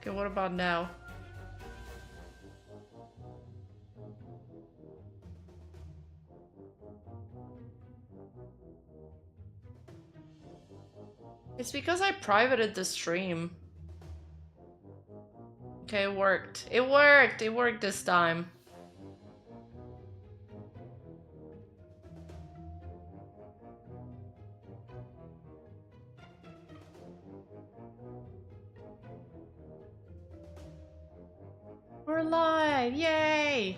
Okay, what about now? It's because I privated the stream. Okay, it worked. It worked! It worked this time. We're live! Yay!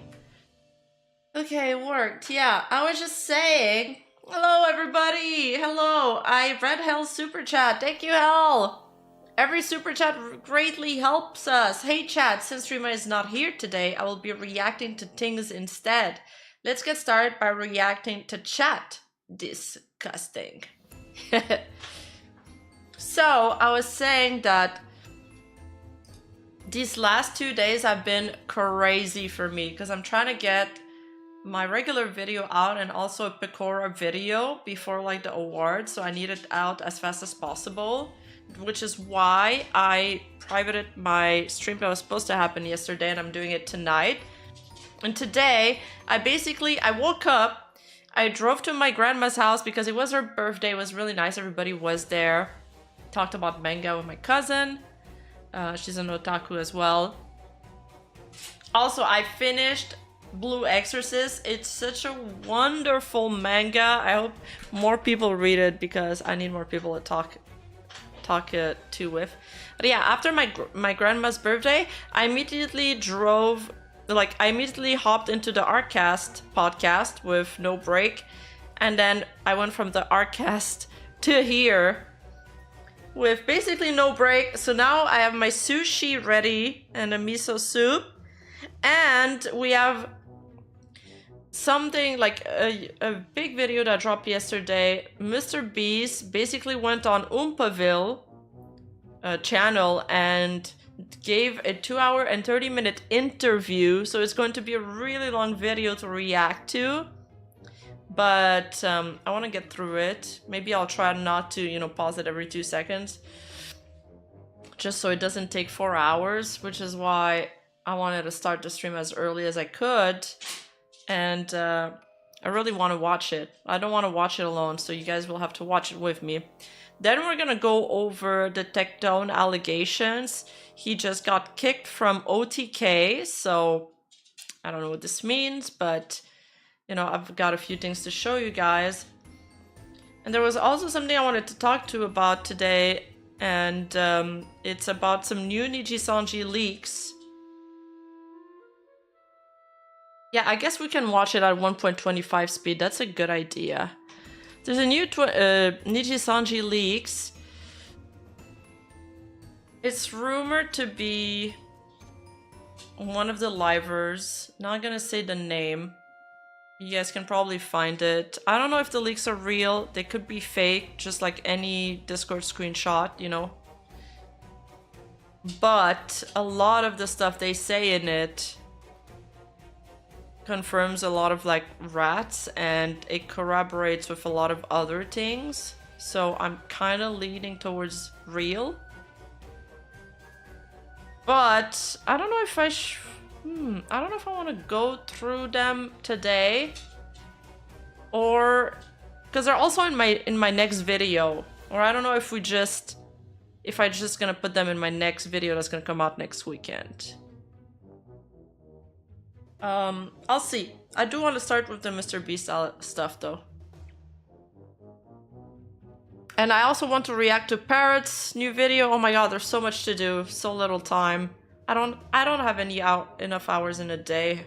Okay, it worked. Yeah, I was just saying. Hello, everybody! Hello! I read Hell's super chat. Thank you, Hell! Every super chat greatly helps us. Hey, chat, since Rima is not here today, I will be reacting to things instead. Let's get started by reacting to chat. Disgusting. So, I was saying that these last 2 days have been crazy for me because I'm trying to get my regular video out and also a Pecora video before like the awards, so I need it out as fast as possible, which is why I privated my stream that was supposed to happen yesterday and I'm doing it tonight. And today I woke up, I drove to my grandma's house because it was her birthday. It was really nice, everybody was there. Talked about manga with my cousin. She's an otaku as well. Also, I finished Blue Exorcist. It's such a wonderful manga. I hope more people read it because I need more people to talk to with. But yeah, after my grandma's birthday, I immediately hopped into the Artcast podcast with no break, and then I went from the Artcast to here with basically no break. So now I have my sushi ready and a miso soup, and we have something like a big video that dropped yesterday. Mr. Beast basically went on Oompaville channel and gave a 2-hour and 30-minute interview, so it's going to be a really long video to react to, but I want to get through it. Maybe I'll try not to, you know, pause it every 2 seconds, just so it doesn't take 4 hours, which is why I wanted to start the stream as early as I could. And I really want to watch it. I don't want to watch it alone, so you guys will have to watch it with me. Then we're gonna go over the Tectone allegations. He just got kicked from OTK, so I don't know what this means, but you know, I've got a few things to show you guys. And there was also something I wanted to talk to about today, and it's about some new Nijisanji leaks. Yeah, I guess we can watch it at 1.25 speed. That's a good idea. There's a new Nijisanji leaks. It's rumored to be one of the livers. Not gonna say the name. You guys can probably find it. I don't know if the leaks are real. They could be fake, just like any Discord screenshot, you know. But a lot of the stuff they say in it confirms a lot of like rats, and it corroborates with a lot of other things, so I'm kind of leaning towards real, but I don't know if I don't know if I want to go through them today, or because they're also in my next video, or I don't know if I just gonna put them in my next video that's gonna come out next weekend. I'll see. I do want to start with the Mr. Beast stuff though. And I also want to react to Parrot's new video. Oh my god, there's so much to do, so little time. I don't have enough hours in a day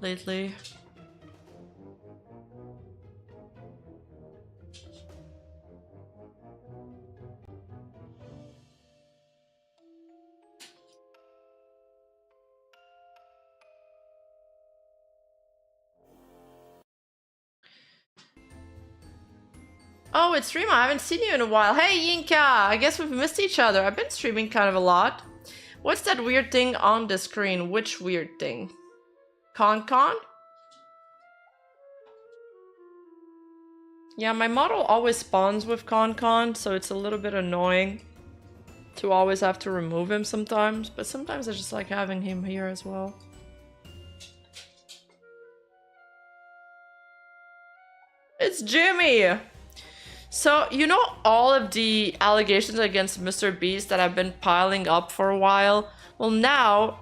lately. Oh, it's Rima. I haven't seen you in a while. Hey, Yinka. I guess we've missed each other. I've been streaming kind of a lot. What's that weird thing on the screen? Which weird thing? Con? Yeah, my model always spawns with Con, so it's a little bit annoying. to always have to remove him sometimes, but sometimes I just like having him here as well. It's Jimmy! So, you know all of the allegations against Mr. Beast that have been piling up for a while? Well, now,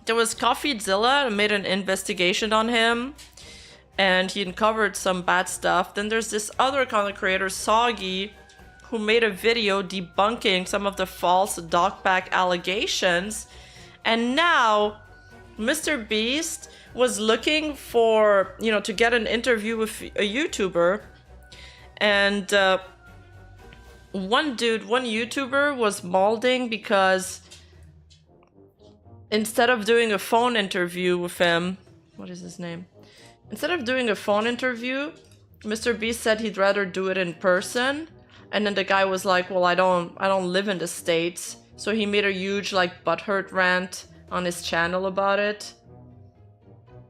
there was CoffeeZilla made an investigation on him, and he uncovered some bad stuff. Then there's this other content creator, Soggy, who made a video debunking some of the false dogpack allegations. And now, Mr. Beast was looking for, you know, to get an interview with a YouTuber. And one YouTuber was molding because instead of doing a phone interview with him, what is his name? Instead of doing a phone interview, Mr. Beast said he'd rather do it in person. And then the guy was like, well, I don't live in the States. So he made a huge like butthurt rant on his channel about it.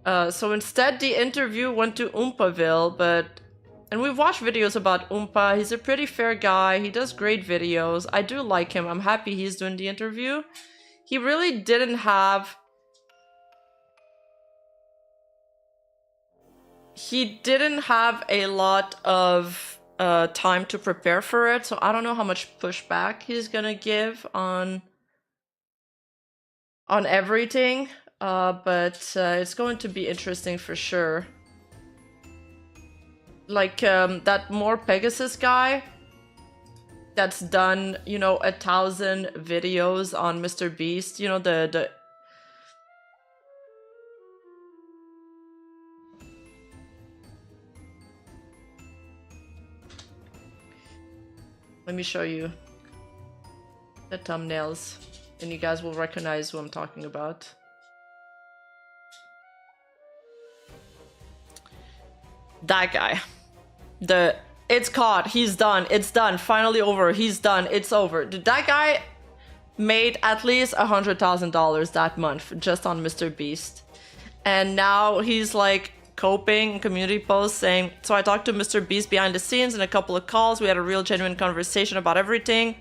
So instead the interview went to Oompaville, and we've watched videos about Oompa. He's a pretty fair guy. He does great videos. I do like him. I'm happy he's doing the interview. He really didn't have... He didn't have a lot of time to prepare for it, so I don't know how much pushback he's gonna give on everything, but it's going to be interesting for sure. Like that More Pegasus guy that's done, you know, 1,000 videos on Mr. Beast, you know, the let me show you the thumbnails and you guys will recognize who I'm talking about. That guy. It's caught, he's done, it's done, finally over, he's done, it's over. That guy made at least $100,000 that month just on Mr. Beast. And now he's like coping in community posts saying, so I talked to Mr. Beast behind the scenes in a couple of calls. We had a real genuine conversation about everything.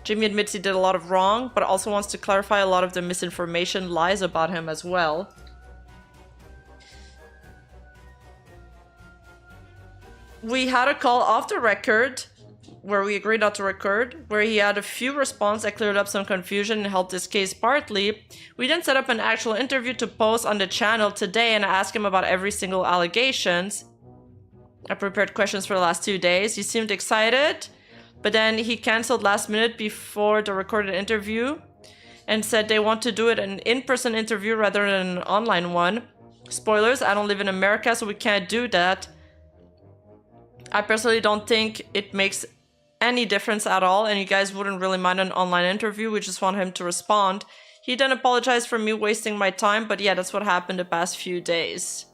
Jimmy admits he did a lot of wrong, but also wants to clarify a lot of the misinformation lies about him as well. We had a call off the record where we agreed not to record, where he had a few responses that cleared up some confusion and helped his case partly. We then set up an actual interview to post on the channel today and asked him about every single allegations. I prepared questions for the last 2 days. He seemed excited, but then he canceled last minute before the recorded interview and said they want to do it an in-person interview rather than an online one. Spoilers, I don't live in America, so we can't do that. I personally don't think it makes any difference at all, and you guys wouldn't really mind an online interview. We just want him to respond. He then apologized for me wasting my time, but yeah, that's what happened the past few days.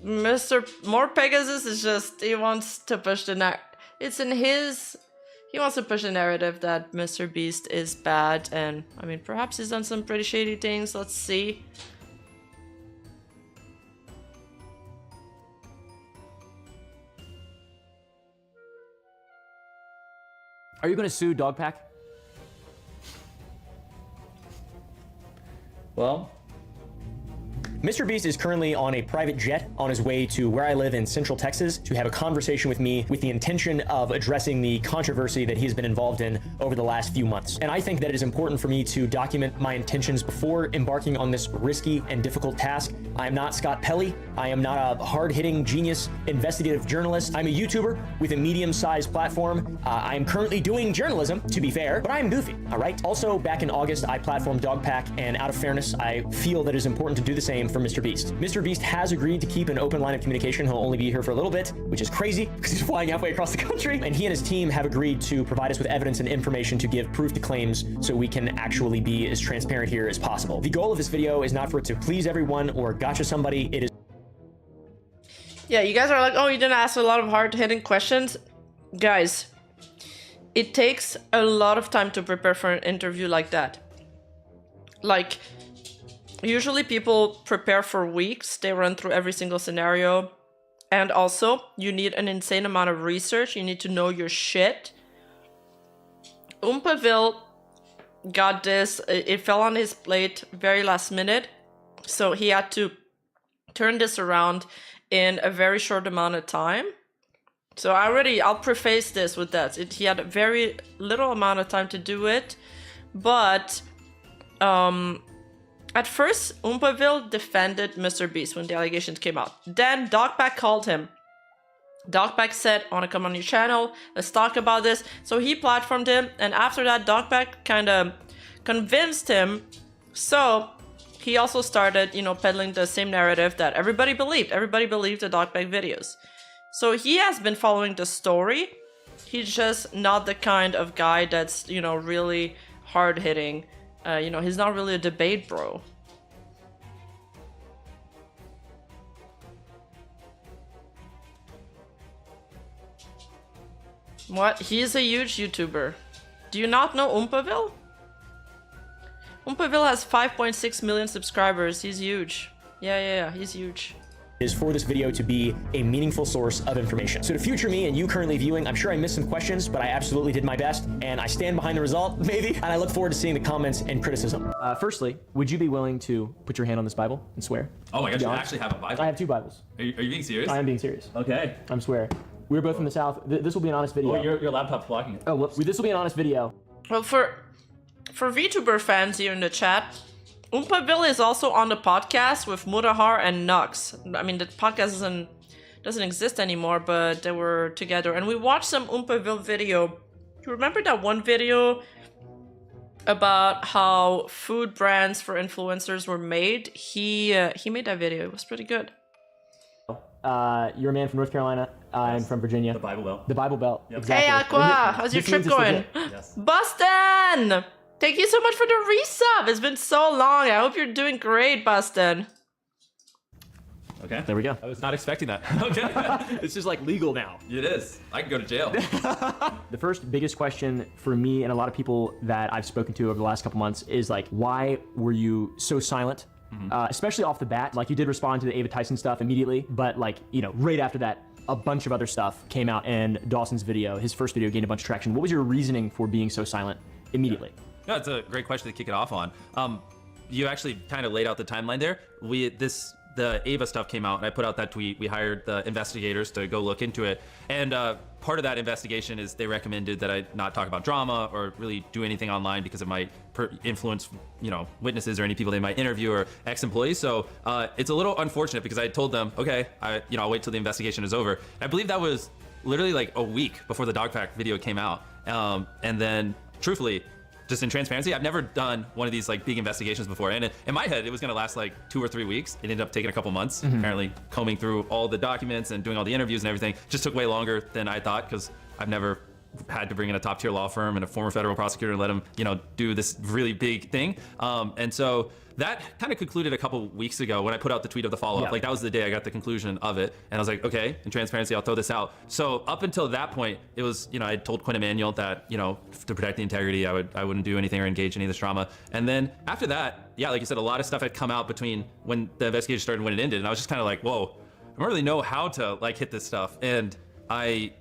Mr. More Pegasus is just, he wants to push the it's in his, he wants to push the narrative that Mr. Beast is bad, and I mean, perhaps he's done some pretty shady things, let's see. Are you gonna sue Dogpack? Well, Mr. Beast is currently on a private jet on his way to where I live in Central Texas to have a conversation with me with the intention of addressing the controversy that he's been involved in over the last few months. And I think that it is important for me to document my intentions before embarking on this risky and difficult task. I am not Scott Pelley. I am not a hard-hitting genius investigative journalist. I'm a YouTuber with a medium-sized platform. I am currently doing journalism, to be fair, but I'm goofy, all right? Also, back in August, I platformed Dogpack, and out of fairness, I feel that it is important to do the same for Mr. Beast. Mr. Beast has agreed to keep an open line of communication. He'll only be here for a little bit, which is crazy because he's flying halfway across the country. And he and his team have agreed to provide us with evidence and information to give proof to claims so we can actually be as transparent here as possible. The goal of this video is not for it to please everyone or gotcha somebody. It is... Yeah, you guys are like, oh, you didn't ask a lot of hard-hitting questions. Guys, it takes a lot of time to prepare for an interview like that. Like, usually people prepare for weeks. They run through every single scenario. And also, you need an insane amount of research. You need to know your shit. Oompaville got this. It fell on his plate very last minute. So he had to turn this around in a very short amount of time. So I'll preface this with that. He had a very little amount of time to do it. But at first, Oompaville defended Mr. Beast when the allegations came out. Then Dogpack called him. Dogpack said, I want to come on your channel. Let's talk about this. So he platformed him. And after that, Dogpack kind of convinced him. So he also started, peddling the same narrative that everybody believed. Everybody believed the Dogpack videos. So he has been following the story. He's just not the kind of guy that's, really hard-hitting. He's not really a debate bro. What? He's a huge YouTuber. Do you not know Oompaville? Oompaville has 5.6 million subscribers. He's huge. Yeah, he's huge. Is for this video to be a meaningful source of information. So to future me and you currently viewing, I'm sure I missed some questions, but I absolutely did my best, and I stand behind the result, maybe, and I look forward to seeing the comments and criticism. Firstly, would you be willing to put your hand on this Bible and swear? Oh my gosh, you actually have a Bible? I have 2 Bibles. Are you being serious? I am being serious. Okay. I'm swearing. We're both from the South. This will be an honest video. Oh, your laptop's blocking it. Oh, well, this will be an honest video. Well, for VTuber fans here in the chat, Oompaville is also on the podcast with Murahar and Nux. I mean, the podcast doesn't exist anymore, but they were together. And we watched some Oompaville video. You remember that one video about how food brands for influencers were made? He made that video. It was pretty good. You're a man from North Carolina. I'm from Virginia. The Bible Belt. The Bible Belt. Yep. Exactly. Hey, Aqua! How's your trip going? Yes. Bustin! Thank you so much for the resub. It's been so long. I hope you're doing great, Bustin. Okay. There we go. I was not expecting that. Okay. It's just like legal now. It is. I can go to jail. The first biggest question for me and a lot of people that I've spoken to over the last couple months is like, why were you so silent? Especially off the bat. Like, you did respond to the Ava Tyson stuff immediately, but like, right after that, a bunch of other stuff came out, and Dawson's video, his first video, gained a bunch of traction. What was your reasoning for being so silent immediately? No, it's a great question to kick it off on. You actually kind of laid out the timeline there. The Ava stuff came out, and I put out that tweet. We hired the investigators to go look into it, and part of that investigation is they recommended that I not talk about drama or really do anything online because it might influence, witnesses or any people they might interview or ex-employees. So it's a little unfortunate because I told them, okay, I'll wait till the investigation is over. I believe that was literally like a week before the Dogpack video came out, and then truthfully, just in transparency, I've never done one of these like big investigations before, and in my head it was gonna last like 2 or 3 weeks. It ended up taking a couple months. Apparently combing through all the documents and doing all the interviews and everything just took way longer than I thought, because I've never had to bring in a top tier law firm and a former federal prosecutor and let him do this really big thing, and so that kind of concluded a couple weeks ago when I put out the tweet of the follow-up. Like, that was the day I got the conclusion of it, and I was like, okay, in transparency, I'll throw this out. So up until that point, it was, I told Quinn Emanuel that, to protect the integrity, I wouldn't do anything or engage in any of this drama. And then after that, yeah, like you said, a lot of stuff had come out between when the investigation started and when it ended, and I was just kind of like, whoa, I don't really know how to like hit this stuff. And I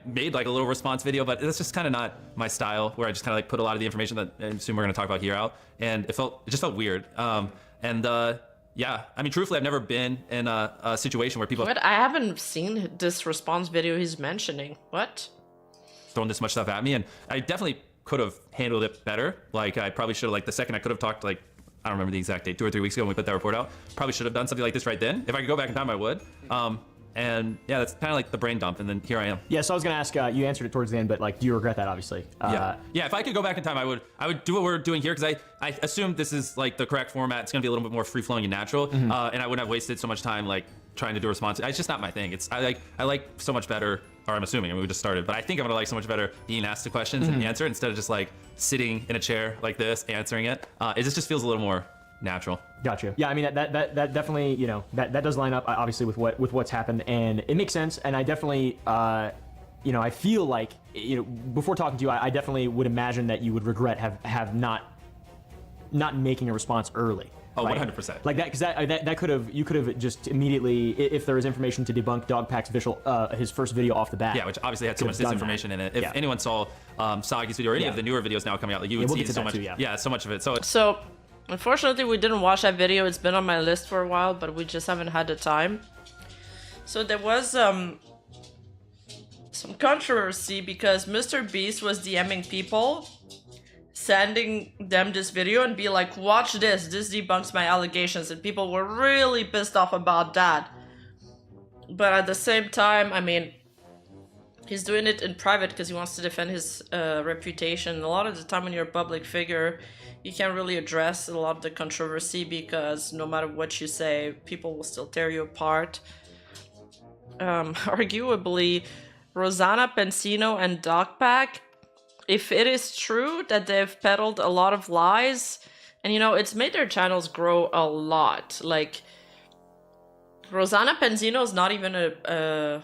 made like a little response video, but that's just kind of not my style, where I just kind of like put a lot of the information that I assume we're going to talk about here out, and it just felt weird. Yeah, I mean, truthfully, I've never been in a situation where people What? I haven't seen this response video he's mentioning. What? thrown this much stuff at me, and I definitely could have handled it better. Like, I probably should have, like, the second I could have talked, like, I don't remember the exact date, 2 or 3 weeks ago when we put that report out, probably should have done something like this right then. If I could go back in time, I would. And yeah, that's kind of like the brain dump, and then here I am. Yeah, so I was gonna ask, you answered it towards the end, but like, do you regret that, obviously? Yeah, if I could go back in time, I would do what we're doing here, because I assume this is like the correct format. It's gonna be a little bit more free-flowing and natural, and I wouldn't have wasted so much time like trying to do a response. It's just not my thing. I like so much better, or I'm assuming, I mean, we just started, but I think I'm gonna like so much better being asked the questions and answer instead of just like sitting in a chair like this answering it. It just feels a little more natural. Gotcha. Yeah, I mean, that definitely, you know, that does line up obviously with what's happened, and it makes sense. And I definitely you know, I feel like, you know, before talking to you, I definitely would imagine that you would regret have not making a response early. Oh, right? 100%. Like that, because that could have, you could have just immediately, if there was information to debunk Dogpack's his first video off the bat. Yeah, which obviously had so much disinformation in it. If Yeah. anyone saw Sagi's video or any of the newer videos now coming out, like you would we'll see get to so that much. too, yeah. So much of it. So, unfortunately, we didn't watch that video. It's been on my list for a while, but we just haven't had the time. So there was some controversy because Mr. Beast was DMing people, sending them this video and be like, watch this debunks my allegations, and people were really pissed off about that. But at the same time, I mean, he's doing it in private because he wants to defend his reputation. A lot of the time when you're a public figure, you can't really address a lot of the controversy because no matter what you say, people will still tear you apart. Arguably, Rosanna Pensino and Dogpack, if it is true that they've peddled a lot of lies, and you know, it's made their channels grow a lot. Like, Rosanna Pensino is not even a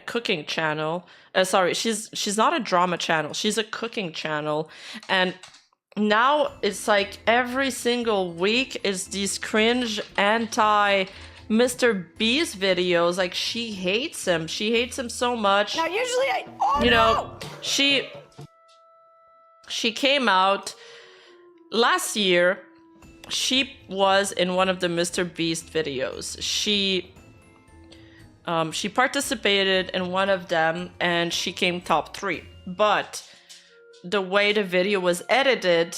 cooking channel. Sorry, she's not a drama channel. She's a cooking channel, and now it's like every single week is these cringe anti Mr. Beast videos. Like, she hates him. She hates him so much. Now, usually She came out last year. She was in one of the Mr. Beast videos. She participated in one of them and she came top 3. But the way the video was edited,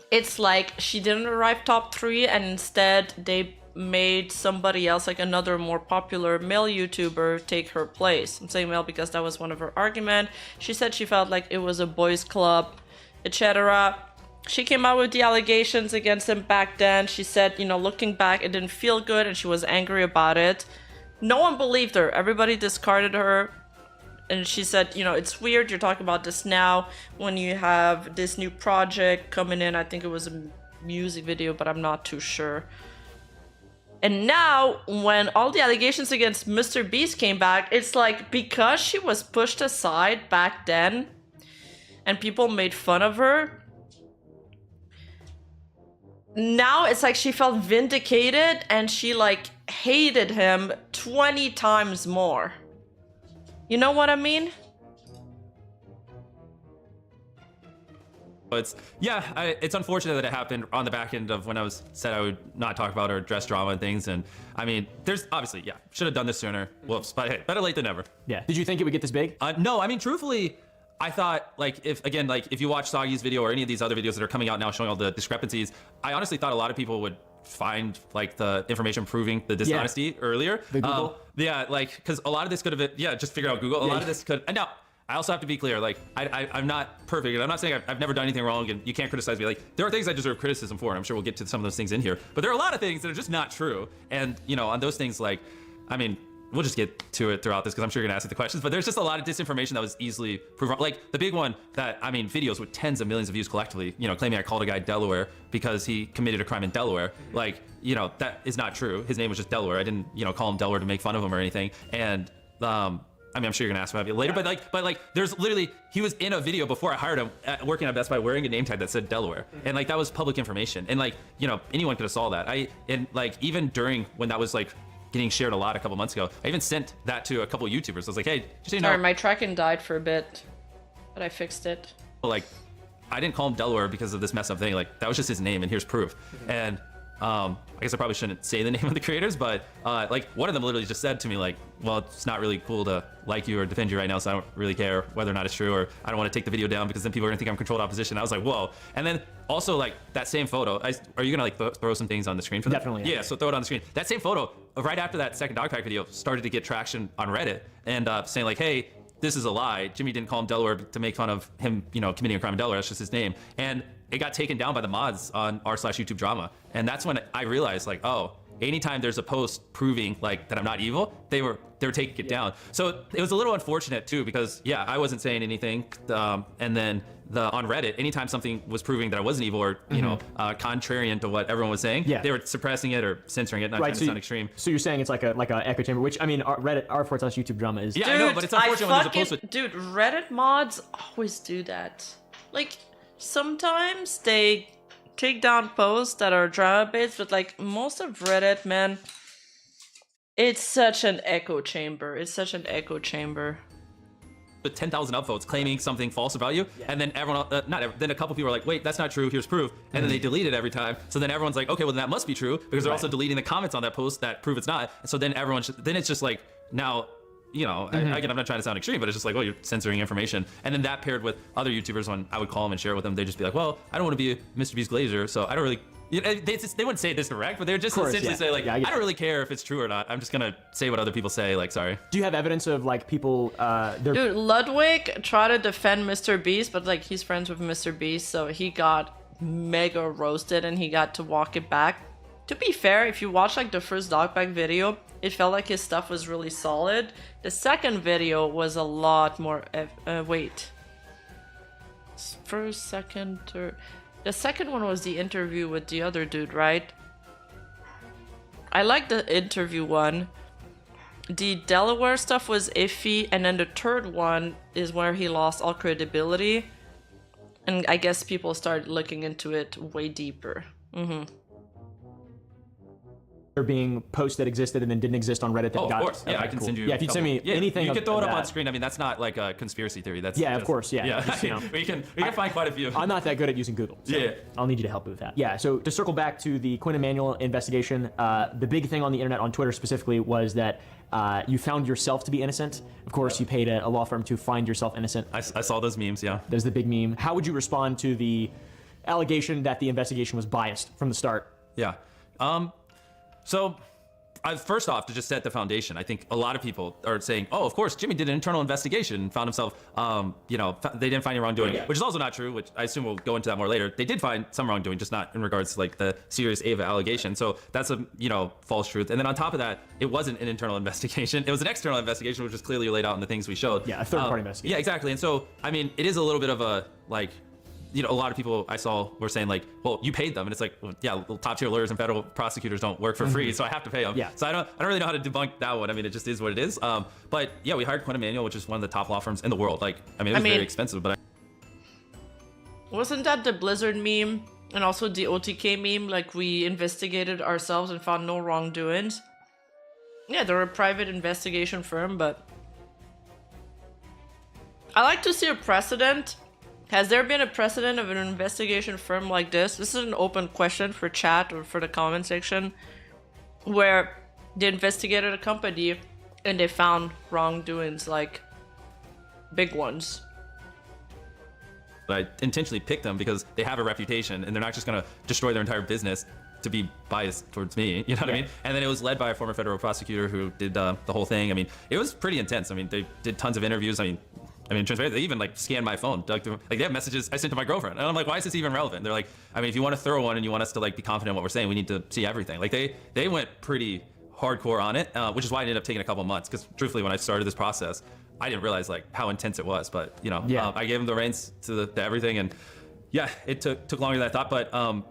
it's like she didn't arrive top 3 and instead they made somebody else, like another more popular male YouTuber, take her place. I'm saying male because that was one of her arguments. She said she felt like it was a boys club, etc. She came out with the allegations against him back then. She said, you know, looking back, it didn't feel good and she was angry about it. No one believed her. Everybody discarded her. And she said, you know, it's weird you're talking about this now when you have this new project coming in. I think it was a music video, but I'm not too sure. And now, when all the allegations against Mr. Beast came back, it's like, because she was pushed aside back then, and people made fun of her, now it's like she felt vindicated, and she, like, hated him 20 times more. You know what I mean? It's it's unfortunate that it happened on the back end of when I said I would not talk about or address drama and things. And I mean, there's obviously, should have done this sooner. Whoops, but hey, better late than never. Yeah. Did you think it would get this big? No, I mean, truthfully, I thought, like, if you watch Sagi's video or any of these other videos that are coming out now showing all the discrepancies, I honestly thought a lot of people would find, like, the information proving the dishonesty earlier. The Google? Because a lot of this could have been, just figure out Google. A lot of this could, and now, I also have to be clear, like, I'm not perfect, and I'm not saying I've never done anything wrong, and you can't criticize me. Like, there are things I deserve criticism for, and I'm sure we'll get to some of those things in here, but there are a lot of things that are just not true, and, you know, on those things, like, I mean, we'll just get to it throughout this, because I'm sure you're gonna ask me the questions, but there's just a lot of disinformation that was easily proven. Like, the big one that, I mean, videos with tens of millions of views collectively, you know, claiming I called a guy Delaware because he committed a crime in Delaware. Like, you know, that is not true. His name was just Delaware. I didn't, you know, call him Delaware to make fun of him or anything, and, I mean, I'm sure you're gonna ask about it later, but like, there's literally, he was in a video before I hired him working at Best Buy wearing a name tag that said Delaware, and like, that was public information, and like, you know, anyone could have saw that. And like, even during when that was like getting shared a lot a couple months ago, I even sent that to a couple YouTubers. I was like, hey, just so you know, Sorry, my tracking died for a bit, but I fixed it. like, I didn't call him Delaware because of this mess up thing. Like, that was just his name, and here's proof. And I guess I probably shouldn't say the name of the creators, but like, one of them literally just said to me, like, well, it's not really cool to like you or defend you right now, so I don't really care whether or not it's true, or I don't want to take the video down because then people are gonna think I'm controlled opposition. I was like, whoa. And then also, like, that same photo, are you gonna like throw some things on the screen for them? Definitely. Yeah, so throw it on the screen. That same photo, right after that second Dogpack video, started to get traction on Reddit, and saying like, hey, this is a lie. Jimmy didn't call him Delaware to make fun of him, you know, committing a crime in Delaware. That's just his name. And it got taken down by the mods on r/YouTube drama. And that's when I realized, like, oh, anytime there's a post proving like that I'm not evil, they were taking it down. So it was a little unfortunate too, because yeah, I wasn't saying anything, and then on Reddit, anytime something was proving that I wasn't evil or you know contrarian to what everyone was saying, they were suppressing it or censoring it, not trying to sound extreme. So you're saying it's like a echo chamber, which I mean, Reddit r/YouTube drama is. Yeah, I know, but it's unfortunate when there's a post with. Dude, Reddit mods always do that. Like sometimes they take down posts that are drama based, but like most of Reddit, man, it's such an echo chamber. It's such an echo chamber. With 10,000 upvotes claiming something false about you, and then everyone, then a couple people are like, wait, that's not true, here's proof, and then they delete it every time. So then everyone's like, okay, well then that must be true, because they're also deleting the comments on that post that prove it's not. So then then it's just like, now, you know, again, I'm not trying to sound extreme, but it's just like, oh, you're censoring information. And then that paired with other YouTubers, when I would call them and share it with them, they'd just be like, well, I don't want to be a Mr. Beast Glazer, so I don't really. You know, they wouldn't say it this direct, but they would just essentially say like, I don't really care if it's true or not. I'm just gonna say what other people say. Like, sorry. Do you have evidence of like people? Dude, Ludwig tried to defend Mr. Beast, but like he's friends with Mr. Beast, so he got mega roasted and he got to walk it back. To be fair, if you watch like the first Dogbag video, it felt like his stuff was really solid. The second video was a lot more. Wait. First, second, third. The second one was the interview with the other dude, right? I like the interview one. The Delaware stuff was iffy, and then the third one is where he lost all credibility. And I guess people started looking into it way deeper. There being posts that existed and then didn't exist on Reddit that of got. course. Yeah, I can send you. Yeah, if you send me anything, you can throw it up that. on screen. I mean, that's not like a conspiracy theory. That's of course. Yeah. Just, you know. we can find quite a few. I'm not that good at using Google. So I'll need you to help me with that. Yeah. So to circle back to the Quinn Emanuel investigation, the big thing on the internet, on Twitter specifically, was that you found yourself to be innocent. Of course, you paid a law firm to find yourself innocent. I saw those memes. Yeah. There's the big meme. How would you respond to the allegation that the investigation was biased from the start? Yeah. So. First off, to just set the foundation, I think a lot of people are saying, oh, of course, Jimmy did an internal investigation and found himself, you know, they didn't find any wrongdoing, which is also not true, which I assume we'll go into that more later. They did find some wrongdoing, just not in regards to like the serious Ava allegation. So that's a, you know, false truth. And then on top of that, it wasn't an internal investigation. It was an external investigation, which was clearly laid out in the things we showed. Yeah, a third-party investigation. Yeah, exactly. And so, I mean, it is a little bit of a, like, you know, a lot of people I saw were saying like, well, you paid them, and it's like, well, yeah, top tier lawyers and federal prosecutors don't work for free, so I have to pay them. Yeah. So I don't really know how to debunk that one. I mean, it just is what it is. But yeah, we hired Quinn Emanuel, which is one of the top law firms in the world. Like, I mean, it was very expensive, but wasn't that the Blizzard meme and also the OTK meme? Like we investigated ourselves and found no wrongdoings. Yeah, they're a private investigation firm, but I like to see a precedent. Has there been a precedent of an investigation firm like this? This is an open question for chat or for the comment section, where they investigated a company and they found wrongdoings, like big ones. I intentionally picked them because they have a reputation and they're not just going to destroy their entire business to be biased towards me, you know what I mean? And then it was led by a former federal prosecutor who did the whole thing. I mean, it was pretty intense. I mean, they did tons of interviews. I mean, transparently, they even like scanned my phone, dug through, like they have messages I sent to my girlfriend, and I'm like, why is this even relevant? They're like, I mean, if you want a thorough one and you want us to like be confident in what we're saying, we need to see everything. Like they went pretty hardcore on it, which is why it ended up taking a couple months. Because truthfully, when I started this process, I didn't realize like how intense it was. But you know, I gave them the reins to everything, and yeah, it took longer than I thought. But I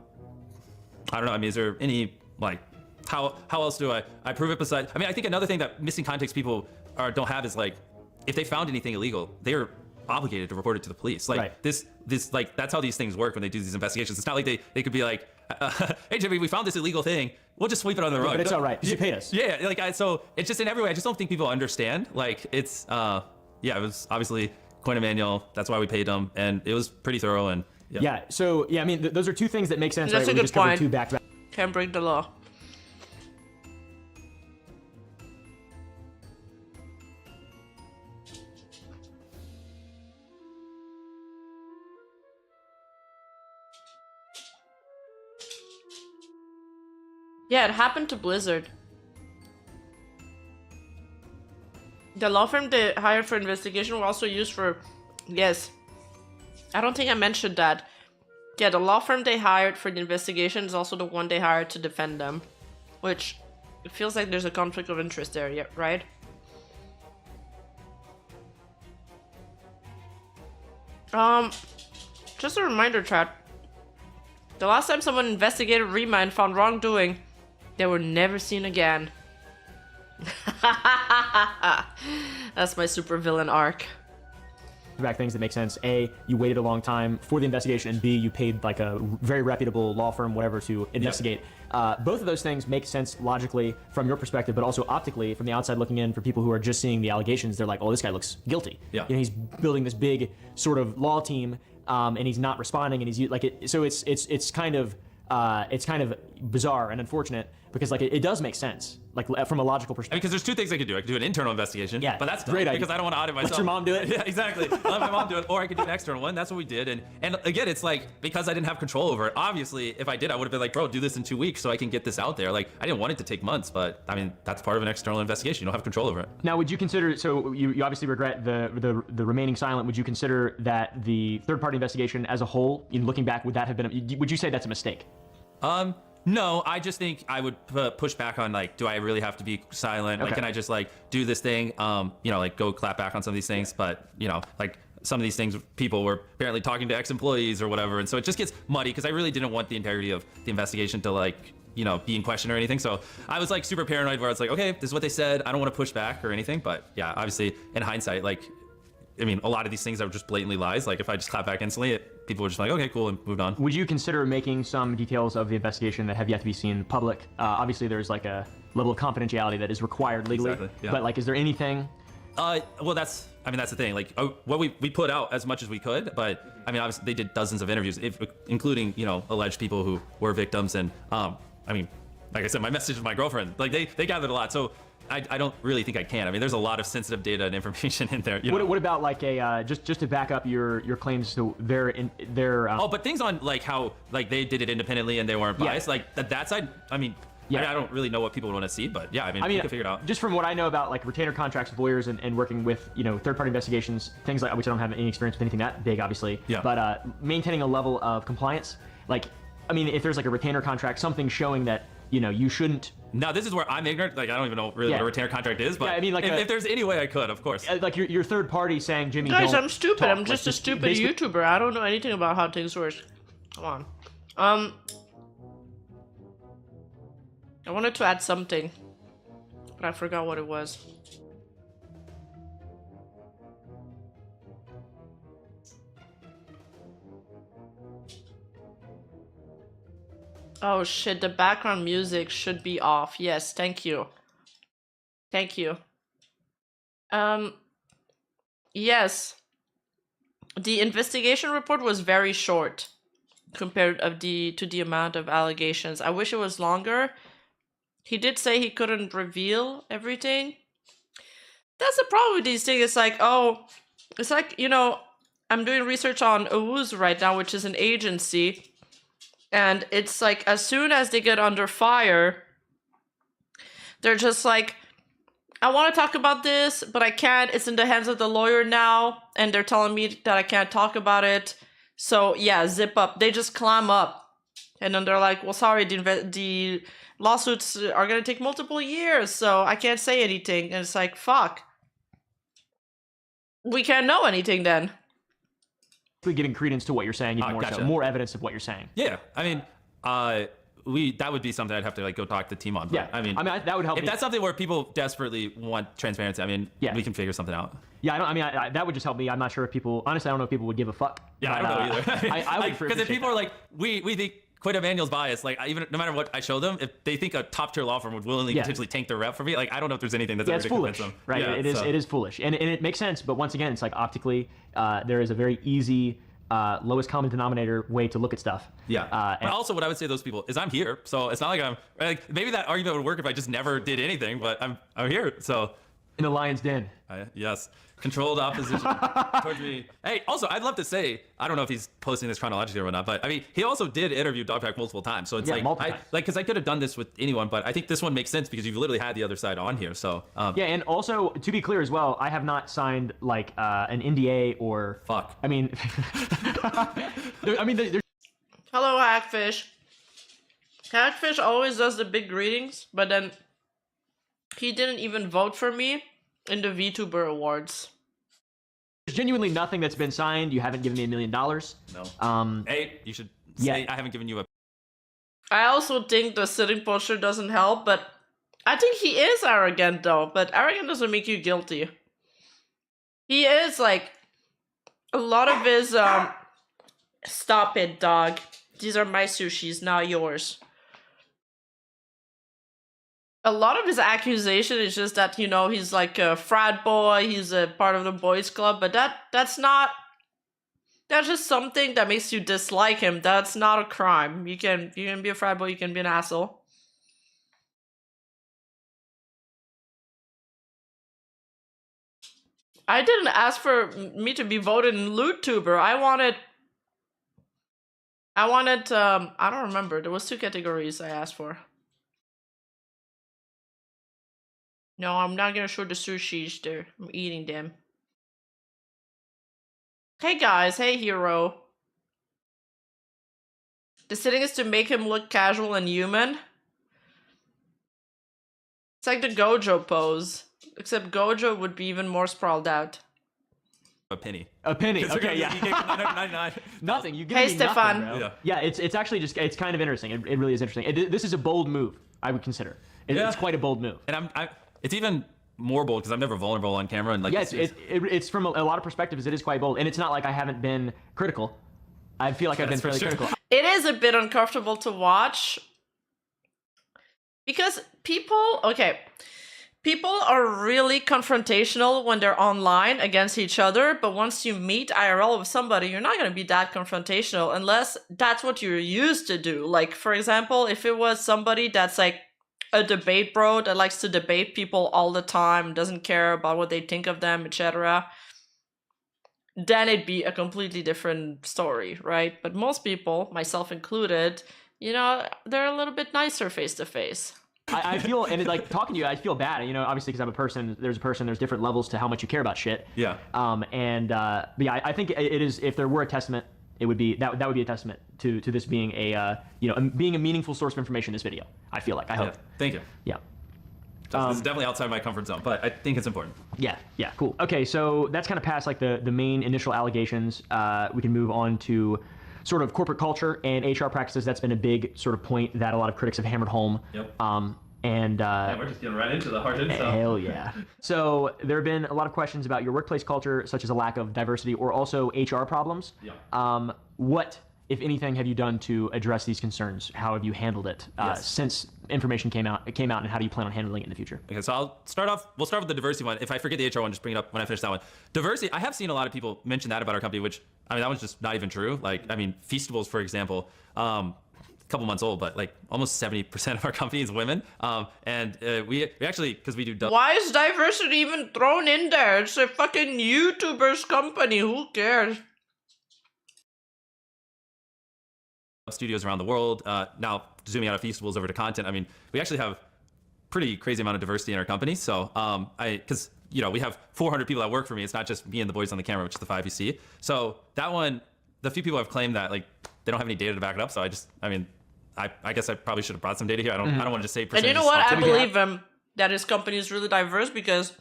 don't know. I mean, is there any like how else do I prove it besides? I mean, I think another thing that missing context people don't have is like, if they found anything illegal, they're obligated to report it to the police. Like this like that's how these things work when they do these investigations. It's not like they could be like, hey Jimmy, we found this illegal thing. We'll just sweep it under the rug. But it's all right. You paid us. Yeah, like so it's just in every way. I just don't think people understand. Like it's it was obviously Quinn Emanuel. That's why we paid them, and it was pretty thorough. And so I mean, those are two things that make sense. That's right? a We good just covered point. two back to back. Can't break the law. Yeah, it happened to Blizzard. The law firm they hired for investigation were also used for... Yes. I don't think I mentioned that. Yeah, the law firm they hired for the investigation is also the one they hired to defend them. which it feels like there's a conflict of interest there, yeah, right? Just a reminder, chat. The last time someone investigated Rima and found wrongdoing, they were never seen again. That's my supervillain arc. Back things that make sense. A, you waited a long time for the investigation, and B, you paid like a very reputable law firm, whatever, to investigate. Both of those things make sense logically from your perspective, but also optically from the outside looking in. For people who are just seeing the allegations, they're like, "Oh, this guy looks guilty." Yeah. You know, he's building this big sort of law team, and he's not responding, and he's like, so it's kind of bizarre and unfortunate because like it does make sense, like from a logical perspective. Because there's two things I could do. I could do an internal investigation. Yeah, but that's great dumb idea. because I don't want to audit myself. Let your mom do it. Yeah, exactly. I'll let my mom do it, or I could do an external one. That's what we did. And again, it's like because I didn't have control over it. Obviously, if I did, I would have been like, bro, do this in 2 weeks so I can get this out there. Like I didn't want it to take months, but I mean that's part of an external investigation. You don't have control over it. Now, would you consider? So you obviously regret the remaining silent. Would you consider that the third-party investigation as a whole, in looking back, would that have been? Would you say that's a mistake? No, I just think I would push back on like, do I really have to be silent? Okay. Like, can I just like do this thing? You know, like go clap back on some of these things, but you know, like some of these things, people were apparently talking to ex-employees or whatever, and so it just gets muddy because I really didn't want the integrity of the investigation to like, you know, be in question or anything. So I was like super paranoid where I was like, okay, this is what they said. I don't want to push back or anything, but yeah, obviously in hindsight, like, I mean, a lot of these things are just blatantly lies. Like if I just clap back instantly, people were just like, okay, cool, and moved on. Would you consider making some details of the investigation that have yet to be seen public? Obviously, there's like a level of confidentiality that is required legally. Exactly, yeah. But like, is there anything? Well, that's the thing. Like, what we put out as much as we could, but I mean, obviously they did dozens of interviews, including, you know, alleged people who were victims, and I mean, like I said, my message with my girlfriend, like they gathered a lot, so I don't really think I can. I mean, there's a lot of sensitive data and information in there. You know? What about like a just to back up your claims to their oh, but things on like how like they did it independently and they weren't biased, like that side. I mean. Yeah, I don't really know what people would want to see, but yeah, I mean, we can figure it out. Just from what I know about like retainer contracts with lawyers and working with, you know, third-party investigations, things like, which I don't have any experience with anything that big, obviously. Yeah. But maintaining a level of compliance, like, I mean, if there's like a retainer contract, something showing that, you know, you shouldn't. Now this is where I'm ignorant. Like I don't even know really what a retainer contract is, but yeah, I mean, like if there's any way I could, of course. Like your third party saying, Jimmy, guys, don't I'm stupid. talk. I'm just a stupid YouTuber. I don't know anything about how things work. Come on. I wanted to add something, but I forgot what it was. Oh shit, the background music should be off. Yes, thank you. Thank you. Yes. The investigation report was very short compared to the amount of allegations. I wish it was longer. He did say he couldn't reveal everything. That's the problem with these things. It's like, oh, it's like, you know, I'm doing research on Awooz right now, which is an agency. And it's like, as soon as they get under fire, they're just like, I want to talk about this, but I can't. It's in the hands of the lawyer now. And they're telling me that I can't talk about it. So yeah, zip up. They just clam up. And then they're like, well, sorry, the lawsuits are going to take multiple years, so I can't say anything. And it's like, fuck. We can't know anything then. Giving credence to what you're saying, even more gotcha. so. More evidence of what you're saying. Yeah, I mean, that would be something I'd have to like go talk to the team on. But, Yeah, I mean, that would help. if that's something where people desperately want transparency, I mean, we can figure something out. Yeah, that would just help me. I'm not sure if people, honestly, I don't know if people would give a fuck. Yeah, but, I don't know either. I would because if people are like, we think Quinn Emanuel's biased, like even no matter what I show them, if they think a top tier law firm would willingly potentially tank their rep for me, like I don't know if there's anything that's ever it's to foolish, convince them. right? Yeah, it is foolish, and it makes sense. But once again, it's like optically, there is a very easy, lowest common denominator way to look at stuff. Yeah. But also, what I would say to those people is I'm here, so it's not like I'm like maybe that argument would work if I just never did anything, but I'm here, so. In the lion's den. Yes. Controlled opposition towards me. Hey, also, I'd love to say, I don't know if he's posting this chronologically or not, but I mean, he also did interview Dogpack multiple times. So it's because I could have done this with anyone, but I think this one makes sense because you've literally had the other side on here. So yeah, and also to be clear as well, I have not signed like an NDA or fuck. I mean, there's hello, Hackfish. Catfish always does the big greetings, but then he didn't even vote for me in the VTuber awards. There's genuinely nothing that's been signed. You haven't given me $1 million. No. Hey, you should say Yeah. I haven't given you a. I also think the sitting posture doesn't help, but I think he is arrogant though, but arrogant doesn't make you guilty. He is like, a lot of his, stop it, dog. These are my sushis, not yours. A lot of his accusation is just that, you know, he's like a frat boy, he's a part of the boys club, but that's just something that makes you dislike him. That's not a crime. You can be a frat boy, you can be an asshole. I didn't ask for me to be voted in Vtuber. I wanted, I don't remember. There was 2 categories I asked for. No, I'm not gonna show the sushis there. I'm eating them. Hey guys, hey hero. The setting is to make him look casual and human. It's like the Gojo pose, except Gojo would be even more sprawled out. A penny. A penny. Okay, You yeah. gave 999. Nothing. You give Hey, me Stefan. nothing, bro. Yeah. Yeah, it's actually just, it's kind of interesting. It really is interesting. This is a bold move, I would consider. It's quite a bold move. And it's even more bold because I'm never vulnerable on camera. And like, Yes, it's from a lot of perspectives, it is quite bold. And it's not like I haven't been critical. I feel like I've been fairly critical. It is a bit uncomfortable to watch. Because people are really confrontational when they're online against each other, but once you meet IRL with somebody, you're not going to be that confrontational unless that's what you're used to do. Like, for example, if it was somebody that's like a debate bro that likes to debate people all the time, doesn't care about what they think of them, etc., then it'd be a completely different story, right? But most people, myself included, you know, they're a little bit nicer face to face. I feel, and like talking to you, I feel bad, you know, obviously because I'm a person, there's different levels to how much you care about shit. Yeah. But yeah, I think it is, if there were a testament, it would be, that would be a testament to this being a, you know, being a meaningful source of information in this video, I feel like, I hope. Yeah. Thank you. Yeah. This is definitely outside my comfort zone, but I think it's important. Yeah, cool. Okay, so that's kind of past like the main initial allegations. We can move on to sort of corporate culture and HR practices. That's been a big sort of point that a lot of critics have hammered home. Yep. Yeah, we're just getting right into the hard info. hell yeah. So there have been a lot of questions about your workplace culture, such as a lack of diversity or also HR problems. Yeah. What, if anything, have you done to address these concerns? How have you handled it since information came out, and how do you plan on handling it in the future? Okay, so we'll start with the diversity one. If I forget the HR one, just bring it up when I finish that one. Diversity, I have seen a lot of people mention that about our company, which, I mean, that one's just not even true. Like, I mean, Feastables, for example, a couple months old, but like almost 70% of our company is women. And we actually, because we do... Why is diversity even thrown in there? It's a fucking YouTuber's company. Who cares? studios around the world. Now, zooming out of Feastables over to content, I mean, we actually have pretty crazy amount of diversity in our company. So, because, you know, we have 400 people that work for me. It's not just me and the boys on the camera, which is the 5 you see. So that one, the few people have claimed that, like, they don't have any data to back it up. So I guess I probably should have brought some data here. I don't want to just say percentages. And you know what? I believe him that his company is really diverse because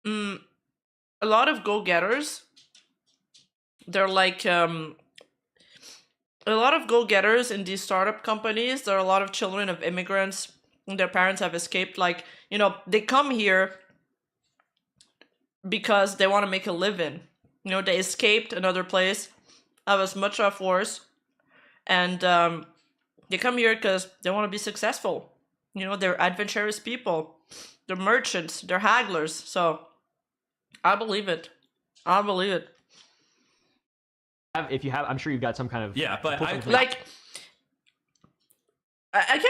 a lot of go-getters, they're like... a lot of go-getters in these startup companies, there are a lot of children of immigrants and their parents have escaped. Like, you know, they come here because they want to make a living. You know, they escaped another place that was much worse. And they come here because they want to be successful. You know, they're adventurous people. They're merchants. They're hagglers. So, I believe it. I believe it. If you have, I'm sure you've got some kind of... Yeah, but I can't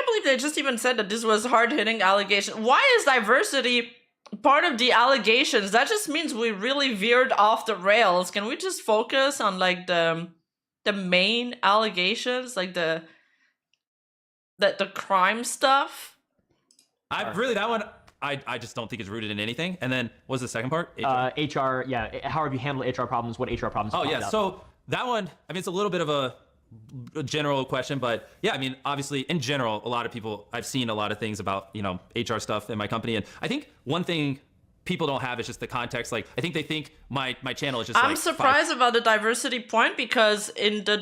believe they just even said that this was hard-hitting allegation. Why is diversity part of the allegations? That just means we really veered off the rails. Can we just focus on like the main allegations, like the crime stuff? That one, I just don't think it's rooted in anything. And then what was the second part? HR, yeah. How have you handled HR problems? What HR problems? Oh yeah, so that one, I mean, it's a little bit of a a general question, but yeah, I mean, obviously, in general, a lot of people, I've seen a lot of things about, HR stuff in my company. And I think one thing people don't have is just the context. Like, I think they think my channel is just I'm surprised about the diversity point, because in the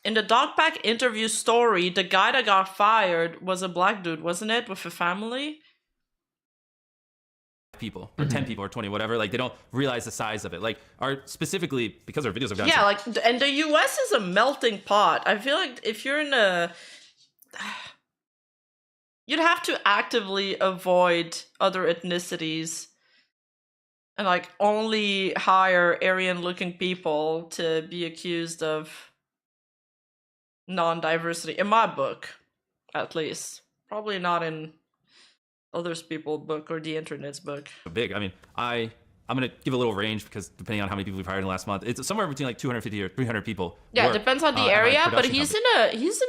Dogpack interview story, the guy that got fired was a black dude, wasn't it, with a family? people or 10 people or 20, whatever. Like, they don't realize the size of it. Like, specifically because our videos have gotten Yeah, like, and the US is a melting pot. I feel like if you're in a... You'd have to actively avoid other ethnicities and, like, only hire Aryan-looking people to be accused of non-diversity, in my book, at least. Probably not in others people's book or the internet's book. big. I mean, I'm going to give a little range, because depending on how many people we've hired in the last month, it's somewhere between like 250 or 300 people. Yeah, it depends on the area, but he's in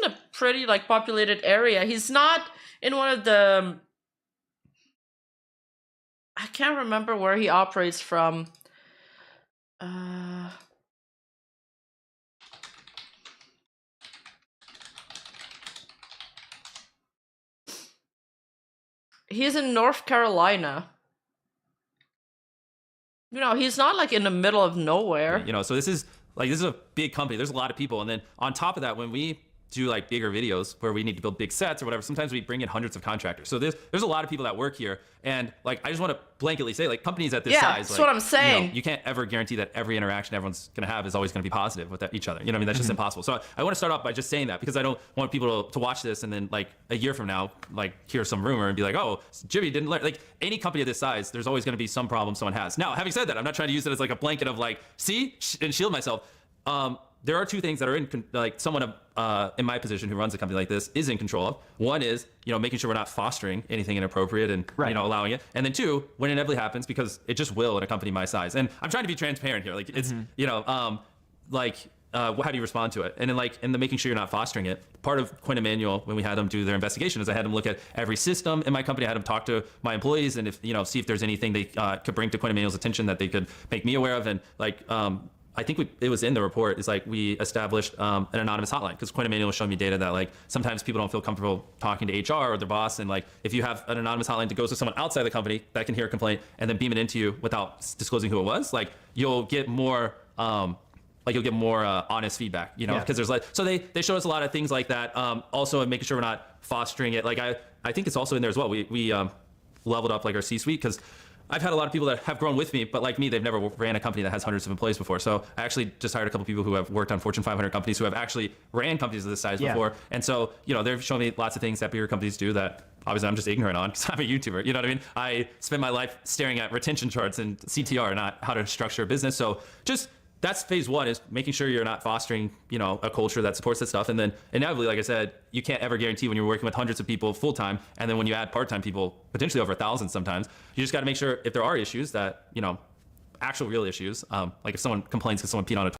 a pretty, like, populated area. He's not in one of the... I can't remember where he operates from. He's in North Carolina. He's not, like, in the middle of nowhere. So this is a big company. There's a lot of people. And then on top of that, when we do like bigger videos where we need to build big sets or whatever, sometimes we bring in hundreds of contractors. So there's a lot of people that work here. And like, I just want to blanketly say, like, companies at this size, that's what I'm saying. You can't ever guarantee that every interaction everyone's going to have is always going to be positive with each other. You know what I mean? That's just impossible. So I want to start off by just saying that, because I don't want people to watch this and then, like, a year from now, like, hear some rumor and be like, oh, Jimmy didn't learn. Like, any company of this size, there's always going to be some problem someone has. Now, having said that, I'm not trying to use it as like a blanket of like, see, and shield myself. There are two things that are someone in my position who runs a company like this is in control of. One is, making sure we're not fostering anything inappropriate and, allowing it. And then two, when it inevitably happens, because it just will in a company my size. And I'm trying to be transparent here. Like, it's, how do you respond to it? And then, like, in the making sure you're not fostering it, part of Quinn Emanuel, when we had them do their investigation, is I had them look at every system in my company. I had them talk to my employees and see if there's anything they could bring to Quinn Emanuel's attention that they could make me aware of. And like, I think it was in the report, is like, we established an anonymous hotline, because Quinn Emanuel was showing me data that, like, sometimes people don't feel comfortable talking to HR or their boss. And like, if you have an anonymous hotline that goes to someone outside the company that can hear a complaint and then beam it into you without disclosing who it was, like, you'll get more honest feedback, because there's like, so they show us a lot of things like that. Also, making sure we're not fostering it. Like, I think it's also in there as well. We leveled up, like, our C-suite, because I've had a lot of people that have grown with me, but like me, they've never ran a company that has hundreds of employees before. So I actually just hired a couple people who have worked on Fortune 500 companies, who have actually ran companies of this size before. And so, they've shown me lots of things that bigger companies do that obviously I'm just ignorant on, because I'm a YouTuber. You know what I mean? I spend my life staring at retention charts and CTR, not how to structure a business. So just, that's phase one, is making sure you're not fostering, a culture that supports that stuff. And then inevitably, like I said, you can't ever guarantee when you're working with hundreds of people full time, and then when you add part-time people, potentially over 1,000 sometimes, you just got to make sure, if there are issues that, actual real issues, like if someone complains because someone peed on a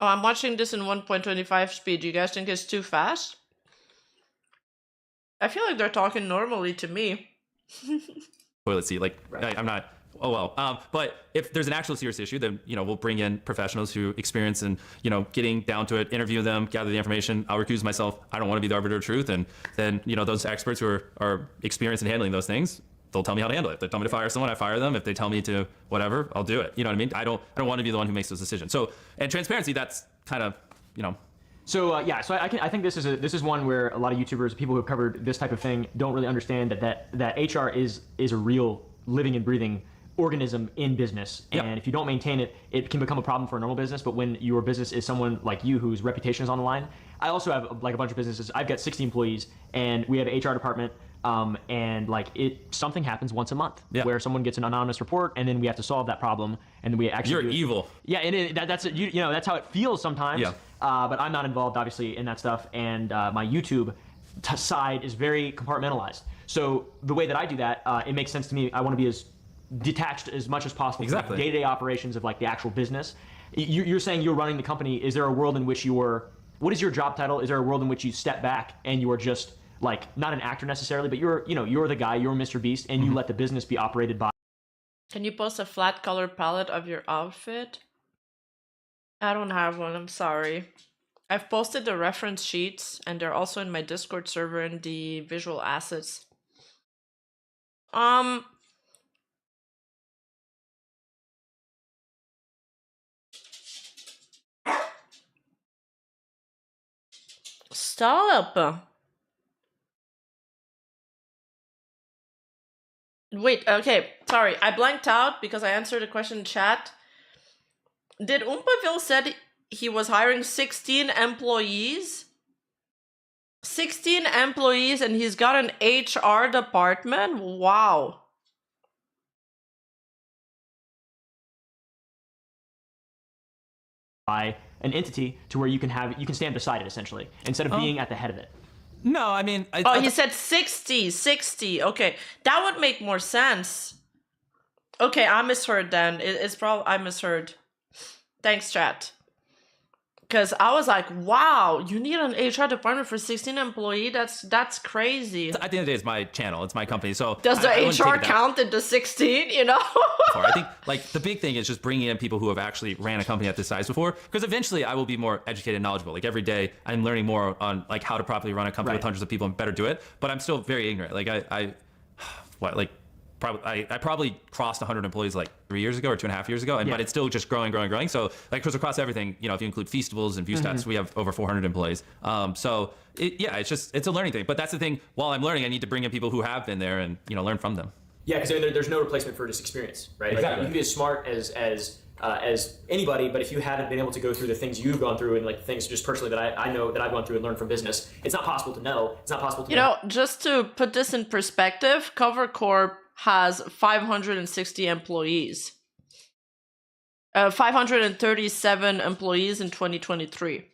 Oh, I'm watching this in 1.25 speed. Do you guys think it's too fast? I feel like they're talking normally to me. toilet seat. Like, I'm not... Oh, well. But if there's an actual serious issue, then, we'll bring in professionals who experience in, getting down to it, interview them, gather the information. I'll recuse myself. I don't want to be the arbiter of truth. And then, those experts who are experienced in handling those things, they'll tell me how to handle it. If they tell me to fire someone, I fire them. If they tell me to whatever, I'll do it. You know what I mean? I don't want to be the one who makes those decisions. So, and transparency, that's kind of, So I think this is one where a lot of YouTubers, people who have covered this type of thing, don't really understand that HR is a real living and breathing organism in business. Yep. And if you don't maintain it, it can become a problem for a normal business. But when your business is someone like you whose reputation is on the line, I also have like a bunch of businesses. I've got 60 employees, and we have an HR department. And like something happens once a month where someone gets an anonymous report, and then we have to solve that problem, and then we actually you're evil. Yeah, and that's that's how it feels sometimes. Yeah. But I'm not involved obviously in that stuff, and my YouTube side is very compartmentalized. So the way that I do that, it makes sense to me. I want to be as detached as much as possible from the day-to-day operations of like the actual business. You're saying you're running the company. Is there a world in which what is your job title? Is there a world in which you step back and you are just like not an actor necessarily, but you're the guy, you're Mr. Beast, and you let the business be operated by? Can you post a flat color palette of your outfit? I don't have one, I'm sorry. I've posted the reference sheets, and they're also in my Discord server in the visual assets. Stop. Wait, okay, sorry, I blanked out because I answered a question in chat. Did Oompaville said he was hiring 16 employees? 16 employees and he's got an HR department? Wow. By an entity to where you can stand beside it essentially, instead of being at the head of it. No, I mean... he said 60. Okay, that would make more sense. Okay, I misheard then. It's probably... I misheard. Thanks, chat. Because I was like, wow, you need an HR department for 16 employees? That's crazy. At the end of the day, it's my channel. It's my company. So does the HR count into 16, you know? I think like the big thing is just bringing in people who have actually ran a company at this size before, because eventually I will be more educated and knowledgeable. Like every day I'm learning more on like how to properly run a company with hundreds of people and better do it. But I'm still very ignorant. Like I probably crossed 100 employees like 3 years ago or 2.5 years ago, but it's still just growing. So like across everything, you know, if you include Feastables and ViewStats, we have over 400 employees. So it's a learning thing. But that's the thing. While I'm learning, I need to bring in people who have been there and learn from them. Yeah, because I mean, there's no replacement for just experience, right? Exactly. Like, you can be as smart as anybody, but if you haven't been able to go through the things you've gone through and like things just personally that I know that I've gone through and learned from business, it's not possible to know. It's not possible to know. Just to put this in perspective, Cover Corp has 560 employees. 537 employees in 2023.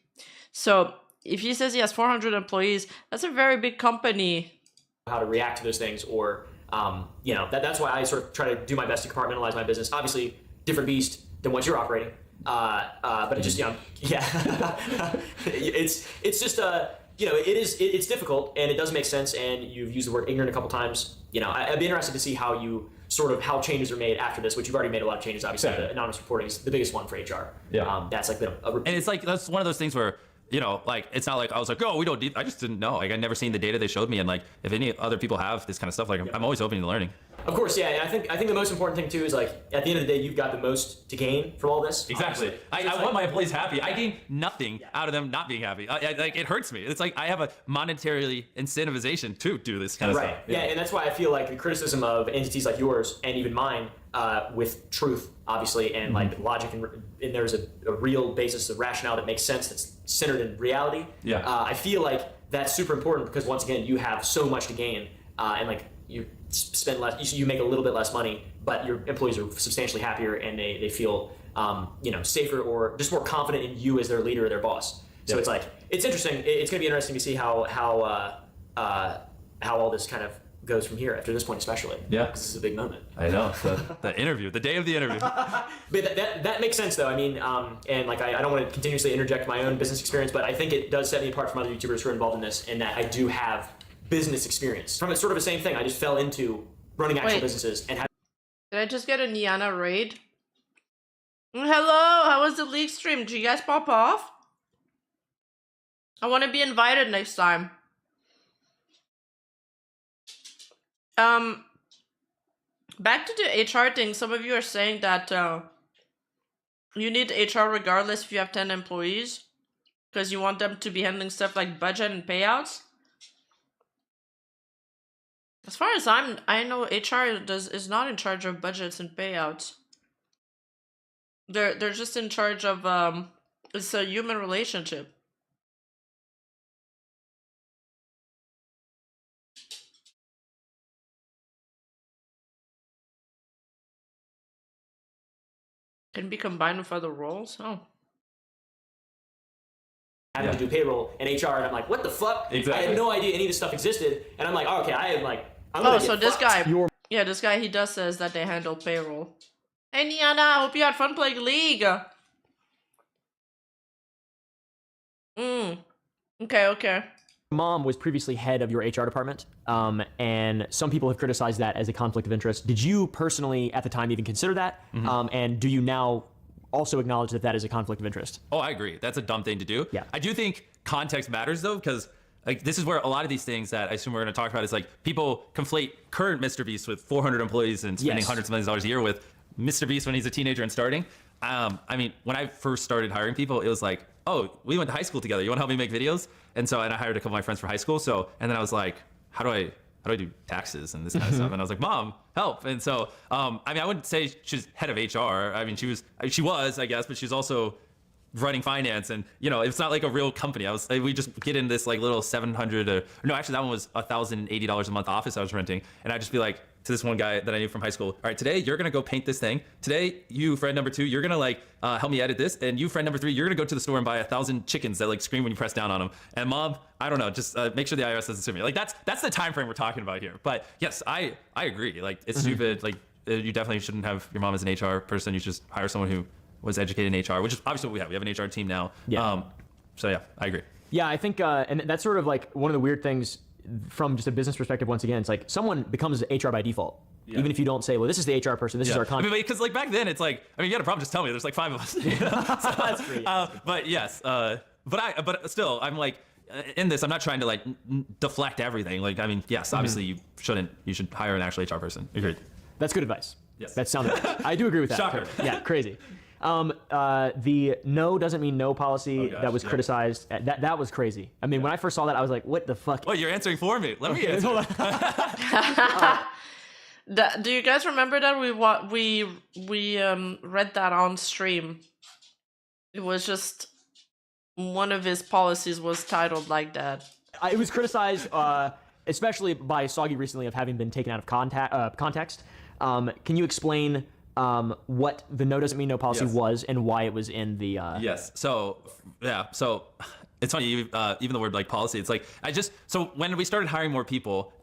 So if he says he has 400 employees, that's a very big company. How to react to those things, or that's why I sort of try to do my best to compartmentalize my business. Obviously, different beast than what you're operating, but it just it's just it's difficult and it does make sense. And you've used the word ignorant a couple times. I'd be interested to see how changes are made after this, which you've already made a lot of changes. Obviously, the anonymous reporting is the biggest one for HR. Yeah, that's like and it's like that's one of those things where. Like it's not like I was like, oh, we don't need. I just didn't know. Like I'd never seen the data they showed me, and like if any other people have this kind of stuff, like I'm always open to learning. Of course, yeah. And I think the most important thing too is like at the end of the day, you've got the most to gain from all this. Exactly. I want my employees happy. I gain nothing out of them not being happy. Like it hurts me. It's like I have a monetarily incentivization to do this kind of stuff. Yeah, and that's why I feel like the criticism of entities like yours and even mine, with truth, obviously, and like logic, and there's a real basis of rationale that makes sense, that's centered in reality. Yeah. I feel like that's super important because once again, you have so much to gain, and like you spend less, you make a little bit less money, but your employees are substantially happier and they feel safer or just more confident in you as their leader or their boss. So it's like it's interesting. It's going to be interesting to see how all this kind of goes from here after this point, especially. Yeah, because this is a big moment. I know. The interview, the day of the interview. But that makes sense though. I mean, and like I don't want to continuously interject my own business experience, but I think it does set me apart from other YouTubers who are involved in this, in that I do have business experience. From it's sort of the same thing. I just fell into running actual businesses and. Did I just get a Niana raid? Hello, how was the league stream? Did you guys pop off? I want to be invited next time. Back to the HR thing. Some of you are saying that you need HR regardless if you have 10 employees because you want them to be handling stuff like budget and payouts. As far as I know, HR is not in charge of budgets and payouts. They're just in charge of it's a human relationship. Can be combined with other roles. Oh. Having to do payroll and HR, and I'm like, what the fuck? Exactly. I had no idea any of this stuff existed, and I'm like, oh, okay, I am like, I'm gonna so this guy, this guy, he does says that they handle payroll. Hey Niana, hope you had fun playing League. Okay. Mom was previously head of your HR department, and some people have criticized that as a conflict of interest. Did you personally, at the time, even consider that? And do you now also acknowledge that that is a conflict of interest. Oh, I agree. That's a dumb thing to do. Yeah. I do think context matters though, because like this is where a lot of these things that I assume we're going to talk about is like people conflate current Mr. Beast with 400 employees and spending hundreds of millions of dollars a year with Mr. Beast when he's a teenager and starting. I mean, when I first started hiring people, it was like, oh, we went to high school together. You want to help me make videos? And I hired a couple of my friends for high school. So, and then I was like, how do I do taxes and this kind of stuff? And I was like, Mom, help. And so, I mean, I wouldn't say she's head of HR. I mean, she was, I guess, but she's also running finance. And, you know, it's not like a real company. We just get in this like little 700 no, actually that one was $1,080 a month office I was renting. And I'd just be like, to this one guy that I knew from high school, all right, today you're gonna go paint this thing. Today, you, friend number 2, you're gonna like help me edit this. And you, friend number 3, you're gonna go to the store and buy 1,000 chickens that like scream when you press down on them. And Mom, I don't know, just make sure the IRS doesn't sue me. Like that's the time frame we're talking about here. But yes, I agree. Like it's stupid. Like you definitely shouldn't have your mom as an HR person. You should just hire someone who was educated in HR, which is obviously what we have. We have an HR team now. Yeah. So yeah, I agree. Yeah, I think, and that's sort of like one of the weird things from just a business perspective. Once again, it's like someone becomes HR by default. Yeah. Even if you don't say, well, this is the HR person, this is our contact. I mean, because like back then, it's like, I mean, you got a problem, just tell me. There's like 5 of us. You know? So, that's great. But yes, but still, I'm like, in this, I'm not trying to like deflect everything. Like, I mean, yes, obviously you should hire an actual HR person. Agreed. That's good advice. Yes. That's sound advice. I do agree with that. Shocker. Yeah, crazy. The no doesn't mean no policy that was criticized. That was crazy. I mean, when I first saw that, I was like, what the fuck? Well, you're answering for me. Let me answer. Do you guys remember that we read that on stream? It was just one of his policies was titled like that. It was criticized, especially by Soggy recently, of having been taken out of context. Can you explain what the no doesn't mean no policy was and why it was in the? Yes. So yeah. So it's funny. Even the word like policy. It's like so when we started hiring more people.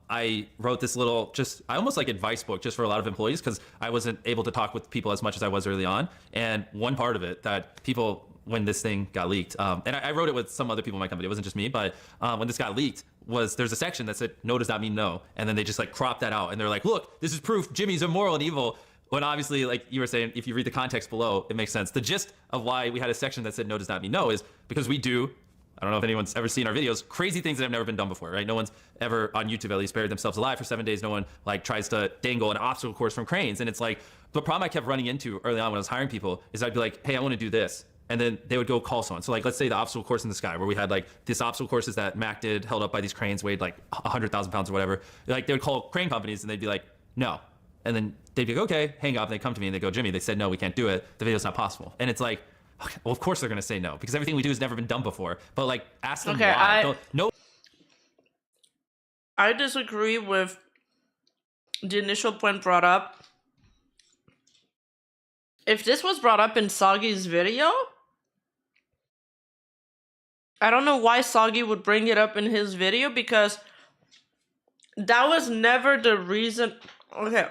I wrote this little, I almost like advice book just for a lot of employees because I wasn't able to talk with people as much as I was early on. And one part of it that people, when this thing got leaked, and I wrote it with some other people in my company, it wasn't just me, but when this got leaked, there's a section that said, no does not mean no. And then they just like cropped that out and they're like, look, this is proof Jimmy's immoral and evil. When obviously, like you were saying, if you read the context below, it makes sense. The gist of why we had a section that said no does not mean no is because we do, I don't know if anyone's ever seen our videos, crazy things that have never been done before, right? No one's ever, on YouTube at least, buried themselves alive for 7 days. No one like tries to dangle an obstacle course from cranes. And it's like, the problem I kept running into early on when I was hiring people is I'd be like, hey, I want to do this. And then they would go call someone. So like, let's say the obstacle course in the sky where we had like this obstacle courses that Mac did, held up by these cranes, weighed like 100,000 pounds or whatever. Like they would call crane companies and they'd be like, no. And then they'd be like, okay, hang up. And they come to me and they go, Jimmy, they said, no, we can't do it. The video's not possible. And it's like, okay, well, of course they're going to say no because everything we do has never been done before. But like, ask them why. I disagree with the initial point brought up. If this was brought up in Soggy's video, I don't know why Soggy would bring it up in his video because that was never the reason. Okay.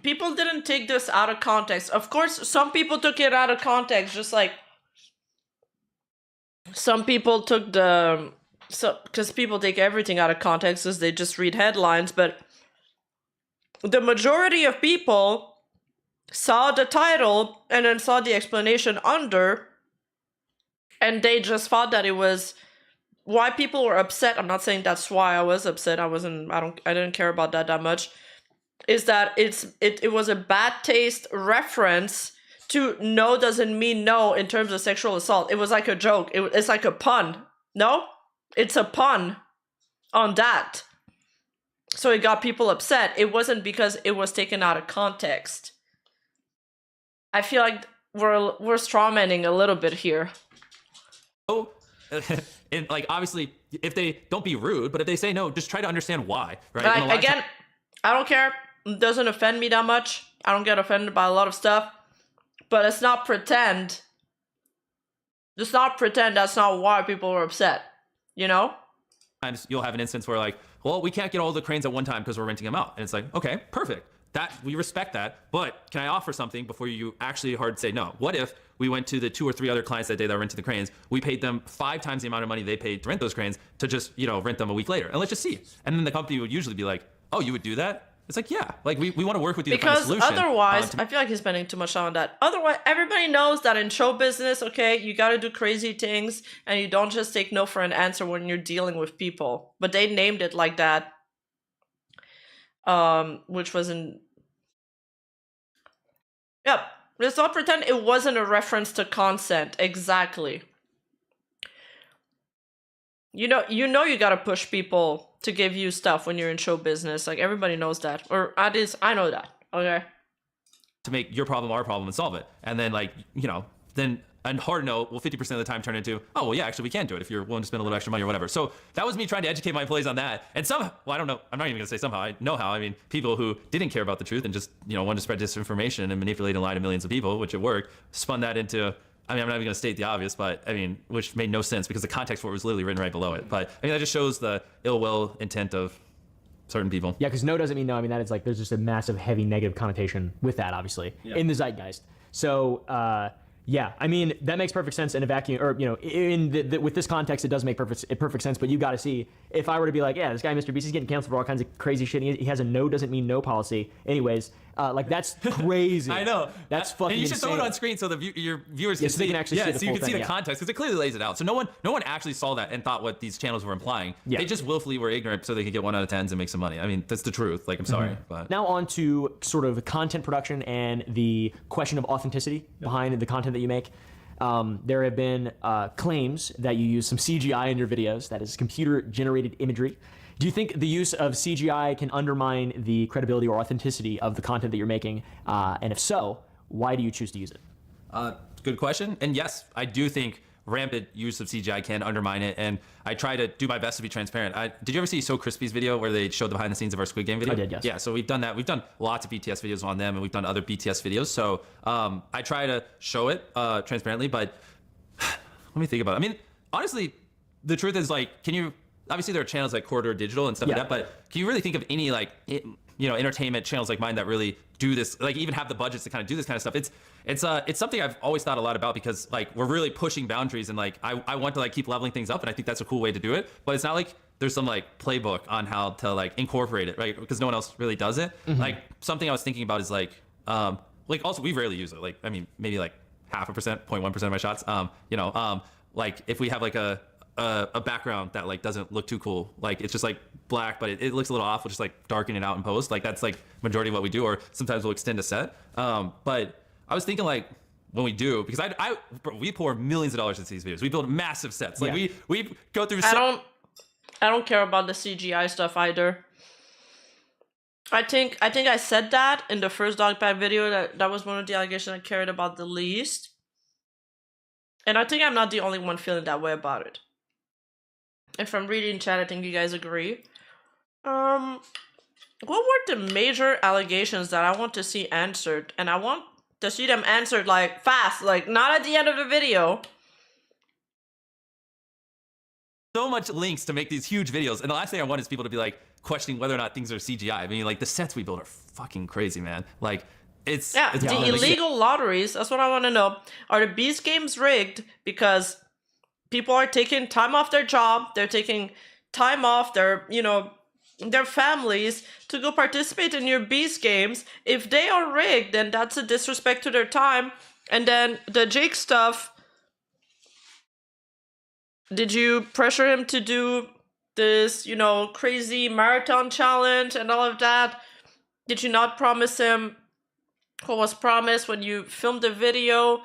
People didn't take this out of context. Of course, some people took it out of context, just like some people took because people take everything out of context as they just read headlines, but the majority of people saw the title and then saw the explanation under, and they just thought that it was why people were upset. I'm not saying that's why I was upset. I didn't care about that much. Is that it was a bad taste reference to no doesn't mean no in terms of sexual assault. It was like a joke. It's like a pun. No? It's a pun on that. So it got people upset. It wasn't because it was taken out of context. I feel like we're strawmanning a little bit here. Oh, and like obviously, if they don't be rude, but if they say no, just try to understand why, right? Like, again, I don't care. It doesn't offend me that much. I don't get offended by a lot of stuff. But let's not pretend. Let's not pretend that's not why people were upset. You know? Sometimes you'll have an instance where like, well, we can't get all the cranes at one time because we're renting them out. And it's like, okay, perfect. We respect that. But can I offer something before you actually hard say no? What if we went to the 2 or 3 other clients that day that rented the cranes? We paid them 5 times the amount of money they paid to rent those cranes to just, rent them a week later. And let's just see. And then the company would usually be like, oh, you would do that? It's like, yeah, like we want to work with you to find a Because solution. otherwise, I feel like he's spending too much time on that. Otherwise, everybody knows that in show business, okay, you got to do crazy things and you don't just take no for an answer when you're dealing with people. But they named it like that, which was in... Yep. Let's not pretend it wasn't a reference to consent. Exactly. You know you gotta push people to give you stuff when you're in show business. Like, everybody knows that. Or at least I know that. Okay? To make your problem our problem and solve it. And then, like, you know, then a hard no will 50% of the time turn into, oh, well, yeah, actually, we can do it if you're willing to spend a little extra money or whatever. So that was me trying to educate my employees on that. And somehow, well, I don't know. I'm not even going to say somehow. I know how. I mean, people who didn't care about the truth and just, you know, wanted to spread disinformation and manipulate and lie to millions of people, which it worked, spun that into... I mean, I'm not even going to state the obvious, but I mean, which made no sense because the context for it was literally written right below it. But I mean, that just shows the ill will intent of certain people. Yeah, because no doesn't mean no. I mean, that is like, there's just a massive, heavy negative connotation with that, obviously, in the zeitgeist. So, yeah, I mean, that makes perfect sense in a vacuum, or, you know, with this context, it does make perfect sense. But you got to see, if I were to be like, yeah, this guy, Mr. Beast, he's getting canceled for all kinds of crazy shit. He has a no doesn't mean no policy. Anyways, like, that's crazy. I know. That's fucking And you should insane. throw it on screen so your viewers can so they can actually see the so you full can see thing, the context, because it clearly lays it out. So no one actually saw that and thought what these channels were implying. Yeah. They just willfully were ignorant so they could get 1 out of 10s and make some money. I mean, that's the truth. Like, I'm sorry, but Now on to sort of content production and the question of authenticity behind the content that you make. There have been claims that you use some CGI in your videos, that is computer-generated imagery. Do you think the use of CGI can undermine the credibility or authenticity of the content that you're making? And if so, why do you choose to use it? good question. And yes, I do think rampant use of CGI can undermine it, and I try to do my best to be transparent. Did you ever see So Crispy's video where they showed the behind the scenes of our Squid Game video? I did, yes. Yeah, so we've done that. We've done lots of BTS videos on them, and we've done other BTS videos. So I try to show it transparently, but let me think about it. I mean, honestly, the truth is, like, can you, obviously there are channels like Corridor Digital and stuff like that, but can you really think of any, like, entertainment channels like mine that really do this, like even have the budgets to kind of do this kind of stuff? It's something I've always thought a lot about, because like we're really pushing boundaries, and like I want to like keep leveling things up, and I think that's a cool way to do it. But it's not like there's some like playbook on how to like incorporate it, right? Because no one else really does it. Mm-hmm. Like something I was thinking about is like also we rarely use it. Like, I mean, maybe like 0.1% of my shots. Like if we have like a background that like doesn't look too cool, like it's just like black, but it looks a little off, we'll just like darken it out in post. Like that's like majority of what we do, or sometimes we'll extend a set. But I was thinking, like, when we do, because we pour millions of dollars into these videos, we build massive sets, like we go through. I don't care about the CGI stuff either. I think I said that in the first Dogpad video, that was one of the allegations I cared about the least. And I think I'm not the only one feeling that way about it. If I'm reading chat, I think you guys agree. What were the major allegations that I want to see answered? And I want to see them answered like fast, like not at the end of the video. So much links to make these huge videos, and the last thing I want is people to be like questioning whether or not things are CGI. I mean, like the sets we build are fucking crazy, man. Like it's the illegal lotteries. That's what I want to know. Are the Beast games rigged because people are taking time off their job? They're taking time off their families to go participate in your Beast games. If they are rigged, then that's a disrespect to their time. And then the Jake stuff. Did you pressure him to do this, crazy marathon challenge and all of that? Did you not promise him what was promised when you filmed the video?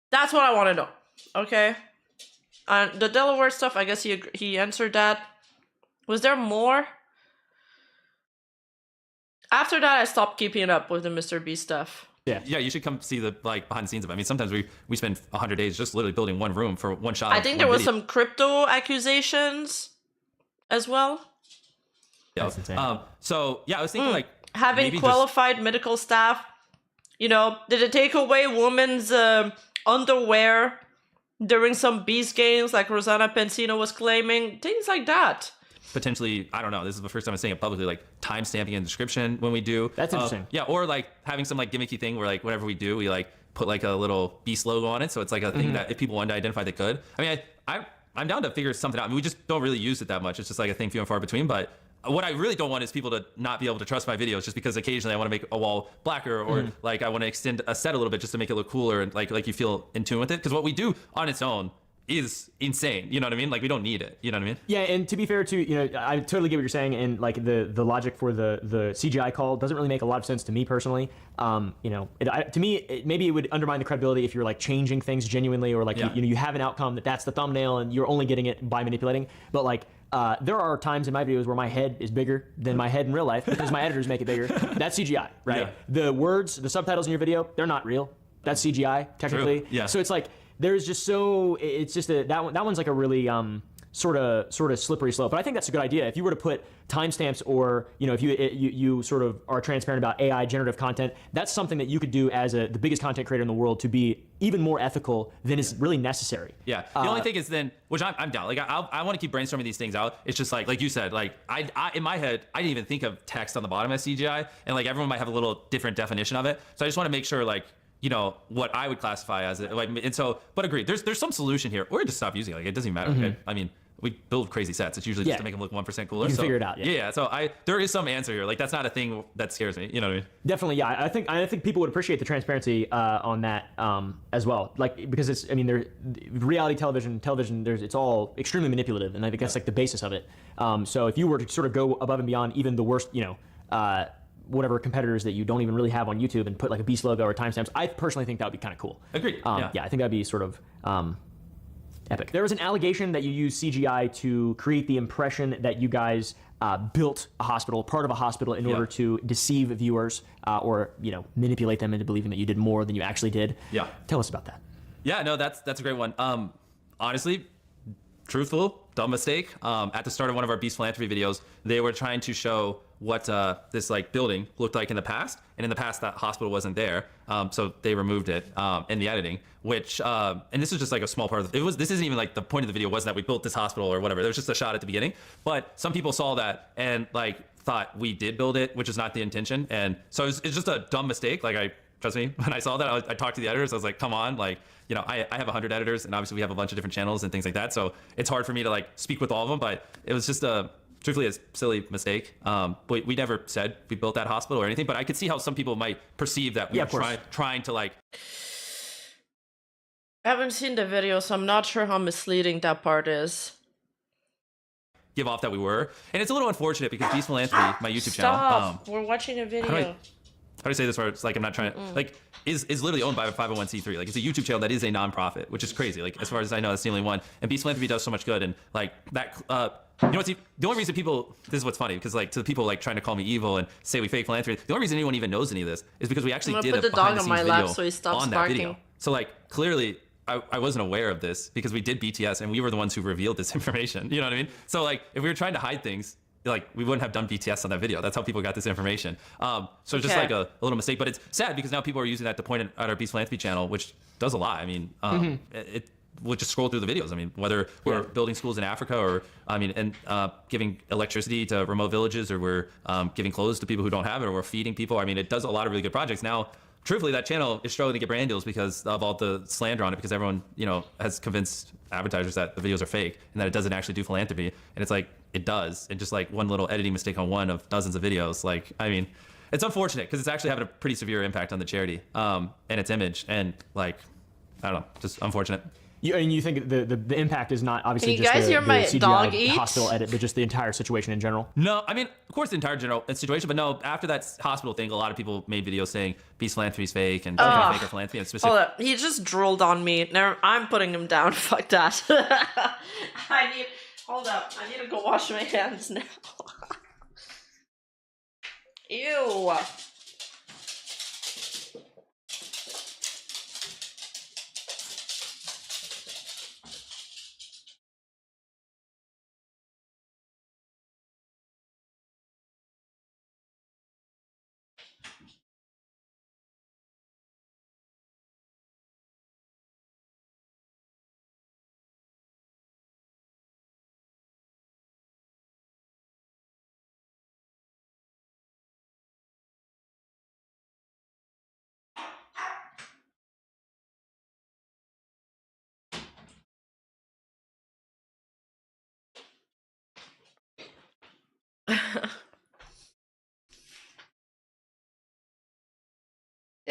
That's what I want to know. Okay? And the Delaware stuff, I guess he answered that. Was there more? After that, I stopped keeping up with the Mr. B stuff. Yeah, you should come see the like behind the scenes of it. I mean, sometimes we spend 100 days just literally building one room for one shot. I think there was some crypto accusations as well. Yeah. That's insane. So yeah, I was thinking like having qualified medical staff. Did it take away women's underwear during some Beast games, like Rosanna Pensino was claiming? Things like that. Potentially, I don't know, this is the first time I'm saying it publicly, like timestamping in the description when we do. That's interesting. Yeah, or like having some like gimmicky thing where like whenever we do, we like put like a little Beast logo on it, so it's like a thing that if people wanted to identify, they could. I mean, I'm down to figure something out. I mean, we just don't really use it that much. It's just like a thing few and far between, but what I really don't want is people to not be able to trust my videos just because occasionally I want to make a wall blacker or like I want to extend a set a little bit just to make it look cooler and like you feel in tune with it. Because what we do on its own is insane. You know what I mean? Like we don't need it. You know what I mean? Yeah, and to be fair too, I totally get what you're saying, and like the logic for the CGI call doesn't really make a lot of sense to me personally. To me, maybe it would undermine the credibility if you're like changing things genuinely, or like you have an outcome that's the thumbnail and you're only getting it by manipulating. But like there are times in my videos where my head is bigger than my head in real life because my editors make it bigger. That's CGI, right? Yeah. The words, the subtitles in your video, they're not real. That's CGI technically. True. Yeah. So it's like. There's just it's just that one's like a really sort of slippery slope. But I think that's a good idea. If you were to put timestamps, or if you sort of are transparent about AI generative content, that's something that you could do as the biggest content creator in the world to be even more ethical than is really necessary. Yeah. The only thing is then, which I'm down. Like I want to keep brainstorming these things out. It's just like you said, like I in my head I didn't even think of text on the bottom as CGI, and like everyone might have a little different definition of it. So I just want to make sure like. What I would classify as it, like, and so, but agree, there's some solution here, or just stop using it. Like, it doesn't even matter. Okay? I mean, we build crazy sets. It's usually just to make them look 1% cooler. You can figure it out. Yeah. So there is some answer here. Like, that's not a thing that scares me. You know what I mean? Definitely. Yeah. I think people would appreciate the transparency on that as well. Like, because reality television, it's all extremely manipulative, and I think that's like the basis of it. So if you were to sort of go above and beyond even the worst, whatever competitors that you don't even really have on YouTube and put like a Beast logo or timestamps, I personally think that would be kind of cool. Agreed. Yeah, I think that'd be sort of epic. There was an allegation that you used CGI to create the impression that you guys built a hospital, part of a hospital, in order to deceive viewers or manipulate them into believing that you did more than you actually did. Yeah. Tell us about that. Yeah, no, that's a great one. Honestly, truthful, dumb mistake. At the start of one of our Beast Philanthropy videos, they were trying to show what this like building looked like in the past, and in the past that hospital wasn't there, so they removed it in the editing. Which and this is just like a small part of it. This isn't even like the point of the video wasn't that we built this hospital or whatever. There was just a shot at the beginning, but some people saw that and like thought we did build it, which is not the intention, and so it's just a dumb mistake. Like trust me, when I saw that, I talked to the editors. I was like, come on, like I have 100 editors, and obviously we have a bunch of different channels and things like that, so it's hard for me to like speak with all of them. But it was just truthfully a silly mistake. But we never said we built that hospital or anything, but I could see how some people might perceive that we were trying to like. I haven't seen the video, so I'm not sure how misleading that part is. Give off that we were, and it's a little unfortunate because Beast Philanthropy, my YouTube channel. We're watching a video. How do I say this where it's like I'm not trying to like is literally owned by a 501c3. Like it's a YouTube channel that is a nonprofit, which is crazy. Like as far as I know, that's the only one. And Beast Philanthropy does so much good, and like that. What's the only reason people, this is what's funny, because like to the people like trying to call me evil and say we fake philanthropy, the only reason anyone even knows any of this is because we actually did a behind the scenes video so he stops on that barking. video. So like clearly I wasn't aware of this because we did BTS and we were the ones who revealed this information. You know what I mean? So like if we were trying to hide things, like we wouldn't have done BTS on that video. That's how people got this information. So just like a little mistake, but it's sad because now people are using that to point at our Beast Philanthropy channel, which does a lot. I mean, we'll just scroll through the videos. I mean, whether we're building schools in Africa or, giving electricity to remote villages, or we're giving clothes to people who don't have it, or we're feeding people. I mean, it does a lot of really good projects. Now, truthfully, that channel is struggling to get brand deals because of all the slander on it, because everyone, has convinced advertisers that the videos are fake and that it doesn't actually do philanthropy. And it's like, it does. And just like one little editing mistake on one of dozens of videos. Like, I mean, it's unfortunate because it's actually having a pretty severe impact on the charity and its image. And like, I don't know, just unfortunate. You think the impact is not obviously Can you just guys the hear my CGI dog eat? hospital edit, but just the entire situation in general? No, I mean, of course, the entire general situation, but no, after that hospital thing, a lot of people made videos saying Beast Philanthropy is fake and fake our philanthropy. And specific. Hold up, he just drooled on me. I'm putting him down. Fuck that. Hold up, I need to go wash my hands now. Ew.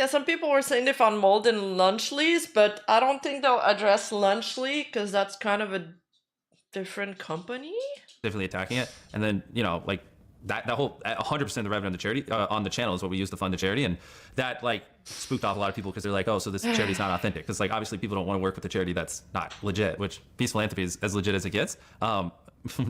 Yeah, some people were saying they found mold in Lunchly's, but I don't think they'll address Lunchly because that's kind of a different company. Definitely attacking it, and then like that whole 100% of the revenue on the charity on the channel is what we use to fund the charity, and that like spooked off a lot of people because they're like, oh, so this charity is not authentic, because like obviously people don't want to work with a charity that's not legit, which Peace Philanthropy is as legit as it gets.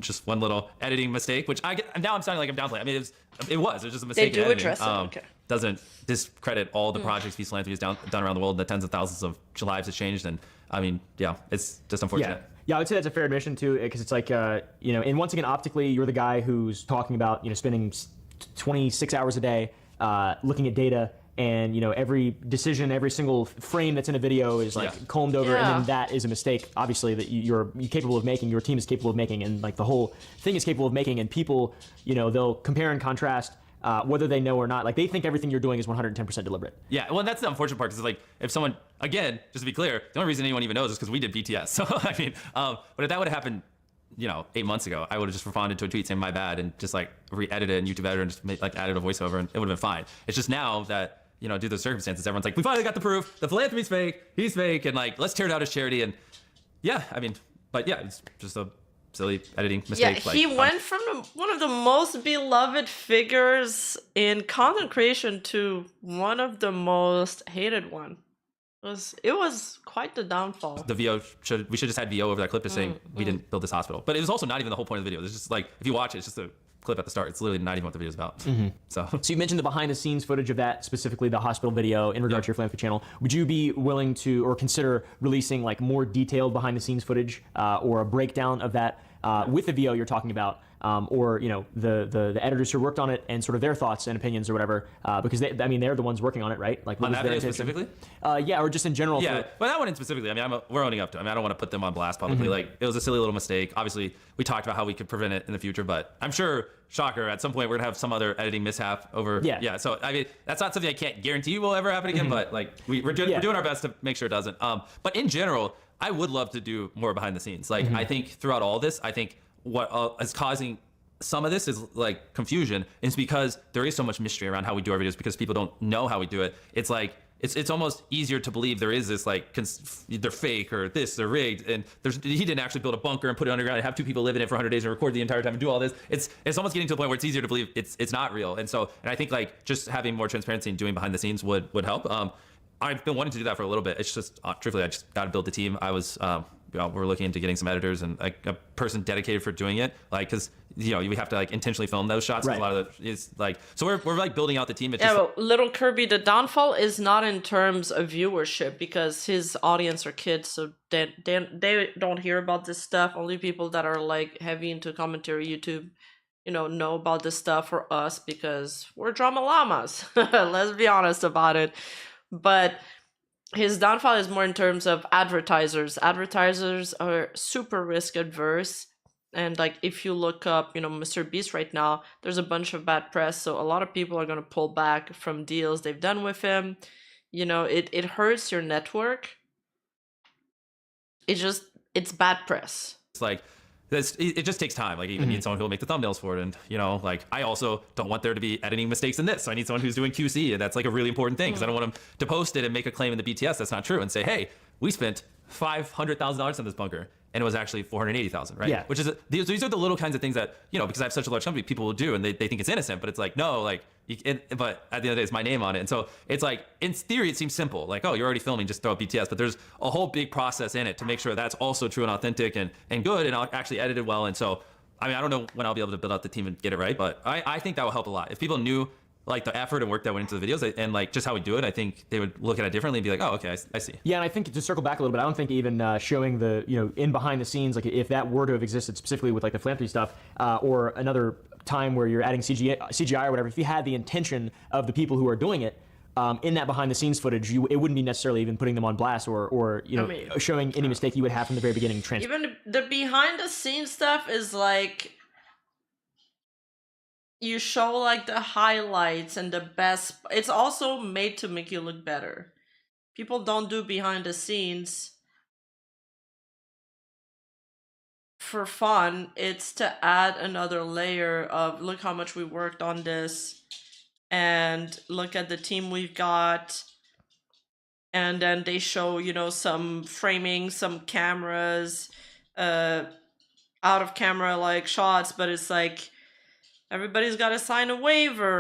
Just one little editing mistake, which now I'm sounding like I'm downplaying. I mean, it was just a mistake. They do in editing. address it. Okay. Doesn't discredit all the projects Peace Philanthropy has done around the world, the tens of thousands of lives it's changed, and I mean, yeah, it's just unfortunate. Yeah, I would say that's a fair admission too, because it's like, and once again, optically, you're the guy who's talking about, spending 26 hours a day looking at data, and every decision, every single frame that's in a video is like combed over, and then that is a mistake, obviously, that you're capable of making, your team is capable of making, and like the whole thing is capable of making, and people, they'll compare and contrast. Whether they know or not, like they think everything you're doing is 110% deliberate. Yeah, well, that's the unfortunate part, because like if someone, again, just to be clear, the only reason anyone even knows is because we did BTS. So I mean, but if that would have happened, 8 months ago, I would have just responded to a tweet saying my bad and just like re-edited it in YouTube Editor and just added a voiceover, and it would have been fine. It's just now that due to the circumstances, everyone's like, we finally got the proof. The philanthropy's fake. He's fake, and like let's tear down his charity. And yeah, I mean, but yeah, it's just a silly editing mistake. Yeah, he went from one of the most beloved figures in content creation to one of the most hated one. It was quite the downfall. The VO we should just had VO over that clip just saying we didn't build this hospital. But it was also not even the whole point of the video. It's just like if you watch it, it's just a clip at the start. It's literally not even what the video's about. So you mentioned the behind the scenes footage of that, specifically the hospital video in regard to your philanthropy channel. Would you be willing to or consider releasing like more detailed behind the scenes footage or a breakdown of that with the VO you're talking about, or the editors who worked on it and sort of their thoughts and opinions or whatever, because they're the ones working on it, right? Like on that video specifically? Yeah, or just in general. Yeah, but that one specifically, I mean, we're owning up to it. I mean, I don't want to put them on blast publicly. Like, it was a silly little mistake. Obviously, we talked about how we could prevent it in the future, but I'm sure, shocker, at some point we're gonna have some other editing mishap over. Yeah. So I mean, that's not something I can't guarantee will ever happen again, but like we're doing our best to make sure it doesn't. But in general, I would love to do more behind the scenes. Like, I think throughout all this, I think what is causing some of this is like confusion is because there is so much mystery around how we do our videos, because people don't know how we do it. It's like it's almost easier to believe there is this like they're fake or they're rigged, and he didn't actually build a bunker and put it underground and have two people live in it for 100 days and record the entire time and do all this. It's almost getting to the point where it's easier to believe it's not real. And I think like just having more transparency and doing behind the scenes would help. I've been wanting to do that for a little bit. It's just truthfully, I just got to build the team. I was we're looking into getting some editors and like a person dedicated for doing it, like because we have to like intentionally film those shots. Right. A lot of it is like, so we're like building out the team. But little Kirby, the downfall is not in terms of viewership, because his audience are kids, so they don't hear about this stuff. Only people that are like heavy into commentary YouTube know about this stuff. For us, because we're drama llamas. Let's be honest about it. But his downfall is more in terms of advertisers. Advertisers are super risk adverse. And like if you look up, Mr. Beast right now, there's a bunch of bad press. So a lot of people are going to pull back from deals they've done with him. It hurts your network. It's bad press. It's like, it just takes time. Like, you even need someone who will make the thumbnails for it. And, like, I also don't want there to be editing mistakes in this. So I need someone who's doing QC. And that's like a really important thing, because I don't want them to post it and make a claim in the BTS that's not true and say, hey, we spent $500,000 on this bunker, and it was actually $480,000, right? Yeah. Which is these are the little kinds of things that because I have such a large company, people will do, and they think it's innocent, but it's like no, like but at the end of the day, it's my name on it, and so it's like in theory it seems simple, like you're already filming, just throw up BTS, but there's a whole big process in it to make sure that's also true and authentic and good and actually edited well, and so I mean I don't know when I'll be able to build out the team and get it right, but I think that will help a lot if people knew like the effort and work that went into the videos and like just how we do it. I think they would look at it differently and be like, oh, okay, I see. Yeah, and I think to circle back a little bit, I don't think even showing the in behind the scenes, like if that were to have existed specifically with like the philanthropy stuff or another time where you're adding CGI or whatever, if you had the intention of the people who are doing it in that behind the scenes footage, it wouldn't be necessarily even putting them on blast or showing any mistake you would have from the very beginning. Even the behind the scenes stuff is like, you show like the highlights and the best. It's also made to make you look better. People don't do behind the scenes for fun. It's to add another layer of look how much we worked on this and look at the team we've got. and then they show, you know, some framing, some cameras, out of camera like shots, but it's like everybody's got to sign a waiver.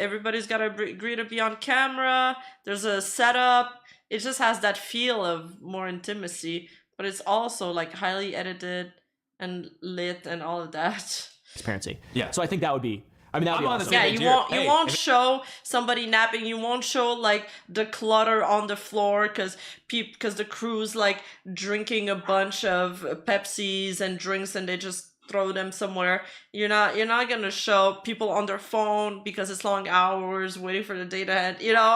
Everybody's got to agree to be on camera. There's a setup. It just has that feel of more intimacy, but it's also like highly edited and lit and all of that. Transparency. Yeah. So I think that would be. I mean, that would be I'm on the awesome. same Yeah, page you here. won't you Hey, won't if- show somebody napping. You won't show like the clutter on the floor because the crew's like drinking a bunch of Pepsis and drinks and they just throw them somewhere. You're not gonna show people on their phone because it's long hours waiting for the data head. You know,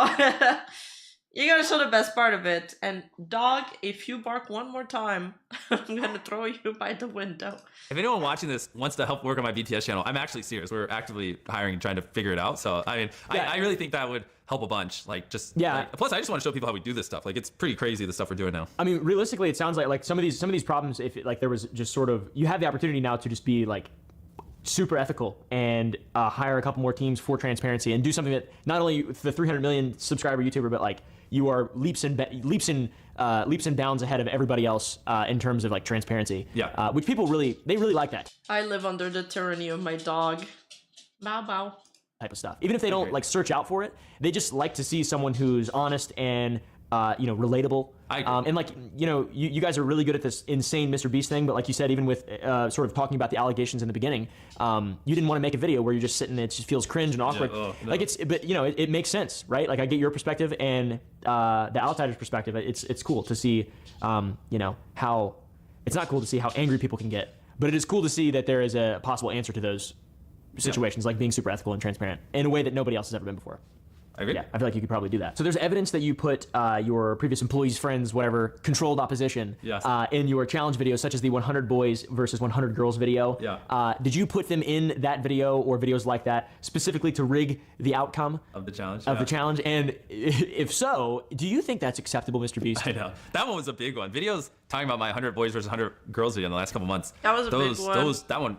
you gotta show the best part of it. And dog, if you bark one more time, I'm gonna throw you by the window. If anyone watching this wants to help work on my BTS channel, I'm actually serious. We're actively hiring and trying to figure it out. So, I mean, Yeah. I really think that would help a bunch. Like, just, Yeah. like, plus, I just want to show people how we do this stuff. Like, it's pretty crazy, the stuff we're doing now. I mean, realistically, it sounds like some of these problems, if like there was just sort of, you have the opportunity now to just be like super ethical and hire a couple more teams for transparency and do something that not only the 300 million subscriber YouTuber, but like you are leaps and bounds ahead of everybody else in terms of like transparency. Yeah. Which people really like that I live under the tyranny of my dog. Bow bow. type of stuff. Even if they don't like search out for it, they just like to see someone who's honest and relatable. I agree. And like, you guys are really good at this insane Mr. Beast thing, but like you said, even with sort of talking about the allegations in the beginning, you didn't want to make a video where you're just sitting and it just feels cringe and awkward. No. Like but it makes sense, right? Like I get your perspective and the outsider's perspective. It's cool to see, how it's not cool to see how angry people can get, but it is cool to see that there is a possible answer to those situations, like being super ethical and transparent in a way that nobody else has ever been before. I agree. Yeah, I feel like you could probably do that. So there's evidence that you put your previous employees, friends, whatever, controlled opposition Yes. In your challenge videos, such as the 100 boys versus 100 girls video. Yeah. Did you put them in that video or videos like that specifically to rig the outcome Of the challenge. of yeah. the challenge? And if so, do you think that's acceptable, Mr. Beast? I know. That one was a big one. Videos talking about my 100 boys versus 100 girls video in the last couple months. That was a big one. That one,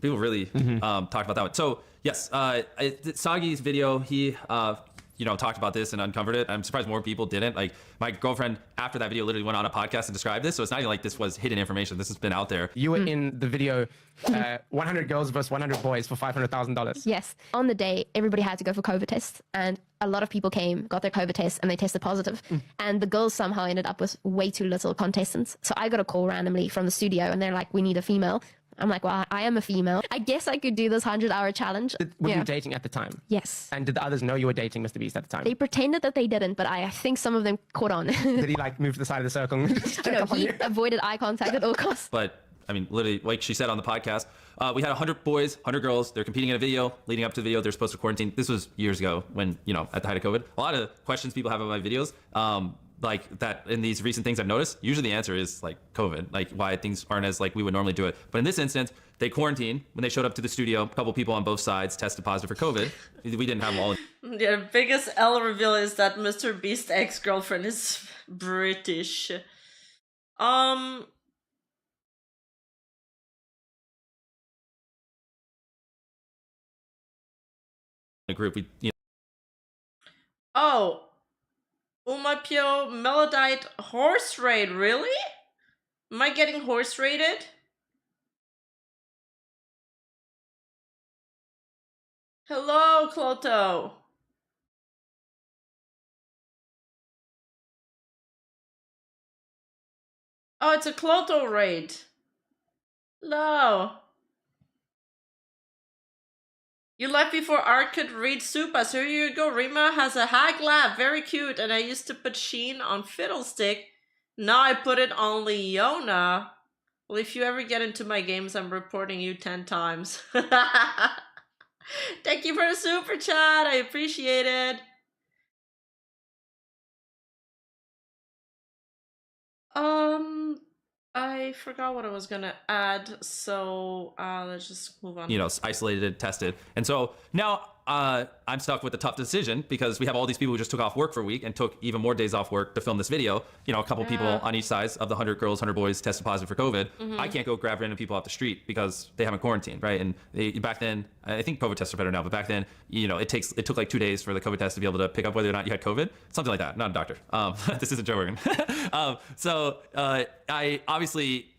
people really talked about that one. So, yes, Sagi's video, he talked about this and uncovered it. I'm surprised more people didn't. Like, my girlfriend, after that video, literally went on a podcast and described this. So it's not even like this was hidden information. This has been out there. You were in the video 100 girls versus 100 boys for $500,000. Yes. On the day, everybody had to go for COVID tests, and a lot of people came, got their COVID test, and they tested positive. And the girls somehow ended up with way too little contestants. So I got a call randomly from the studio, and they're like, "We need a female." I'm like, "Well, I am a female. I guess I could do this 100-hour challenge." Were Yeah. you dating at the time? Yes. And did the others know you were dating Mr. Beast at the time? They pretended that they didn't, but I think some of them caught on. Did he like move to the side of the circle and just check up on He you? avoided eye contact at all costs. But I mean, literally, like she said on the podcast, we had 100 boys, 100 girls. They're competing in a video. Leading up to the video, they're supposed to quarantine. This was years ago when, at the height of COVID. A lot of questions people have about my videos, like that in these recent things I've noticed, usually the answer is like COVID, like why things aren't as like we would normally do it. But in this instance, they quarantined. When they showed up to the studio, a couple people on both sides tested positive for COVID. We didn't have them all. Yeah, the biggest L reveal is that Mr. Beast's ex-girlfriend is British. A group, Oh. Umapio Melodite horse raid, really? Am I getting horse raided? Hello, Cloto. Oh, it's a Cloto raid. Hello. You left before Art could read Supa, so here you go. Rima has a hag lab, very cute, and I used to put Sheen on Fiddlestick. Now I put it on Leona. Well, if you ever get into my games, I'm reporting you 10 times. Thank you for the super chat, I appreciate it. I forgot what I was gonna add, so let's just move on. isolated, tested. And so now I'm stuck with a tough decision because we have all these people who just took off work for a week and took even more days off work to film this video. You know, a couple people on each side of the 100 girls, 100 boys tested positive for COVID. I can't go grab random people off the street because they haven't quarantined, right? And back then, I think COVID tests are better now, but back then, you know, it took like 2 days for the COVID test to be able to pick up whether or not you had COVID, something like that. Not a doctor. This isn't Joe Rogan. I obviously.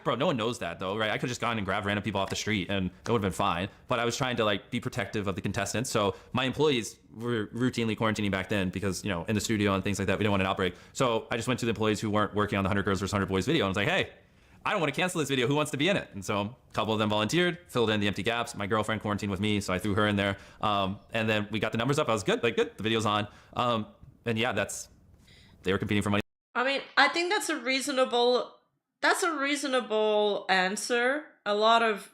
Bro, no one knows that though, right? I could just gone and grabbed random people off the street and it would have been fine. But I was trying to like be protective of the contestants. So my employees were routinely quarantining back then because, you know, in the studio and things like that, we didn't want an outbreak. So I just went to the employees who weren't working on the 100 girls versus 100 boys video and was like, hey, I don't want to cancel this video. Who wants to be in it? And so a couple of them volunteered, filled in the empty gaps. My girlfriend quarantined with me, so I threw her in there. And then we got the numbers up. I was good, good. The video's on. And yeah, they were competing for money. I mean, I think that's a reasonable answer. A lot of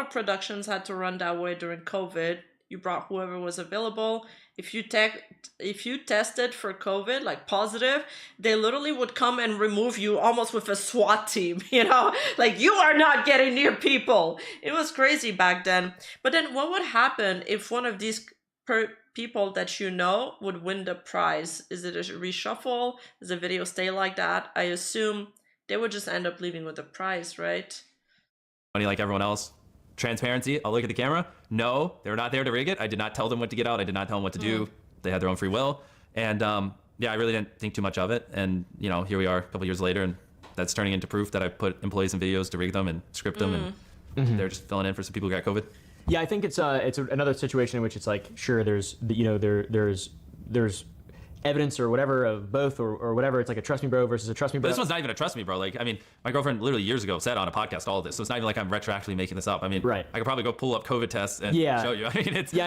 productions had to run that way during COVID. You brought whoever was available. If you tested for COVID, like positive, they literally would come and remove you almost with a SWAT team, you know? Like, you are not getting near people. It was crazy back then. But then what would happen if one of these people that you know would win the prize? Is it a reshuffle? Does the video stay like that? I assume they would just end up leaving with the prize, right? Money like everyone else. Transparency, I'll look at the camera. No, they were not there to rig it. I did not tell them what to get out. I did not tell them what to do. They had their own free will. And yeah, I really didn't think too much of it. And, you know, here we are a couple years later, and that's turning into proof that I put employees in videos to rig them and script them, and they're just filling in for some people who got COVID. Yeah, I think it's another situation in which it's like, sure, there's evidence or whatever of both or whatever. It's like a trust me bro versus a trust me bro. But this one's not even a trust me bro. Like, I mean, my girlfriend literally years ago said on a podcast all of this, so it's not even like I'm retroactively making this up. I mean, right. I could probably go pull up COVID tests and show you. I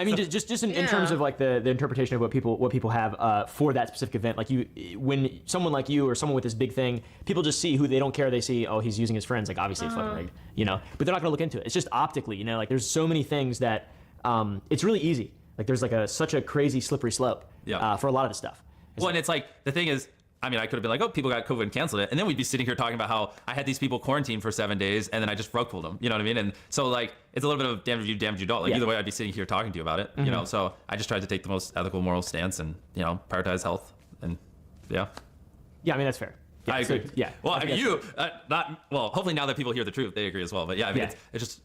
mean, it's just in terms of like the interpretation of what people have for that specific event. Like when someone like you or someone with this big thing, people just see who they don't care. They see, oh, he's using his friends. Like, obviously it's fucking rigged, you know. But they're not gonna look into it. It's just optically, you know. Like, there's so many things that it's really easy. Like, there's like such a crazy slippery slope for a lot of this stuff. Well, and it's like, the thing is, I mean, I could have been like, oh, people got COVID and canceled it. And then we'd be sitting here talking about how I had these people quarantined for 7 days and then I just rug pulled them. You know what I mean? And so, like, it's a little bit of damned if you, damned if you don't. Like, either way, I'd be sitting here talking to you about it, you know? So I just tried to take the most ethical, moral stance and, you know, prioritize health. And yeah. Yeah, I mean, that's fair. Yeah, I agree. So, yeah. Well, I mean, hopefully now that people hear the truth, they agree as well. But yeah, I mean, it's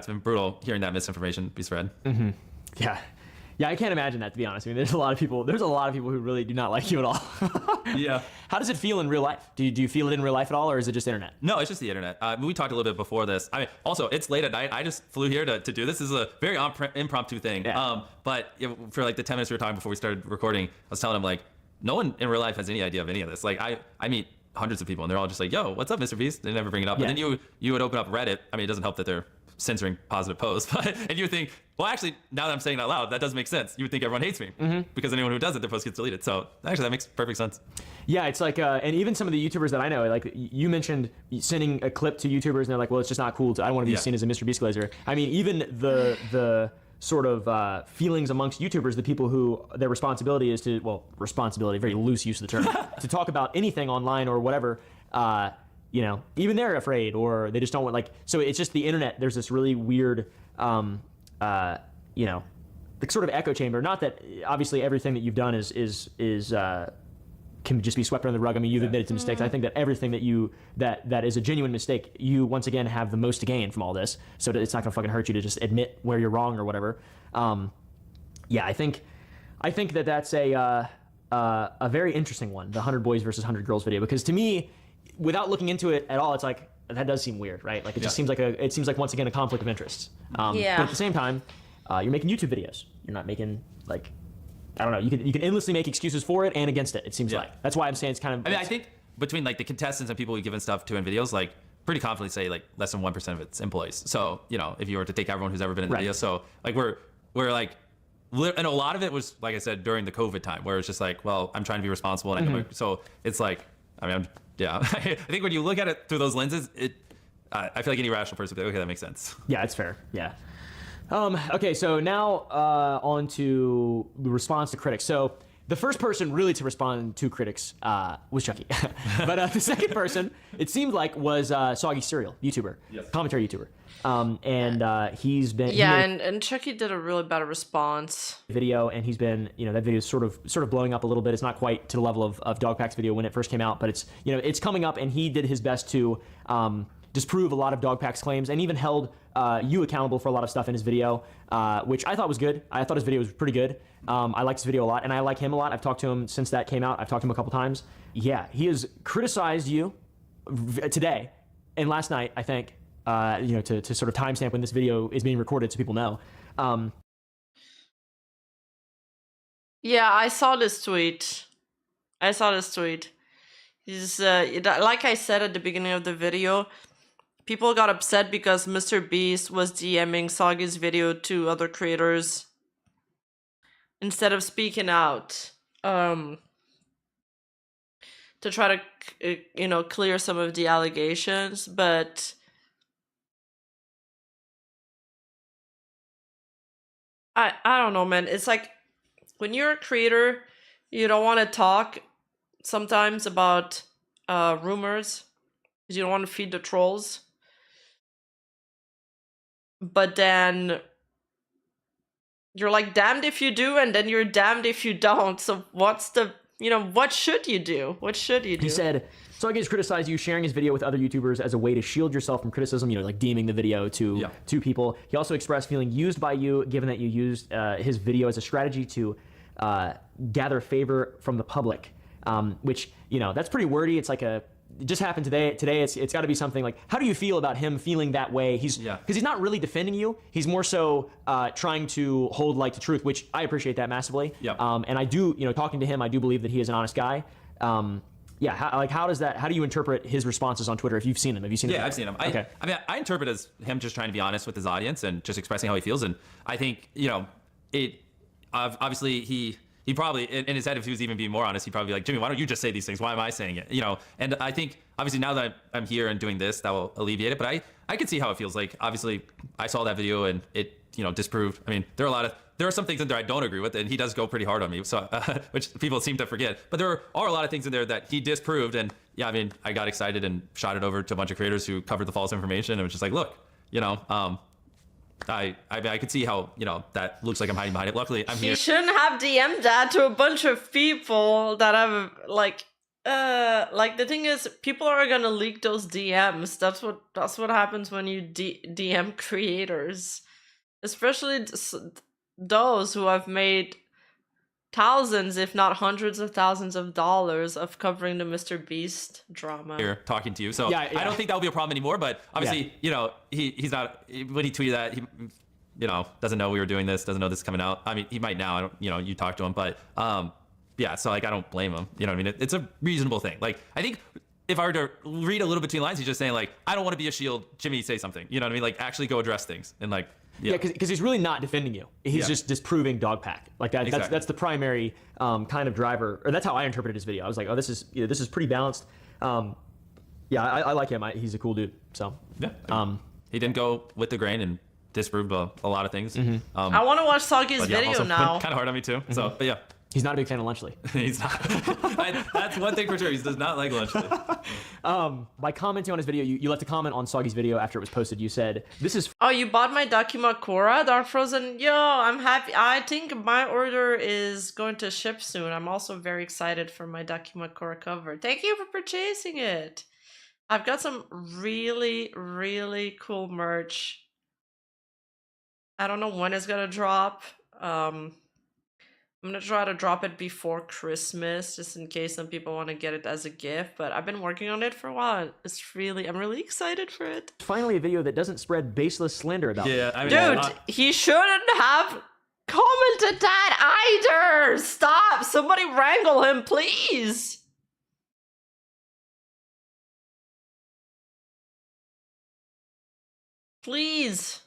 been brutal hearing that misinformation be spread. Yeah. Yeah, I can't imagine that, to be honest. I mean, there's a lot of people who really do not like you at all. Yeah. How does it feel in real life? Do you feel it in real life at all, or is it just internet? No, it's just the internet. We talked a little bit before this. I mean, also, it's late at night. I just flew here to do this. This is a very impromptu thing. Yeah. But for like the 10 minutes we were talking before we started recording, I was telling him, like, no one in real life has any idea of any of this. Like, I meet hundreds of people, and they're all just like, yo, what's up, Mr. Beast? They never bring it up. Yeah. And then you would open up Reddit. I mean, it doesn't help that they're censoring positive posts, and you would think, well, actually, now that I'm saying it out loud, that does make sense. You would think everyone hates me because anyone who does it, their post gets deleted. So actually, that makes perfect sense. Yeah, it's like, and even some of the YouTubers that I know, like you mentioned sending a clip to YouTubers, and they're like, well, it's just not cool. I don't want to be seen as a Mr. Beast glazer. I mean, even the sort of feelings amongst YouTubers, the people who their responsibility is to, responsibility, very loose use of the term, to talk about anything online or whatever, you know, even they're afraid, or they just don't want, like, so it's just the internet. There's this really weird, you know, the sort of echo chamber. Not that obviously everything that you've done is can just be swept under the rug. I mean, you've admitted to mistakes. I think that everything that is a genuine mistake, you once again have the most to gain from all this. So it's not gonna fucking hurt you to just admit where you're wrong or whatever. Yeah, I think that's a very interesting one, the 100 boys versus 100 girls video, because to me, without looking into it at all, it's like, that does seem weird, right? Like, it just seems like once again a conflict of interests. But at the same time, you're making YouTube videos. You're not making, like, I don't know. You can endlessly make excuses for it and against it. It seems like that's why I'm saying it's kind of. I mean, I think between like the contestants and people we've given stuff to in videos, like, pretty confidently say like less than 1% of it's employees. So, you know, if you were to take everyone who's ever been in the video, so like we're like. And a lot of it was, like I said, during the COVID time, where it's just like, well, I'm trying to be responsible, and so it's like, I mean, I think when you look at it through those lenses, I feel like any rational person would be like, okay, that makes sense. Yeah, it's fair. Yeah. Okay, so now on to the response to critics. So The first person really to respond to critics was Chucky. But the second person, it seemed like, was Soggy Cereal, YouTuber, commentary YouTuber. He's been... Yeah, and Chucky did a really bad response. Video, and he's been, that video is sort of blowing up a little bit. It's not quite to the level of Dogpack's video when it first came out, but it's, it's coming up, and he did his best to disprove a lot of Dogpack's claims, and even held you accountable for a lot of stuff in his video, which I thought was good. I thought his video was pretty good. I liked his video a lot, and I like him a lot. I've talked to him since that came out. I've talked to him a couple times. Yeah, he has criticized you today and last night, I think, to sort of timestamp when this video is being recorded so people know. Yeah, I saw this tweet. He's, like I said at the beginning of the video, people got upset because Mr. Beast was DMing Soggy's video to other creators instead of speaking out to try to, clear some of the allegations. But I don't know, man. It's like when you're a creator, you don't want to talk sometimes about rumors because you don't want to feed the trolls. But then you're like damned if you do, and then you're damned if you don't. So what's the, what should you do? What should you do? He said, Soggy has criticized you sharing his video with other YouTubers as a way to shield yourself from criticism, like deeming the video to people. He also expressed feeling used by you, given that you used his video as a strategy to gather favor from the public, which, that's pretty wordy. It's like it just happened today. Today, it's got to be something like, how do you feel about him feeling that way? Because he's not really defending you. He's more so trying to hold light to truth, which I appreciate that massively. And I do, talking to him, I do believe that he is an honest guy. How do you interpret his responses on Twitter if you've seen him? Have you seen him? Yeah, I've seen him. Okay. I interpret as him just trying to be honest with his audience and just expressing how he feels. And I think, obviously he probably, in his head, if he was even being more honest, he'd probably be like, Jimmy, why don't you just say these things? Why am I saying it? And I think, obviously, now that I'm here and doing this, that will alleviate it. But I can see how it feels like. Obviously, I saw that video and it, disproved. I mean, there are some things in there I don't agree with, and he does go pretty hard on me, so which people seem to forget. But there are a lot of things in there that he disproved, and I got excited and shot it over to a bunch of creators who covered the false information, and was just like, look, I could see how, that looks like I'm hiding behind it. Luckily, I'm here. He shouldn't have DM'd that to a bunch of people that have, the thing is, people are gonna leak those DMs. That's what happens when you DM creators. Especially those who have made thousands, if not hundreds of thousands of dollars of covering the Mr. Beast drama. Here talking to you, so I don't think that'll be a problem anymore. But obviously, he's not, when he tweeted that, he doesn't know we were doing this, doesn't know this is coming out. I mean, he might now. I don't, you talk to him, but so I don't blame him. You know what I mean? It's a reasonable thing. I think if I were to read a little between lines, he's just saying I don't want to be a shield. Jimmy, say something. You know what I mean? Actually go address things and because he's really not defending you. He's just disproving Dogpack. That. Exactly. That's the primary kind of driver, or that's how I interpreted his video. I was like, oh, this is pretty balanced. I like him. He's a cool dude. So he didn't go with the grain and disproved a lot of things. Mm-hmm. I want to watch Soggy's video also now. Kind of hard on me too. Mm-hmm. So, but yeah. He's not a big fan of Lunchley. He's not. That's one thing for sure. He does not like Lunchley. By commenting on his video, you left a comment on Soggy's video after it was posted. You said, "This is." Oh, you bought my Dakimakura Dark Frozen? Yo, I'm happy. I think my order is going to ship soon. I'm also very excited for my Dakimakura cover. Thank you for purchasing it. I've got some really, really cool merch. I don't know when it's gonna drop. I'm gonna try to drop it before Christmas, just in case some people want to get it as a gift. But I've been working on it for a while. I'm really excited for it. Finally, a video that doesn't spread baseless slander about. Yeah, I mean, dude, he shouldn't have commented that either. Stop! Somebody wrangle him, please. Please.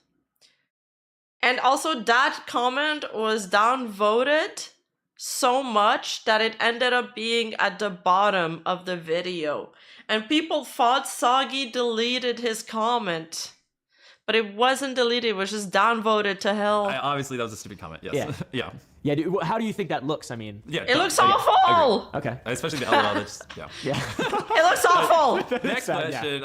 And also, that comment was downvoted so much that it ended up being at the bottom of the video. And people thought Soggy deleted his comment. but it wasn't deleted. It was just downvoted to hell. Obviously, that was a stupid comment. Yes. Yeah. Yeah. Yeah, dude, how do you think that looks? I mean, Yeah. It looks dumb. awful. okay. Especially the LOL. That's yeah. Yeah. It looks awful. Next Sad, question.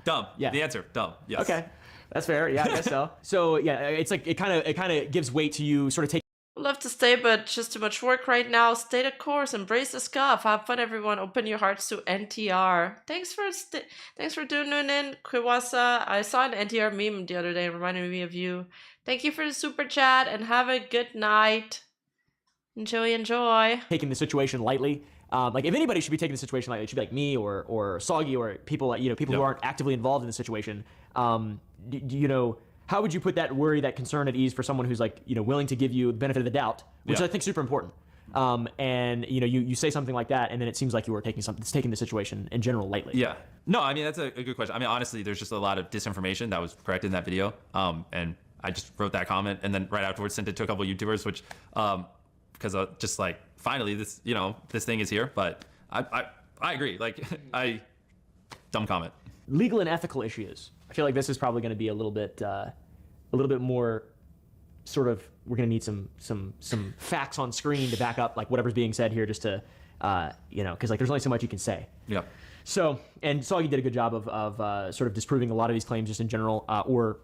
Dumb. Yeah. The answer. Dumb. Yes. Okay. That's fair. Yeah, I guess so. So yeah, it's like it kind of gives weight to you sort of take. Love to stay, but just too much work right now. Stay the course, embrace the scuff. Have fun, everyone. Open your hearts to NTR. Thanks for tuning in, Kiwasa. I saw an NTR meme the other day. It reminded me of you. Thank you for the super chat, and have a good night. Enjoy. Taking the situation lightly. Like if anybody should be taking the situation lightly, it should be like me or Soggy or people who aren't actively involved in the situation. How would you put that worry, that concern at ease for someone who's like willing to give you the benefit of the doubt, which I think is super important. And you say something like that, and then it seems like you were taking the situation in general lightly. Yeah. No, I mean that's a good question. I mean honestly, there's just a lot of disinformation that was corrected in that video. And I just wrote that comment, and then right afterwards sent it to a couple of YouTubers, which because just like finally this this thing is here. But I agree. Like dumb comment. Legal and ethical issues. I feel like this is probably going to be a little bit more sort of. We're going to need some facts on screen to back up like whatever's being said here, just to because like there's only so much you can say. Yeah. So and Soggy did a good job of sort of disproving a lot of these claims just in general, or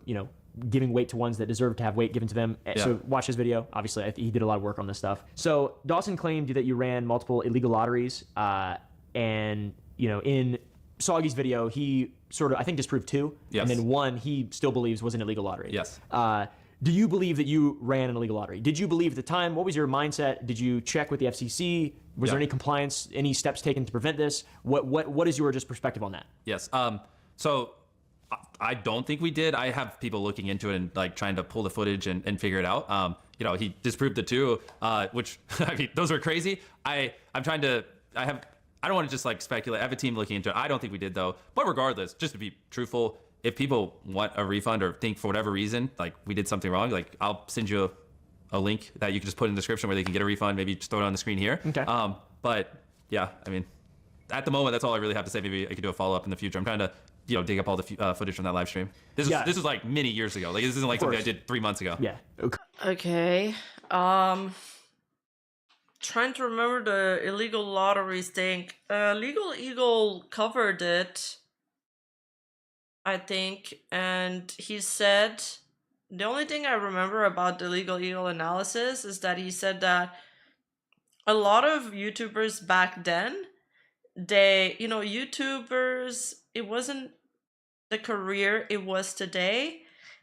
giving weight to ones that deserve to have weight given to them. Yeah. So watch his video. Obviously, he did a lot of work on this stuff. So Dawson claimed that you ran multiple illegal lotteries, and in Soggy's video, he sort of, I think, disproved 2, and then 1 he still believes was an illegal lottery. Yes. Do you believe that you ran an illegal lottery? Did you believe at the time? What was your mindset? Did you check with the FCC? Was there any compliance, any steps taken to prevent this? What is your just perspective on that? Yes. So I don't think we did. I have people looking into it and like trying to pull the footage and figure it out. He disproved the 2, which I mean, those were crazy. I don't want to just like speculate. I have a team looking into it. I don't think we did though. But regardless, just to be truthful, if people want a refund or think for whatever reason, like we did something wrong, like I'll send you a link that you can just put in the description where they can get a refund. Maybe just throw it on the screen here. Okay. But yeah, I mean, at the moment, that's all I really have to say. Maybe I could do a follow-up in the future. I'm trying to, dig up all the footage from that live stream. This was like many years ago. Like this isn't like something I did 3 months ago. Yeah. Okay. Trying to remember the illegal lotteries thing. Legal Eagle covered it, I think, and he said the only thing I remember about the Legal Eagle analysis is that he said that a lot of YouTubers back then, YouTubers, it wasn't the career it was today.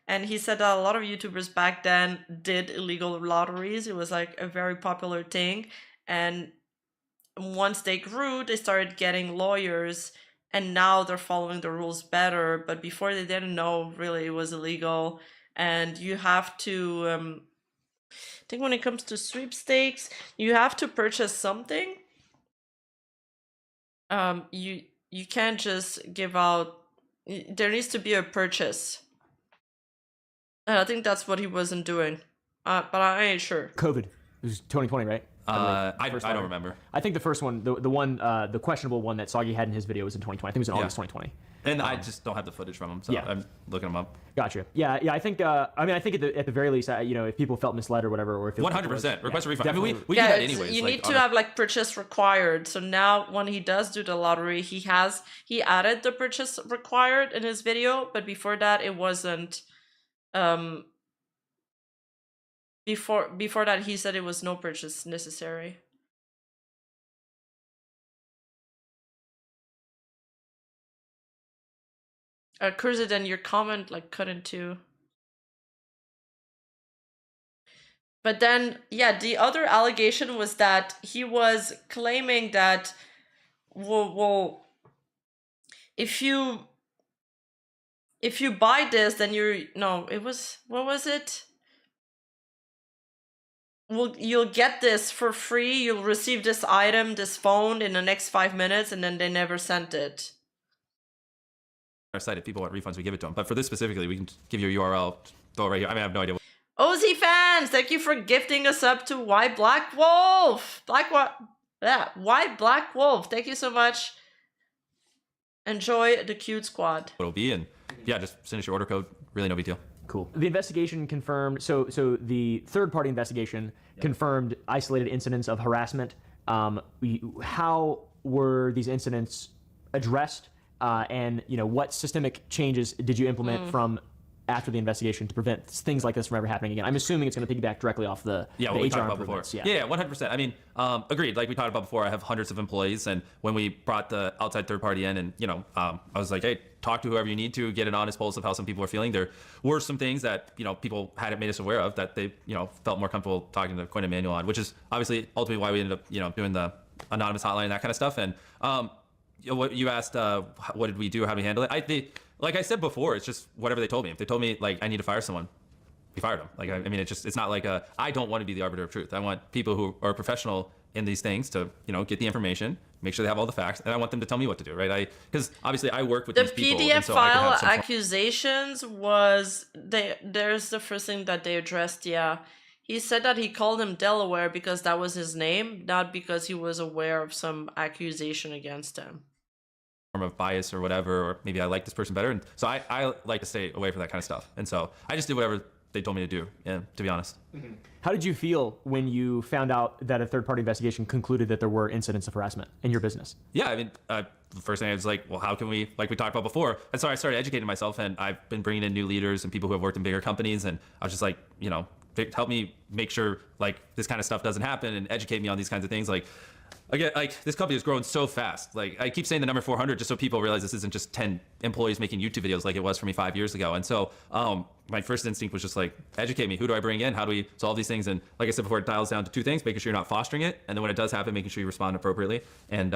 And he said that a lot of YouTubers back then did illegal lotteries. It was like a very popular thing. And once they grew, they started getting lawyers. And now they're following the rules better. But before they didn't know really it was illegal. And you have to, I think when it comes to sweepstakes, you have to purchase something. You can't just give out, there needs to be a purchase. I think that's what he wasn't doing, but I ain't sure. COVID. It was 2020, right? I don't remember. I think the first one, the questionable one that Soggy had in his video was in 2020. I think it was in August 2020. And I just don't have the footage from him, so I'm looking them up. Gotcha. Yeah. I think. I think at the very least, if people felt misled or whatever, or if 100% request a refund. I mean, we do yeah, that anyways. You need to have like purchase required. So now when he does do the lottery, he added the purchase required in his video, but before that it wasn't. Before that he said it was no purchase necessary. Kurziden, your comment like cut in two. But then, yeah, the other allegation was that he was claiming that, well, if you buy this, then what was it? Well, you'll get this for free. You'll receive this item, this phone in the next 5 minutes, and then they never sent it. Our site, if people want refunds, we give it to them. But for this specifically, we can give you a URL, throw it right here. I mean, I have no idea. OZ fans, thank you for gifting us up to Why Black Wolf. Why Black Wolf. Thank you so much. Enjoy the cute squad. It'll be, and yeah, just send us your order code. really no big deal. Cool. The investigation confirmed, so the third-party investigation confirmed isolated incidents of harassment. How were these incidents addressed, and what systemic changes did you implement from after the investigation to prevent things like this from ever happening again? I'm assuming it's going to piggyback directly off the what the we HR talked about before. improvements. Yeah, 100%. I mean, agreed. Like we talked about before, I have hundreds of employees, and when we brought the outside third party in, and I was like, hey, talk to whoever you need to, get an honest pulse of how some people are feeling. There were some things that people hadn't made us aware of that they felt more comfortable talking to Coin and Manual on, which is obviously ultimately why we ended up doing the anonymous hotline and that kind of stuff. And what you asked, what did we do? How do we handle it? Like I said before, it's just whatever they told me. If they told me like I need to fire someone, we fired them. Like I mean, it's not like I don't want to be the arbiter of truth. I want people who are professional in these things to get the information, make sure they have all the facts, and I want them to tell me what to do, right? Because obviously I work with The these people. PDF and so I can file have some accusations was there's the first thing that they addressed. Yeah, he said that he called him Delaware because that was his name, not because he was aware of some accusation against him. form of bias or whatever, or maybe I like this person better. And so I like to stay away from that kind of stuff. And so I just did whatever they told me to do, to be honest. Mm-hmm. How did you feel when you found out that a third-party investigation concluded that there were incidents of harassment in your business? Yeah, I mean, the first thing I was like, well, how can we, like we talked about before, and so I started educating myself, and I've been bringing in new leaders and people who have worked in bigger companies, and I was just like, help me make sure like this kind of stuff doesn't happen and educate me on these kinds of things. Like, again, like this company has grown so fast. Like I keep saying the number 400 just so people realize this isn't just 10 employees making YouTube videos like it was for me 5 years ago. And so my first instinct was just like, educate me. Who do I bring in? How do we solve these things? And like I said before, it dials down to two things: making sure you're not fostering it, and then when it does happen, making sure you respond appropriately, and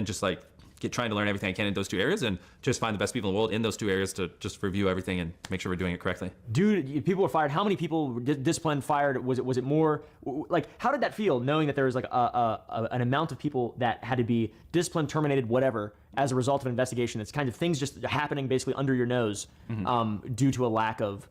just like trying to learn everything I can in those two areas, and just find the best people in the world in those two areas to just review everything and make sure we're doing it correctly. Dude, people were fired. How many people were disciplined, fired? Was it more? Like, how did that feel, knowing that there was like an amount of people that had to be disciplined, terminated, whatever, as a result of an investigation? It's kind of things just happening basically under your nose, due to a lack of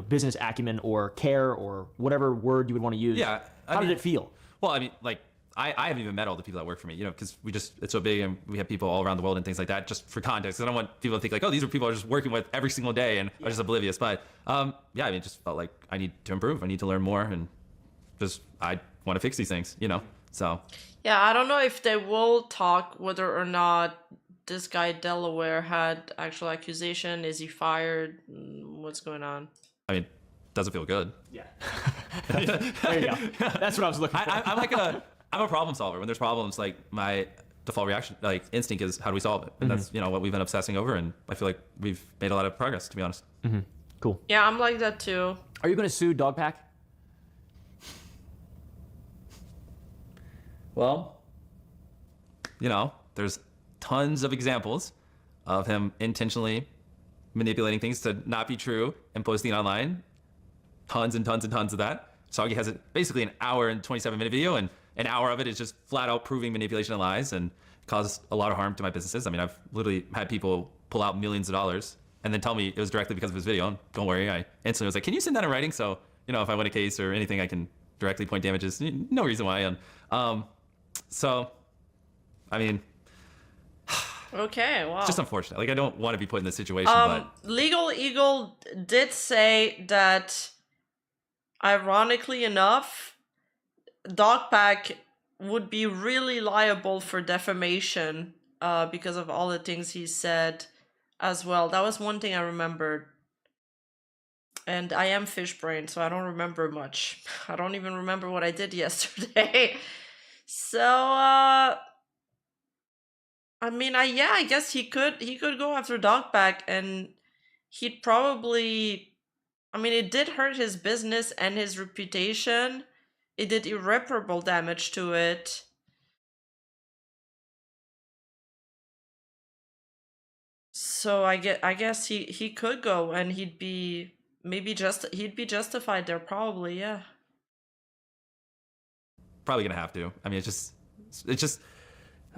business acumen or care or whatever word you would want to use. Yeah. How did it feel? Well, I mean, like, I haven't even met all the people that work for me, because it's so big and we have people all around the world and things like that. Just for context, I don't want people to think like, oh, these are people I'm just working with every single day and I'm just oblivious. But I mean, it just felt like I need to improve. I need to learn more, and just I want to fix these things, So yeah, I don't know if they will talk whether or not this guy Delaware had actual accusation. Is he fired? What's going on? I mean, doesn't feel good. Yeah. There you go. That's what I was looking for. I'm a problem solver. When there's problems, like my default reaction, like instinct, is how do we solve it? And that's what we've been obsessing over, and I feel like we've made a lot of progress, to be honest. Mm-hmm. Cool. Yeah, I'm like that too. Are you going to sue Dogpack? Well, there's tons of examples of him intentionally manipulating things to not be true and posting it online. Tons and tons and tons of that. Soggy has basically an hour and 27-minute video, and an hour of it is just flat out proving manipulation and lies, and caused a lot of harm to my businesses. I mean, I've literally had people pull out millions of dollars and then tell me it was directly because of his video. And don't worry, I instantly was like, can you send that in writing? So, if I win a case or anything, I can directly point damages. No reason why. And so, I mean, Okay, wow. it's just unfortunate. Like, I don't want to be put in this situation, but Legal Eagle did say that, ironically enough, Dogpack would be really liable for defamation because of all the things he said as well. That was one thing I remembered. And I am fish brain, so I don't remember much. I don't even remember what I did yesterday. So, I mean, I guess he could go after Dogpack, and he'd probably, I mean, it did hurt his business and his reputation. It did irreparable damage to it. So I guess he could go, and he'd be justified there, probably. Yeah. probably gonna have to. I mean, it's just.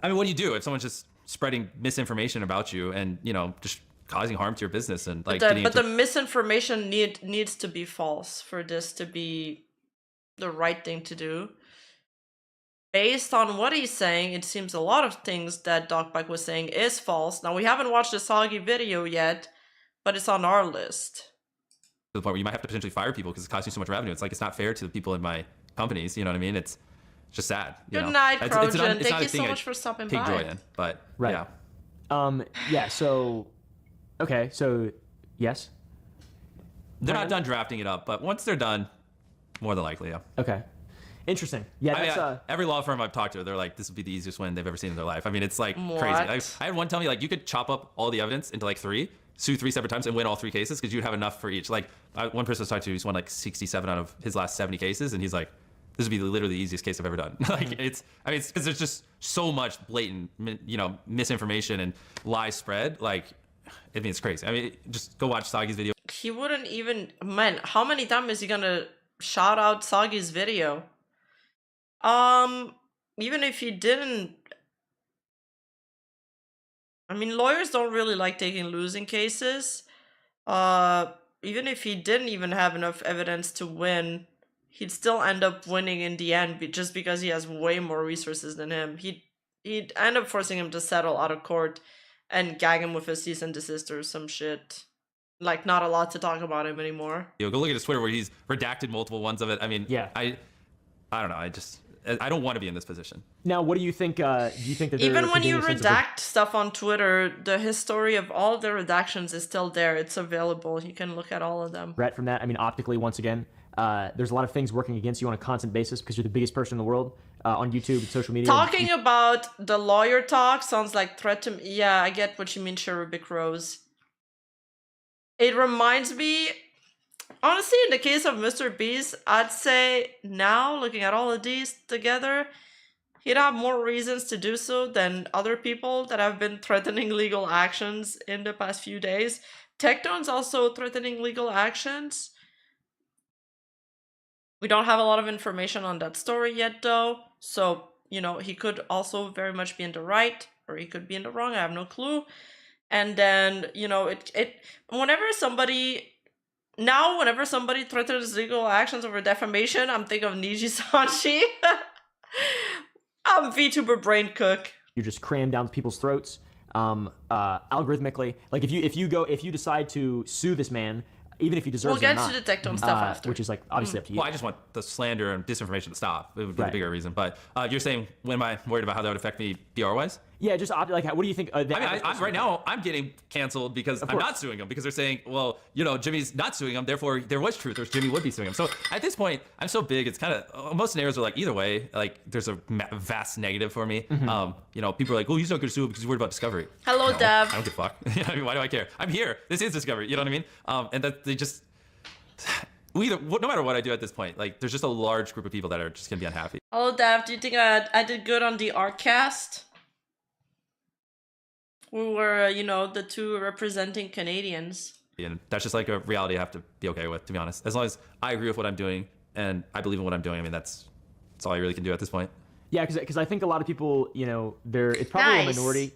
I mean, what do you do if someone's just spreading misinformation about you and just causing harm to your business and like? But the misinformation needs to be false for this to be the right thing to do. Based on what he's saying, it seems a lot of things that Dogpack was saying is false. Now, we haven't watched the Soggy video yet, but it's on our list. the point where you might have to potentially fire people because it's costing you so much revenue. It's like, it's not fair to the people in my companies. You know what I mean? It's just sad. Good night, Trojan. Thank you so much for stopping by. Take joy in, but Right. yeah. Yeah. So, okay. So, yes. They're not done drafting it up, but once they're done, more than likely, yeah. Okay. Interesting. Yeah. I That's mean, every law firm I've talked to, they're like, this would be the easiest win they've ever seen in their life. I mean, it's like What? crazy. I had one tell me, like, you could chop up all the evidence into like sue 3 separate times and win all 3 cases because you'd have enough for each. Like, one person I was talking to, he's won like 67 out of his last 70 cases, and he's like, this would be literally the easiest case I've ever done. Like, it's because there's just so much blatant, misinformation and lies spread. Like, I mean, it's crazy. I mean, just go watch Sagi's video. He wouldn't even, man, how many times is he gonna shout out Sagi's video? Even if he didn't, I mean, lawyers don't really like taking losing cases. Even if he didn't even have enough evidence to win, he'd still end up winning in the end just because he has way more resources than him. He'd end up forcing him to settle out of court and gag him with a cease and desist or some shit. Like, not allowed to talk about him anymore. Go look at his Twitter where he's redacted multiple ones of it. I mean, Yeah. I don't know. I don't want to be in this position. Now, what do you think? Do you think that there Even when you continues sense of- redact stuff on Twitter, the history of all the redactions is still there. It's available. You can look at all of them. Brett, from that? I mean, optically, once again, there's a lot of things working against you on a constant basis because you're the biggest person in the world on YouTube and social media. Talking about the lawyer talk sounds like threat to me. Yeah, I get what you mean, Cherubic Rose. It reminds me, honestly, in the case of Mr. Beast, I'd say now, looking at all of these together, he'd have more reasons to do so than other people that have been threatening legal actions in the past few days. Tectone's also threatening legal actions. We don't have a lot of information on that story yet, though. So, he could also very much be in the right, or he could be in the wrong. I have no clue. And then, whenever somebody threatens legal actions over defamation, I'm thinking of Niji Sanji. I'm VTuber brain cook. You just cram down people's throats algorithmically. Like if you decide to sue this man, even if he deserves it or not. We'll get to the Tectone stuff after. Which is like obviously up to you. Well, I just want the slander and disinformation to stop. It would be Right. the bigger reason. But you're saying, when am I worried about how that would affect me PR-wise? Yeah, just like what do you think? I mean, right now, I'm getting canceled because I'm not suing him because they're saying, well, Jimmy's not suing him, therefore there was truth, or Jimmy would be suing him. So at this point, I'm so big, it's kind of, most scenarios are like, either way, like there's a vast negative for me. People are like, oh, he's not going to sue him because he's worried about discovery. Hello, No, Dev. I don't give a fuck. I mean, why do I care? I'm here. This is discovery. You know what I mean? And that they just, no matter what I do at this point, like there's just a large group of people that are just going to be unhappy. Hello, Dev. Do you think I did good on the Artcast? We were, the two representing Canadians. And that's just like a reality I have to be okay with, to be honest. As long as I agree with what I'm doing and I believe in what I'm doing, I mean, that's all I really can do at this point. Yeah, because I think a lot of people, it's probably Nice. a minority.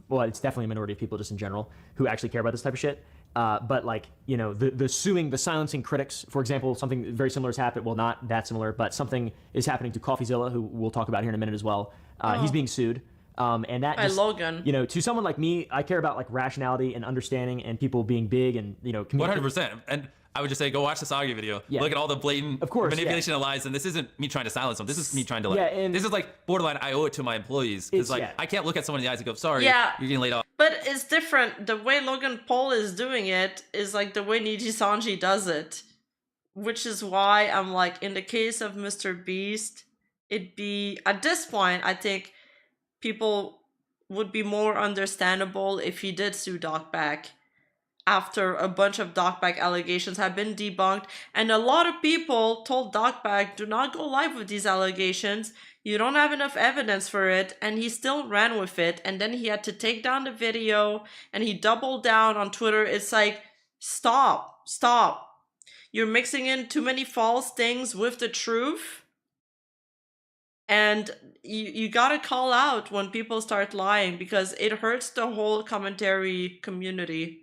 Well, it's definitely a minority of people just in general who actually care about this type of shit. But like, the silencing critics, for example, something very similar has happened. Well, not that similar, but something is happening to CoffeeZilla, who we'll talk about here in a minute as well. He's being sued. And that By just, Logan. To someone like me, I care about like rationality and understanding and people being big and, 100%. And I would just say, go watch the Sagi video. Yeah. Look at all the blatant Of course, manipulation and lies. And this isn't me trying to silence them. This is me trying to, Yeah, and- this is like borderline, I owe it to my employees. It's like, yeah. I can't look at someone in the eyes and go, sorry, Yeah. you're getting laid off. But it's different. The way Logan Paul is doing it is like the way Niji Sanji does it. Which is why I'm like, in the case of Mr. Beast, at this point, I think people would be more understandable if he did sue Docback after a bunch of Docback allegations have been debunked. And a lot of people told Docback, do not go live with these allegations. You don't have enough evidence for it. And he still ran with it. And then he had to take down the video and he doubled down on Twitter. It's like, stop. You're mixing in too many false things with the truth. And you gotta call out when people start lying because it hurts the whole commentary community.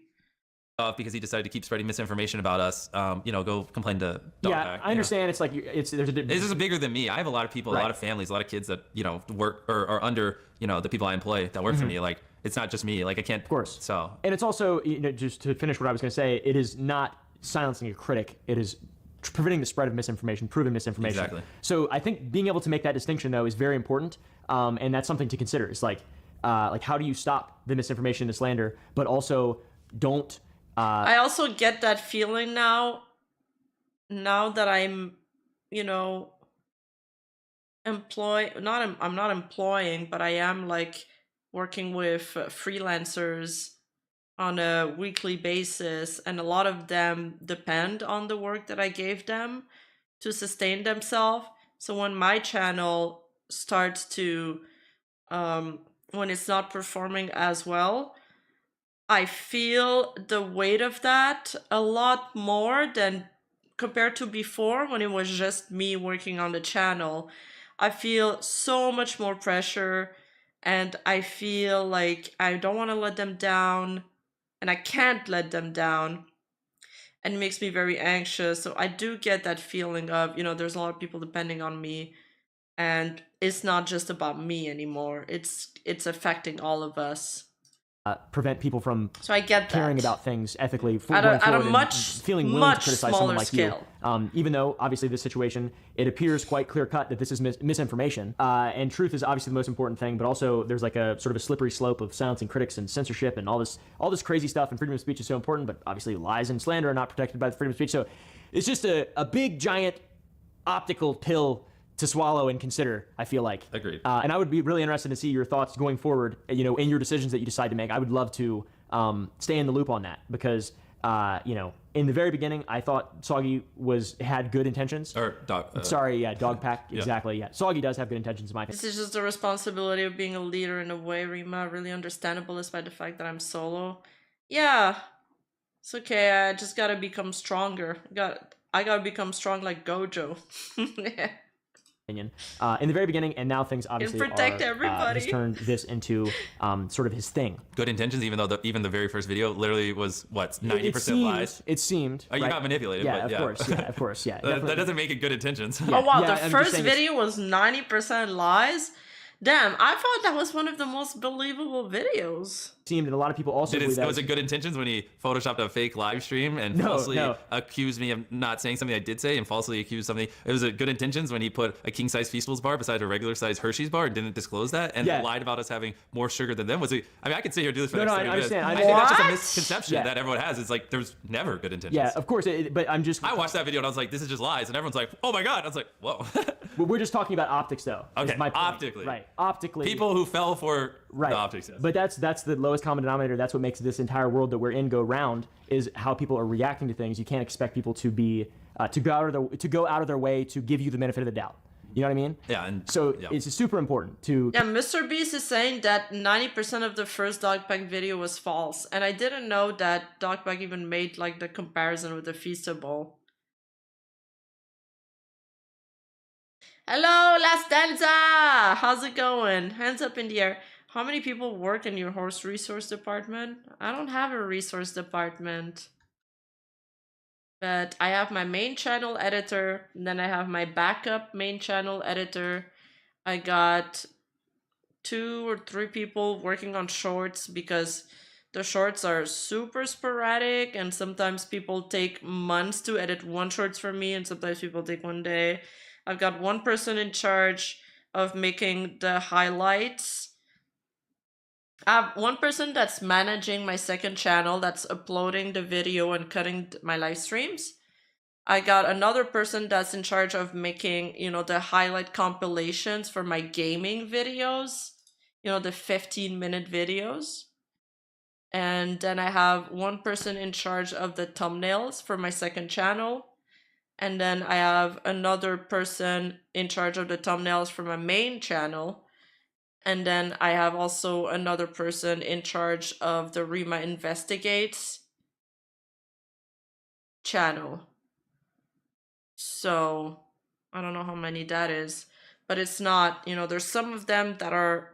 Because he decided to keep spreading misinformation about us, go complain to Docback. Yeah, I understand. It's like, there's a This is bigger than me. I have a lot of people, a lot of families, a lot of kids that, work or are under, the people I employ that work for me. Like, it's not just me. Like, I can't. Of course. So. And it's also, just to finish what I was going to say, it is not silencing a critic. It is preventing the spread of misinformation, proven misinformation. Exactly. So I think being able to make that distinction, though, is very important, and that's something to consider. It's like how do you stop the misinformation and the slander, but also don't... I also get that feeling now that I'm, you know, I'm not employing, but I am like working with freelancers on a weekly basis, and a lot of them depend on the work that I gave them to sustain themselves. So when my channel starts to when it's not performing as well, I feel the weight of that a lot more than compared to before when it was just me working on the channel. I feel so much more pressure, and I feel like I don't want to let them down, and I can't let them down, and it makes me very anxious. So I do get that feeling of, you know, there's a lot of people depending on me, and it's not just about me anymore. It's affecting all of us. prevent people from So I get caring that. about things ethically At a going forward much, and feeling willing to much criticize someone smaller like scale. you. Even though, obviously, this situation, it appears quite clear-cut that this is misinformation. And truth is obviously the most important thing, but also there's like a sort of a slippery slope of silencing critics and censorship and all this crazy stuff, and freedom of speech is so important, but obviously lies and slander are not protected by the freedom of speech. So it's just a big, giant optical pill to swallow and consider, I feel like. Agreed. And I would be really interested to see your thoughts going forward, you know, in your decisions that you decide to make. I would love to stay in the loop on that because, you know, in the very beginning, I thought Soggy had good intentions. Or dog. Sorry, yeah, Dog Pack, exactly, yeah. Soggy does have good intentions in my opinion. This is just the responsibility of being a leader in a way, Rima. Really understandable despite the fact that I'm solo. Yeah, it's okay. I just gotta become stronger. I gotta become strong like Gojo. In the very beginning, and now things obviously protect are, everybody. he's turned this into sort of his thing. Good intentions, even though even the very first video literally was what 90% lies. It seemed. Oh, you right? got manipulated. Yeah, but of course, yeah. That doesn't make it good intentions. Oh wow, Yeah, the I'm just first saying video was 90% lies? Damn, I thought that was one of the most believable videos. Seemed, and a lot of people also believe that Was it good intentions when he photoshopped a fake live stream and falsely accused me of not saying something I did say and falsely accused something? It was a good intentions when he put a king size Feastables bar beside a regular size Hershey's bar and didn't disclose that and lied about us having more sugar than them. Was it? I mean, I could sit here and do this for the next 30 minutes. I I understand. think that's just a What? misconception that everyone has. It's like there's never good intentions. Yeah, of course, but I'm just. I watched that video and I was like, this is just lies, and everyone's like, oh my god. I was like, whoa. We're just talking about optics, though. Okay, is my point. optically. Right, optically. People who fell for the optics. Yes. But that's the lowest common denominator. That's what makes this entire world that we're in go round. Is how people are reacting to things. You can't expect people to be to go out of their way to give you the benefit of the doubt. You know what I mean? Yeah. And so it's super important to. Yeah, Mr. Beast is saying that 90% of the first Dogpack video was false, and I didn't know that Dogpack even made like the comparison with the Feastable. Hello, La Stanza! How's it going? Hands up in the air. How many people work in your horse resource department? I don't have a resource department. But I have my main channel editor, and then I have my backup main channel editor. I got 2 or 3 people working on shorts because the shorts are super sporadic, and sometimes people take months to edit one shorts for me, and sometimes people take one day. I've got 1 person in charge of making the highlights. I have 1 person that's managing my second channel, that's uploading the video and cutting my live streams. I got another person that's in charge of making, you know, the highlight compilations for my gaming videos, you know, the 15-minute videos. And then I have 1 person in charge of the thumbnails for my second channel. And then I have another person in charge of the thumbnails for my main channel. And then I have also another person in charge of the Rima Investigates channel. So I don't know how many that is, but it's not, you know, there's some of them that are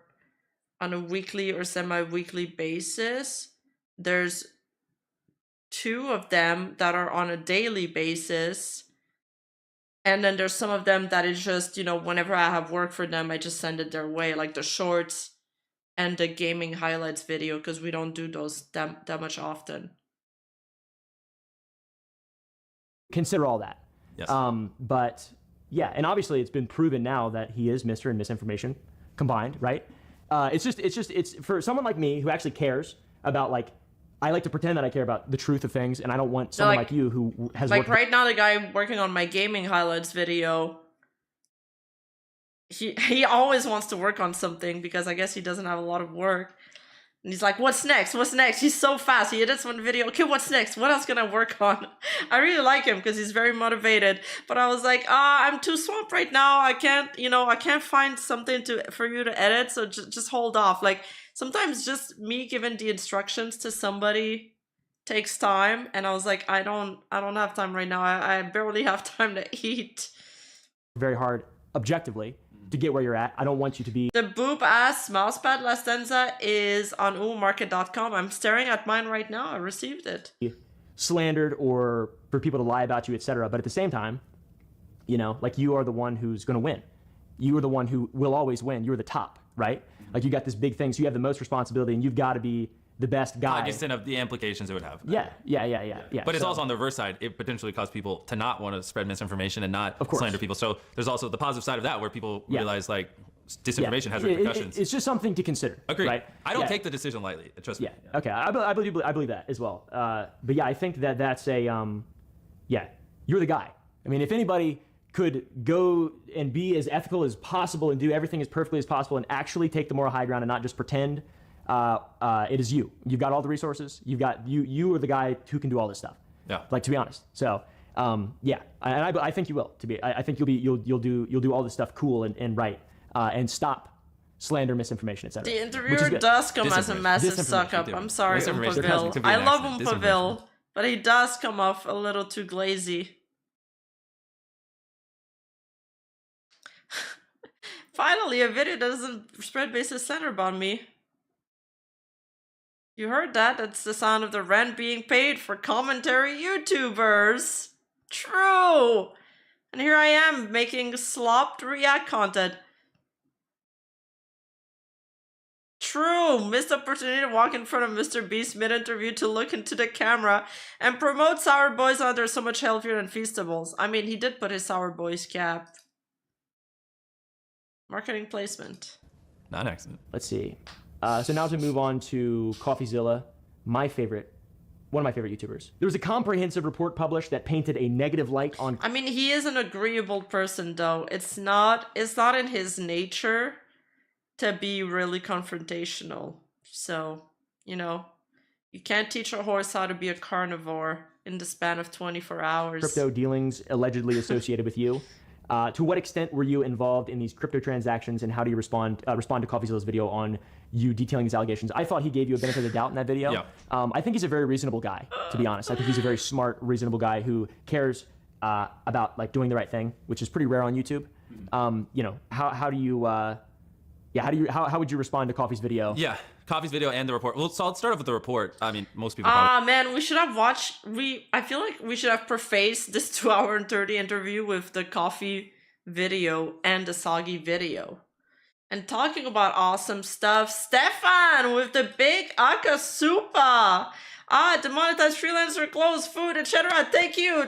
on a weekly or semi-weekly basis. There's 2 of them that are on a daily basis. And then there's some of them that is just, you know, whenever I have work for them, I just send it their way, like the shorts and the gaming highlights video, because we don't do those that much often. consider all that. Yes. But yeah, and obviously it's been proven now that he is Mr. and misinformation combined, right? It's for someone like me who actually cares about, like, I like to pretend that I care about the truth of things, and I don't want someone like you who has like worked right now the guy working on my gaming highlights video, he always wants to work on something because I guess he doesn't have a lot of work. And he's like, what's next? What's next? He's so fast. He edits one video. Okay, what's next? What else can I work on? I really like him because he's very motivated. But I was like, I'm too swamped right now. I can't, I can't find something for you to edit. So just hold off. Like, sometimes just me giving the instructions to somebody takes time. And I was like, I don't have time right now. I barely have time to eat. very hard objectively to get where you're at. I don't want you to be The boob ass mousepad La Stenza is on umarket.com. I'm staring at mine right now. I received it. slandered or for people to lie about you, etc. But at the same time, like, you are the one who's going to win. You are the one who will always win. You're the top, right? Like, you got this big thing, so you have the most responsibility, and you've got to be the best guy. Cognizant of the implications it would have. Yeah. But it's also on the reverse side. It potentially causes people to not want to spread misinformation and not slander people. So there's also the positive side of that, where people realize, like, disinformation has repercussions. It's just something to consider. Agreed. Right? I don't take the decision lightly. Trust me. Yeah. Okay. I believe that as well. But yeah, I think that's a you're the guy. I mean, if anybody could go and be as ethical as possible and do everything as perfectly as possible and actually take the moral high ground and not just pretend, it is you. You've got all the resources. You are the guy who can do all this stuff. Yeah. Like, to be honest. So I think you will. I think you'll do all this stuff cool and right, and stop slander, misinformation, etc. The interviewer does come as a massive suck up. I'm sorry, Umpaville. I love Umpaville, but he does come off a little too glazy. Finally, a video that doesn't spread baseless slander about me. You heard that? That's the sound of the rent being paid for commentary YouTubers. True! And here I am making slopped React content. True! Missed opportunity to walk in front of Mr. Beast mid-interview to look into the camera and promote Sour Boys on they're so much healthier than Feastables. I mean, he did put his Sour Boys cap. Marketing placement. Not an accident. Let's see. So now to move on to CoffeeZilla, one of my favorite YouTubers. There was a comprehensive report published that painted a negative light on... I mean, he is an agreeable person, though. It's not in his nature to be really confrontational. So, you can't teach a horse how to be a carnivore in the span of 24 hours. Crypto dealings allegedly associated with you. To what extent were you involved in these crypto transactions, and how do you respond to CoffeeZilla's video on you detailing these allegations? I thought he gave you a benefit of the doubt in that video. Yeah. I think he's a very reasonable guy, to be honest. I think he's a very smart, reasonable guy who cares about, like, doing the right thing, which is pretty rare on YouTube. How would you respond to Coffee's video? Yeah, Coffee's video and the report. Well, so I'll start off with the report. I mean, most people. Man, we should have watched. I feel like we should have prefaced this 2 hour and 30 interview with the Coffee video and the Soggy video, and talking about awesome stuff. Stefan with the big Akasupa. Demonetized freelancer, clothes, food, etc. Thank you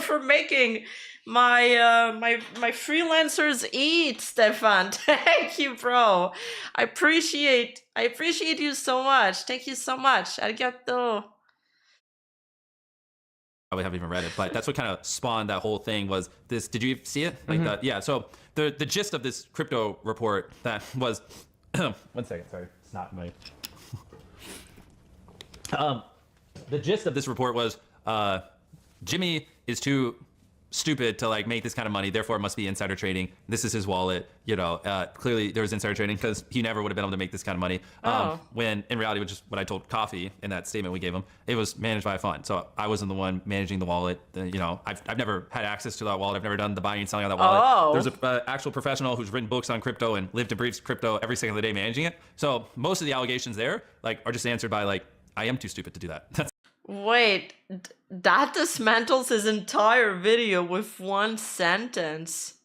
for making my freelancers eat, Stefan. Thank you, bro. I appreciate you so much. Thank you so much. Arigato. Probably haven't even read it, but that's what kind of spawned that whole thing. Was this? Did you see it? Like that? Yeah. So the gist of this crypto report that was. 1 second. Sorry, it's not my. The gist of this report was Jimmy is too stupid to, like, make this kind of money, therefore it must be insider trading. This is his wallet. Clearly there was insider trading because he never would have been able to make this kind of money. When in reality, which is what I told Coffee in that statement we gave him, it was managed by a fund. So I wasn't the one managing the wallet. I've never had access to that wallet. I've never done the buying and selling on that wallet. There's an actual professional who's written books on crypto and lived and breathes crypto every second of the day managing it. So most of the allegations there, like, are just answered by, like, I am too stupid to do that. That's Wait, that dismantles his entire video with one sentence.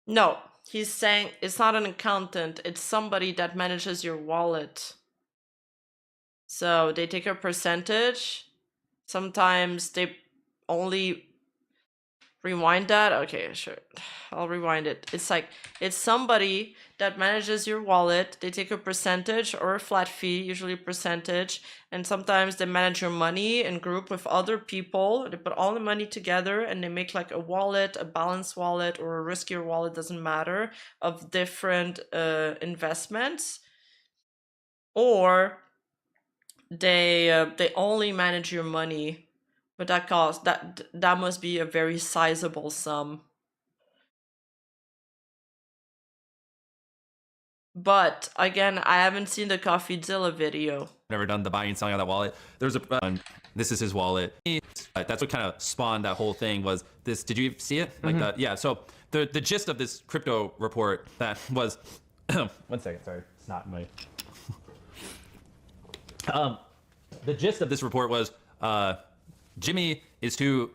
No, he's saying it's not an accountant, it's somebody that manages your wallet. So they take a percentage. Sometimes they only rewind that. Okay, sure. I'll rewind it. It's somebody that manages your wallet. They take a percentage or a flat fee, usually a percentage, and sometimes they manage your money in group with other people. They put all the money together and they make like a wallet, a balanced wallet or a riskier wallet, doesn't matter, of different investments. Or they only manage your money, but that must be a very sizable sum. But again, I haven't seen the CoffeeZilla video. Never done the buying and selling on that wallet. There's this is his wallet. That's what kind of spawned that whole thing was this. Did you see it? Like that? Yeah. So the gist of this crypto report that was, 1 second, sorry, it's not my. The gist of this report was Jimmy is too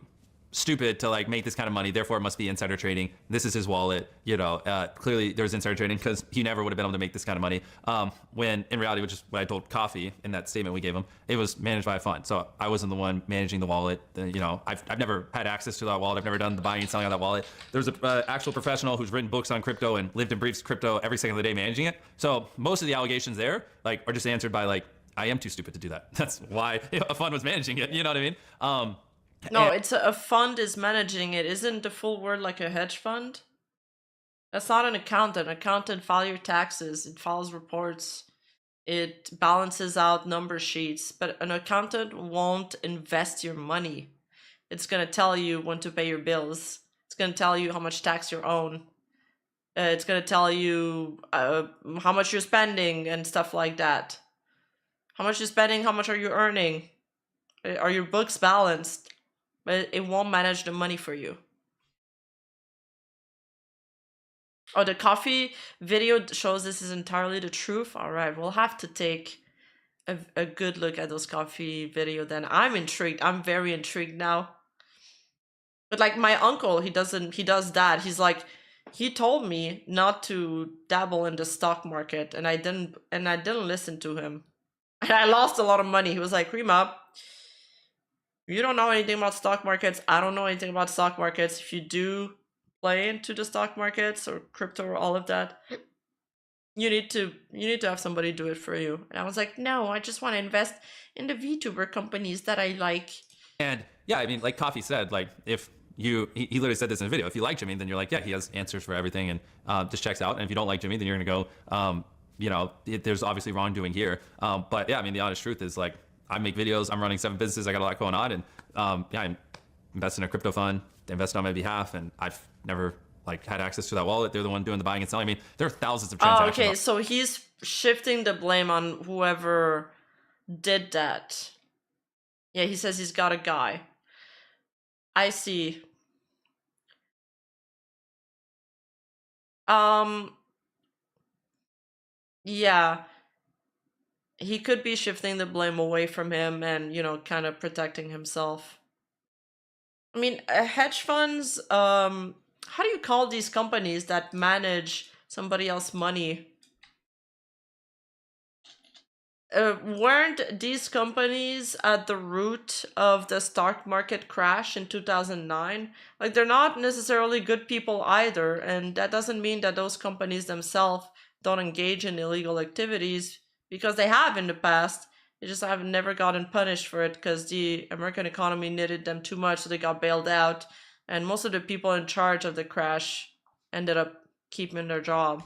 stupid to like make this kind of money, therefore it must be insider trading. This is his wallet, you know. Clearly there's insider trading because he never would have been able to make this kind of money. When in reality, which is what I told Coffee in that statement we gave him, it was managed by a fund. So I wasn't the one managing the wallet. You know, I've never had access to that wallet. I've never done the buying and selling on that wallet. There's an actual professional who's written books on crypto and lived and breathes crypto every second of the day managing it. So most of the allegations there like are just answered by like, I am too stupid to do that. That's why a fund was managing it. You know what I mean? No, it's a fund is managing it. Isn't the full word like a hedge fund? That's not an accountant. An accountant files your taxes. It files reports. It balances out number sheets. But an accountant won't invest your money. It's going to tell you when to pay your bills. It's going to tell you how much tax you own. It's going to tell you how much you're spending and stuff like that. How much you're spending, how much are you earning? Are your books balanced? But it won't manage the money for you. Oh, the coffee video shows this is entirely the truth. All right, we'll have to take a good look at those coffee video then. I'm intrigued. I'm very intrigued now. But like my uncle, he does that. He's like, he told me not to dabble in the stock market, and I didn't listen to him. And I lost a lot of money. He was like, Rima, you don't know anything about stock markets. I don't know anything about stock markets. If you do play into the stock markets or crypto or all of that, you need to have somebody do it for you. And I was like, no, I just want to invest in the VTuber companies that I like. And yeah, I mean, like Coffee said, like if he literally said this in a video. If you like Jimmy, then you're like, yeah, he has answers for everything and just checks out. And if you don't like Jimmy, then you're gonna go, you know, there's obviously wrongdoing here. But yeah, I mean, the honest truth is like, I make videos, I'm running 7 businesses, I got a lot going on, and yeah, I invest in a crypto fund, they invest on my behalf, and I've never like had access to that wallet. They're the one doing the buying and selling. I mean, there are thousands of transactions. Oh, okay, so he's shifting the blame on whoever did that. Yeah, he says he's got a guy. I see. Yeah. He could be shifting the blame away from him and, you know, kind of protecting himself. I mean, hedge funds, how do you call these companies that manage somebody else's money? Weren't these companies at the root of the stock market crash in 2009? Like, they're not necessarily good people either, and that doesn't mean that those companies themselves don't engage in illegal activities, because they have in the past. They just have never gotten punished for it because the American economy needed them too much, so they got bailed out. And most of the people in charge of the crash ended up keeping their job,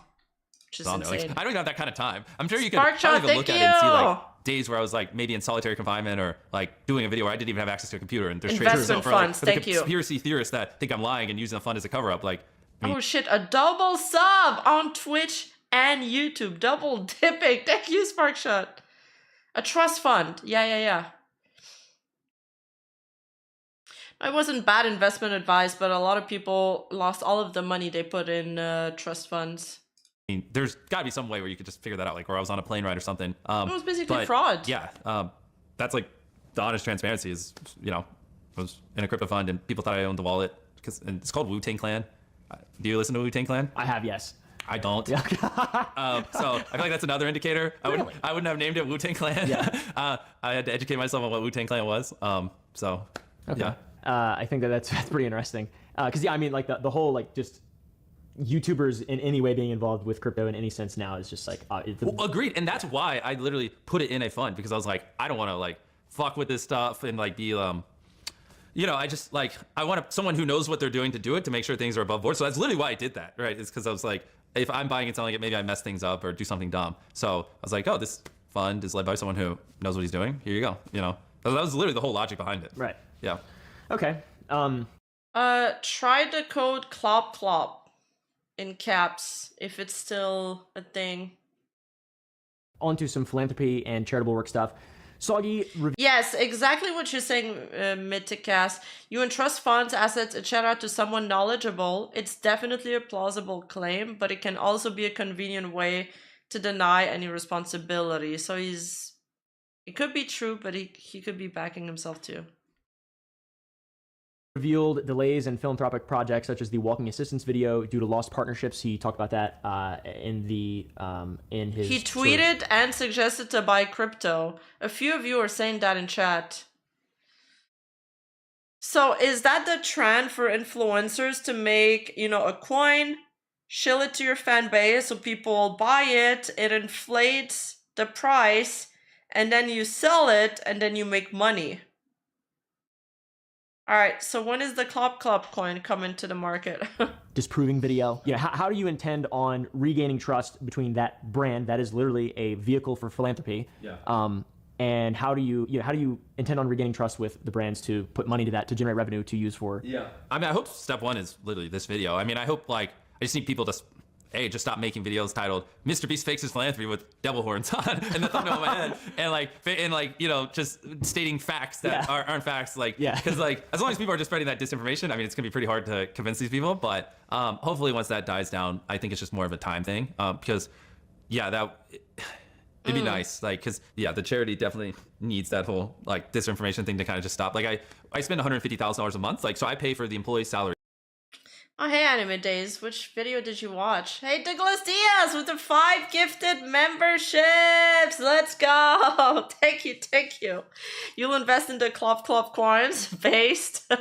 which is insane. Like, I don't even have that kind of time. I'm sure you could Sparkshot, even look at it and see like days where I was like maybe in solitary confinement or like doing a video where I didn't even have access to a computer. And there's investment funds. For the conspiracy theorists that think I'm lying and using the fund as a cover up. Like, oh shit, a double sub on Twitch and YouTube, double dipping. Thank you, Sparkshot. A trust fund. Yeah. It wasn't bad investment advice, but a lot of people lost all of the money they put in trust funds. I mean, there's got to be some way where you could just figure that out, like where I was on a plane ride or something. It was basically fraud. Yeah, that's like the honest transparency is, you know, I was in a crypto fund and people thought I owned the wallet and it's called Wu-Tang Clan. Do you listen to Wu-Tang Clan? I have, yes. I don't. So I feel like that's another indicator. I wouldn't have named it Wu-Tang Clan. Yeah. I had to educate myself on what Wu-Tang Clan was. So Okay. yeah. I think that's pretty interesting. Because yeah, I mean, like the whole like just YouTubers in any way being involved with crypto in any sense now is just like Well, agreed, and that's why I literally put it in a fund, because I was like, I don't want to like fuck with this stuff and like be you know, I just like I want someone who knows what they're doing to do it, to make sure things are above board. So that's literally why I did that, right? It's because I was like, if I'm buying and selling it, maybe I mess things up or do something dumb. So I was like, oh, this fund is led by someone who knows what he's doing. Here you go. You know, that was literally the whole logic behind it. right. Yeah. Okay. Try the code CLOP in caps if it's still a thing. Onto some philanthropy and charitable work stuff. Soggy Yes, exactly what you're saying, Mythicast. You entrust funds, assets, etc. to someone knowledgeable. It's definitely a plausible claim, but it can also be a convenient way to deny any responsibility. So it could be true, but he could be backing himself too. revealed delays in philanthropic projects such as the walking assistance video due to lost partnerships. He talked about that in his. He tweeted and suggested to buy crypto. A few of you are saying that in chat. So is that the trend for influencers to make, a coin, shill it to your fan base so people buy it, it inflates the price, and then you sell it and then you make money? All right, so when is the Clop coin coming to the market? Disproving video. Yeah, how do you intend on regaining trust between that brand that is literally a vehicle for philanthropy? Yeah. And how do you intend on regaining trust with the brands to put money to that to generate revenue to use for? Yeah. I mean, I hope step one is literally this video. I mean, I hope I just need people to, just stop making videos titled "Mr. Beast fakes his philanthropy" with devil horns on and the thumbnail of my head, and just stating facts that aren't facts. Because as long as people are just spreading that disinformation, I mean, it's gonna be pretty hard to convince these people. But hopefully, once that dies down, I think it's just more of a time thing. Because it'd be nice, because the charity definitely needs that whole disinformation thing to kind of just stop. I spend $150,000 a month, so I pay for the employee's salary. Oh, hey, Anime Days. Which video did you watch? Hey, Douglas Diaz with the 5 gifted memberships. Let's go. Thank you. You'll invest in the Clop coins based.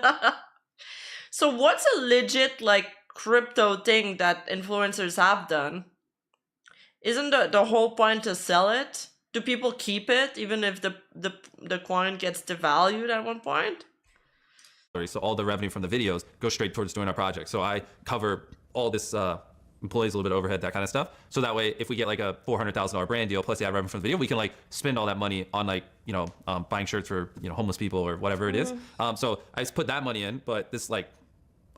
So what's a legit, crypto thing that influencers have done? Isn't the whole point to sell it? Do people keep it even if the coin gets devalued at one point? So all the revenue from the videos goes straight towards doing our project. So I cover all this employees, a little bit of overhead, that kind of stuff. So that way, if we get a $400,000 brand deal plus the ad revenue from the video, we can spend all that money on buying shirts for homeless people or whatever it is. So I just put that money in, but this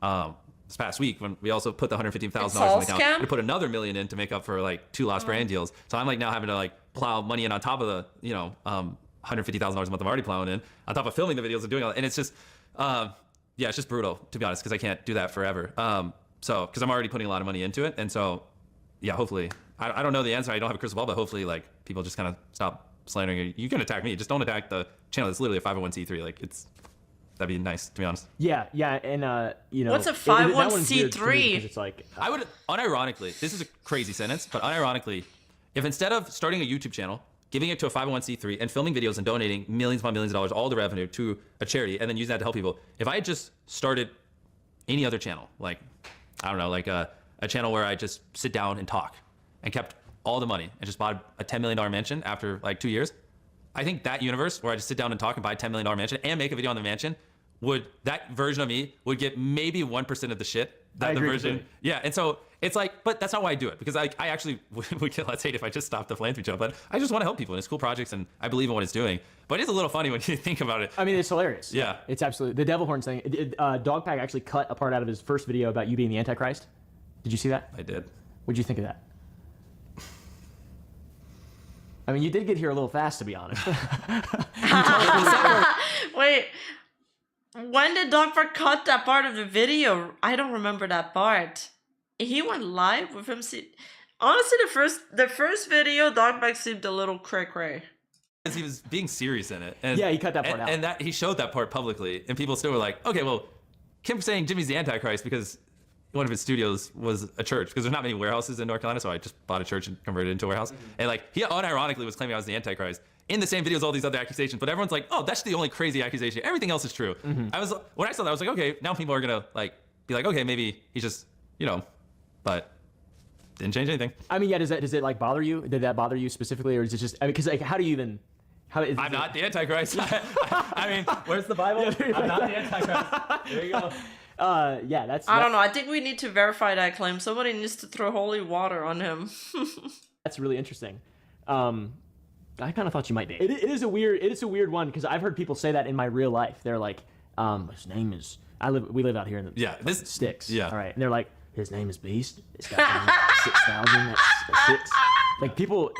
past week when we also put the $115,000 in the account, we put another $1 million in to make up for 2 lost brand deals. So I'm now having to plow money in on top of the $150,000 a month I'm already plowing in, on top of filming the videos and doing all that. And it's just it's just brutal, to be honest, because I can't do that forever. Because I'm already putting a lot of money into it, and so hopefully I don't know the answer. I don't have a crystal ball, but hopefully people just kind of stop slandering. You can attack me, just don't attack the channel. It's literally a 501c3. That'd be nice, to be honest. Yeah, and what's a 501c3? It's I would unironically. This is a crazy sentence, but unironically, if instead of starting a YouTube channel, giving it to a 501c3 and filming videos and donating millions upon millions of dollars, all the revenue to a charity, and then using that to help people, if I had just started any other channel, I don't know, a channel where I just sit down and talk and kept all the money and just bought a $10 million mansion after 2 years, I think that universe where I just sit down and talk and buy a $10 million mansion and make a video on the mansion, that version of me would get maybe 1% of the shit that the version. Yeah, and so it's but that's not why I do it, because I actually would get less hate if I just stopped the philanthropy channel. But I just want to help people, and it's cool projects, and I believe in what it's doing. But it's a little funny when you think about it. I mean, it's hilarious. Yeah. It's absolutely the devil horns thing. Dogpack actually cut a part out of his first video about you being the Antichrist. Did you see that? I did. What'd you think of that? I mean, you did get here a little fast, to be honest. Wait, when did Dogpack cut that part of the video? I don't remember that part. He went live with him. Honestly, the first video, Dogpack seemed a little cray-cray. Because he was being serious in it. And, yeah, he cut that part out. And he showed that part publicly, and people still were like, okay, well, Kim's saying Jimmy's the Antichrist because one of his studios was a church because there's not many warehouses in North Carolina, so I just bought a church and converted it into a warehouse. And like he unironically was claiming I was the Antichrist in the same video as all these other accusations, but everyone's like, oh, that's the only crazy accusation. Everything else is true. When I saw that, I was like, okay, now people are gonna like be like, okay, maybe he's just, but didn't change anything. I mean, yeah, does it like bother you? Did that bother you specifically, or is it just? I mean, because like, how do you even? I'm not the Antichrist. I mean, where's the Bible? I'm not the Antichrist. There you go. Yeah, that's. I don't know. I think we need to verify that claim. Somebody needs to throw holy water on him. That's really interesting. I kind of thought you might be. It is a weird one because I've heard people say that in my real life. They're like, his name is. We live out here in the sticks. Yeah. All right, and they're like, his name is Beast. It's got 6,000. That's 6. Like people,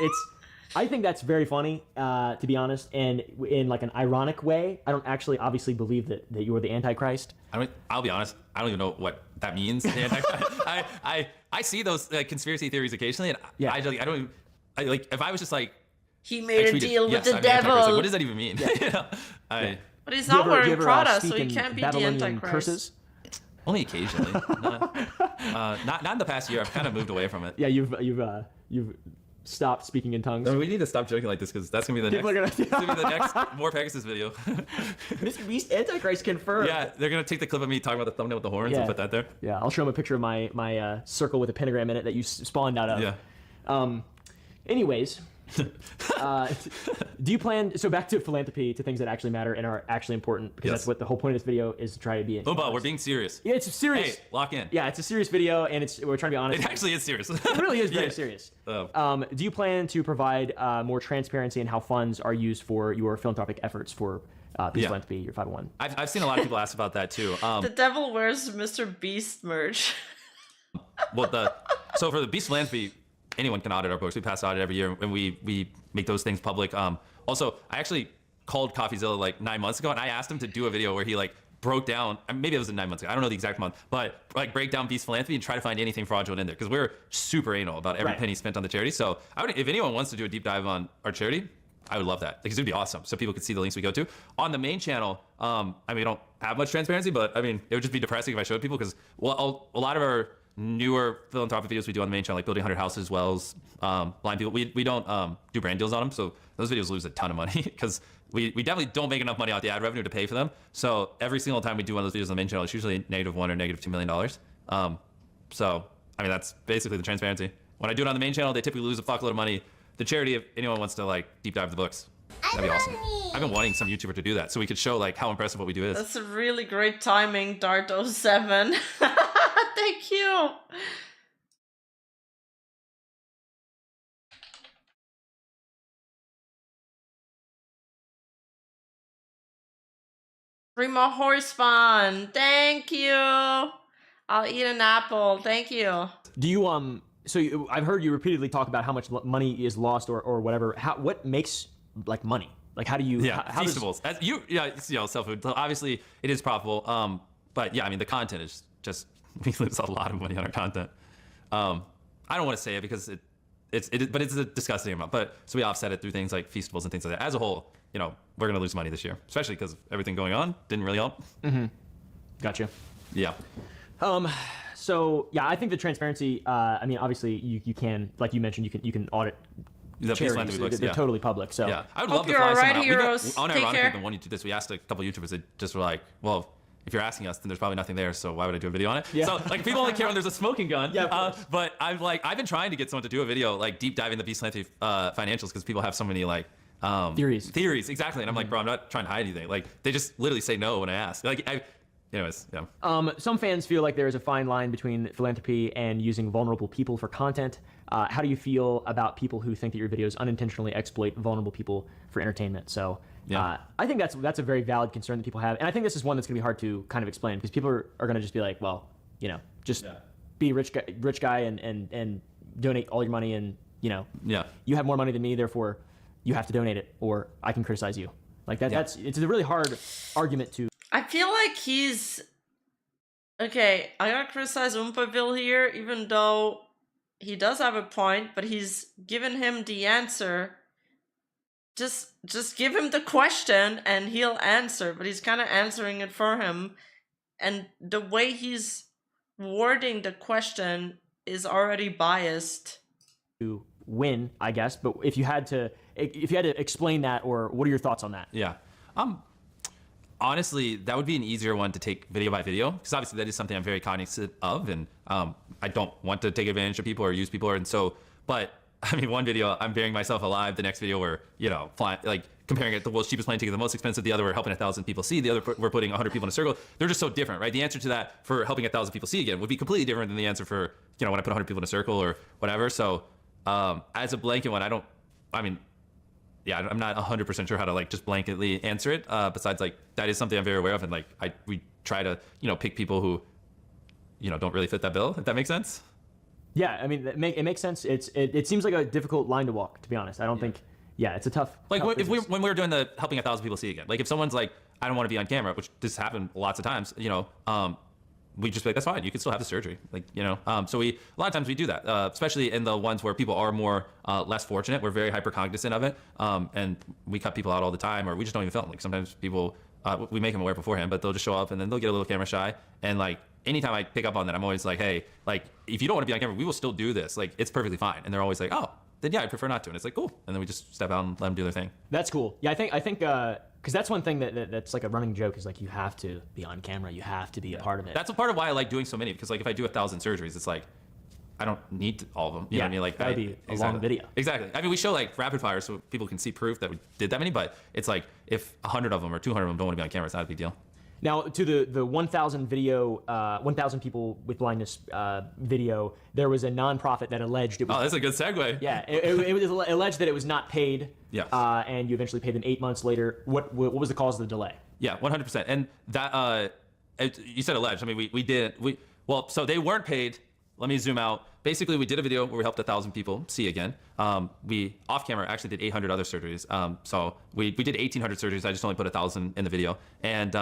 I think that's very funny, to be honest, and in like an ironic way. I don't actually obviously believe that you're the Antichrist. I'll be honest. I don't even know what that means. The Antichrist. I see those like conspiracy theories occasionally, and Yeah. I don't. If I was just like He made a tweeted, deal with yes, the I'm Antichrist, like, devil. what does that even mean? But he's Do you not ever wearing Prada, so speak he in can't be Babylonian the Antichrist. curses? Only occasionally. Not in the past year. I've kind of moved away from it. Yeah, you've stopped speaking in tongues. No, we need to stop joking like this because that's gonna be the People next. are It's gonna be the next More Pegasus video. Mr. Beast Antichrist confirmed. Yeah, they're gonna take the clip of me talking about the thumbnail with the horns and put that there. Yeah, I'll show him a picture of my circle with a pentagram in it that you spawned out of. Yeah. Anyways, do you plan? So back to philanthropy, to things that actually matter and are actually important, because that's what the whole point of this video is, to try to be. Oompa, we're being serious. Yeah, it's serious. Hey, lock in. Yeah, it's a serious video, and we're trying to be honest. It actually is serious. It really is very serious. Oh. Do you plan to provide more transparency in how funds are used for your philanthropic efforts for Beast Philanthropy, your 501? I've seen a lot of people ask about that too. The devil wears Mr. Beast merch. So for the Beast Philanthropy, anyone can audit our books. We pass audit every year, and we make those things public. Also, I actually called CoffeeZilla like 9 months ago, and I asked him to do a video where he like broke down. Maybe it was 9 months ago. I don't know the exact month, but like break down Beast Philanthropy and try to find anything fraudulent in there, because we're super anal about every penny spent on the charity. So if anyone wants to do a deep dive on our charity, I would love that, because it'd be awesome. So people could see the links we go to on the main channel. I mean, we don't have much transparency, but I mean, it would just be depressing if I showed people, because a lot of our newer philanthropic videos we do on the main channel, like building 100 houses, wells, blind people, we don't do brand deals on them, so those videos lose a ton of money because we definitely don't make enough money off the ad revenue to pay for them. So every single time we do one of those videos on the main channel, it's usually -1 or -$2 million. So I mean, that's basically the transparency. When I do it on the main channel, they typically lose a fuckload of money. The charity, if anyone wants to like deep dive the books, that'd be awesome. I've been wanting some YouTuber to do that so we could show like how impressive what we do is. That's a really great timing, Dart07. Thank you. Primo Horse Fun. Thank you. I'll eat an apple. Thank you. Do you So I've heard you repeatedly talk about how much money is lost or whatever. What makes like money? Like how do you? Yeah, how Feastables. Self food. Obviously, it is profitable. But yeah, I mean, the content is just we lose a lot of money on our content. I don't want to say it because but it's a disgusting amount. But so we offset it through things like Feastables and things like that. As a whole, we're gonna lose money this year, especially because everything going on didn't really help. Mm-hmm. Gotcha. Yeah. So yeah, I think the transparency. I mean, obviously, you can, like you mentioned, you can audit. The charities. They're totally public. So yeah, I would Hope love to you're fly all someone right, out. heroes. Unironically, been wanting to do this. We asked a couple YouTubers that just were like, well, if you're asking us, then there's probably nothing there, so why would I do a video on it? Yeah. So like people only care when there's a smoking gun. Yeah, but I've been trying to get someone to do a video like deep diving the Beast Philanthropy financials, because people have so many like theories, exactly. And I'm like, bro, I'm not trying to hide anything. Like they just literally say no when I ask. Anyways, yeah. Some fans feel like there is a fine line between philanthropy and using vulnerable people for content. How do you feel about people who think that your videos unintentionally exploit vulnerable people for entertainment? So I think that's a very valid concern that people have, and I think this is one that's going to be hard to kind of explain, because people are going to just be like, well, just be a rich guy and donate all your money, and you have more money than me, therefore you have to donate it, or I can criticize you. Like that. It's a really hard argument to. I feel like he's... Okay, I gotta criticize Oompaville here, even though he does have a point, but he's given him the answer. Just give him the question and he'll answer, but he's kind of answering it for him. And the way he's wording the question is already biased. To win, I guess. But if you had to explain that, or what are your thoughts on that? Yeah. Honestly, that would be an easier one to take video by video, because obviously that is something I'm very cognizant of, and I don't want to take advantage of people or use people, and so. But I mean, one video I'm burying myself alive. The next video we're flying, like comparing it, the world's cheapest plane ticket, the most expensive. The other we're helping 1,000 people see. The other we're putting 100 people in a circle. They're just so different, right? The answer to that for helping 1,000 people see again would be completely different than the answer for when I put 100 people in a circle or whatever. So as a blanket one, I'm not 100% sure how to just blanketly answer it. Besides, that is something I'm very aware of, and we try to pick people who don't really fit that bill. If that makes sense. Yeah, I mean, it makes sense. It seems like a difficult line to walk, to be honest. I don't think. Yeah, it's a tough. When we were doing the helping 1,000 people see again, if someone's like, I don't want to be on camera, which this happened lots of times, we just be like, that's fine. You can still have the surgery. So a lot of times we do that, especially in the ones where people are more less fortunate. We're very hyper cognizant of it, and we cut people out all the time, or we just don't even film. Sometimes people, we make them aware beforehand, but they'll just show up and then they'll get a little camera shy. And anytime I pick up on that, I'm always like, hey, if you don't want to be on camera, we will still do this. It's perfectly fine. And they're always like, oh, then yeah, I prefer not to. And it's like, cool. And then we just step out and let them do their thing. That's cool. Yeah, I think because that's one thing that's like a running joke is you have to be on camera. You have to be a part of it. That's a part of why I like doing so many, because if I do 1,000 surgeries, it's I don't need all of them. You know what I mean? That would be a long video. Exactly. I mean, we show rapid fire so people can see proof that we did that many, but it's if 100 of them or 200 of them don't want to be on camera, it's not a big deal. Now, to the 1,000 video, 1,000 people with blindness video, there was a nonprofit that alleged it was. Oh, that's a good segue. Yeah, it was alleged that it was not paid. Yeah. And you eventually paid them 8 months later. What was the cause of the delay? Yeah, 100%. And that you said alleged. I mean, so they weren't paid. Let me zoom out. Basically, we did a video where we helped 1,000 people see again. We off camera actually did 800 other surgeries. So we did 1,800 surgeries. I just only put 1,000 in the video. And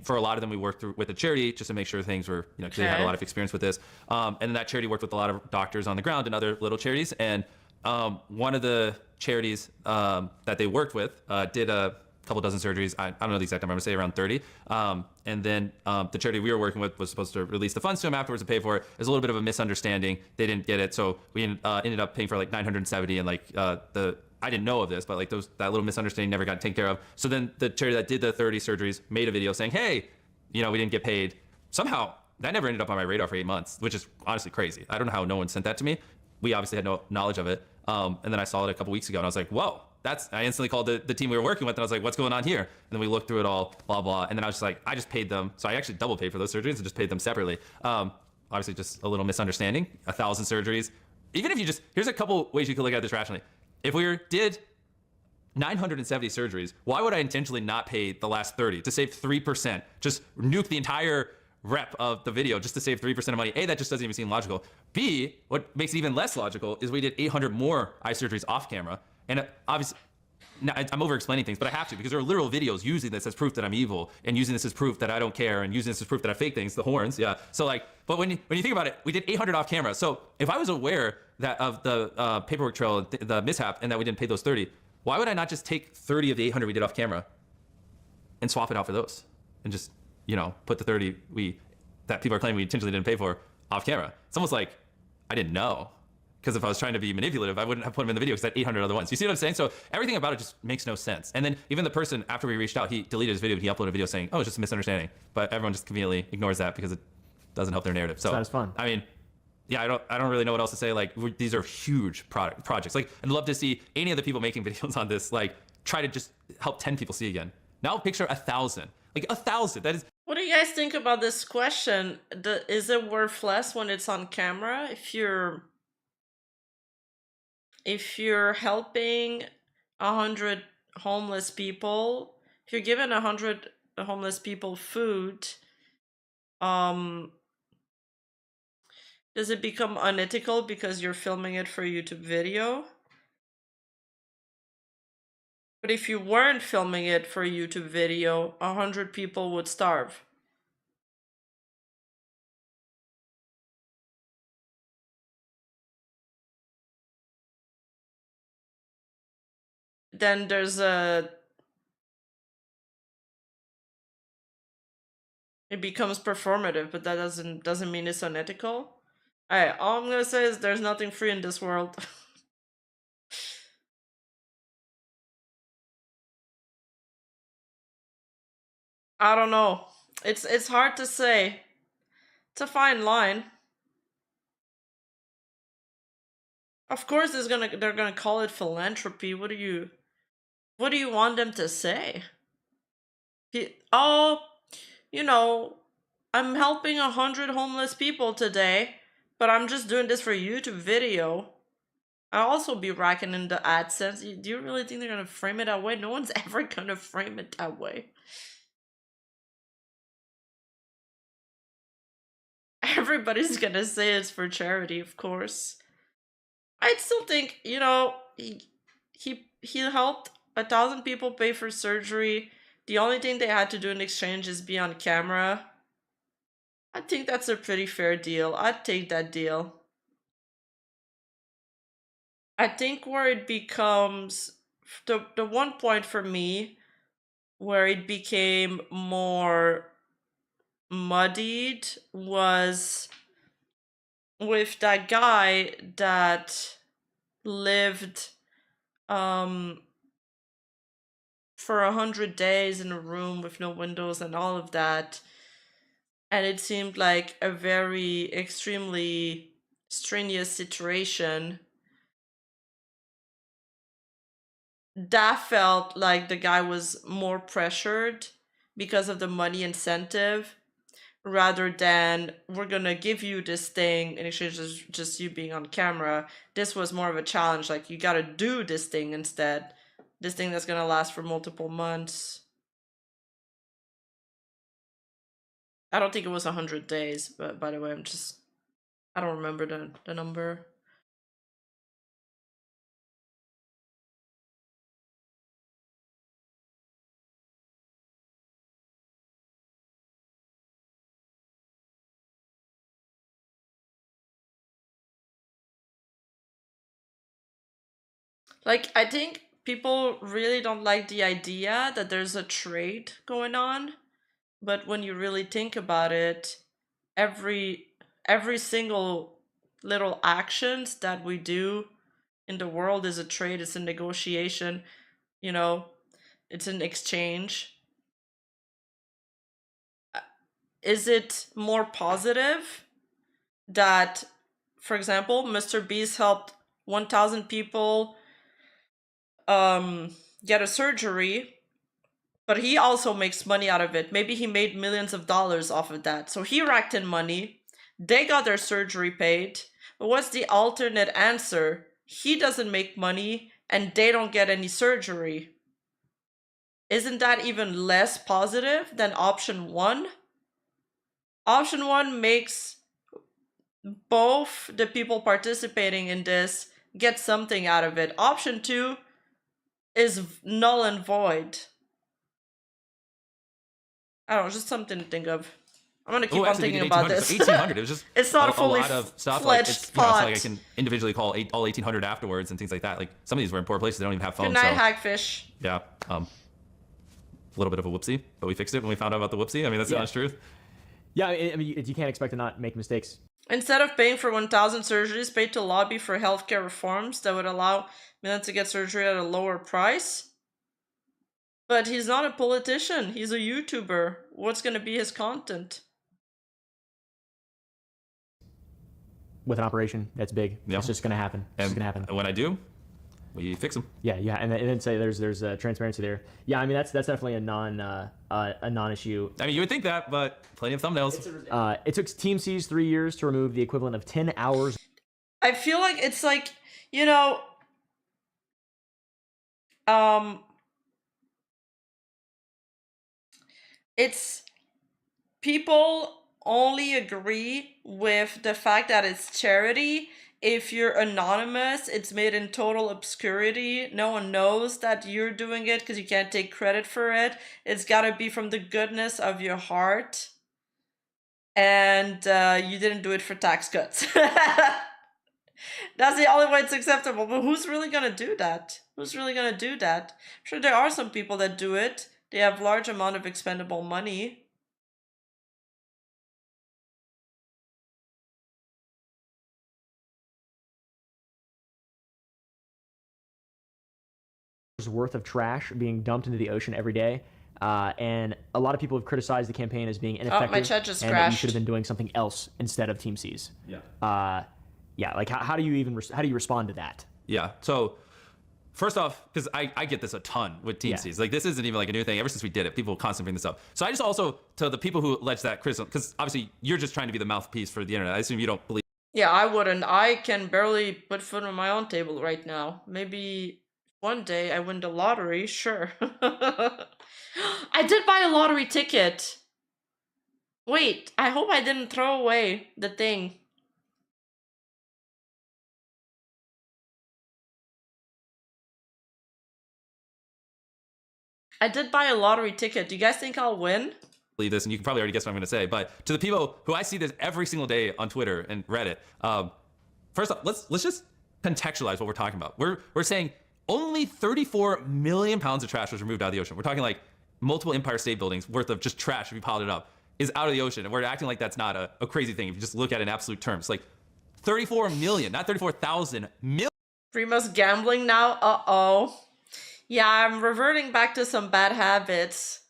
for a lot of them, we worked with a charity just to make sure things were, because they had a lot of experience with this. And then that charity worked with a lot of doctors on the ground and other little charities. And one of the charities that they worked with did a couple dozen surgeries. I don't know the exact number. I'm gonna say around 30. And then the charity we were working with was supposed to release the funds to them afterwards to pay for it. It was a little bit of a misunderstanding. They didn't get it, so we ended up paying for 970, and I didn't know of this, but that little misunderstanding never got taken care of. So then the charity that did the 30 surgeries made a video saying, hey, we didn't get paid. Somehow that never ended up on my radar for 8 months, which is honestly crazy. I don't know how no one sent that to me. We obviously had no knowledge of it. And then I saw it a couple weeks ago and I was like, whoa, I instantly called the team we were working with and I was like, what's going on here? And then we looked through it all, blah, blah. And then I was just like, I just paid them. So I actually double paid for those surgeries and just paid them separately. Obviously just a little misunderstanding, 1,000 surgeries. Even if here's a couple ways you could look at this rationally. If we did 970 surgeries, why would I intentionally not pay the last 30 to save 3%? Just nuke the entire rep of the video just to save 3% of money. A, that just doesn't even seem logical. B, what makes it even less logical is we did 800 more eye surgeries off camera. And obviously, now, I'm over explaining things, but I have to, because there are literal videos using this as proof that I'm evil, and using this as proof that I don't care, and using this as proof that I fake things, the horns, yeah. So but when you think about it, we did 800 off camera. So if I was aware of the paperwork trail, the mishap, and that we didn't pay those 30, why would I not just take 30 of the 800 we did off camera and swap it out for those, and just put the 30 that people are claiming we intentionally didn't pay for off camera? It's almost like I didn't know. Because if I was trying to be manipulative, I wouldn't have put them in the video because I had 800 other ones. You see what I'm saying? So everything about it just makes no sense. And then even the person, after we reached out, he deleted his video, but he uploaded a video saying, oh, it's just a misunderstanding. But everyone just conveniently ignores that because it doesn't help their narrative. So it's not as fun. I mean, yeah, I don't really know what else to say. These are huge projects. I'd love to see any of the people making videos on this, try to just help 10 people see again. Now picture 1,000. 1,000, that is. What do you guys think about this question? Is it worth less when it's on camera? If you're helping 100 homeless people, if you're giving 100 homeless people food, does it become unethical because you're filming it for a YouTube video? But if you weren't filming it for a YouTube video, 100 people would starve. Then there's a it becomes performative, but that doesn't mean it's unethical. Alright, all I'm gonna say is there's nothing free in this world. I don't know. It's hard to say. It's a fine line. Of course they're gonna call it philanthropy. What do you want them to say? Oh, you know, I'm helping 100 homeless people today, but I'm just doing this for YouTube video. I'll also be racking in the AdSense. Do you really think they're gonna frame it that way? No one's ever gonna frame it that way. Everybody's gonna say it's for charity, of course. I'd still think, you know, he helped 1,000 people pay for surgery. The only thing they had to do in exchange is be on camera. I think that's a pretty fair deal. I'd take that deal. I think where it becomes the one point for me where it became more muddied was with that guy that lived for 100 days in a room with no windows and all of that, and it seemed like a very extremely strenuous situation. That felt like the guy was more pressured because of the money incentive rather than we're gonna give you this thing in exchange of just you being on camera. This was more of a challenge, like you gotta do this thing instead. This thing that's gonna last for multiple months. I don't think it was 100 days, but by the way, I don't remember the number. Like, I think people really don't like the idea that there's a trade going on, but when you really think about it, every single little actions that we do in the world is a trade, it's a negotiation, you know, it's an exchange. Is it more positive that, for example, Mr. Beast helped 1,000 people get a surgery, but he also makes money out of it? Maybe he made millions of dollars off of that. So he racked in money. They got their surgery paid. But what's the alternate answer? He doesn't make money and they don't get any surgery. Isn't that even less positive than option one? Option one makes both the people participating in this get something out of it. Option two is null and void. I don't know, just something to think of. I'm gonna keep on thinking about this. 1,800. It was just it's not a fully lot of stuff. fledged Like, it's pot. not like I can individually call all 1,800 afterwards and things like that. Like some of these were in poor places. They don't even have phones. Good night, so, Hagfish. yeah, a little bit of a whoopsie, but we fixed it when we found out about the whoopsie. I mean, that's the honest truth. Yeah, I mean, you can't expect to not make mistakes. Instead of paying for 1,000 surgeries, pay to lobby for healthcare reforms that would allow millions to get surgery at a lower price. But he's not a politician. He's a YouTuber. What's going to be his content? With an operation that's big, it's just going to happen. It's just going to happen. When I do, we fix them. Yeah, and then say there's transparency there. Yeah, I mean that's definitely a non-issue. I mean, you would think that, but plenty of thumbnails. It took Team C's 3 years to remove the equivalent of 10 hours. I feel like it's like, you know, it's people only agree with the fact that it's charity if you're anonymous. It's made in total obscurity. No one knows that you're doing it because you can't take credit for it. It's got to be from the goodness of your heart. And you didn't do it for tax cuts. That's the only way it's acceptable. But who's really going to do that? Who's really going to do that? I'm sure there are some people that do it. They have large amount of expendable money. worth of trash being dumped into the ocean every day. And a lot of people have criticized the campaign as being ineffective, my chat just and that you crashed. should have been doing something else instead of Team C's. Yeah. Yeah, like how do you respond to that? Yeah. So first off, because I get this a ton with Team Yeah. C's. Like, this isn't even like a new thing. Ever since we did it, people constantly bring this up. So I just also, to the people who allege that criticism, because obviously you're just trying to be the mouthpiece for the internet. I assume you don't believe. Yeah, I wouldn't. I can barely put food on my own table right now. Maybe one day I win the lottery, sure. I did buy a lottery ticket. Wait, I hope I didn't throw away the thing. I did buy a lottery ticket. Do you guys think I'll win? This, and you can probably already guess what I'm going to say, but to the people who I see this every single day on Twitter and Reddit, first off, let's just contextualize what we're talking about. We're saying only 34 million pounds of trash was removed out of the ocean. We're talking like multiple Empire State Buildings worth of just trash, if you piled it up, is out of the ocean, and we're acting like that's not a crazy thing if you just look at it in absolute terms. Like 34 million, not 34,000 million. Prima's gambling now? Uh-oh. Yeah, I'm reverting back to some bad habits.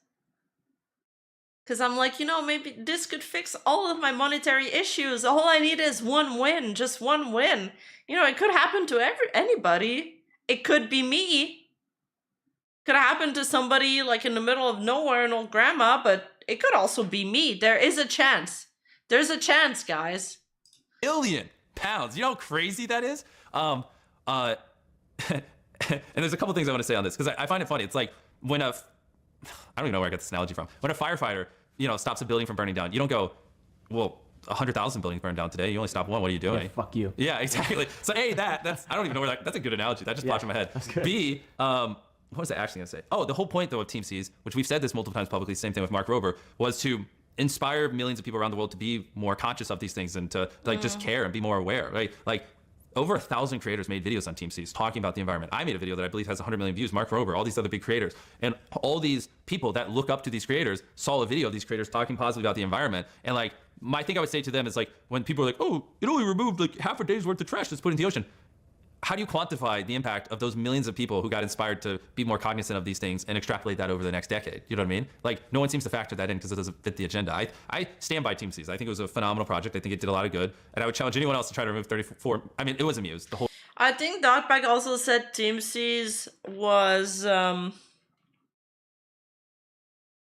Because I'm like, maybe this could fix all of my monetary issues. All I need is one win, just one win. It could happen to anybody. It could be me. Could happen to somebody like in the middle of nowhere, an old grandma, but it could also be me. There is a chance. There's a chance, guys. Million pounds. You know how crazy that is? And there's a couple things I want to say on this, because I find it funny. It's like when I don't even know where I got this analogy from. When a firefighter, stops a building from burning down, you don't go, well, 100,000 buildings burned down today. You only stop one. What are you doing? Yeah, fuck you. Yeah, exactly. So A, that's I don't even know where that's a good analogy. That just popped in my head. B, what was I actually gonna say? Oh, the whole point though of Team C's, which we've said this multiple times publicly, same thing with Mark Rober, was to inspire millions of people around the world to be more conscious of these things and to just care and be more aware, right? Like over 1,000 creators made videos on Team C's talking about the environment. I made a video that I believe has 100 million views, Mark Rober, all these other big creators. And all these people that look up to these creators saw a video of these creators talking positively about the environment. And like, my thing I would say to them is like, when people are like, oh, it only removed like half a day's worth of trash that's put in the ocean. How do you quantify the impact of those millions of people who got inspired to be more cognizant of these things and extrapolate that over the next decade? You know what I mean? Like, no one seems to factor that in because it doesn't fit the agenda. I stand by Team C's. I think it was a phenomenal project. I think it did a lot of good. And I would challenge anyone else to try to remove 34. I mean, it was amused. The whole. I think Dotbag also said Team C's was,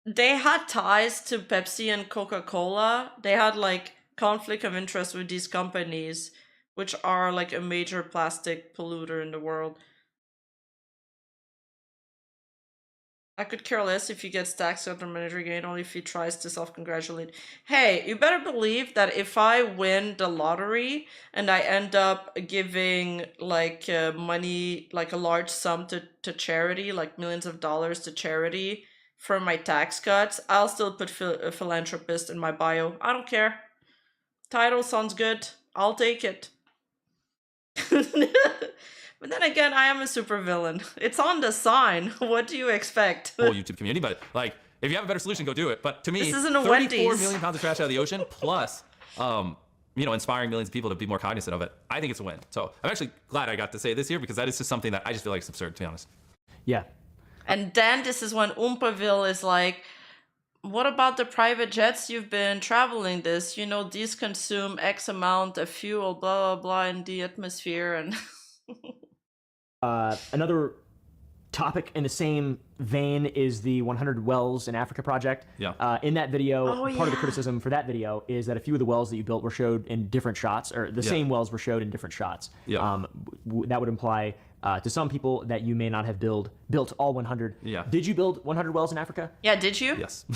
they had ties to Pepsi and Coca-Cola. They had like conflict of interest with these companies, which are like a major plastic polluter in the world. I could care less if he gets taxed under manager gain, only if he tries to self-congratulate. Hey, you better believe that if I win the lottery and I end up giving like money, like a large sum to charity, like millions of dollars to charity for my tax cuts, I'll still put a philanthropist in my bio. I don't care. Title sounds good. I'll take it. But then again, I am a supervillain. It's on the sign. What do you expect? Whole YouTube community, but like, if you have a better solution, go do it. But to me, This isn't a 34 Wendy's. million pounds of trash out of the ocean, plus, inspiring millions of people to be more cognizant of it. I think it's a win. So I'm actually glad I got to say this here, because that is just something that I just feel like is absurd, to be honest. Yeah. And then this is when Oompaville is like, what about the private jets you've been traveling this? These consume X amount of fuel, blah, blah, blah, in the atmosphere. And Another topic in the same vein is the 100 wells in Africa project. Yeah. In that video, Oh, part of the yeah. criticism for that video is that a few of the wells that you built were showed in different shots, or the same wells were showed in different shots. Yeah. That would imply to some people that you may not have built all 100. Yeah. Did you build 100 wells in Africa? yeah, did you? Yes.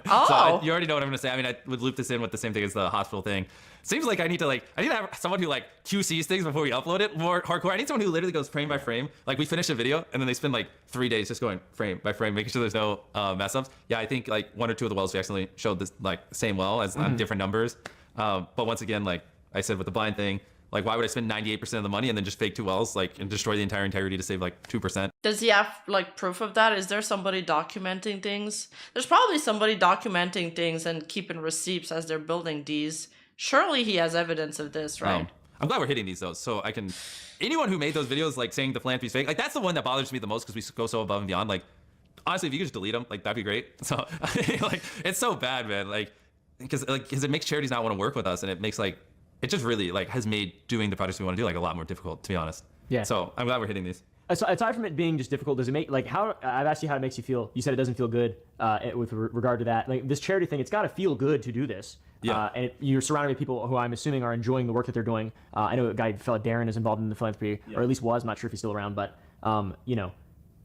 Oh. So you already know what I'm going to say. I mean, I would loop this in with the same thing as the hospital thing. Seems like I need to have someone who QCs things before we upload it more hardcore. I need someone who literally goes frame by frame. Like, we finish a video and then they spend 3 days just going frame by frame, making sure there's no mess ups. Yeah, I think one or two of the wells we accidentally showed this same well as on different numbers. But once again, like I said with the blind thing, why would I spend 98% of the money and then just fake two wells, and destroy the entire integrity to save 2%? Does he have proof of that? Is there somebody documenting things? There's probably somebody documenting things and keeping receipts as they're building these. Surely he has evidence of this, right? I'm glad we're hitting these though, so I can. Anyone who made those videos like saying the philanthropy's fake, like that's the one that bothers me the most because we go so above and beyond. Like, honestly, if you could just delete them, like that'd be great. So, like, it's so bad, man. Like, because it makes charities not want to work with us, and it makes like it just really like has made doing the projects we want to do like a lot more difficult, to be honest. Yeah. So I'm glad we're hitting these. Aside from it being just difficult, does it make like how I've asked you how it makes you feel? You said it doesn't feel good with regard to that. Like this charity thing, it's got to feel good to do this. Yeah. And you're surrounded by people who I'm assuming are enjoying the work that they're doing. I know a fella Darren is involved in the philanthropy, or at least was. I'm not sure if he's still around, but you know,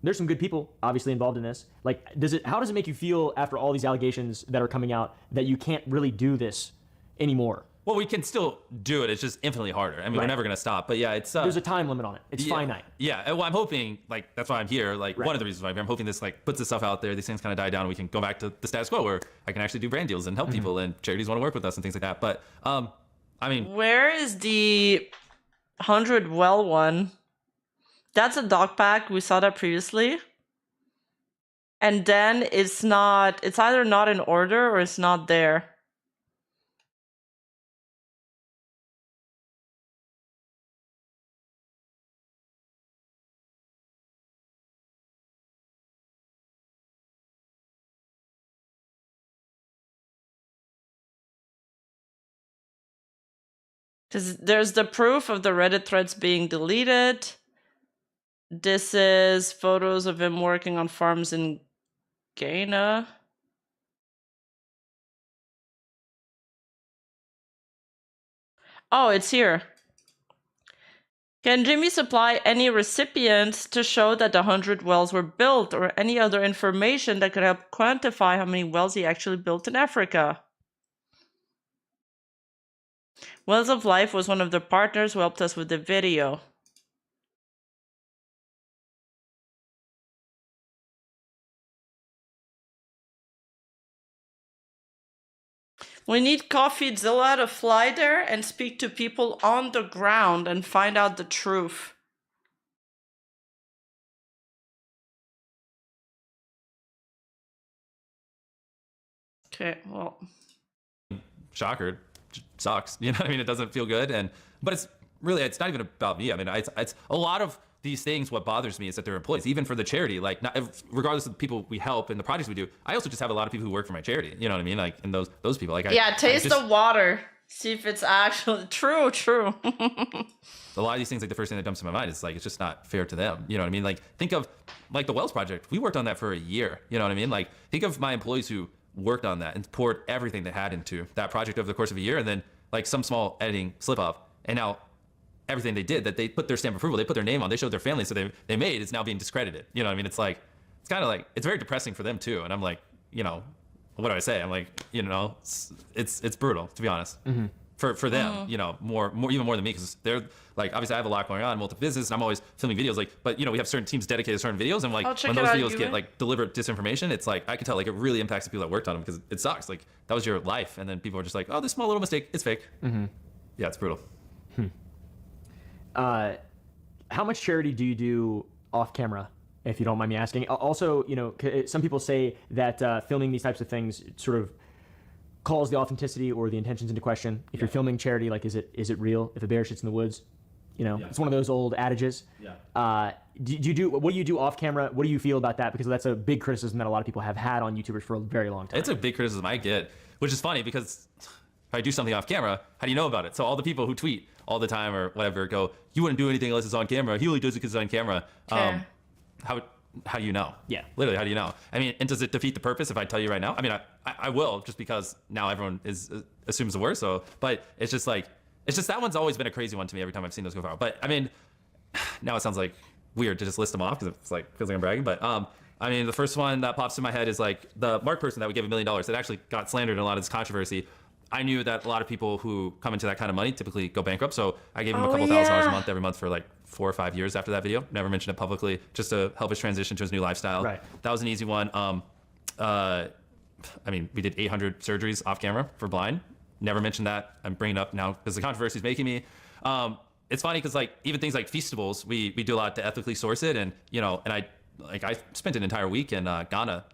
there's some good people obviously involved in this. Like, how does it make you feel after all these allegations that are coming out that you can't really do this anymore? Well, we can still do it. It's just infinitely harder. I mean, we're never gonna stop. But yeah, it's there's a time limit on it. It's finite. Yeah. Well, I'm hoping like that's why I'm here. Like one of the reasons why I'm hoping this like puts this stuff out there. These things kind of die down. And we can go back to the status quo where I can actually do brand deals and help people, and charities want to work with us and things like that. But I mean, where is the 100 well one? That's a dog pack. We saw that previously. And then it's either not in order or it's not there. There's the proof of the Reddit threads being deleted. This is photos of him working on farms in Ghana. Oh, it's here. Can Jimmy supply any recipients to show that the 100 wells were built, or any other information that could help quantify how many wells he actually built in Africa? Wells of Life was one of the partners who helped us with the video. We need CoffeeZilla to fly there and speak to people on the ground and find out the truth. Okay, well. shocker. Sucks. You know what I mean? It doesn't feel good. But it's not even about me. I mean, it's a lot of these things. What bothers me is that they're employees, even for the charity. Like, regardless of the people we help and the projects we do, I also just have a lot of people who work for my charity. You know what I mean? Like, and those people. Like, taste the water. See if it's actually true. A lot of these things, like the first thing that jumps in my mind is like, it's just not fair to them. You know what I mean? Like, think of like the Wells Project. We worked on that for a year. You know what I mean? Like, think of my employees who worked on that and poured everything they had into that project over the course of a year, and then like some small editing slip up, and now everything they did that they put their stamp of approval, they put their name on, they showed their family, so they made, is now being discredited. You know what I mean? It's like, it's kind of like, it's very depressing for them too. And I'm like, you know, what do I say? I'm like, you know, it's brutal, to be honest. For them, you know, more even more than me, because they're like, obviously I have a lot going on, multiple business, and I'm always filming videos, like, but you know, we have certain teams dedicated to certain videos, and like when those videos get like deliberate disinformation, it's like, I can tell like it really impacts the people that worked on them, because it sucks. Like, that was your life, and then people are just like, oh, this small little mistake, it's fake. Yeah, it's brutal. How much charity do you do off camera, if you don't mind me asking? Also, you know, some people say that filming these types of things sort of calls the authenticity or the intentions into question. If you're filming charity, like, is it real? If a bear shits in the woods, you know, it's one of those old adages. What do you do off camera? What do you feel about that? Because that's a big criticism that a lot of people have had on YouTubers for a very long time. It's a big criticism I get, which is funny, because if I do something off camera, how do you know about it? So all the people who tweet all the time or whatever go, you wouldn't do anything unless it's on camera. He only does it because it's on camera. How do you know? Yeah. Literally, how do you know? I mean, and does it defeat the purpose if I tell you right now? I mean, I will, just because now everyone assumes the worst. So, but it's just that one's always been a crazy one to me every time I've seen those go viral. But I mean, now it sounds like weird to just list them off, because it's like, feels like I'm bragging. But I mean, the first one that pops in my head is like the Mark person that we gave $1 million that actually got slandered in a lot of this controversy. I knew that a lot of people who come into that kind of money typically go bankrupt, so I gave him a couple $1,000s a month every month for like 4 or 5 years after that video. Never mentioned it publicly, just to help us transition to his new lifestyle. Right. That was an easy one. I mean, we did 800 surgeries off camera for blind. Never mentioned that. I'm bringing it up now because the controversy is making me. It's funny because like even things like Feastables, we do a lot to ethically source it, and you know, and like I spent an entire week in Ghana,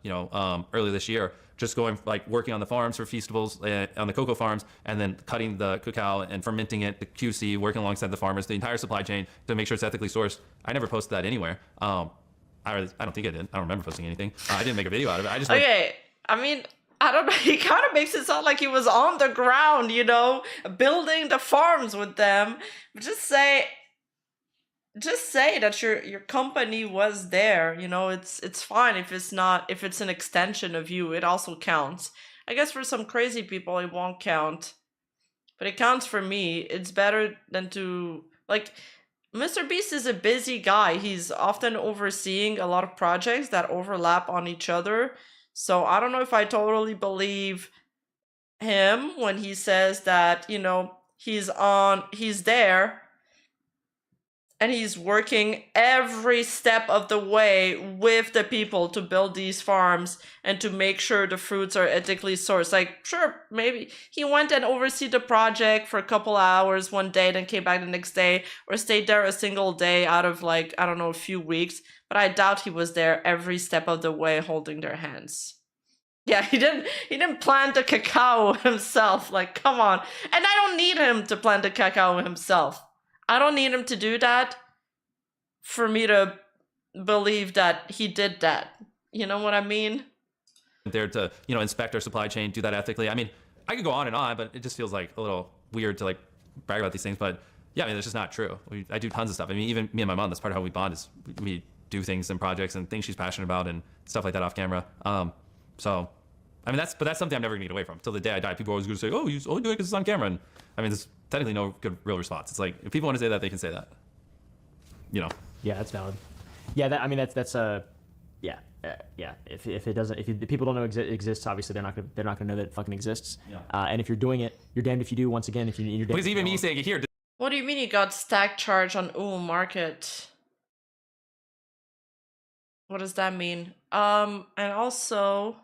early this year, just going like working on the farms for festivals, on the cocoa farms, and then cutting the cacao and fermenting it, the QC, working alongside the farmers, the entire supply chain to make sure it's ethically sourced. I never posted that anywhere. I don't think I did. I don't remember posting anything. I didn't make a video out of it. I just Okay, I mean, I don't know. He kind of makes it sound like he was on the ground, building the farms with them. Just say that your company was there. It's fine if it's an extension of you. It also counts. I guess for some crazy people it won't count, but it counts for me. It's better than to like. Mr. Beast is a busy guy. He's often overseeing a lot of projects that overlap on each other. So I don't know if I totally believe him when he says that, he's there and he's working every step of the way with the people to build these farms and to make sure the fruits are ethically sourced. Like, sure, maybe he went and oversee the project for a couple hours one day, then came back the next day, or stayed there a single day out of like, I don't know, a few weeks. But I doubt he was there every step of the way holding their hands. Yeah, he didn't plant the cacao himself. Like, come on. And I don't need him to plant the cacao himself. I don't need him to do that for me to believe that he did that. You know what I mean? There to, inspect our supply chain, do that ethically. I mean, I could go on and on, but it just feels like a little weird to like brag about these things. But yeah, I mean, it's just not true. I do tons of stuff. I mean, even me and my mom, that's part of how we bond is we do things and projects and things she's passionate about and stuff like that off camera. So, I mean, that's something I'm never gonna get away from. Till the day I die, people are always gonna say, oh, you only do it because it's on camera. And I mean, there's technically no good real response. It's like, if people want to say that, they can say that. Yeah, that's valid. Yeah, that's yeah. If people don't know it exists, obviously they're not gonna know that it fucking exists. Yeah. And if you're doing it, you're damned if you do. Once again, if you're damned because if even you me don't. saying it here. What do you mean you got stack charge on Market? What does that mean? And also,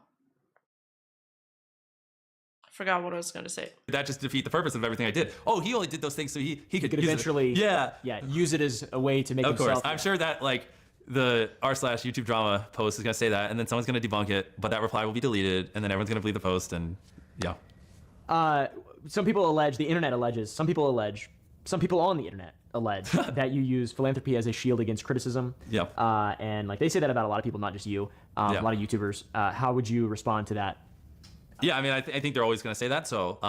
I forgot what I was gonna say. That just defeat the purpose of everything I did. Oh, he only did those things so he could could use eventually it. use it as a way to make Of himself. course, I'm sure that like the r/YouTube drama post is gonna say that, and then someone's gonna debunk it, but that reply will be deleted, and then everyone's gonna believe the post, and yeah. Some people allege, the internet alleges, some people on the internet allege that you use philanthropy as a shield against criticism. Yeah. And like they say that about a lot of people, not just you. A lot of YouTubers. How would you respond to that? Yeah, I mean, I think they're always going to say that. So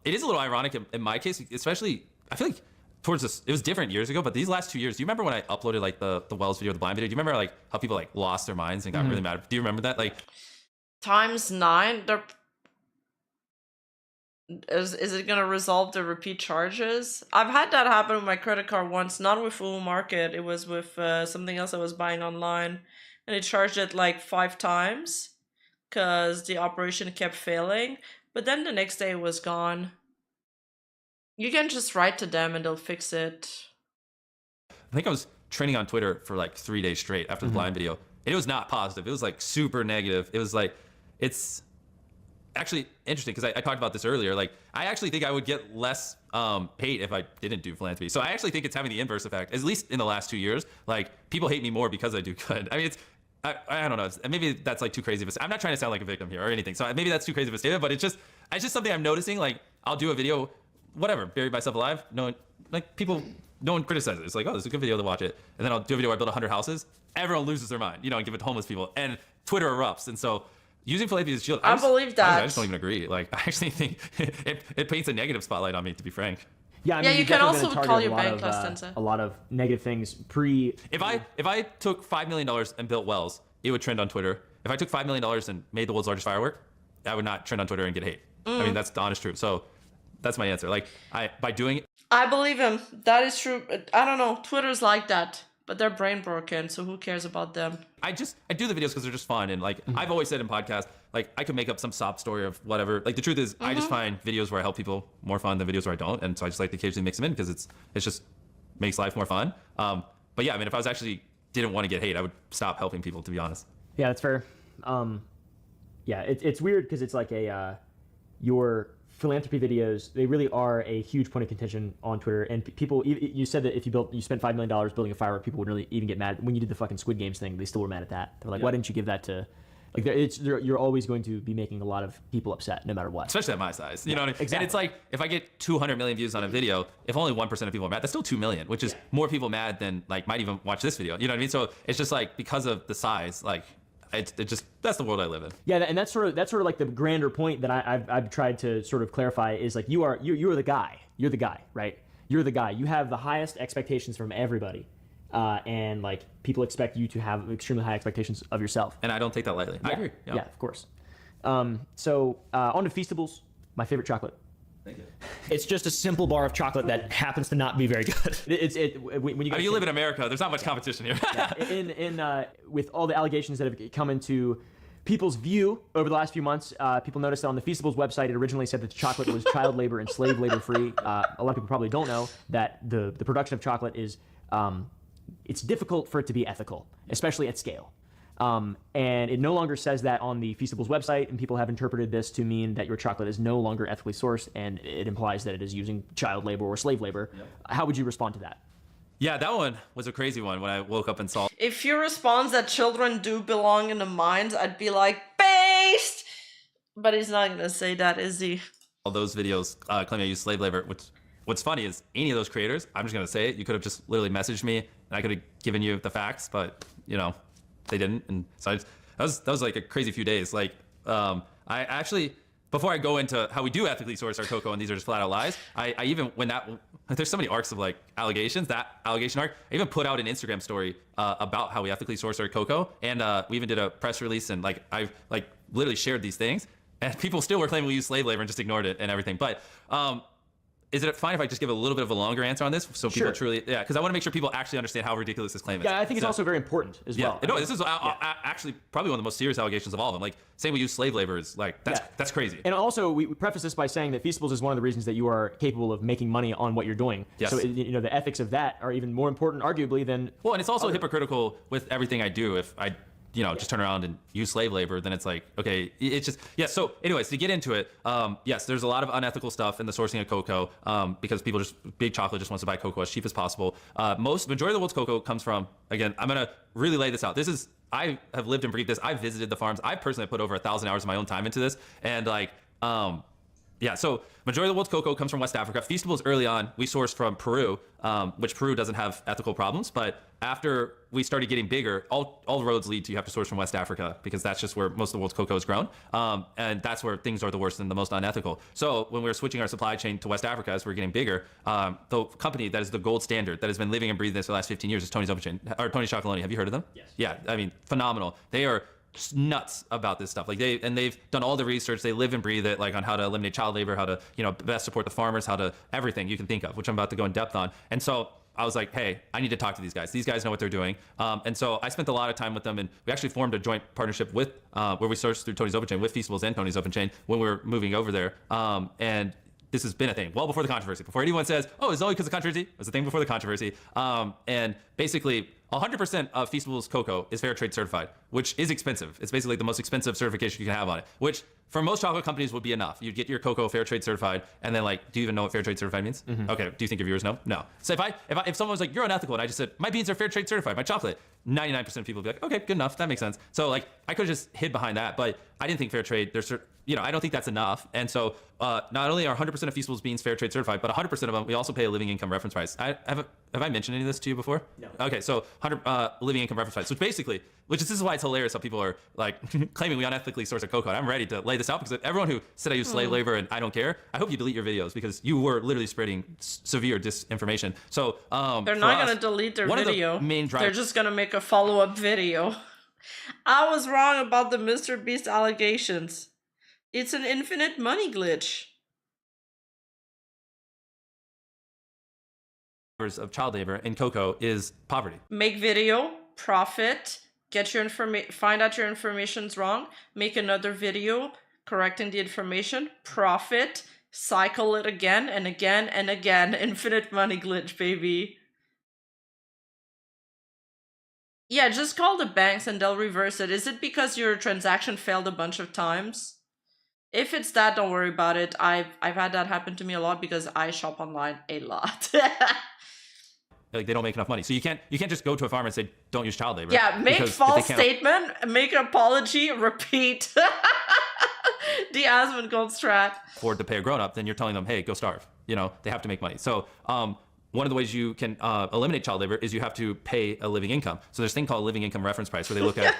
it is a little ironic in my case, especially, I feel like towards this, it was different years ago, but these last 2 years, do you remember when I uploaded like the Wells video, the blind video? Do you remember like how people like lost their minds and got really mad? Do you remember that? Like ×9, is it gonna resolve the repeat charges? I've had that happen with my credit card once, not with Market. It was with something else I was buying online, and it charged it like 5 times because the operation kept failing. But then the next day it was gone. You can just write to them and they'll fix it. I think I was trending on Twitter for like 3 days straight after the blind video. And it was not positive. It was like super negative. It was like, it's actually interesting because I talked about this earlier. Like, I actually think I would get less hate if I didn't do philanthropy. So I actually think it's having the inverse effect, at least in the last 2 years. Like, people hate me more because I do good. I mean, I don't know. Maybe that's like too crazy of a, I'm not trying to sound like a victim here or anything. So maybe that's too crazy of a statement, but it's just something I'm noticing. Like, I'll do a video, whatever, buried myself alive. No one criticizes it. It's like, oh, this is a good video to watch it. And then I'll do a video where I build 100 houses. Everyone loses their mind, and give it to homeless people. And Twitter erupts. And so using philanthropy as a shield, I believe that. I just don't even agree. Like, I actually think it paints a negative spotlight on me, to be frank. Yeah, I mean, you can also call your bank a lot of negative things If I took $5 million and built wells, it would trend on Twitter. If I took $5 million and made the world's largest firework, I would not trend on Twitter and get hate. I mean, that's the honest truth. So that's my answer. Like, by doing it, I believe him. That is true. I don't know. Twitter's like that, but they're brain broken, so who cares about them? I do the videos because they're just fun. And like, I've always said in podcasts, like, I could make up some sob story of whatever. Like, the truth is, I just find videos where I help people more fun than videos where I don't. And so I just like to occasionally mix them in because it's just makes life more fun. But yeah, I mean, if I was actually didn't want to get hate, I would stop helping people, to be honest. Yeah, that's fair. Yeah, it's weird because it's like your philanthropy videos, they really are a huge point of contention on Twitter. And people, you said that if you spent $5 million building a firework, people wouldn't really even get mad. When you did the fucking Squid Games thing, they still were mad at that. They're like, why didn't you give that to, like, you're always going to be making a lot of people upset no matter what. Especially at my size, you know what I mean? Exactly. And it's like, if I get 200 million views on a video, if only 1% of people are mad, that's still 2 million, which is more people mad than like might even watch this video. You know what I mean? So it's just like, because of the size, like, it just, that's the world I live in. Yeah, and that's sort of like the grander point that I've tried to sort of clarify is like, you're the guy. You're the guy, right? You're the guy. You have the highest expectations from everybody. And like, people expect you to have extremely high expectations of yourself. And I don't take that lightly. I agree. Yeah, of course. So on to Feastables, my favorite chocolate. Thank you. It's just a simple bar of chocolate that happens to not be very good. When you I mean, you live in America. There's not much competition here. With all the allegations that have come into people's view over the last few months, people noticed that on the Feastables website, it originally said that the chocolate was child labor and slave labor free. A lot of people probably don't know that the production of chocolate is it's difficult for it to be ethical, especially at scale. And it no longer says that on the Feastables website, and people have interpreted this to mean that your chocolate is no longer ethically sourced, and it implies that it is using child labor or slave labor. Yep. How would you respond to that? Yeah, that one was a crazy one when I woke up and saw. If your response that children do belong in the mines, I'd be like, based! But he's not gonna say that, is he? All those videos claiming I use slave labor, which what's funny is any of those creators, I'm just gonna say it, you could have just literally messaged me and I could have given you the facts, but you know, they didn't. And so that was like a crazy few days. Like, I actually, before I go into how we do ethically source our cocoa, and these are just flat out lies, I even, when that, there's so many arcs of like allegations, that allegation arc, I even put out an Instagram story about how we ethically source our cocoa. And we even did a press release, and like, I've like literally shared these things, and people still were claiming we use slave labor and just ignored it and everything. But is it fine if I just give a little bit of a longer answer on this, so people truly, because I want to make sure people actually understand how ridiculous this claim is. Yeah, I think it's also very important as well. No, this is actually probably one of the most serious allegations of all of them. Like, saying we use slave labor is like, that's crazy. And also, we preface this by saying that Feastables is one of the reasons that you are capable of making money on what you're doing. Yes. So, you know, the ethics of that are even more important, arguably, than... Well, and it's also hypocritical with everything I do. If I, you know, just turn around and use slave labor, then it's like, okay, it's just, so anyways, to get into it, yes, there's a lot of unethical stuff in the sourcing of cocoa, because people big chocolate just wants to buy cocoa as cheap as possible. Majority of the world's cocoa comes from, again, I'm gonna really lay this out. I have lived and breathed this. I've visited the farms. I personally put over 1,000 hours of my own time into this. And like, so majority of the world's cocoa comes from West Africa. Feastables early on, we sourced from Peru, which Peru doesn't have ethical problems. But after we started getting bigger, all roads lead to you have to source from West Africa, because that's just where most of the world's cocoa is grown. And that's where things are the worst and the most unethical. So when we were switching our supply chain to West Africa as we're getting bigger, the company that is the gold standard, that has been living and breathing this for the last 15 years is Tony's Open Chain, or Tony Chocolonely. Have you heard of them? Yes. Yeah, I mean, phenomenal. They are just nuts about this stuff. Like they've done all the research. They live and breathe it, like on how to eliminate child labor, how to, you know, best support the farmers, how to everything you can think of, which I'm about to go in depth on. And so I was like, hey, I need to talk to these guys. These guys know what they're doing. And so I spent a lot of time with them, and we actually formed a joint partnership with where we sourced through Tony's Open Chain with Feastables and Tony's Open Chain when we were moving over there. And this has been a thing well before the controversy. Before anyone says, oh, it's only because of controversy, it was a thing before the controversy. And basically, 100% of Feastables cocoa is fair trade certified, which is expensive. It's basically the most expensive certification you can have on it, which for most chocolate companies would be enough. You'd get your cocoa fair trade certified, and then like, do you even know what fair trade certified means? Mm-hmm. Okay, do you think your viewers know? No. So if someone was like, you're unethical, and I just said, my beans are fair trade certified, my chocolate, 99% of people would be like, okay, good enough, that makes sense. So like, I could have just hid behind that, but I didn't think fair trade, I don't think that's enough. And so not only are 100% of Feastables beans fair trade certified, but 100% of them, we also pay a living income reference price. Have I mentioned any of this to you before? No. Okay, so 100 living income reference price, this is why it's hilarious how people are like claiming we unethically source a cocoa. And I'm ready to lay this out, because everyone who said I use slave labor and I don't care, I hope you delete your videos, because you were literally spreading severe disinformation. So they're not going to delete their video. They're just going to make a follow-up video. I was wrong about the Mr. Beast allegations. It's an infinite money glitch. Of child labor in cocoa is poverty. Make video, profit, get your find out your information's wrong, make another video correcting the information, profit, cycle it again and again and again. Infinite money glitch, baby. Yeah, just call the banks and they'll reverse it. Is it because your transaction failed a bunch of times? If it's that, don't worry about it. I've had that happen to me a lot because I shop online a lot. Like they don't make enough money. So you can't just go to a farmer and say, don't use child labor. Yeah, make because if false they can't statement, make an apology, repeat. The Asmongold strat. afford to pay a grown up, then you're telling them, hey, go starve. You know, they have to make money. So one of the ways you can eliminate child labor is you have to pay a living income. So there's a thing called living income reference price where they look at,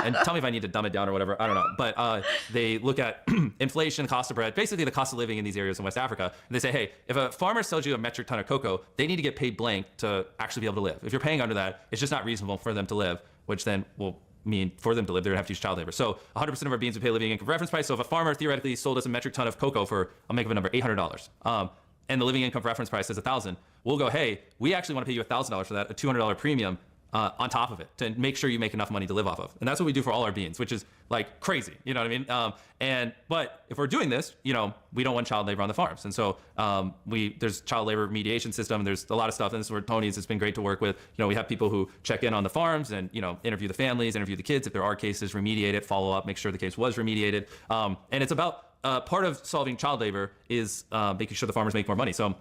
and tell me if I need to dumb it down or whatever, I don't know. But they look at inflation, cost of bread, basically the cost of living in these areas in West Africa. And they say, hey, if a farmer sells you a metric ton of cocoa, they need to get paid blank to actually be able to live. If you're paying under that, it's just not reasonable for them to live, which then will mean for them to live, they're gonna have to use child labor. So 100% of our beans would pay living income reference price. So if a farmer theoretically sold us a metric ton of cocoa for, I'll make up a number, $800, and the living income reference price is $1,000, we'll go, hey, we actually want to pay you $1,000 for that, a $200 premium on top of it to make sure you make enough money to live off of. And that's what we do for all our beans, which is like crazy, you know what I mean? But if we're doing this, you know, we don't want child labor on the farms. And so there's child labor mediation system, there's a lot of stuff, and this is where Tony's, it's been great to work with. You know, we have people who check in on the farms and, you know, interview the families, interview the kids. If there are cases, remediate it, follow up, make sure the case was remediated. And it's about, part of solving child labor is making sure the farmers make more money. So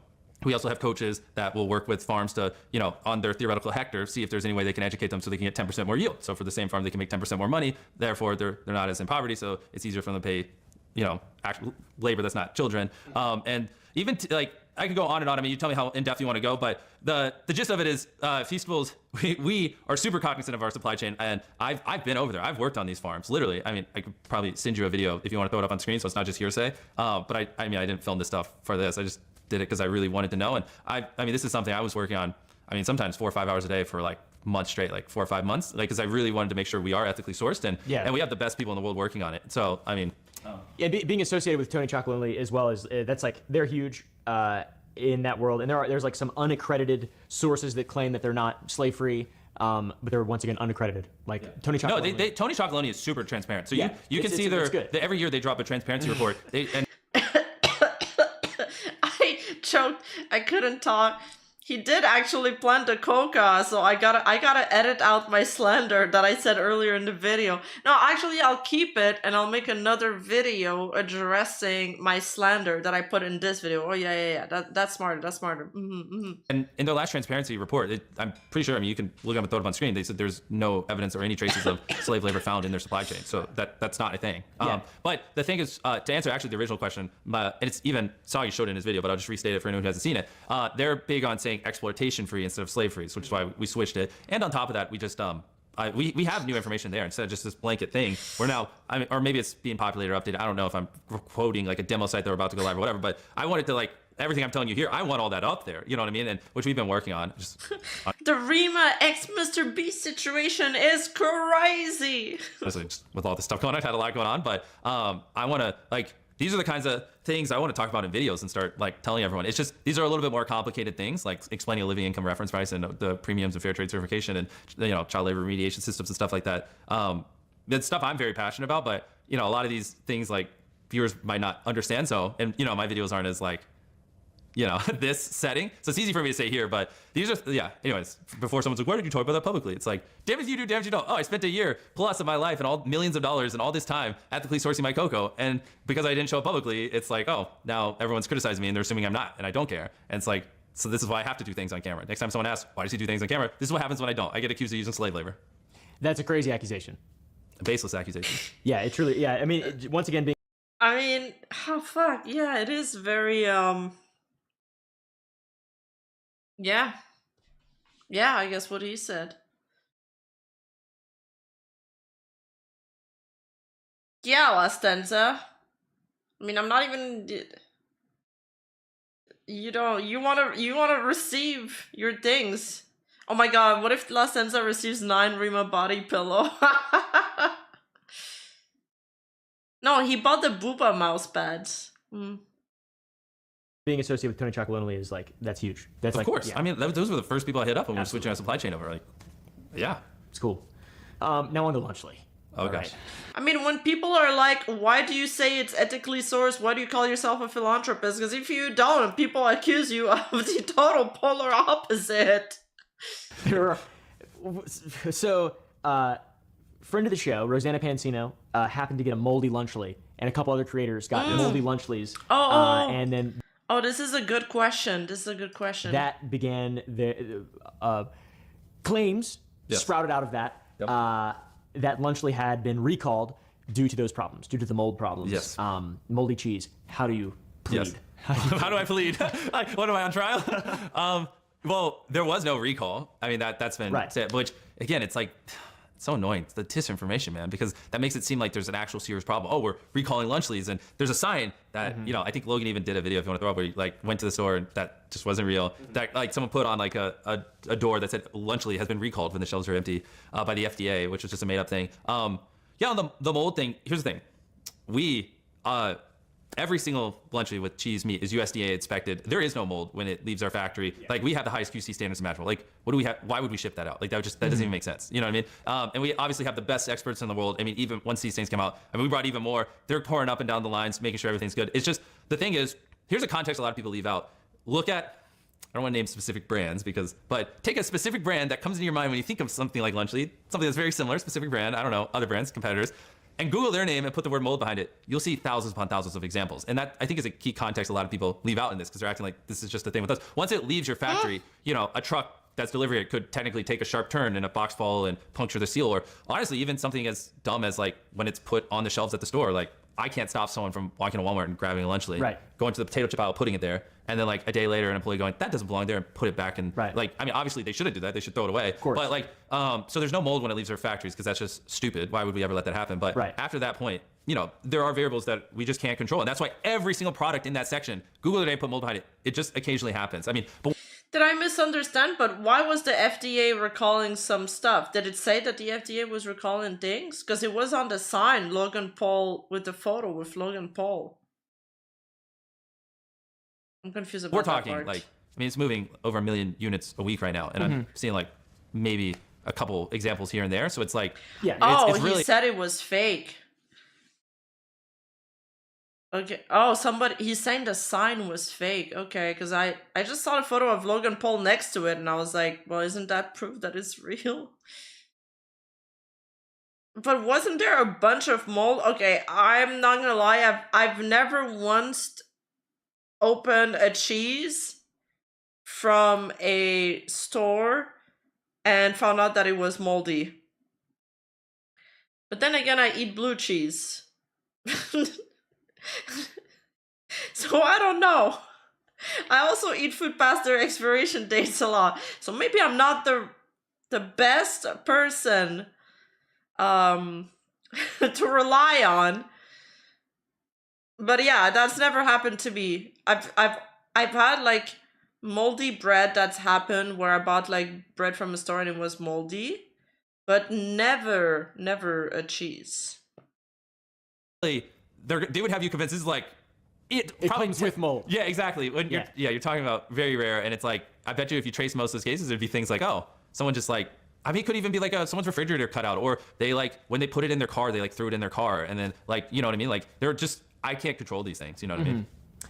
we also have coaches that will work with farms to, you know, on their theoretical hectare, see if there's any way they can educate them so they can get 10% more yield. So for the same farm, they can make 10% more money. Therefore, they're not as in poverty. So it's easier for them to pay, you know, actual labor that's not children. And even like, I could go on and on. I mean, you tell me how in depth you want to go, but the gist of it is Feastables, we are super cognizant of our supply chain. And I've been over there. I've worked on these farms, literally. I mean, I could probably send you a video if you want to throw it up on screen, so it's not just hearsay. But I mean, I didn't film this stuff for this. I just did it because I really wanted to know. And I mean, this is something I was working on, I mean, sometimes 4 or 5 hours a day for like months straight, like 4 or 5 months, like, because I really wanted to make sure we are ethically sourced and we have the best people in the world working on it. So, I mean. Yeah, being associated with Tony Chocolonely as well as, that's like, they're huge in that world. And there's like some unaccredited sources that claim that they're not slave free. But they're once again unaccredited. Like Tony Chocolonely. No, Tony Chocolonely is super transparent. So you can see every year they drop a transparency report. I choked. I couldn't talk. He did actually plant a coca, so I gotta edit out my slander that I said earlier in the video. No, actually, I'll keep it and I'll make another video addressing my slander that I put in this video. Oh yeah. That's smarter. That's smarter. And in their last transparency report, I'm pretty sure. I mean, you can look up and throw it up on screen. They said there's no evidence or any traces of slave labor found in their supply chain. So that's not a thing. But the thing is, to answer actually the original question, and it's even Sagi showed it in his video, but I'll just restate it for anyone who hasn't seen it. They're big on saying exploitation free instead of slave free, which is why we switched it. And on top of that, we just we have new information there instead of just this blanket thing. We're now, I mean, or maybe it's being populated or updated. I don't know if I'm quoting like a demo site that we're about to go live or whatever, but I wanted to like everything I'm telling you here, I want all that up there. You know what I mean? And which we've been working on. The Rima x Mr. Beast situation is crazy. With all this stuff going on, I've had a lot going on, but I want to like. These are the kinds of things I want to talk about in videos and start like telling everyone. It's just, these are a little bit more complicated things, like explaining a living income reference price and the premiums of fair trade certification and, you know, child labor remediation systems and stuff like that. That's stuff I'm very passionate about, but, you know, a lot of these things like viewers might not understand. So, and, you know, my videos aren't as like, you know, this setting. So it's easy for me to say here, but these are, anyways, before someone's like, why did you talk about that publicly? It's like, damn if you do, damn if you don't. Oh, I spent a year plus of my life and all millions of dollars and all this time ethically sourcing my cocoa. And because I didn't show it publicly, it's like, oh, now everyone's criticizing me and they're assuming I'm not, and I don't care. And it's like, so this is why I have to do things on camera. Next time someone asks, why does he do things on camera? This is what happens when I don't. I get accused of using slave labor. That's a crazy accusation. A baseless accusation. Yeah, it truly, I mean, once again, being. I mean, oh fuck, yeah, it is very, Yeah, I guess what he said. Yeah, Lastenza. I mean, I'm not even. You wanna receive your things. Oh my god, what if Lastenza receives 9 Rima body pillow? No, he bought the Booba mouse pads. Being associated with Tony Chocolonely is like, that's huge. That's of course. I mean, those were the first people I hit up when we were switching our supply chain over. Like, yeah, it's cool. Now on to Lunchly. Oh gosh. Right. I mean, when people are like, why do you say it's ethically sourced? Why do you call yourself a philanthropist? Because if you don't, people accuse you of the total polar opposite. So, friend of the show, Rosanna Pansino, happened to get a moldy Lunchly and a couple other creators got moldy Lunchleys. And then Oh, this is a good question. that began the claims sprouted out of that that Lunchley had been recalled due to those problems, due to the mold problems. Yes. Moldy cheese. How do you plead? Yes. How do I plead? Like, what am I on trial? Well, there was no recall. I mean, that's been said, which again, it's like, it's so annoying. It's the disinformation, man, because that makes it seem like there's an actual serious problem. Oh, we're recalling Lunchleys, and there's a sign that, you know, I think Logan even did a video, if you want to throw up, where he like went to the store and that just wasn't real. That like someone put on like a door that said Lunchley has been recalled when the shelves are empty by the FDA, which was just a made up thing. Yeah, on the mold thing, here's the thing. We, every single Lunchley with cheese meat is USDA inspected. There is no mold when it leaves our factory. Like, we have the highest QC standards imaginable. Like, what do we have? Why would we ship that out? Like, that doesn't even make sense. You know what I mean? And we obviously have the best experts in the world. I mean, even once these things come out, I mean, we brought even more. They're pouring up and down the lines, making sure everything's good. It's just, the thing is, here's a context a lot of people leave out. Look at, I don't want to name specific brands but take a specific brand that comes into your mind when you think of something like Lunchley, something that's very similar, specific brand, I don't know, other brands, competitors, and Google their name and put the word mold behind it. You'll see thousands upon thousands of examples. And that, I think, is a key context a lot of people leave out in this, because they're acting like this is just the thing with us. Once it leaves your factory, you know, a truck that's delivering it could technically take a sharp turn in a box fall and puncture the seal, or honestly, even something as dumb as like when it's put on the shelves at the store. Like, I can't stop someone from walking to Walmart and grabbing a Lunchley, going to the potato chip aisle, putting it there, and then like a day later, an employee going, that doesn't belong there, and put it back. And like, I mean, obviously they shouldn't do that. They should throw it away. Of course. But like, so there's no mold when it leaves our factories, because that's just stupid. Why would we ever let that happen? But after that point, you know, there are variables that we just can't control, and that's why every single product in that section, Google their name, put mold behind it. It just occasionally happens. I mean, but did I misunderstand? But why was the FDA recalling some stuff? Did it say that the FDA was recalling things? Because it was on the sign, Logan Paul, with the photo with Logan Paul. I'm confused about we're that talking part. like, I mean, it's moving over 1 million units a week right now, and I'm seeing like maybe a couple examples here and there. So it's like, it's really, he said it was fake. Okay. Oh, he's saying the sign was fake. Okay, because I just saw the photo of Logan Paul next to it, and I was like, well, isn't that proof that it's real? But wasn't there a bunch of mold? Okay, I'm not gonna lie, I've never once opened a cheese from a store and found out that it was moldy. But then again, I eat blue cheese. So I don't know. I also eat food past their expiration dates a lot. So maybe I'm not the best person to rely on. But yeah, that's never happened to me. I've had like moldy bread that's happened where I bought like bread from a store and it was moldy, but never a cheese. they would have you convinced this is like it comes with mold. Yeah, exactly. When you're talking about very rare, and it's like, I bet you if you trace most of those cases, it'd be things like, oh, someone just like, I mean, it could even be like someone's refrigerator cut out, or they like, when they put it in their car, they like threw it in their car, and then like, you know what I mean? Like, they're just, I can't control these things, you know what I mean?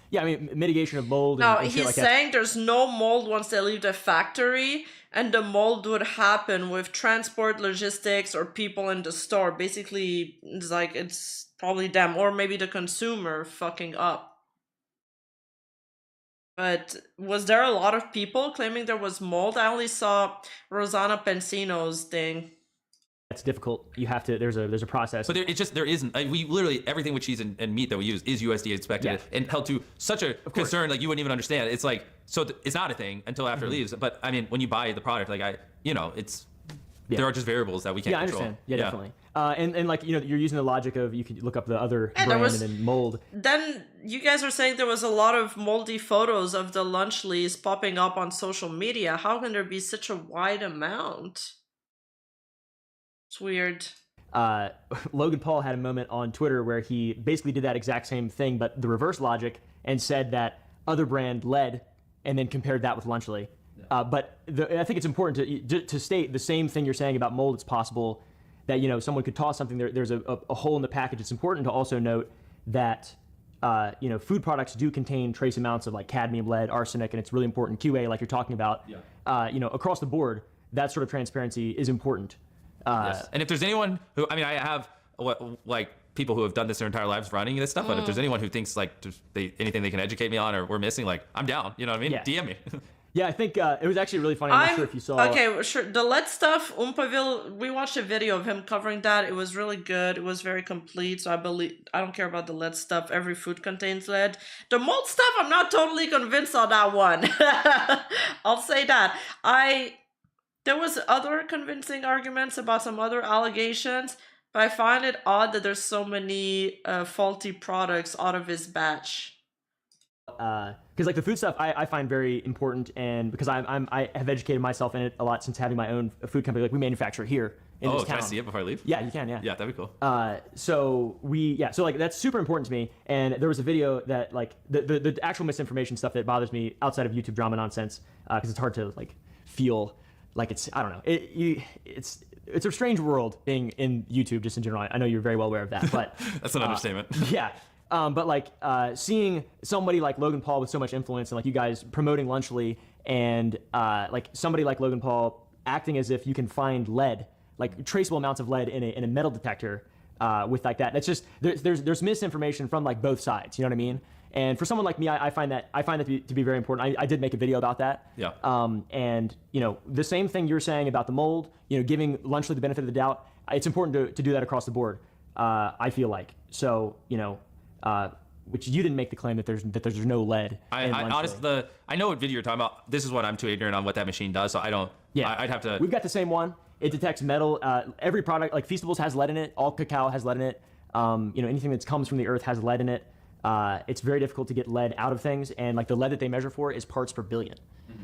Yeah, I mean, mitigation of mold. No, and shit he's like saying there's no mold once they leave the factory, and the mold would happen with transport, logistics, or people in the store. Basically, it's like, it's probably them, or maybe the consumer fucking up. But was there a lot of people claiming there was mold? I only saw Rosanna Pensino's thing. It's difficult. You have to. There's a process. But there isn't. We literally, everything with cheese and meat that we use is USDA inspected and held to such a concern, like you wouldn't even understand. It's like, so it's not a thing until after it leaves. But I mean, when you buy the product, like there are just variables that we can't control. I understand. Yeah, definitely. And like, you know, you're using the logic of, you could look up the other brand and then mold. Then you guys are saying there was a lot of moldy photos of the Lunchleys popping up on social media. How can there be such a wide amount? It's weird. Logan Paul had a moment on Twitter where he basically did that exact same thing, but the reverse logic, and said that other brand led, and then compared that with Lunchley. But I think it's important to state the same thing you're saying about mold. It's possible that, you know, someone could toss something, there's a hole in the package. It's important to also note that you know, food products do contain trace amounts of like cadmium, lead, arsenic, and it's really important. QA, like you're talking about, you know, across the board, that sort of transparency is important. Yes. And if there's anyone who, I mean, I have like people who have done this their entire lives running this stuff. But if there's anyone who thinks like anything they can educate me on or we're missing, like I'm down. You know what I mean? Yeah. DM me. Yeah, I think it was actually really funny. I'm not sure if you saw. Okay, sure. The LED stuff, Oompaville, we watched a video of him covering that. It was really good. It was very complete. So I don't care about the LED stuff. Every food contains lead. The mold stuff, I'm not totally convinced on that one. I'll say that. There was other convincing arguments about some other allegations, but I find it odd that there's so many faulty products out of his batch. Because like the food stuff I find very important, and because I have educated myself in it a lot since having my own food company. Like we manufacture here in this town. Can I see it before I leave? Yeah, you can. Yeah. Yeah, that'd be cool. So like that's super important to me. And there was a video that like the actual misinformation stuff that bothers me outside of YouTube drama nonsense, because it's hard to like feel like it's, I don't know, it's a strange world being in YouTube just in general. I know you're very well aware of that, but that's an understatement. Yeah. But like seeing somebody like Logan Paul with so much influence, and like you guys promoting Lunchly, and like somebody like Logan Paul acting as if you can find lead, like traceable amounts of lead in a metal detector with like that. That's just there's misinformation from like both sides. You know what I mean? And for someone like me, I find that to be very important. I did make a video about that. Yeah. And you know the same thing you're saying about the mold. You know, giving Lunchly the benefit of the doubt. It's important to do that across the board. I feel like so. You know. Which you didn't make the claim that there's no lead. I honestly, I know what video you're talking about. This is what I'm too ignorant on what that machine does, so I don't. Yeah, I'd have to. We've got the same one. It detects metal. Every product, like Feastables, has lead in it. All cacao has lead in it. You know, anything that comes from the earth has lead in it. It's very difficult to get lead out of things, and like the lead that they measure for is parts per billion.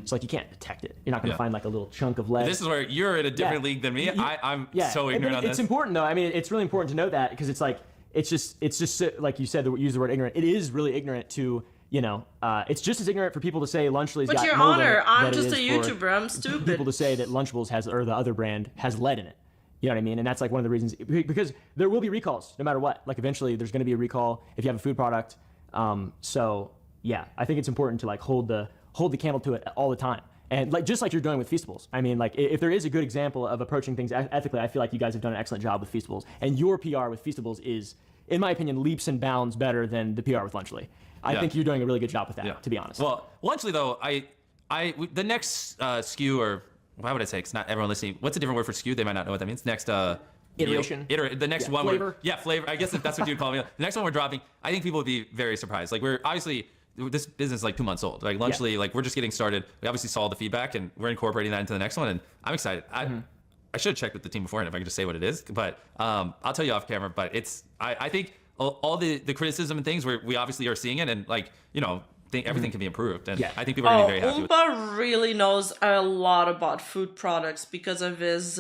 So like you can't detect it. You're not going to find like a little chunk of lead. This is where you're in a different league than me. I'm so ignorant on this. It's important though. I mean, it's really important to know that, because it's like. It's just like you said, use the word ignorant. It is really ignorant to, you know, it's just as ignorant for people to say Lunchly's got Your mold in Honor, it I'm than it just is a for YouTuber. I'm stupid. people to say that Lunchables has, or the other brand has lead in it. You know what I mean? And that's like one of the reasons, because there will be recalls no matter what. Like eventually there's going to be a recall if you have a food product. So yeah, I think it's important to like hold the candle to it all the time. And like just like you're doing with Feastables. I mean, like if there is a good example of approaching things ethically, I feel like you guys have done an excellent job with Feastables. And your PR with Feastables is, in my opinion, leaps and bounds better than the PR with Lunchly. I think you're doing a really good job with that, to be honest. Well, Lunchly though, the next SKU, or why would I say? Because not everyone listening. What's a different word for SKU? They might not know what that means. Next iteration. The next one. Flavor. Flavor. I guess that's what you'd call me. The next one we're dropping. I think people would be very surprised. Like we're obviously. This business is like 2 months old. Like Lunchly, like we're just getting started. We obviously saw the feedback, and we're incorporating that into the next one. And I'm excited. I should have checked with the team beforehand if I could just say what it is. But I'll tell you off camera. But it's I think all the criticism and things we obviously are seeing it, and like you know think everything can be improved. And I think people are going to be very happy with it. Oompa really knows a lot about food products because of his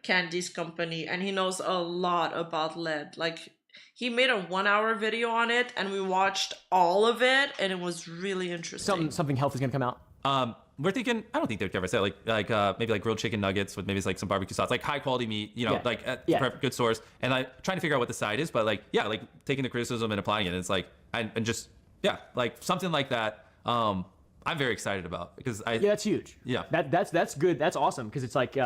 candies company, and he knows a lot about lead. Like. He made a 1-hour video on it, and we watched all of it, and it was really interesting. Something healthy is gonna come out. We're thinking. I don't think they'd ever say like maybe like grilled chicken nuggets with maybe like some barbecue sauce, like high quality meat. You know, like at good source. And like trying to figure out what the side is, but like like taking the criticism and applying it. And it's like and just like something like that. I'm very excited about because that's huge. Yeah, that's good. That's awesome because it's like.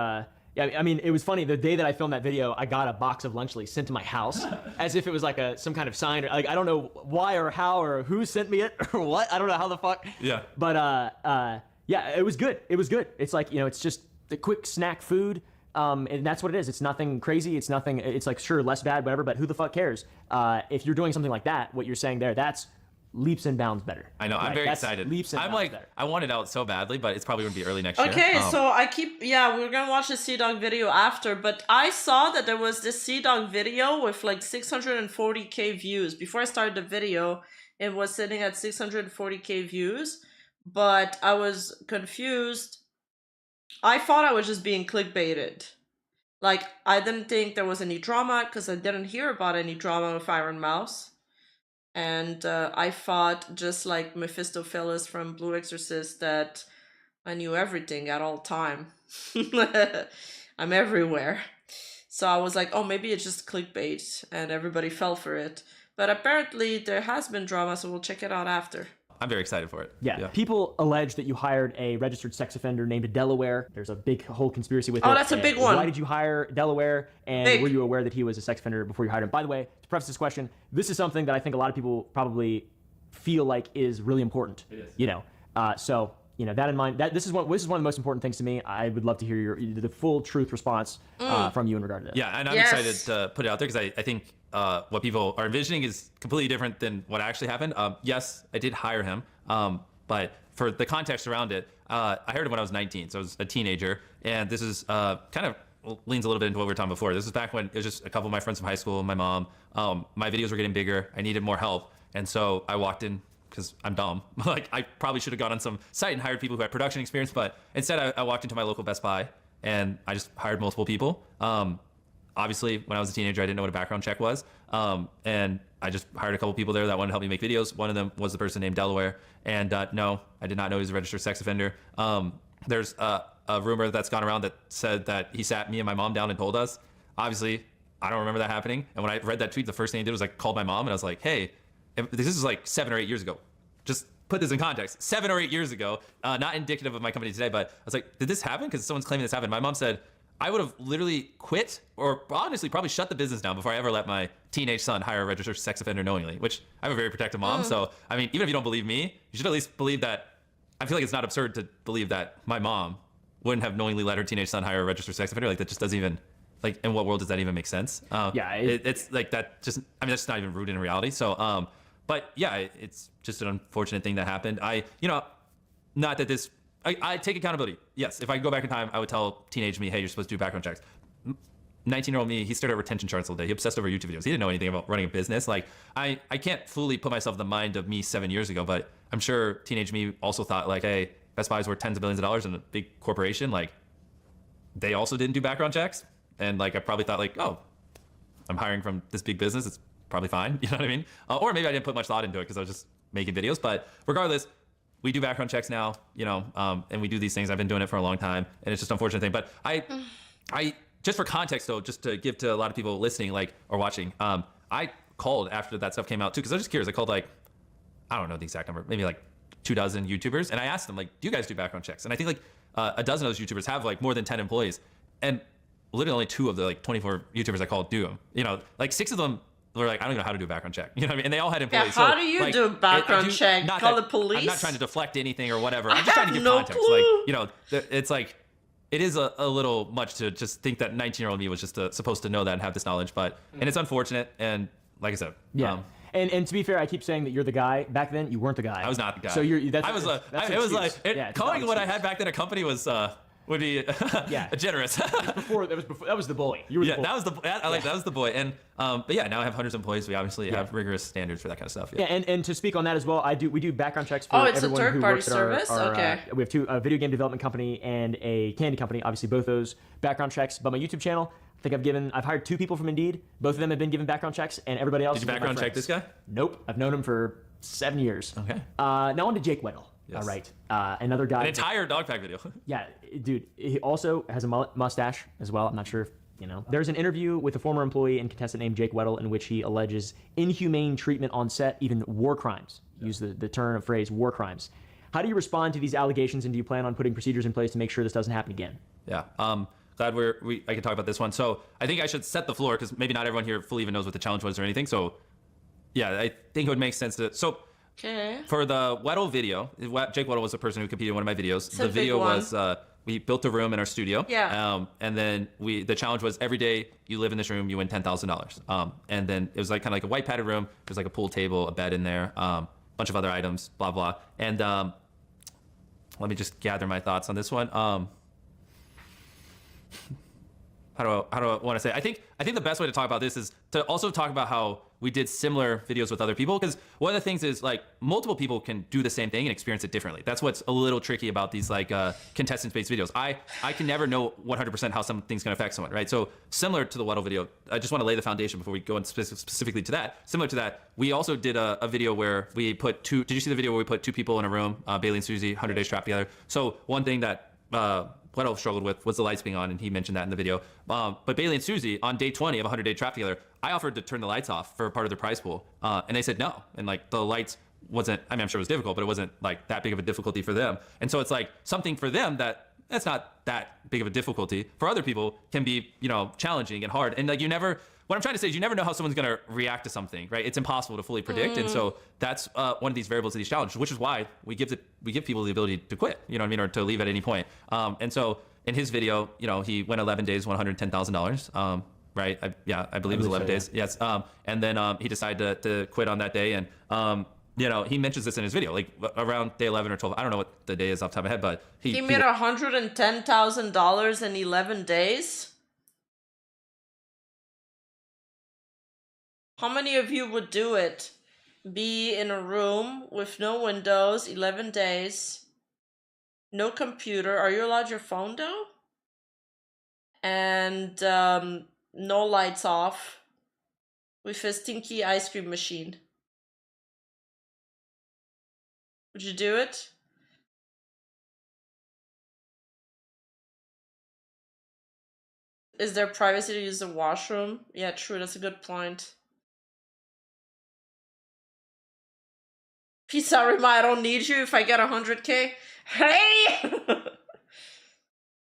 Yeah, I mean, it was funny. The day that I filmed that video, I got a box of Lunchly sent to my house, as if it was like some kind of sign. Or, like I don't know why or how or who sent me it or what. I don't know how the fuck. Yeah. But yeah, it was good. It was good. It's like it's just the quick snack food, and that's what it is. It's nothing crazy. It's nothing. It's like sure less bad, whatever. But who the fuck cares? If you're doing something like that, what you're saying there, that's leaps and bounds better. I know. I'm very excited. Leaps and bounds better. I want it out so badly, but it's probably going to be early next year. Okay, so we're going to watch the Sea Dog video after, but I saw that there was this Sea Dog video with like 640k views. Before I started the video, it was sitting at 640k views, but I was confused. I thought I was just being clickbaited. Like, I didn't think there was any drama because I didn't hear about any drama with Iron Mouse. And I thought, just like Mephistopheles from Blue Exorcist, that I knew everything at all time. I'm everywhere. So I was like, oh, maybe it's just clickbait, and everybody fell for it. But apparently there has been drama, so we'll check it out after. I'm very excited for it. Yeah. People allege that you hired a registered sex offender named Delaware. There's a big whole conspiracy with it. Oh, that's a big one. Why did you hire Delaware? And Big. were you aware that he was a sex offender before you hired him? By the way, to preface this question, this is something that I think a lot of people probably feel like is really important. It is. You know, so you know that in mind. This is one of the most important things to me. I would love to hear the full truth response from you in regard to that. Yeah, and I'm Yes. excited to put it out there because I think what people are envisioning is completely different than what actually happened. Yes, I did hire him, but for the context around it, I hired him when I was 19, so I was a teenager, and this is kind of leans a little bit into what we were talking before. This is back when it was just a couple of my friends from high school and my mom. My videos were getting bigger. I needed more help, and so I walked in because I'm dumb. Like, I probably should have gone on some site and hired people who had production experience, but instead I walked into my local Best Buy and I just hired multiple people. Obviously, when I was a teenager, I didn't know what a background check was. And I just hired a couple people there that wanted to help me make videos. One of them was the person named Delaware. And no, I did not know he was a registered sex offender. There's a rumor that's gone around that said that he sat me and my mom down and told us. Obviously, I don't remember that happening. And when I read that tweet, the first thing I did was I called my mom and I was like, hey, this is like 7 or 8 years ago. Just put this in context. 7 or 8 years ago, not indicative of my company today, but I was like, did this happen? Because someone's claiming this happened. My mom said, I would have literally quit or honestly probably shut the business down before I ever let my teenage son hire a registered sex offender knowingly, which I have a very protective mom. So, I mean, even if you don't believe me, you should at least believe that. I feel like it's not absurd to believe that my mom wouldn't have knowingly let her teenage son hire a registered sex offender. Like, that just doesn't even, like, in what world does that even make sense? It's like that just, I mean, that's not even rooted in reality. So, but yeah, it's just an unfortunate thing that happened. Not that this, I take accountability. Yes, if I could go back in time, I would tell teenage me, hey, you're supposed to do background checks. 19-year-old me, he stared at retention charts all day. He obsessed over YouTube videos. He didn't know anything about running a business. Like, I can't fully put myself in the mind of me 7 years ago, but I'm sure teenage me also thought, like, hey, Best Buy is worth tens of billions of dollars in a big corporation. Like, they also didn't do background checks. And, like, I probably thought, like, oh, I'm hiring from this big business. It's probably fine. You know what I mean? Or maybe I didn't put much thought into it because I was just making videos. But regardless, we do background checks now, you know, and we do these things. I've been doing it for a long time, and it's just an unfortunate thing. But I just for context, though, just to give to a lot of people listening, like, or watching, I called after that stuff came out too, because I was just curious. I called, like, I don't know the exact number, maybe like 24 YouTubers, and I asked them, like, do you guys do background checks? And I think like a dozen of those YouTubers have like more than 10 employees, and literally only 2 of the like 24 YouTubers I called do them. You know, like 6 of them were like, I don't even know how to do a background check. You know what I mean? And they all had employees. Yeah, how so, do you like, do a background check? Call the police? I'm not trying to deflect anything or whatever. I I'm just trying to have give no context. clue. Like, you know, it's like, it is a little much to just think that 19-year-old me was just supposed to know that and have this knowledge. But, and it's unfortunate. And like I said, Yeah. And to be fair, I keep saying that you're the guy. Back then, you weren't the guy. I was not the guy. So you're. That's, I was that's it an was excuse. like, Yeah, it's calling an what I excuse. had back then a company was, would be generous. That was the bully. You were the Yeah, bully. that was the boy. And but yeah, now I have hundreds of employees. We obviously have rigorous standards for that kind of stuff. Yeah, and to speak on that as well, we do background checks for Oh, it's a everyone who third-party works at service? our Okay. we have a video game development company and a candy company. Obviously, both those background checks. But my YouTube channel, I think I've hired 2 people from Indeed. Both of them have been given background checks, and everybody else. Did you background check this guy? Nope, I've known him for 7 years. Okay. Now on to Jake Weddle. Yes. All right, another guy. An entire dog pack video. Yeah, dude. He also has a mustache as well. I'm not sure if you know. There's an interview with a former employee and contestant named Jake Weddle in which he alleges inhumane treatment on set, even war crimes. Use the term of phrase war crimes. How do you respond to these allegations, and do you plan on putting procedures in place to make sure this doesn't happen again? Yeah. Glad I can talk about this one. So I think I should set the floor because maybe not everyone here fully even knows what the challenge was or anything. So yeah, I think it would make sense to. So Okay. for the Weddle video, Jake Weddle was the person who competed in one of my videos. It's The a big video one. was we built a room in our studio. Yeah. And then the challenge was every day you live in this room, you win $10,000. And then it was like kind of like a white padded room. There's like a pool table, a bed in there, bunch of other items, blah blah. And let me just gather my thoughts on this one. How do I want to say? I think the best way to talk about this is to also talk about how we did similar videos with other people, because one of the things is like multiple people can do the same thing and experience it differently. That's what's a little tricky about these like contestant-based videos. I can never know 100% how something's going to affect someone, right? So similar to the Weddle video, I just want to lay the foundation before we go in specifically to that. Similar to that, we also did a video where we put 2. Did you see the video where we put 2 people in a room, Bailey and Susie, 100 days trapped together? So one thing that Weddle struggled with was the lights being on, and he mentioned that in the video. But Bailey and Susie, on day 20 of 100 Day Trap together, I offered to turn the lights off for part of the prize pool, and they said no. And like the lights wasn't, I mean, I'm sure it was difficult, but it wasn't like that big of a difficulty for them. And so it's like something for them that's not that big of a difficulty for other people can be, you know, challenging and hard. And like what I'm trying to say is you never know how someone's going to react to something, right? It's impossible to fully predict. And so that's one of these variables of these challenges, which is why we give people the ability to quit, you know what I mean? Or to leave at any point. And so in his video, you know, he went 11 days, $110,000. Right? I believe it was 11 days. Yeah. Yes. And then he decided to quit on that day. And, you know, he mentions this in his video, like around day 11 or 12. I don't know what the day is off the top of my head, but he made $110,000 in 11 days. How many of you would do it? Be in a room with no windows, 11 days, no computer. Are you allowed your phone though? And no lights off, with a stinky ice cream machine. Would you do it? Is there privacy to use the washroom? Yeah, true, that's a good point. Peace out, Rima, I don't need you if I get 100K. Hey!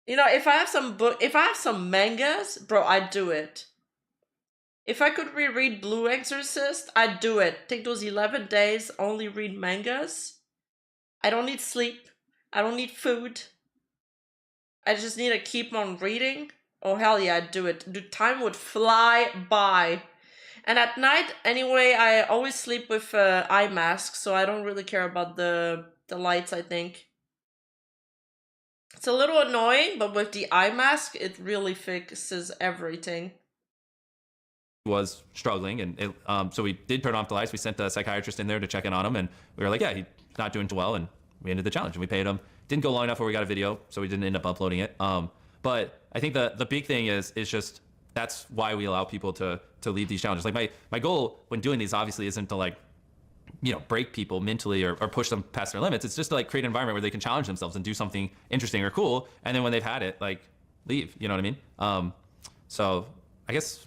You know, if I have some mangas, bro, I'd do it. If I could reread Blue Exorcist, I'd do it. Take those 11 days, only read mangas. I don't need sleep. I don't need food. I just need to keep on reading. Oh, hell yeah, I'd do it. The time would fly by. And at night, anyway, I always sleep with eye mask, so I don't really care about the lights, I think. It's a little annoying, but with the eye mask, it really fixes everything. Was struggling, and so we did turn off the lights. We sent a psychiatrist in there to check in on him, and we were like, yeah, he's not doing too well, and we ended the challenge, and we paid him. Didn't go long enough where we got a video, so we didn't end up uploading it. But I think the big thing is just that's why we allow people to leave these challenges. Like my goal when doing these obviously isn't to like, you know, break people mentally or push them past their limits. It's just to like create an environment where they can challenge themselves and do something interesting or cool, and then when they've had it, like leave. You know what I mean? So I guess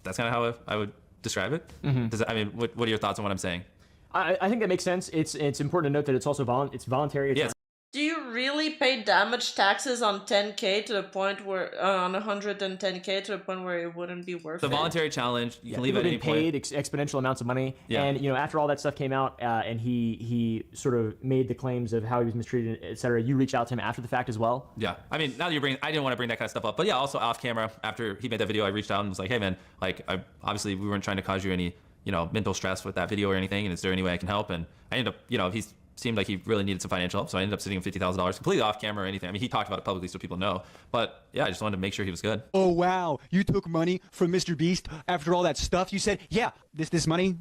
that's kind of how I would describe it. Mm-hmm. What are your thoughts on what I'm saying? I think that makes sense. It's important to note that it's also it's voluntary. It's yes. Do you really pay damage taxes on 10K to the point where on 110K to the point where it wouldn't be worth it? The voluntary challenge, you can leave at any paid point. Exponential amounts of money, Yeah. And you know, after all that stuff came out, and he sort of made the claims of how he was mistreated, etc. You reached out to him after the fact as well. Yeah, I mean, now that I didn't want to bring that kind of stuff up, but yeah, also off camera after he made that video, I reached out and was like, hey man, like obviously we weren't trying to cause you any, you know, mental stress with that video or anything, and is there any way I can help? And I ended up, you know, he seemed like he really needed some financial help, so I ended up sending him $50,000 completely off camera or anything. I mean, he talked about it publicly so people know, but yeah, I just wanted to make sure he was good. Oh wow, you took money from Mr. Beast after all that stuff. You said, yeah, this money,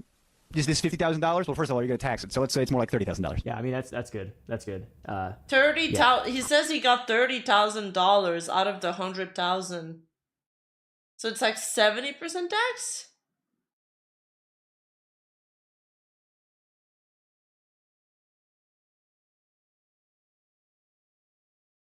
is this $50,000? Well, first of all, you're gonna tax it, so let's say it's more like $30,000. Yeah, I mean that's good. That's good. 30,000. Yeah. He says he got $30,000 out of the 100,000. So it's like 70% tax.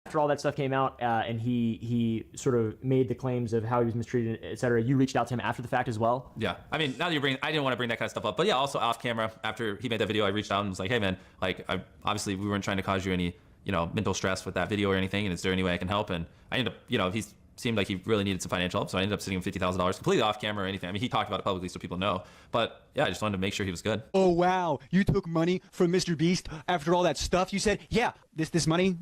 After all that stuff came out, and he sort of made the claims of how he was mistreated, etc. You reached out to him after the fact as well. Yeah, I mean, now that I didn't want to bring that kind of stuff up, but yeah, also off camera after he made that video, I reached out and was like, hey man, like obviously we weren't trying to cause you any, you know, mental stress with that video or anything, and is there any way I can help? And I ended up, you know, he seemed like he really needed some financial help, so I ended up sending him $50,000 completely off camera or anything. I mean, he talked about it publicly so people know, but yeah, I just wanted to make sure he was good. Oh wow, you took money from Mr. Beast after all that stuff. You said, yeah, this money.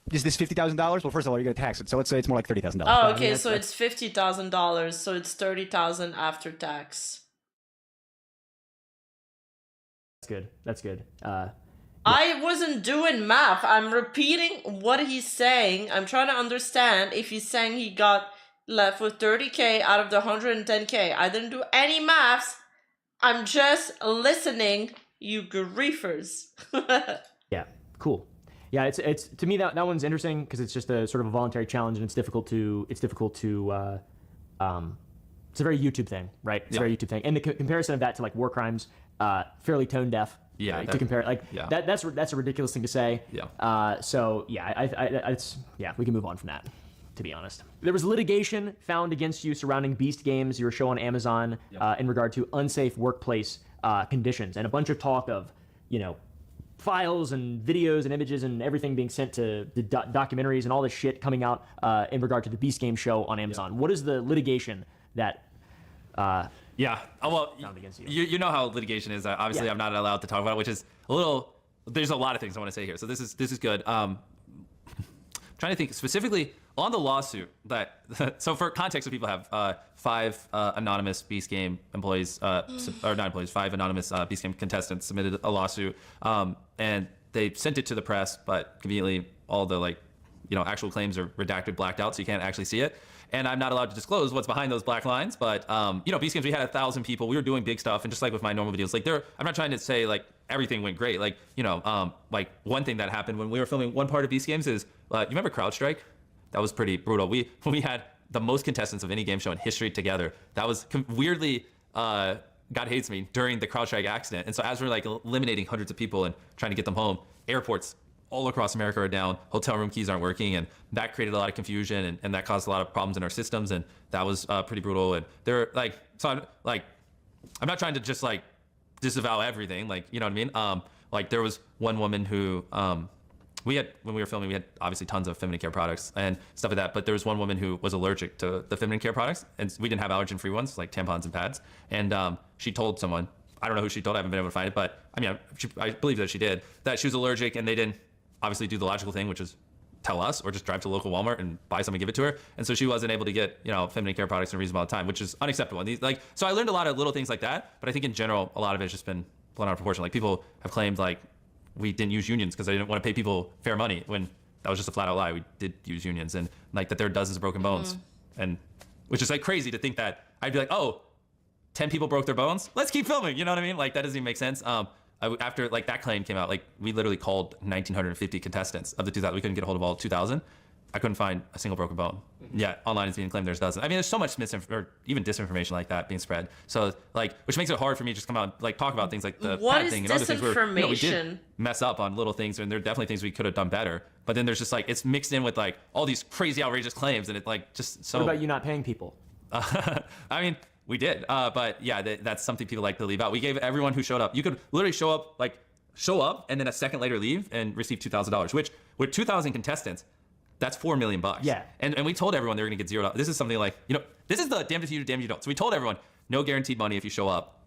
Is this $50,000? Well, first of all, you're gonna tax it, so let's say it's more like $30,000. Oh, okay, so it's $50,000, so it's $30,000 after tax. That's good. That's good. I wasn't doing math. I'm repeating what he's saying. I'm trying to understand if he's saying he got left with 30K out of the 110K. I didn't do any maths. I'm just listening, you griefers. Yeah, cool. Yeah, it's to me that one's interesting because it's just a sort of a voluntary challenge, and it's difficult to it's a very YouTube thing, right? It's a very YouTube thing, and the comparison of that to like war crimes, fairly tone deaf. Yeah, to compare, like that's a ridiculous thing to say. Yeah. So yeah, we can move on from that. To be honest, there was litigation found against you surrounding Beast Games, your show on Amazon, in regard to unsafe workplace conditions, and a bunch of talk of you know, files and videos and images and everything being sent to the documentaries and all this shit coming out in regard to the Beast Game show on Amazon. What is the litigation that Yeah. Oh, well, found against you? You know how litigation is. Obviously, Yeah. I'm not allowed to talk about it, which is a little. There's a lot of things I want to say here, so this is good. Trying to think specifically on the lawsuit that. So for context, what people have 5 anonymous Beast Game employees, or not employees, 5 anonymous Beast Game contestants submitted a lawsuit, and they sent it to the press, but conveniently all the actual claims are redacted, blacked out, so you can't actually see it. And I'm not allowed to disclose what's behind those black lines, but Beast Games, we had 1,000 people, we were doing big stuff, and just like with my normal videos, I'm not trying to say everything went great. One thing that happened when we were filming one part of Beast Games is, you remember CrowdStrike? That was pretty brutal. We had the most contestants of any game show in history together. That was weirdly, God hates me, during the CrowdStrike accident. And so as we're eliminating hundreds of people and trying to get them home, airports all across America are down, hotel room keys aren't working, and that created a lot of confusion, and that caused a lot of problems in our systems, and that was pretty brutal. And they're I'm not trying to just disavow everything, you know what I mean? There was one woman who we had, when we were filming, we had obviously tons of feminine care products and stuff like that, but there was one woman who was allergic to the feminine care products, and we didn't have allergen-free ones like tampons and pads, and she told someone, I don't know who she told, I haven't been able to find it, but I believe that she did, that she was allergic, and they didn't obviously do the logical thing, which is tell us or just drive to the local Walmart and buy some and give it to her. And so she wasn't able to get, feminine care products in a reasonable amount of time, which is unacceptable. And so I learned a lot of little things like that, but I think in general, a lot of it's just been blown out of proportion. People have claimed we didn't use unions because they didn't want to pay people fair money, when that was just a flat out lie. We did use unions, and that there are dozens of broken bones, and which is crazy to think that I'd be 10 people broke their bones, let's keep filming. You know what I mean? That doesn't even make sense. After that claim came out, we literally called 1,950 contestants of the 2,000. We couldn't get a hold of all 2,000. I couldn't find a single broken bone. Yeah, online is being claimed there's dozens. I mean, there's so much or even disinformation like that being spread. So which makes it hard for me to just come out and talk about things like the What pad is thing and other things where we disinformation? did mess up on little things, and there are definitely things we could have done better. But then there's just it's mixed in with all these crazy outrageous claims, and it just so. What about you not paying people? I mean, we did, but yeah, that's something people like to leave out. We gave everyone who showed up. You could literally show up and then a second later leave and receive $2,000, which with 2,000 contestants, that's $4 million. Yeah. And we told everyone they're going to get $0. This is something this is the damned if you do, damned if you don't. So we told everyone, no guaranteed money if you show up.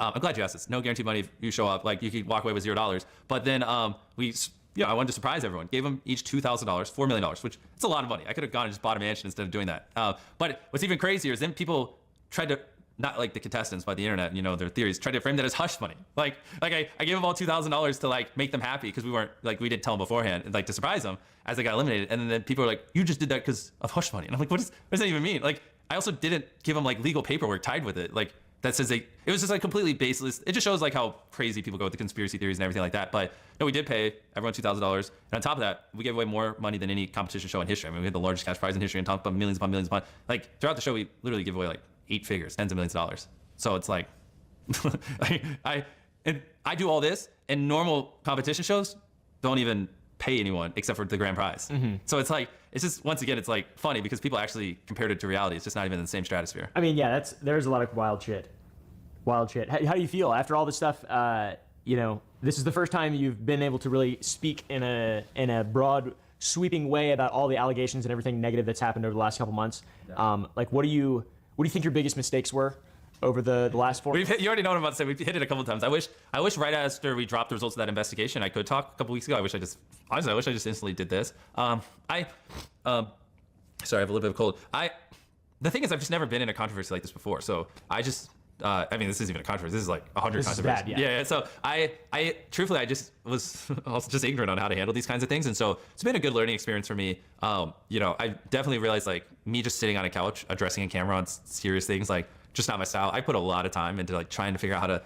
I'm glad you asked this. No guaranteed money if you show up. You could walk away with $0. But then I wanted to surprise everyone. Gave them each $2,000, $4 million, which it's a lot of money. I could have gone and just bought a mansion instead of doing that. But what's even crazier is then people tried to, not the contestants, but the internet, their theories, tried to frame that as hush money. I gave them all $2,000 to make them happy because we weren't, we didn't tell them beforehand, and to surprise them as they got eliminated. And then people were you just did that because of hush money. And I'm what does that even mean? I also didn't give them legal paperwork tied with it. That says it was just completely baseless. It just shows how crazy people go with the conspiracy theories and everything like that. But no, we did pay everyone $2,000, and on top of that, we gave away more money than any competition show in history. I mean, we had the largest cash prize in history, and top of millions upon millions upon. Throughout the show, we literally give away 8 figures, tens of millions of dollars. So it's I do all this, and normal competition shows don't even pay anyone except for the grand prize. Mm-hmm. So it's it's just, once again, it's funny because people actually compared it to reality. It's just not even in the same stratosphere. I mean, yeah, there's a lot of wild shit. Wild shit. How do you feel after all this stuff? This is the first time you've been able to really speak in a broad, sweeping way about all the allegations and everything negative that's happened over the last couple months. Yeah. What do you think your biggest mistakes were over the last 4 months? You already know what I'm about to say. We've hit it a couple of times. I wish right after we dropped the results of that investigation, I could talk a couple weeks ago. I wish I just instantly did this. Sorry, I have a little bit of a cold. The thing is, I've just never been in a controversy like this before. So this isn't even a controversy. This is 100 controversies. Bad, yeah. Yeah. So I truthfully, I just was also just ignorant on how to handle these kinds of things. And so it's been a good learning experience for me. I definitely realized me just sitting on a couch, addressing a camera on serious things, just not my style. I put a lot of time into trying to figure out how to,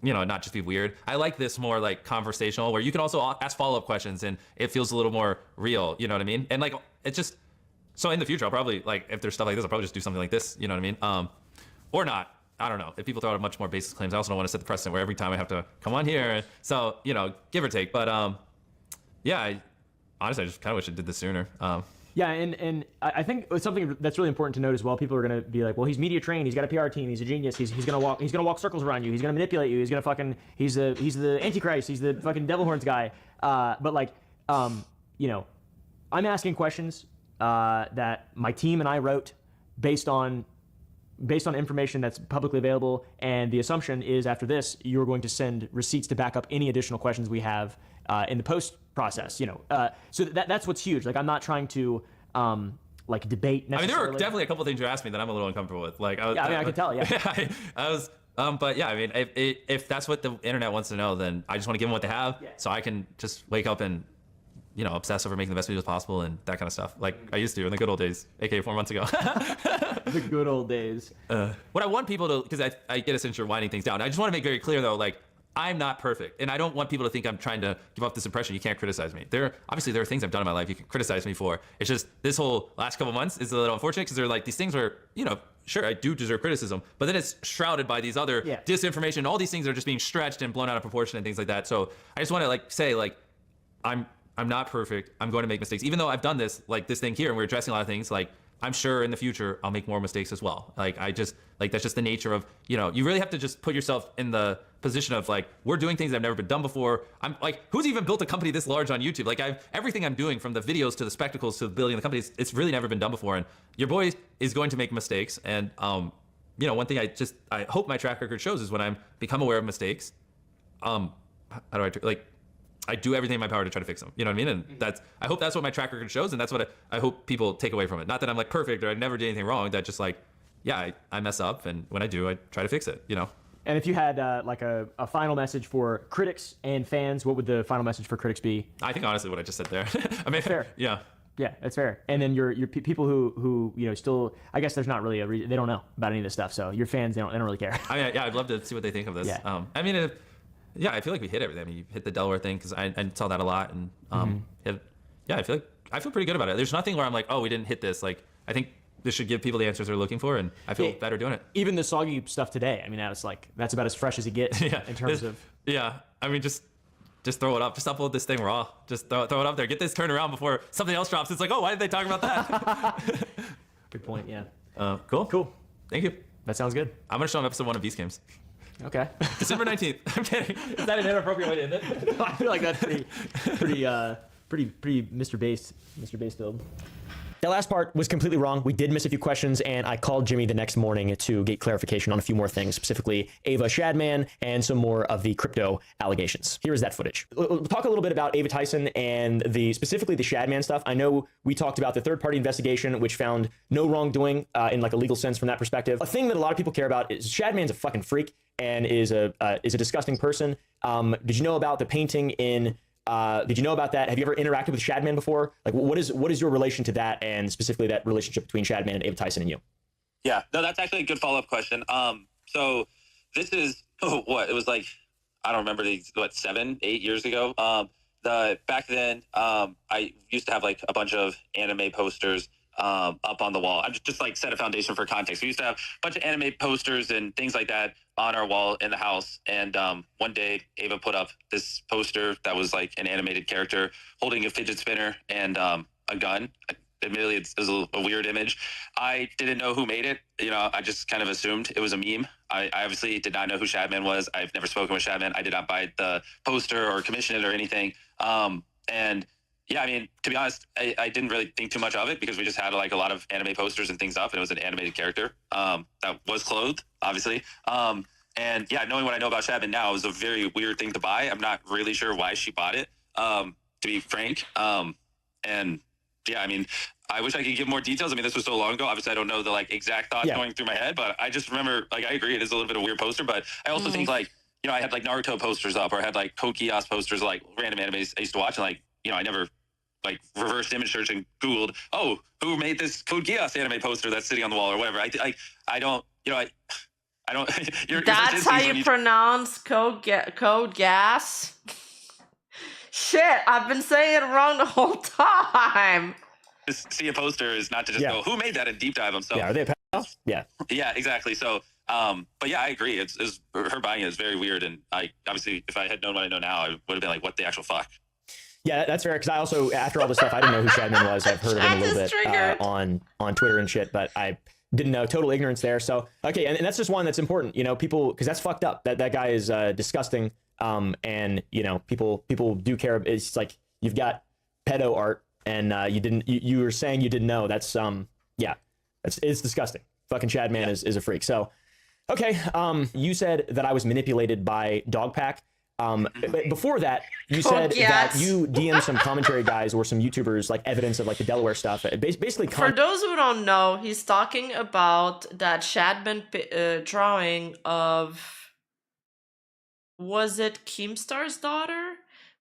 not just be weird. I like this more conversational, where you can also ask follow-up questions and it feels a little more real. You know what I mean? And it's just, so in the future, I'll probably if there's stuff like this, I'll probably just do something like this. You know what I mean? Or not. I don't know. If people throw out much more baseless claims, I also don't want to set the precedent where every time I have to come on here. So, give or take. But honestly, I just kind of wish I did this sooner. Yeah, and I think it's something that's really important to note as well. People are gonna be like, well, he's media trained, he's got a PR team, he's a genius, he's gonna walk circles around you, he's gonna manipulate you, he's the Antichrist, he's the fucking devil horns guy. But like, you know, I'm asking questions that my team and I wrote based on information that's publicly available, and the assumption is after this, you're going to send receipts to back up any additional questions we have in the post process. You know, so that's what's huge. Like, I'm not trying to like debate necessarily. I mean, there were definitely a couple things you asked me that I'm a little uncomfortable with. Like, I can tell. Yeah, I was. But yeah, I mean, if that's what the internet wants to know, then I just want to give them what they have, so I can just wake up and, you know, obsess over making the best videos possible and that kind of stuff, like I used to in the good old days, aka 4 months ago. The good old days. What I want people to, because I get a sense you're winding things down. I just want to make very clear though, like, I'm not perfect, and I don't want people to think I'm trying to give off this impression you can't criticize me. Obviously there are things I've done in my life you can criticize me for. It's just this whole last couple months is a little unfortunate because they're like these things where, you know, sure, I do deserve criticism, but then it's shrouded by these other disinformation. All these things are just being stretched and blown out of proportion and things like that. So I just want to like say, like, I'm not perfect. I'm going to make mistakes, even though I've done this, like this thing here, and we're addressing a lot of things. Like, I'm sure in the future I'll make more mistakes as well. Like, that's just the nature of, you know, you really have to just put yourself in the position of like, we're doing things that have never been done before. I'm like, who's even built a company this large on YouTube? Like, everything I'm doing, from the videos to the spectacles to building the company, it's really never been done before. And your boy is going to make mistakes. And, you know, one thing I hope my track record shows is when I'm become aware of mistakes, how do I do everything in my power to try to fix them. You know what I mean? And I hope that's what my track record shows, and that's what I hope people take away from it. Not that I'm like perfect or I never did anything wrong. That just like, yeah, I mess up, and when I do, I try to fix it. You know. And if you had like a final message for critics and fans, what would the final message for critics be? I think honestly what I just said there. I mean, fair. Yeah. Yeah, that's fair. And then your people who you know still, I guess there's not really they don't know about any of this stuff. So your fans, they don't really care. I mean, yeah, I'd love to see what they think of this. Yeah. I mean, yeah, I feel like we hit everything. I mean, you hit the Delaware thing because I saw that a lot, and I feel pretty good about it. There's nothing where I'm like, oh, we didn't hit this. Like, I think this should give people the answers they're looking for, and I feel better doing it. Even the soggy stuff today, I mean, that's about as fresh as it gets in terms of. Yeah, I mean, just throw it up. Just upload this thing raw. Just throw it up there. Get this turned around before something else drops. It's like, oh, why did they talk about that? Good point. Yeah. Cool. Thank you. That sounds good. I'm gonna show them episode 1 of Beast Games. Okay. December 19th. I'm kidding. Is that an inappropriate way to end it? I feel like that's pretty Mr. Bass build. That last part was completely wrong. We did miss a few questions, and I called Jimmy the next morning to get clarification on a few more things, specifically Ava Shadman and some more of the crypto allegations. Here is that footage. We'll talk a little bit about Ava Tyson and specifically the Shadman stuff. I know we talked about the third-party investigation, which found no wrongdoing in like a legal sense from that perspective. A thing that a lot of people care about is Shadman's a fucking freak and is a disgusting person. Did you know about the painting in? Did you know about that? Have you ever interacted with Shadman before? Like, what is your relation to that, and specifically that relationship between Shadman and Ava Tyson and you? Yeah, no, that's actually a good follow-up question. So this is what it was like. I don't remember 7, 8 years ago. Back then, I used to have like a bunch of anime posters up on the wall. I'm just like set a foundation for context. We used to have a bunch of anime posters and things like that on our wall in the house. And one day Ava put up this poster that was like an animated character holding a fidget spinner and a gun. Admittedly, it was a weird image. I didn't know who made it. You know, I just kind of assumed it was a meme. I obviously did not know who Shadman was. I've never spoken with Shadman. I did not buy the poster or commission it or anything. And yeah, I mean, to be honest, I didn't really think too much of it because we just had like a lot of anime posters and things up, and it was an animated character that was clothed, obviously. And yeah, knowing what I know about Shadman now, it was a very weird thing to buy. I'm not really sure why she bought it, to be frank. And yeah, I mean, I wish I could give more details. I mean, this was so long ago. Obviously, I don't know the like exact thoughts going through my head, but I just remember, like, I agree, it is a little bit of a weird poster, but I also think like, you know, I had like Naruto posters up, or I had like Code Geass posters, like random animes I used to watch, and like, you know, I never like reversed image search and Googled, oh, who made this Code Geass anime poster that's sitting on the wall or whatever. I don't, you know, I don't. That's how you pronounce code gas. Shit, I've been saying it wrong the whole time. Just see a poster is not to just go, who made that, and deep dive them. So yeah, are they a pal? Yeah. Yeah, exactly. So, but yeah, I agree. It's her buying it is very weird, and I obviously, if I had known what I know now, I would have been like, what the actual fuck. Yeah, that's fair. Because I also, after all this stuff, I didn't know who Shadman was. I've heard of him a Chat little is bit triggered. on Twitter and shit, but I didn't know. Total ignorance there. So okay, and that's just one that's important. You know, people, because that's fucked up. That guy is disgusting. And you know, people do care. It's like you've got pedo art, and you were saying you didn't know. That's yeah, it's disgusting. Fucking Shadman is a freak. So okay, you said that I was manipulated by Dogpack. But before that, you said that you DM'd some commentary guys or some YouTubers, like evidence of like the Delaware stuff. Basically, For those who don't know, he's talking about that Shadman drawing of, was it Keemstar's daughter?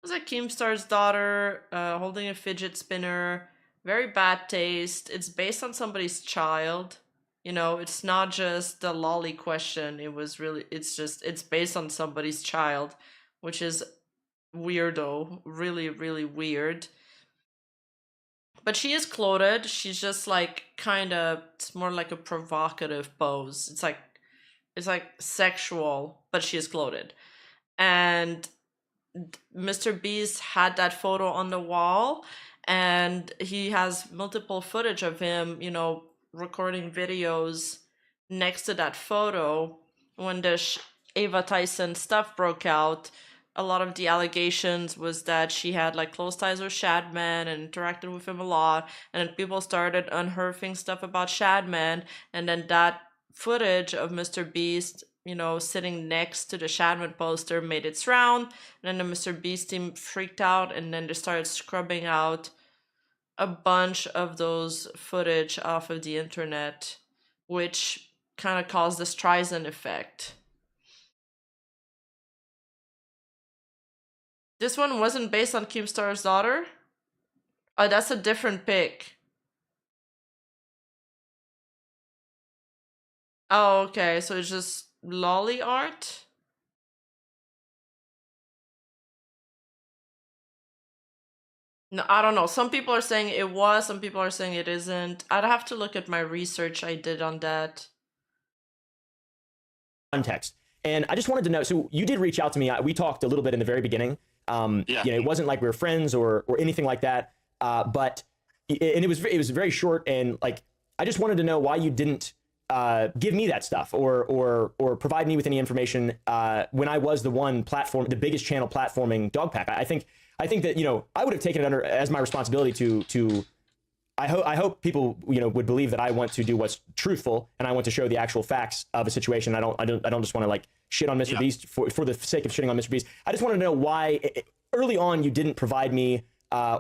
Was it Keemstar's daughter holding a fidget spinner? Very bad taste. It's based on somebody's child. You know, it's not just the lolly question. It's based on somebody's child, which is weirdo. Really, really weird. But she is clothed. She's just like it's more like a provocative pose. It's like sexual, but she is clothed. And Mr. Beast had that photo on the wall, and he has multiple footage of him, you know, recording videos next to that photo. When the Ava Tyson stuff broke out, a lot of the allegations was that she had like close ties with Shadman and interacted with him a lot, and then people started unearthing stuff about Shadman, and then that footage of Mr. Beast, you know, sitting next to the Shadman poster made its round, and then the Mr. Beast team freaked out, and then they started scrubbing out a bunch of those footage off of the internet, which kind of caused the Streisand effect. This one wasn't based on Keemstar's daughter? Oh, that's a different pic. Oh, okay, so it's just lolly art? No, I don't know. Some people are saying it was, some people are saying it isn't. I'd have to look at my research I did on that. Context. And I just wanted to know, so you did reach out to me. We talked a little bit in the very beginning. You know, it wasn't like we were friends or anything like that. But it was very short, and like I just wanted to know why you didn't give me that stuff or provide me with any information when I was the biggest channel platforming Dogpack. I think that, you know, I would have taken it under as my responsibility to I hope people, you know, would believe that I want to do what's truthful and I want to show the actual facts of a situation. I don't just want to like shit on Mr. Beast for the sake of shitting on Mr. Beast. I just want to know why early on you didn't provide me I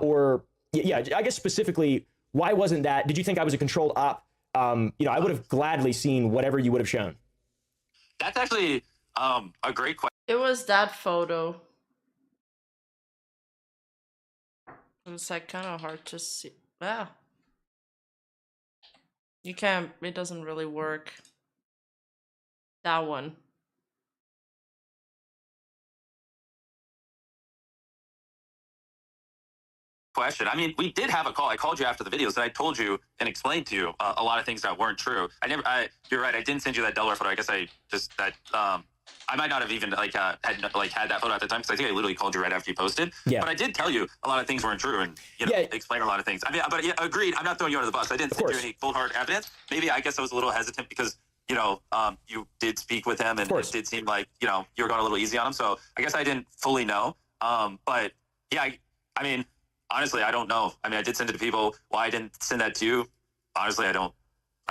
guess specifically, why wasn't that? Did you think I was a controlled op? You know, I would have gladly seen whatever you would have shown. That's actually a great question. It was that photo. It's like kind of hard to see. Yeah. You can't, it doesn't really work. That one. Question. I mean, we did have a call. I called you after the videos, and I told you and explained to you a lot of things that weren't true. You're right. I didn't send you that Delaware photo. I guess I might not have even had that photo at the time, because I think I literally called you right after you posted. Yeah. But I did tell you a lot of things weren't true, and explain a lot of things. I mean, but yeah, agreed. I'm not throwing you under the bus. I didn't send you any cold hard evidence. Maybe I guess I was a little hesitant because, you know, you did speak with him, and it did seem like, you know, you were going a little easy on him. So I guess I didn't fully know. But yeah, I mean, honestly, I don't know. I mean, I did send it to people. Why I didn't send that to you? Honestly, I don't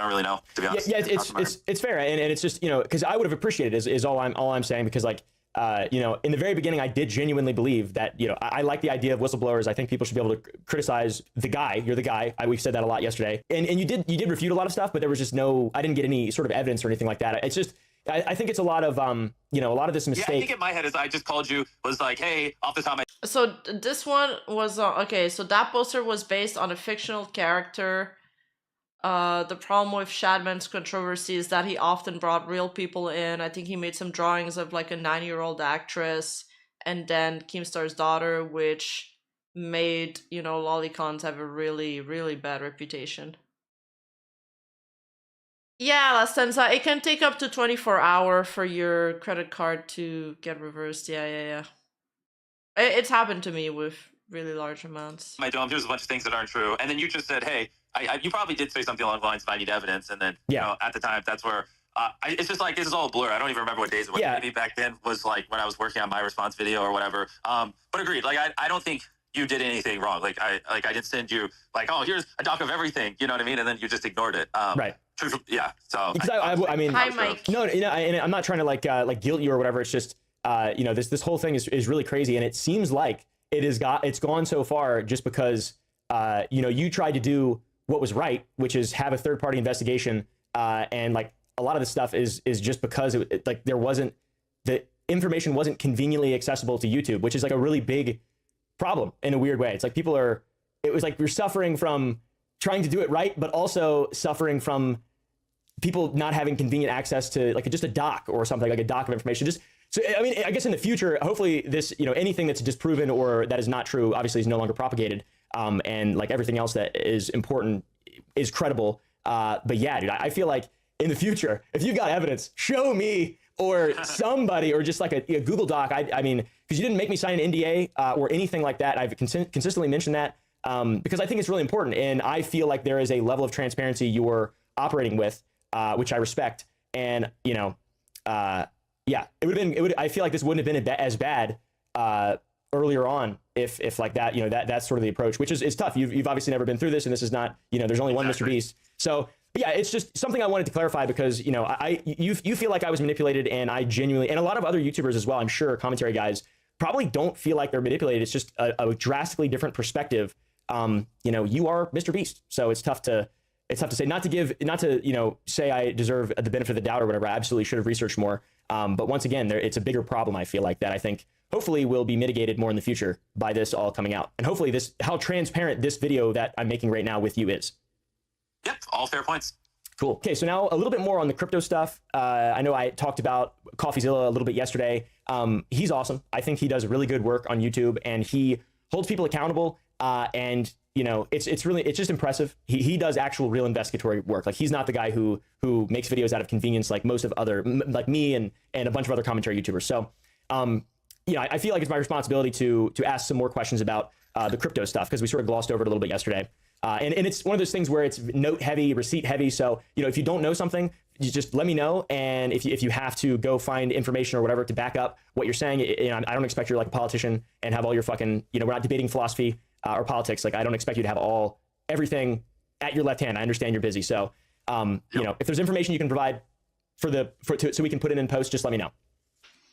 really know, to be honest. Yeah, it's fair, and it's just, you know, because I would have appreciated it is all I'm saying, because like you know, in the very beginning, I did genuinely believe that, you know, I like the idea of whistleblowers. I think people should be able to criticize the guy. You're the guy. We've said that a lot yesterday, and you did refute a lot of stuff, but there was just I didn't get any sort of evidence or anything like that. It's just. I think it's a lot of you know, a lot of this mistake. Yeah, I think in my head is I just called you, was like, hey, off the top of my. So this one was okay. So that poster was based on a fictional character. The problem with Shadman's controversy is that he often brought real people in. I think he made some drawings of like a 9-year-old actress, and then Keemstar's daughter, which made, you know, lolicons have a really, really bad reputation. Yeah, last time, so it can take up to 24 hours for your credit card to get reversed. Yeah. It's happened to me with really large amounts. My dome, here's a bunch of things that aren't true. And then you just said, hey, you probably did say something along the lines of I need evidence. And then, you know, at the time, that's where it's just like, this is all a blur. I don't even remember what days it was. Yeah. Maybe back then was like when I was working on my response video or whatever. But agreed, like, I don't think you did anything wrong. Like I didn't send you like, oh, here's a doc of everything. You know what I mean? And then you just ignored it. Right. Yeah. So because I mean, Hi, Mike. No, you know, and I'm not trying to like guilt you or whatever. It's just, you know, this whole thing is really crazy. And it seems like it's gone so far just because, you know, you tried to do what was right, which is have a third party investigation. And like a lot of this stuff is just because like the information wasn't conveniently accessible to YouTube, which is like a really big problem in a weird way. It's like it was like you're suffering from trying to do it right, but also suffering from people not having convenient access to like just a doc or something, like a doc of information. So, I mean, I guess in the future, hopefully this, you know, anything that's disproven or that is not true, obviously is no longer propagated. And like everything else that is important is credible. But yeah, dude, I feel like in the future, if you've got evidence, show me or somebody, or just like a Google Doc. I mean, because you didn't make me sign an NDA or anything like that. I've consistently mentioned that because I think it's really important. And I feel like there is a level of transparency you're operating with, which I respect. And, you know, yeah, I feel like this wouldn't have been as bad earlier on if like that, you know, that's sort of the approach, which is tough. You've obviously never been through this, and this is not, you know, there's only one Mr. Beast. So yeah, it's just something I wanted to clarify because, you know, you feel like I was manipulated, and I genuinely, and a lot of other YouTubers as well, I'm sure, commentary guys probably don't feel like they're manipulated. It's just a drastically different perspective. You know, you are Mr. Beast, so it's tough to say, not to, you know, say I deserve the benefit of the doubt or whatever. I absolutely should have researched more. But once again, it's a bigger problem, I feel like, that I think hopefully will be mitigated more in the future by this all coming out. And hopefully how transparent this video that I'm making right now with you is. Yep, all fair points. Cool. Okay, so now a little bit more on the crypto stuff. I know I talked about CoffeeZilla a little bit yesterday. He's awesome. I think he does really good work on YouTube, and he holds people accountable. And you know, it's just impressive. He does actual real investigatory work. Like, he's not the guy who makes videos out of convenience like most of other, like me and a bunch of other commentary YouTubers. So, you know, I feel like it's my responsibility to ask some more questions about the crypto stuff, because we sort of glossed over it a little bit yesterday. And it's one of those things where it's note heavy, receipt heavy. So, you know, if you don't know something, you just let me know. And if you have to go find information or whatever to back up what you're saying, you know, I don't expect you're like a politician and have all your fucking, you know, we're not debating philosophy or politics. Like, I don't expect you to have everything at your left hand. I understand you're busy. So, you know, if there's information you can provide so we can put it in post, just let me know.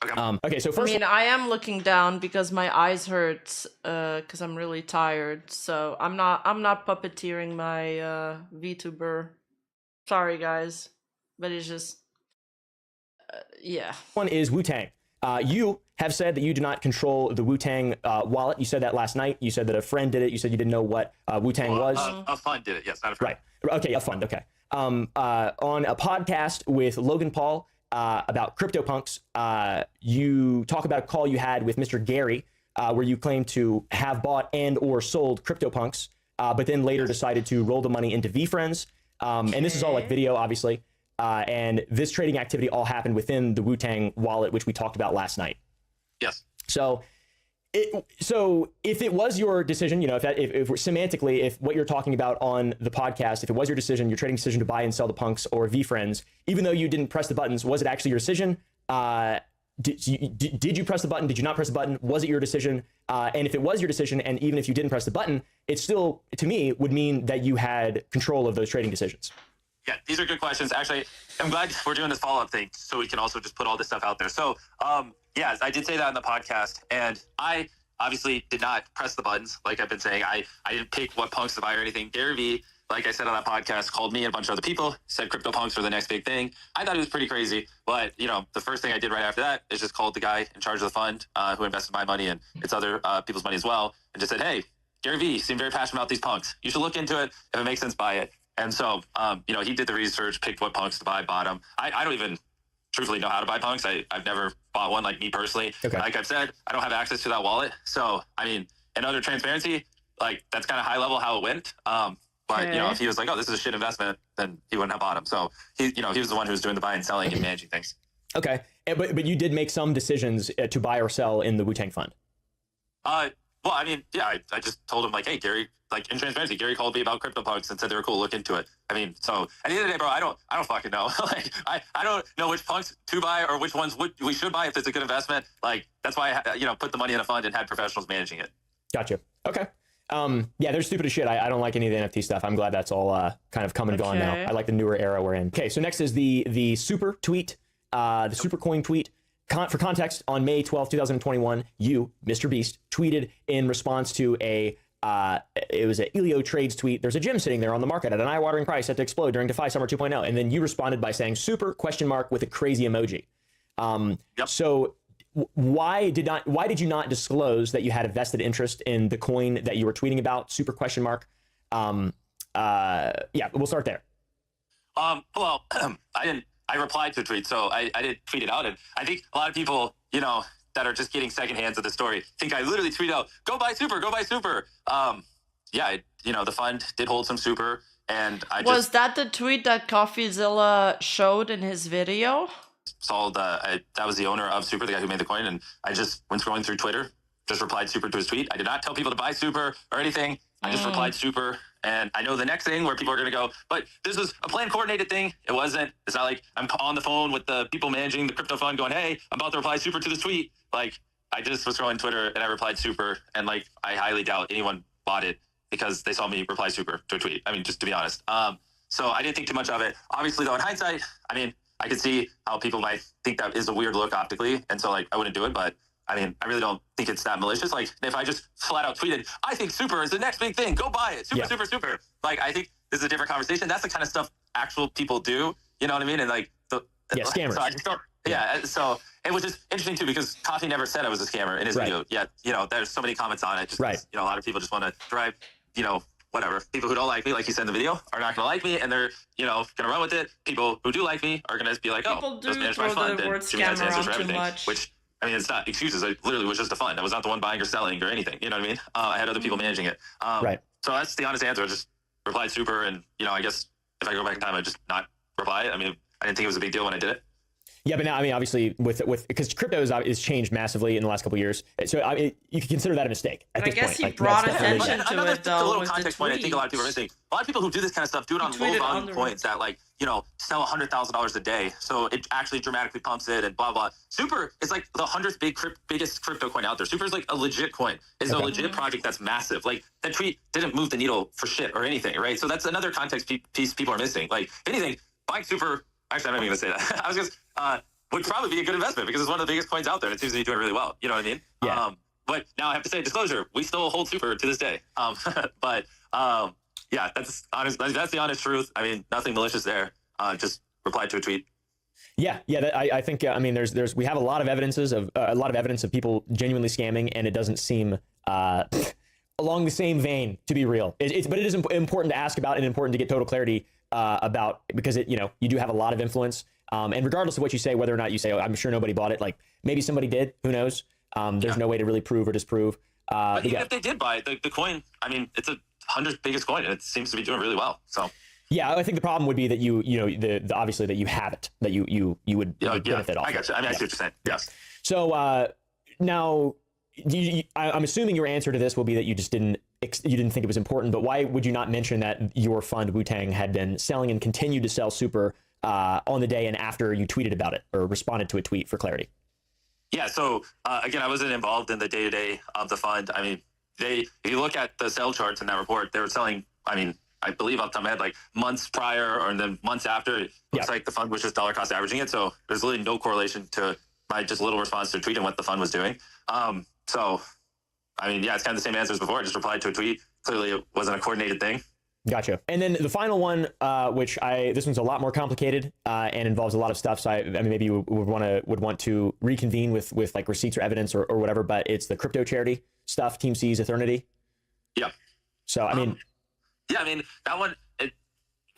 Okay. Okay, so first, I am looking down because my eyes hurt because I'm really tired. So I'm not puppeteering my VTuber. Sorry, guys, but it's just yeah. one is Wu-Tang. You have said that you do not control the Wu-Tang wallet. You said that last night. You said that a friend did it. You said you didn't know what Wu-Tang was. A fund did it, yes, not a friend. Right. Okay, a fund. Okay. On a podcast with Logan Paul about CryptoPunks, you talk about a call you had with Mr. Gary, where you claim to have bought and or sold CryptoPunks, but then later decided to roll the money into VFriends. And this is all like video, obviously. And this trading activity all happened within the Wu-Tang wallet, which we talked about last night. Yes. So if it was your decision, you know, if semantically, if what you're talking about on the podcast, if it was your decision, your trading decision to buy and sell the punks or VFriends, even though you didn't press the buttons, was it actually your decision? Did you press the button? Did you not press the button? Was it your decision? And if it was your decision, and even if you didn't press the button, it still, to me, would mean that you had control of those trading decisions. Yeah, these are good questions. Actually, I'm glad we're doing this follow-up thing so we can also just put all this stuff out there. So, yeah, I did say that in the podcast, and I obviously did not press the buttons. Like I've been saying, I didn't pick what punks to buy or anything. Gary Vee, like I said on that podcast, called me and a bunch of other people, said crypto punks were the next big thing. I thought it was pretty crazy, but you know, the first thing I did right after that is just called the guy in charge of the fund who invested my money and it's other people's money as well, and just said, hey, Gary Vee seemed very passionate about these punks. You should look into it. If it makes sense, buy it. And so, you know, he did the research, picked what punks to buy, bought them. I don't even truthfully know how to buy punks. I've never bought one, like me personally. Okay. Like I've said, I don't have access to that wallet. So, I mean, in other transparency, like that's kind of high level how it went. But, you know, if he was like, oh, this is a shit investment, then he wouldn't have bought them. So, he was the one who was doing the buying and selling and managing things. Okay. But you did make some decisions to buy or sell in the Wu-Tang fund. Well, I mean, yeah, I just told him like, hey, Gary, like in transparency, Gary called me about CryptoPunks and said they were cool. Look into it. I mean, so at the end of the day, bro, I don't fucking know. Like, I don't know which punks to buy or which ones we should buy if it's a good investment. Like, that's why I put the money in a fund and had professionals managing it. Gotcha. Okay. Yeah, they're stupid as shit. I don't like any of the NFT stuff. I'm glad that's all kind of come and gone now. I like the newer era we're in. Okay, so next is the super tweet, the super coin tweet. For context, on May 12, 2021, you, Mr. Beast, tweeted in response to it was an Elio Trades tweet. There's a gym sitting there on the market at an eye-watering price set to explode during DeFi Summer 2.0. And then you responded by saying super ? With a crazy emoji. So why did you not disclose that you had a vested interest in the coin that you were tweeting about? Super ? Yeah, we'll start there. Well, I replied to a tweet, so I didn't tweet it out. And I think a lot of people, that are just getting second hands of the story think I literally tweeted out, go buy super, go buy super. Yeah, the fund did hold some super. And Was that the tweet that CoffeeZilla showed in his video? Saw that was the owner of super, the guy who made the coin. And I just went scrolling through Twitter, just replied super to his tweet. I did not tell people to buy super or anything. I just replied super. And I know the next thing where people are going to go, but this was a planned coordinated thing. It wasn't. It's not like I'm on the phone with the people managing the crypto fund going, hey, I'm about to reply super to this tweet. Like, I just was scrolling Twitter and I replied super. And like, I highly doubt anyone bought it because they saw me reply super to a tweet. I mean, just to be honest. So I didn't think too much of it. Obviously, though, in hindsight, I mean, I could see how people might think that is a weird look optically. And so like, I wouldn't do it, but I mean, I really don't think it's that malicious. Like, if I just flat out tweeted, I think super is the next big thing. Go buy it. Super, super. Like, I think this is a different conversation. That's the kind of stuff actual people do. You know what I mean? And like, scammers. So I just don't, so it was just interesting too because Coffee never said I was a scammer in his video. Yet, there's so many comments on it. Just a lot of people just want to drive, whatever. People who don't like me, like you said in the video, are not going to like me, and they're, going to run with it. People who do like me are going to be like, oh, just manage my fund, and Jimmy has answers for everything. Which, I mean, it's not excuses. I literally was just a fund. I was not the one buying or selling or anything. You know what I mean? I had other people managing it. So that's the honest answer. I just replied super, and I guess if I go back in time, I'd just not reply. I mean, I didn't think it was a big deal when I did it. Yeah, but now, I mean, obviously, because crypto is changed massively in the last couple of years, so I mean, you could consider that a mistake at this point. I guess he brought attention to it, though. A little context point I think a lot of people are missing. A lot of people who do this kind of stuff do it on low volume coins that, like, sell $100,000 a day. So it actually dramatically pumps it and blah, blah. Super is like the 100th biggest crypto coin out there. Super is like a legit coin. It's a legit project that's massive. Like, that tweet didn't move the needle for shit or anything, right? So that's another context piece people are missing. Like, if anything, buying super, actually, I'm not even going to say that. I was just, would probably be a good investment because it's one of the biggest coins out there and it seems to be doing really well. You know what I mean? Yeah. But now I have to say, disclosure, we still hold super to this day. Yeah, that's honest. That's the honest truth. I mean, nothing malicious there. Just replied to a tweet. Yeah. I think. I mean, we have a lot of evidence of people genuinely scamming, and it doesn't seem along the same vein to be real. But it is important to ask about and important to get total clarity about because you do have a lot of influence. And regardless of what you say, whether or not you say, oh, I'm sure nobody bought it, like maybe somebody did, who knows? There's no way to really prove or disprove. But even if they did buy it, the coin, I mean, it's a 100th biggest coin and it seems to be doing really well. So yeah, I think the problem would be that the obviously that you have it, that you would benefit off. I got you. I mean, I see what you're saying. Yes. So now I'm assuming your answer to this will be that you didn't think it was important, but why would you not mention that your fund Wu-Tang had been selling and continued to sell super on the day and after you tweeted about it or responded to a tweet for clarity? Yeah. So again, I wasn't involved in the day-to-day of the fund. I mean, if you look at the sell charts in that report, they were selling, I mean, I believe off the top of my head, like months prior or then months after, it looks like the fund was just dollar cost averaging it. So there's really no correlation to my just little response to a tweet and what the fund was doing. So, I mean, yeah, it's kind of the same answer as before. I just replied to a tweet. Clearly it wasn't a coordinated thing. Gotcha. And then the final one, this one's a lot more complicated and involves a lot of stuff. So I mean, maybe you would want to reconvene with like receipts or evidence or whatever. But it's the crypto charity stuff, Team C's Eternity. Yeah. So I mean, yeah, I mean that one.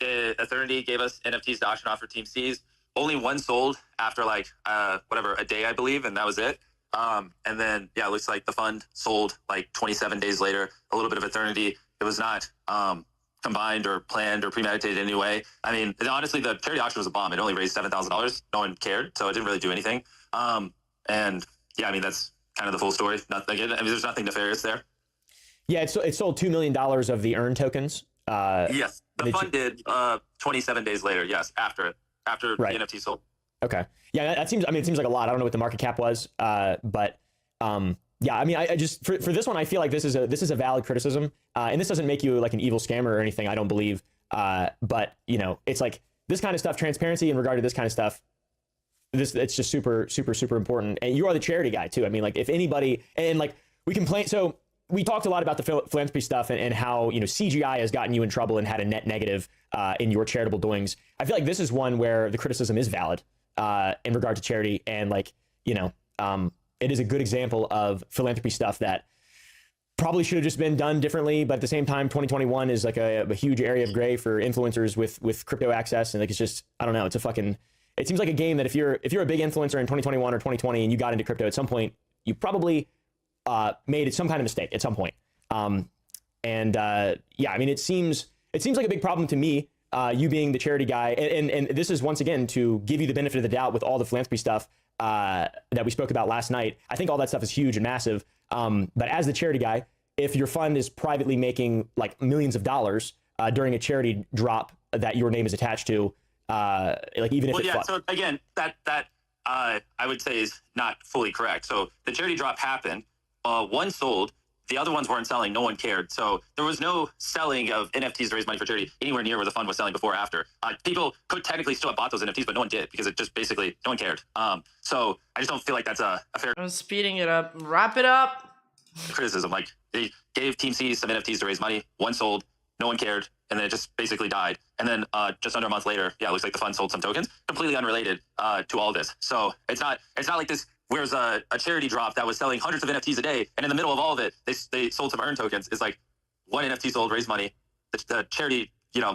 Eternity gave us NFTs to auction off for Team C's. Only one sold after like a day, I believe, and that was it. And then it looks like the fund sold like 27 days later. A little bit of Eternity. It was not combined or planned or premeditated in any way. I mean, honestly, the charity auction was a bomb. It only raised $7,000. No one cared, so it didn't really do anything. And yeah, I mean, that's kind of the full story. Nothing. I mean, there's nothing nefarious there. Yeah, it sold $2 million of the earn tokens. Yes, the fund did 27 days later. Yes, after Right. the NFT sold. Okay. Yeah, that seems. I mean, it seems like a lot. I don't know what the market cap was, but yeah. I mean, I just for this one, I feel like this is a valid criticism, and this doesn't make you like an evil scammer or anything. I don't believe. But you know, it's like this kind of stuff, transparency in regard to this kind of stuff. It's just super important. And you are the charity guy too. I mean, like if anybody, and like we complain. So we talked a lot about the philanthropy stuff and how, you know, CGI has gotten you in trouble and had a net negative in your charitable doings. I feel like this is one where the criticism is valid in regard to charity. And like, you know, it is a good example of philanthropy stuff that probably should have just been done differently. But at the same time, 2021 is like a huge area of gray for influencers with crypto access. And like, it's just, I don't know, it seems like a game that if you're a big influencer in 2021 or 2020 and you got into crypto at some point, you probably made some kind of mistake at some point. Yeah, I mean, it seems like a big problem to me, you being the charity guy. And this is once again to give you the benefit of the doubt with all the philanthropy stuff that we spoke about last night. I think all that stuff is huge and massive. But as the charity guy, if your fund is privately making like millions of dollars during a charity drop that your name is attached to, like even if so again, that I would say is not fully correct. So the charity drop happened. One sold, the other ones weren't selling. No one cared. So there was no selling of NFTs to raise money for charity anywhere near where the fund was selling before or after. People could technically still have bought those NFTs, but no one did because it just basically no one cared. So I just don't feel like that's a fair I'm speeding it up. Wrap it up. criticism. Like they gave Team C some NFTs to raise money. One sold, no one cared, and then it just basically died. And then just under a month later, yeah, it looks like the fund sold some tokens, completely unrelated to all this. So it's not like this. Whereas a charity drop that was selling hundreds of NFTs a day, and in the middle of all of it, they sold some earn tokens. It's like one NFT sold, raised money. The charity,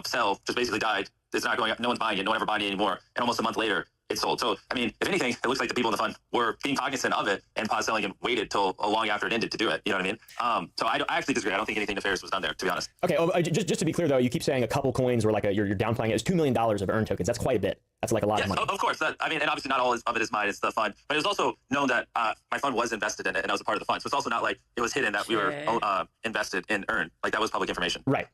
sell just basically died. It's not going up. No one's buying it. No one ever buying it anymore. And almost a month later, it sold. So, I mean, if anything, it looks like the people in the fund were being cognizant of it and paused selling and waited till long after it ended to do it. You know what I mean? So I actually disagree. I don't think anything nefarious was done there, to be honest. Okay. Just to be clear, though, you keep saying a couple coins were like you're downplaying it. It's $2 million of earn tokens. That's quite a bit. That's like a lot of money. Of course. And obviously not all of it is mine. It's the fund. But it was also known that my fund was invested in it and I was a part of the fund. So it's also not like it was hidden that we were invested in earn. Like that was public information. Right.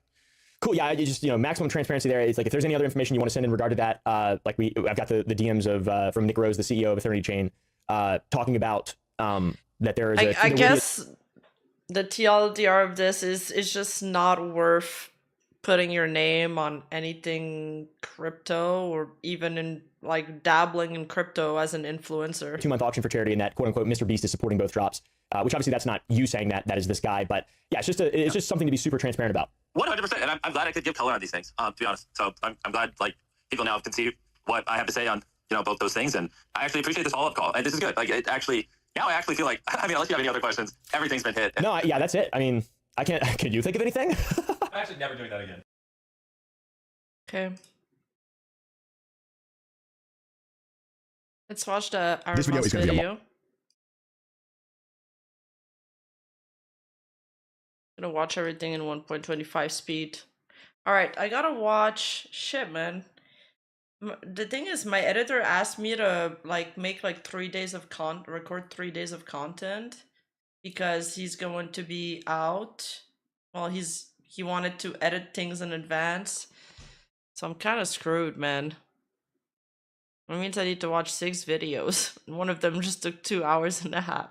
Cool. Yeah, I just maximum transparency there. It's like if there's any other information you want to send in regard to that, I've got the DMs of from Nick Rose, the CEO of Eternity Chain, talking about that there is. I guess the TLDR of this is just not worth putting your name on anything crypto or even in like dabbling in crypto as an influencer. 2-month auction for charity, and that quote unquote Mr. Beast is supporting both drops. Which obviously that's not you saying that is this guy, but yeah, it's just something to be super transparent about. 100%, and I'm glad I could give color on these things. To be honest, so I'm glad like people now can see what I have to say on both those things, and I actually appreciate this follow-up call. And this is good. Like it actually now I actually feel like unless you have any other questions, everything's been hit. No, yeah, that's it. I mean, I can't. Can you think of anything? I'm actually never doing that again. Okay. Let's watch the This video is going to be a gonna watch everything in 1.25 speed. All right, I gotta watch shit, man. The thing is, my editor asked me to like make like 3 days of record 3 days of content because he's going to be out. Well, he wanted to edit things in advance, so I'm kind of screwed, man. That means I need to watch 6 videos. One of them just took 2 hours and a half.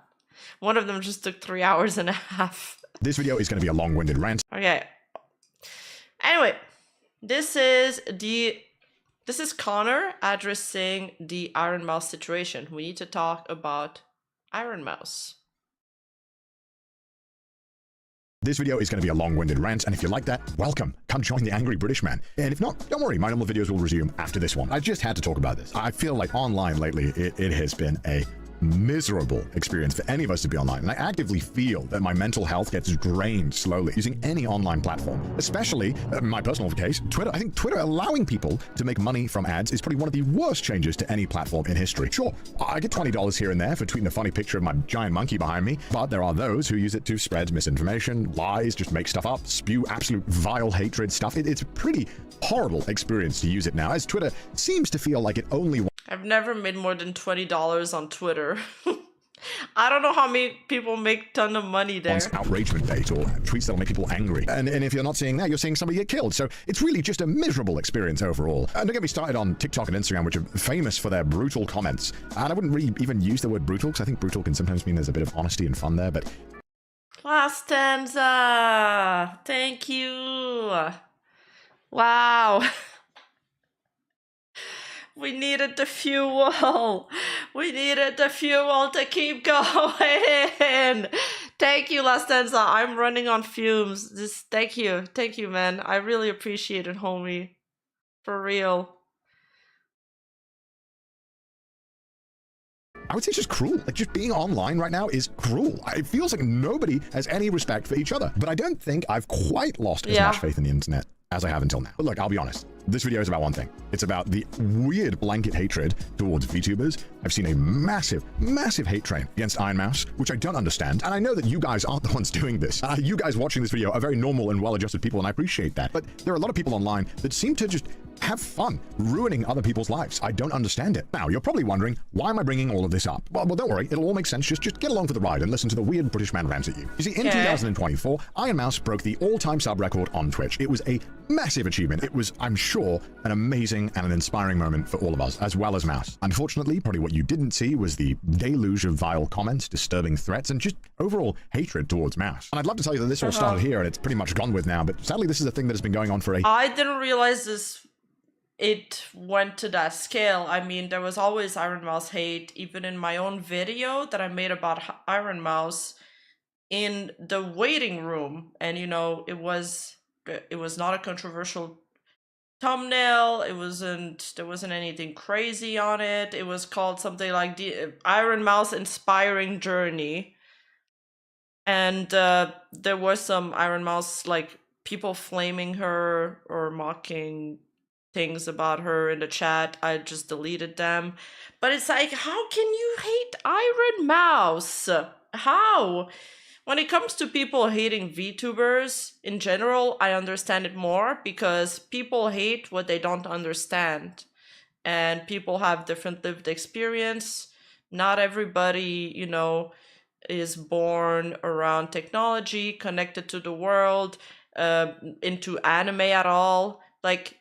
One of them just took 3 hours and a half. This video is going to be a long-winded rant. Okay. Anyway, this is Connor addressing the Iron Mouse situation. We need to talk about Iron Mouse. This video is going to be a long-winded rant, and if you like that, welcome. Come join the Angry British Man. And if not, don't worry, my normal videos will resume after this one. I just had to talk about this. I feel like online lately, it has been a miserable experience for any of us to be online, and I actively feel that my mental health gets drained slowly using any online platform, especially in my personal case, Twitter. I think Twitter allowing people to make money from ads is probably one of the worst changes to any platform in history. Sure, I get $20 here and there for tweeting a funny picture of my giant monkey behind me, but there are those who use it to spread misinformation, lies, just make stuff up, spew absolute vile hatred stuff. It's a pretty horrible experience to use it now, as Twitter seems to feel like it only I've never made more than $20 on Twitter. I don't know how many people make ton of money there. Outragement bait or tweets that'll make people angry. And if you're not seeing that, you're seeing somebody get killed. So it's really just a miserable experience overall. And don't get me started on TikTok and Instagram, which are famous for their brutal comments. And I wouldn't really even use the word brutal, because I think brutal can sometimes mean there's a bit of honesty and fun there, but... Last stanza! Thank you! Wow! We needed the fuel! We needed the fuel to keep going! Thank you, Last stanza. I'm running on fumes. Thank you, man. I really appreciate it, homie. For real. I would say it's just cruel. Like, just being online right now is cruel. It feels like nobody has any respect for each other. But I don't think I've quite lost as much faith in the internet as I have until now. But look, I'll be honest. This video is about one thing. It's about the weird blanket hatred towards VTubers. I've seen a massive, massive hate train against Iron Mouse, which I don't understand. And I know that you guys aren't the ones doing this. You guys watching this video are very normal and well-adjusted people, and I appreciate that. But there are a lot of people online that seem to just have fun ruining other people's lives. I don't understand it. Now, you're probably wondering, why am I bringing all of this up? Well, don't worry. It'll all make sense. Just get along for the ride and listen to the weird British man rant at you. You see, in 2024, Iron Mouse broke the all-time sub record on Twitch. It was a massive achievement. It was, I'm sure, an amazing and an inspiring moment for all of us, as well as Mouse. Unfortunately, probably what you didn't see was the deluge of vile comments, disturbing threats, and just overall hatred towards Mouse. And I'd love to tell you that this all started here and it's pretty much gone with now, but sadly, this is a thing that has been going on for I didn't realize it went to that scale. I mean, there was always Iron Mouse hate, even in my own video that I made about Iron Mouse in the waiting room. And, you know, it was not a controversial thumbnail. There wasn't anything crazy on it. It was called something like the Iron Mouse Inspiring Journey. And there was some Iron Mouse, like, people flaming her or mocking things about her in the chat. I just deleted them. But it's like, how can you hate Iron Mouse? How? When it comes to people hating VTubers in general, I understand it more because people hate what they don't understand. And people have different lived experience. Not everybody, you know, is born around technology, connected to the world, into anime at all. Like,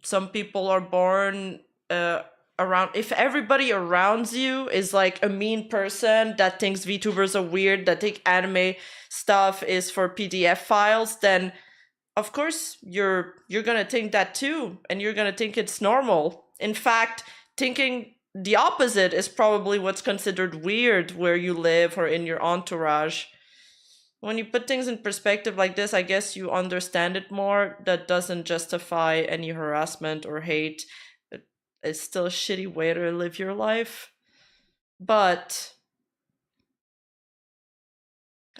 some people are born around. If everybody around you is like a mean person that thinks VTubers are weird, that think anime stuff is for PDF files, then of course you're gonna think that too, and you're gonna think it's normal. In fact, thinking the opposite is probably what's considered weird where you live or in your entourage. When you put things in perspective like this, I guess you understand it more. That doesn't justify any harassment or hate. It's still a shitty way to live your life. But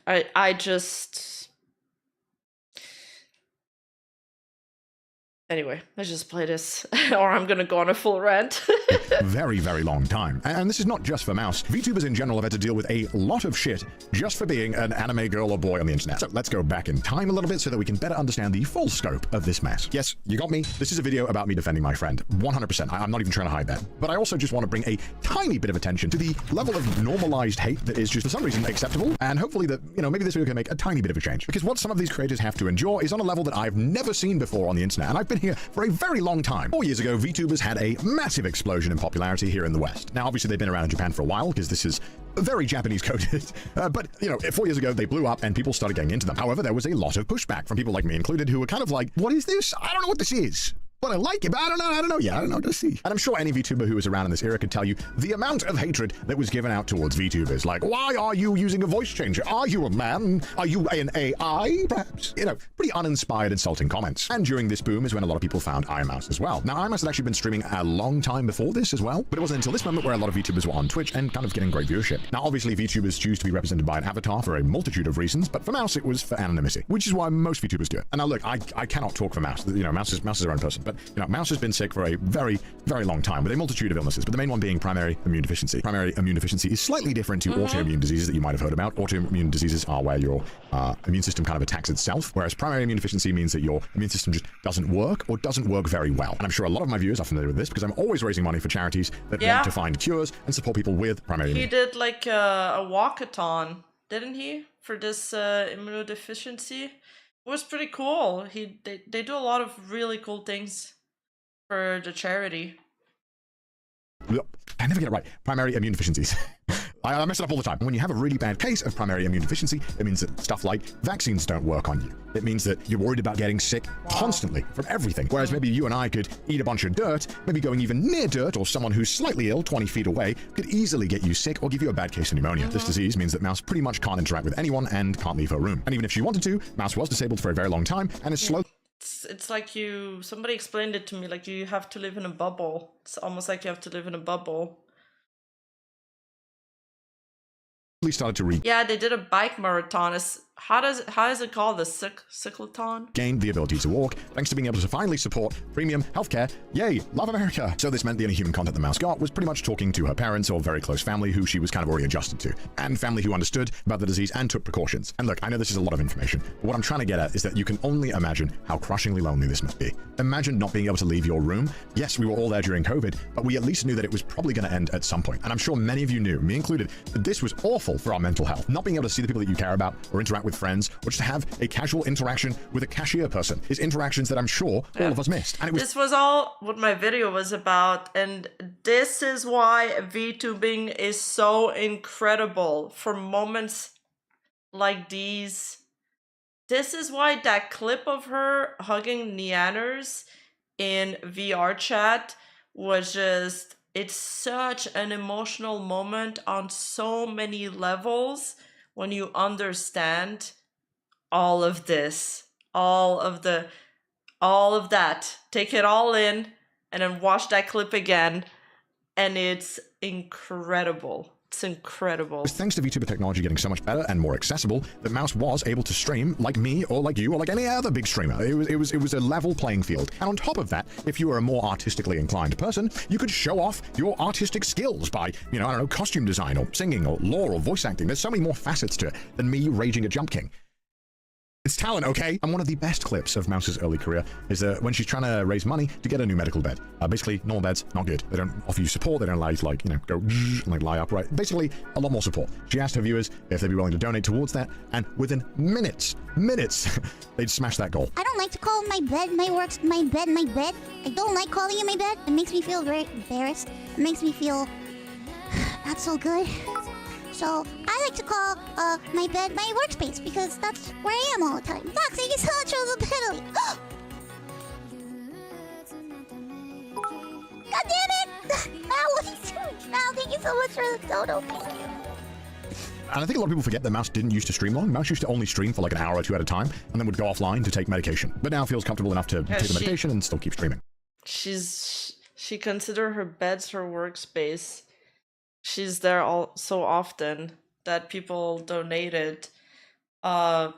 I just... Anyway, let's just play this, or I'm gonna go on a full rant. Very, very long time. And this is not just for Mouse. VTubers in general have had to deal with a lot of shit just for being an anime girl or boy on the internet. So let's go back in time a little bit so that we can better understand the full scope of this mess. Yes, you got me. This is a video about me defending my friend. 100%. I'm not even trying to hide that. But I also just want to bring a tiny bit of attention to the level of normalized hate that is just for some reason acceptable. And hopefully that, you know, maybe this video can make a tiny bit of a change. Because what some of these creators have to endure is on a level that I've never seen before on the internet. And I've been here for a very long time. 4 years ago, VTubers had a massive explosion in popularity here in the West. Now, obviously, they've been around in Japan for a while because this is very Japanese coded. But, you know, 4 years ago, they blew up and people started getting into them. However, there was a lot of pushback from people like me included who were kind of like, what is this? I don't know what this is. But I like it, but I don't know. Yeah, I don't know to see. And I'm sure any VTuber who was around in this era could tell you the amount of hatred that was given out towards VTubers. Like, why are you using a voice changer? Are you a man? Are you an AI? Perhaps. You know, pretty uninspired, insulting comments. And during this boom is when a lot of people found Iron Mouse as well. Now, Iron Mouse had actually been streaming a long time before this as well, but it wasn't until this moment where a lot of VTubers were on Twitch and kind of getting great viewership. Now, obviously, VTubers choose to be represented by an avatar for a multitude of reasons, but for Mouse, it was for anonymity, which is why most VTubers do it. And now, look, I cannot talk for Mouse. You know, Mouse is her own person. but Mouse has been sick for a very, very long time with a multitude of illnesses, but the main one being primary immune deficiency. Primary immune deficiency is slightly different to autoimmune diseases that you might have heard about. Autoimmune diseases are where your immune system kind of attacks itself, whereas primary immune deficiency means that your immune system just doesn't work or doesn't work very well. And I'm sure a lot of my viewers are familiar with this because I'm always raising money for charities that want to find cures and support people with primary immune. He did like a walkathon, didn't he, for this immunodeficiency? It was pretty cool. They do a lot of really cool things for the charity. I never get it right. Primary immune deficiencies. I mess it up all the time. When you have a really bad case of primary immune deficiency, it means that stuff like vaccines don't work on you. It means that you're worried about getting sick constantly from everything. Whereas maybe you and I could eat a bunch of dirt, maybe going even near dirt, or someone who's slightly ill 20 feet away could easily get you sick or give you a bad case of pneumonia. This disease means that Mouse pretty much can't interact with anyone and can't leave her room. And even if she wanted to, Mouse was disabled for a very long time and is slow. It's like somebody explained it to me, like you have to live in a bubble. It's almost like you have to live in a bubble. Started to yeah, they did a bike marathon. How is it called? The cyclothon? Gained the ability to walk thanks to being able to finally support premium healthcare. Yay, love America. So this meant the only human contact the Mouse got was pretty much talking to her parents or very close family who she was kind of already adjusted to, and family who understood about the disease and took precautions. And look, I know this is a lot of information, but what I'm trying to get at is that you can only imagine how crushingly lonely this must be. Imagine not being able to leave your room. Yes, we were all there during COVID, but we at least knew that it was probably going to end at some point. And I'm sure many of you knew, me included, that this was awful for our mental health. Not being able to see the people that you care about or interact with friends or just have a casual interaction with a cashier person is interactions that I'm sure all of us missed. And this was all what my video was about, and this is why VTubing is so incredible for moments like these. This is why that clip of her hugging Neanners in VR chat was just, it's such an emotional moment on so many levels when you understand all of this, all of that. Take it all in and then watch that clip again, and it's incredible. It's incredible. Thanks to VTuber technology getting so much better and more accessible, that Mouse was able to stream like me or like you or like any other big streamer. It was a level playing field. And on top of that, if you were a more artistically inclined person, you could show off your artistic skills by, I don't know, costume design or singing or lore or voice acting. There's so many more facets to it than me raging a Jump King. It's talent, okay? And one of the best clips of Mouse's early career is when she's trying to raise money to get a new medical bed. Basically, normal beds, not good. They don't offer you support. They don't allow you to, go and, lie upright. Basically, a lot more support. She asked her viewers if they'd be willing to donate towards that, and within minutes, they'd smash that goal. I don't like to call my bed my bed. I don't like calling it my bed. It makes me feel very embarrassed. It makes me feel not so good. So I like to call my bed my workspace because that's where I am all the time. Fox, thank you so much for the penalty. God damn it! Mal, what are you doing? Mal, thank you so much for the dono. Thank you. And I think a lot of people forget that Mouse didn't used to stream long. Mouse used to only stream for like an hour or two at a time and then would go offline to take medication. But now feels comfortable enough to take the medication and still keep streaming. She consider her bed's her workspace. She's there so often that people donated to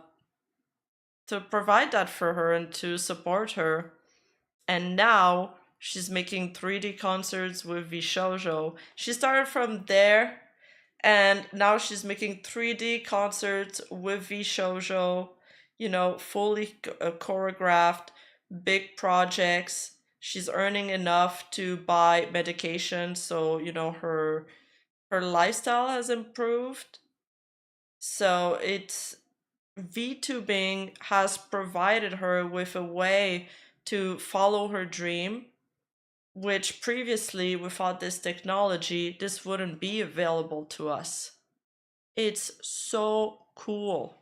provide that for her and to support her. And now she's making 3D concerts with Vshoujo. She started from there, and now she's making 3D concerts with Vshoujo, fully choreographed, big projects. She's earning enough to buy medication, so, her lifestyle has improved. So VTubing has provided her with a way to follow her dream, which previously, without this technology, this wouldn't be available to us. It's so cool.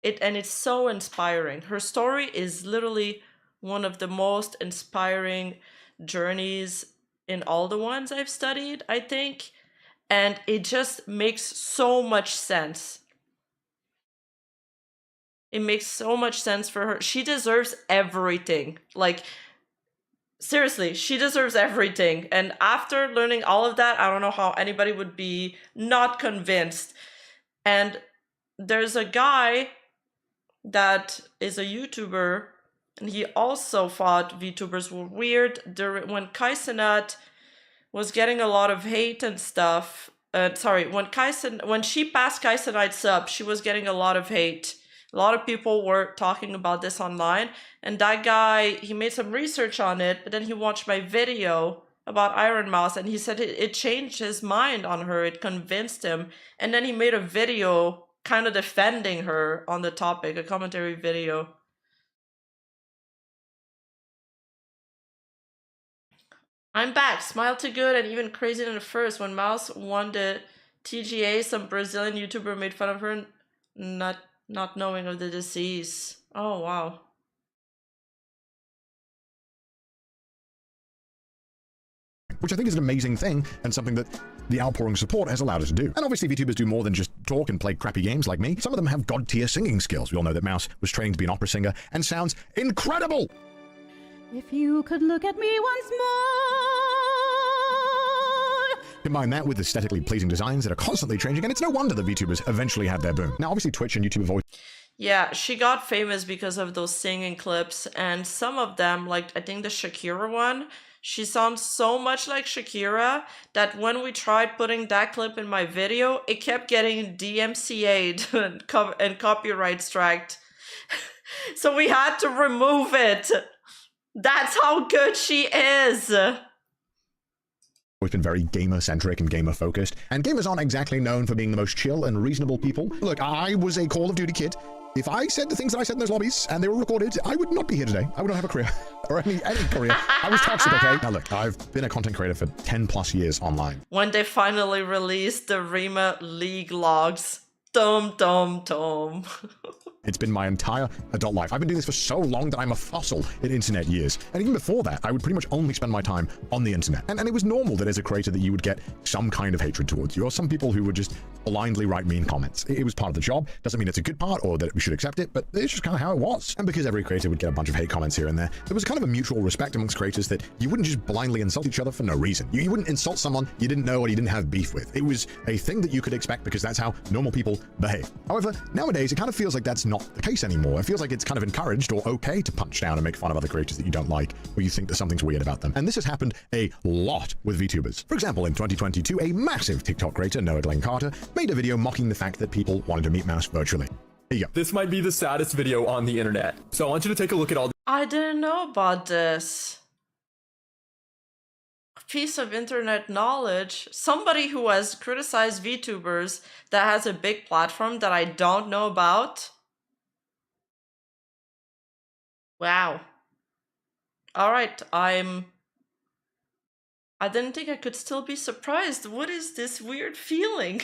And it's so inspiring. Her story is literally one of the most inspiring journeys in all the ones I've studied, I think. And it just makes so much sense. It makes so much sense for her. She deserves everything. Like, seriously, she deserves everything. And after learning all of that, I don't know how anybody would be not convinced. And there's a guy that is a YouTuber And he also thought VTubers were weird when Kaisenat was getting a lot of hate and stuff. Sorry, when she passed Kaisenite's up, she was getting a lot of hate. A lot of people were talking about this online, and that guy, he made some research on it, but then he watched my video about Iron Mouse, and he said it changed his mind on her, it convinced him, and then he made a video kind of defending her on the topic, a commentary video. I'm back. Smile too good and even crazier than the first. When Mouse won the TGA, some Brazilian YouTuber made fun of her, not knowing of the disease. Oh, wow. Which I think is an amazing thing and something that the outpouring support has allowed us to do. And obviously VTubers do more than just talk and play crappy games like me. Some of them have god-tier singing skills. We all know that Mouse was trained to be an opera singer and sounds incredible! If you could look at me once more. Combine that with aesthetically pleasing designs that are constantly changing, and it's no wonder that VTubers eventually had their boom. Now, obviously, Twitch and YouTube have always... Yeah, she got famous because of those singing clips, and some of them, like, I think the Shakira one, she sounds so much like Shakira that when we tried putting that clip in my video, it kept getting DMCA'd and copyright striked. So we had to remove it. That's how good she is. Always been very gamer-centric and gamer-focused, and gamers aren't exactly known for being the most chill and reasonable people. Look, I was a Call of Duty kid. If I said the things that I said in those lobbies and they were recorded, I would not be here today. I would not have a career, or any career. I was toxic, okay? Now look, I've been a content creator for 10 plus years online. When they finally released the Rima League logs, dum. It's been my entire adult life. I've been doing this for so long that I'm a fossil in internet years. And even before that, I would pretty much only spend my time on the internet. And it was normal that as a creator that you would get some kind of hatred towards you, or some people who would just blindly write mean comments. It was part of the job. Doesn't mean it's a good part or that we should accept it, but it's just kind of how it was. And because every creator would get a bunch of hate comments here and there was kind of a mutual respect amongst creators that you wouldn't just blindly insult each other for no reason. You wouldn't insult someone you didn't know or you didn't have beef with. It was a thing that you could expect because that's how normal people behave. However, nowadays, it kind of feels like that's not the case anymore. It feels like it's kind of encouraged or okay to punch down and make fun of other creators that you don't like or you think that something's weird about them. And this has happened a lot with VTubers. For example, in 2022, a massive TikTok creator, Noah Glenn Carter, made a video mocking the fact that people wanted to meet Mouse virtually. Here you go. This might be the saddest video on the internet. So I want you to take a look at all I didn't know about this. Piece of internet knowledge. Somebody who has criticized VTubers that has a big platform that I don't know about. Wow. All right, I didn't think I could still be surprised. What is this weird feeling?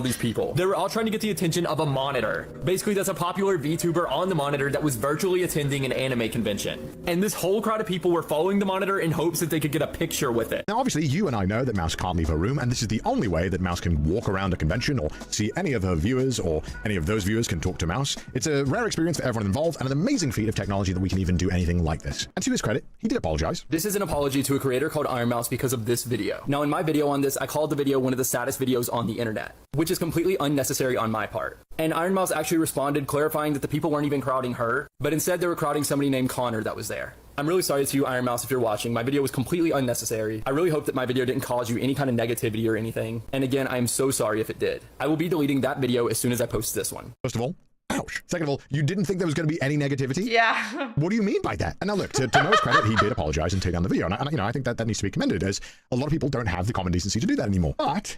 these people. They were all trying to get the attention of a monitor. Basically, that's a popular VTuber on the monitor that was virtually attending an anime convention. And this whole crowd of people were following the monitor in hopes that they could get a picture with it. Now, obviously, you and I know that Mouse can't leave her room, and this is the only way that Mouse can walk around a convention or see any of her viewers, or any of those viewers can talk to Mouse. It's a rare experience for everyone involved, and an amazing feat of technology that we can even do anything like this. And to his credit, he did apologize. This is an apology to a creator called Iron Mouse because of this video. Now, in my video on this, I called the video one of the saddest videos on the internet, which is completely unnecessary on my part. And Iron Mouse actually responded, clarifying that the people weren't even crowding her, but instead they were crowding somebody named Connor that was there. I'm really sorry to you, Iron Mouse, if you're watching. My video was completely unnecessary. I really hope that my video didn't cause you any kind of negativity or anything. And again, I am so sorry if it did. I will be deleting that video as soon as I post this one. First of all, ouch. Second of all, you didn't think there was going to be any negativity? Yeah. What do you mean by that? And now look, to Noah's credit, he did apologize and take down the video. And you know, I think that needs to be commended, as a lot of people don't have the common decency to do that anymore. But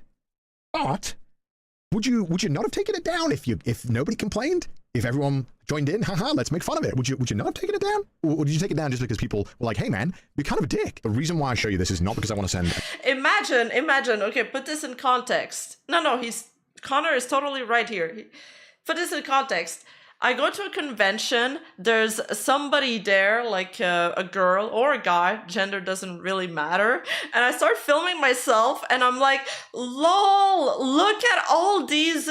would you not have taken it down if nobody complained? If everyone joined in, haha, let's make fun of it. Would you not have taken it down? Or did you take it down just because people were like, hey man, you're kind of a dick? The reason why I show you this is not because I want to send... Imagine, okay, put this in context. No, Connor is totally right here. Put this in context. I go to a convention, there's somebody there, like a girl or a guy, gender doesn't really matter, and I start filming myself, and I'm like, lol, look at all these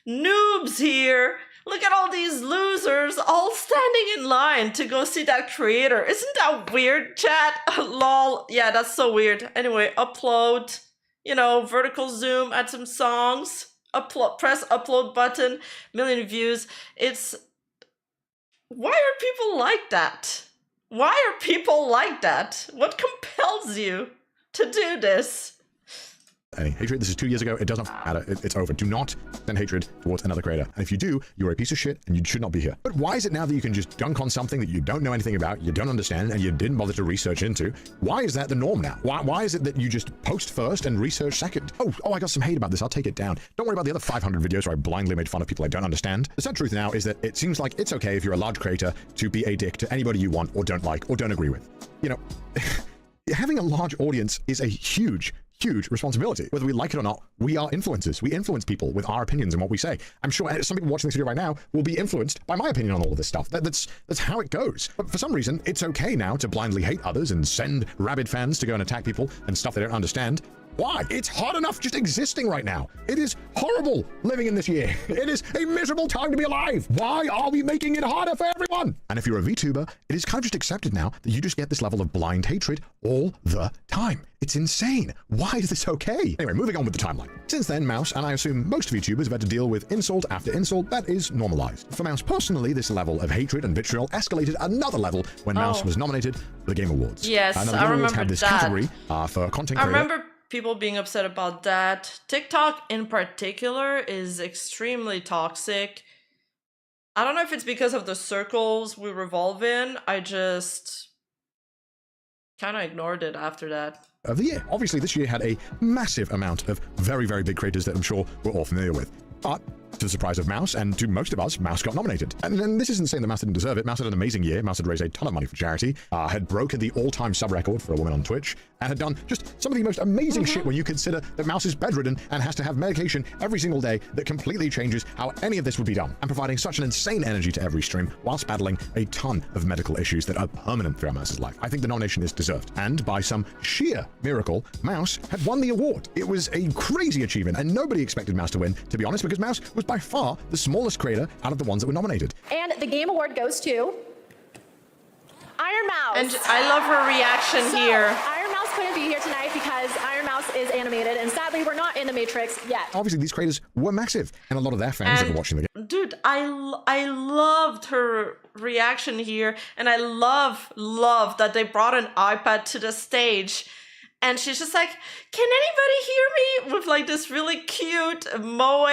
noobs here. Look at all these losers all standing in line to go see that creator. Isn't that weird, chat? Lol. Yeah, that's so weird. Anyway, upload, vertical zoom, add some songs, press upload button, million views. It's Why are people like that? Why are people like that? What compels you to do this? Any hatred. This is 2 years ago. It doesn't matter. It's over. Do not send hatred towards another creator. And if you do, you're a piece of shit and you should not be here. But why is it now that you can just dunk on something that you don't know anything about, you don't understand, and you didn't bother to research into? Why is that the norm now? Why is it that you just post first and research second? Oh, I got some hate about this. I'll take it down. Don't worry about the other 500 videos where I blindly made fun of people I don't understand. The sad truth now is that it seems like it's okay if you're a large creator to be a dick to anybody you want or don't like or don't agree with. You know, having a large audience is a huge responsibility. Whether we like it or not, we are influencers. We influence people with our opinions and what we say. I'm sure some people watching this video right now will be influenced by my opinion on all of this stuff. That's how it goes. But for some reason, it's okay now to blindly hate others and send rabid fans to go and attack people and stuff they don't understand. Why? It's hard enough just existing right now. It is horrible living in this year. It is a miserable time to be alive. Why are we making it harder for everyone? And if you're a VTuber, it is kind of just accepted now that you just get this level of blind hatred all the time. It's insane. Why is this okay? Anyway, moving on with the timeline. Since then, Mouse, and I assume most VTubers, have had to deal with insult after insult that is normalized. For Mouse personally, this level of hatred and vitriol escalated another level when Mouse was nominated for the Game Awards. Yes, and the I Game Awards remember had this that. category for content creator. I remember people being upset about that. TikTok in particular is extremely toxic. I don't know if it's because of the circles we revolve in. I just kind of ignored it after that. Of the year. Obviously, this year had a massive amount of very, very big creators that I'm sure we're all familiar with. But to the surprise of Mouse, and to most of us, Mouse got nominated. And this isn't saying that Mouse didn't deserve it. Mouse had an amazing year. Mouse had raised a ton of money for charity, had broken the all-time sub record for a woman on Twitch, and had done just some of the most amazing shit when you consider that Mouse is bedridden and has to have medication every single day that completely changes how any of this would be done, and providing such an insane energy to every stream whilst battling a ton of medical issues that are permanent throughout Mouse's life. I think the nomination is deserved. And by some sheer miracle, Mouse had won the award. It was a crazy achievement, and nobody expected Mouse to win, to be honest, because Mouse was by far the smallest creator out of the ones that were nominated. And the Game Award goes to Iron Mouse. And I love her reaction here. Iron Mouse couldn't be here tonight because Iron Mouse is animated, and sadly, we're not in the Matrix yet. Obviously, these creators were massive, and a lot of their fans that were watching the game. Dude, I loved her reaction here, and I love that they brought an iPad to the stage. And she's just like, can anybody hear me? With like this really cute moe,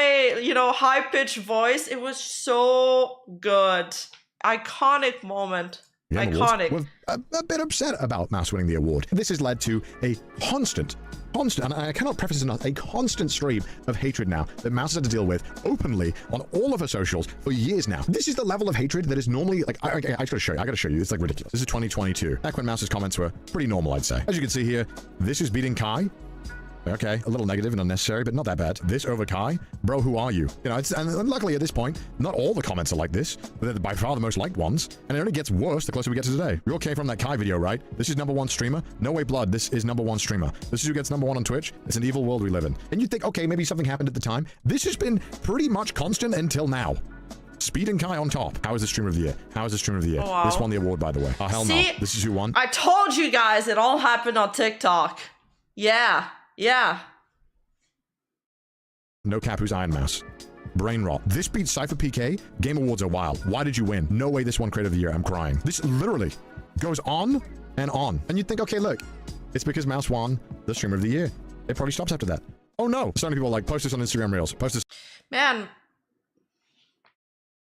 high-pitched voice. It was so good. Iconic moment. Iconic. We're a bit upset about Mouse winning the award. This has led to a constant, and I cannot preface this enough, a constant stream of hatred now that Mouse has had to deal with openly on all of her socials for years now. This is the level of hatred that is normally, like, I gotta show you. It's like ridiculous. This is 2022. Back when Mouse's comments were pretty normal, I'd say. As you can see here, this is beating Kai. Okay, a little negative and unnecessary, but not that bad. This over Kai? Bro, who are you? And luckily at this point, not all the comments are like this, but they're by far the most liked ones, and it only gets worse the closer we get to today. You all came from that Kai video, right? This is #1 streamer. No way blood, this is #1 streamer. This is who gets #1 on Twitch. It's an evil world we live in. And you'd think, okay, maybe something happened at the time. This has been pretty much constant until now. Speed and Kai on top. How is the streamer of the year? How is the streamer of the year? Oh, wow. This won the award, by the way. Oh, hell no. This is who won. I told you guys it all happened on TikTok. Yeah. No cap, who's Iron Mouse? Brain rot. This beats Cypher PK. Game Awards are wild. Why did you win? No way this won Creator of the Year. I'm crying. This literally goes on and on. And you'd think, okay, look, it's because Mouse won the Streamer of the Year. It probably stops after that. Oh no. So many people are like, post this on Instagram Reels. Post this. Man,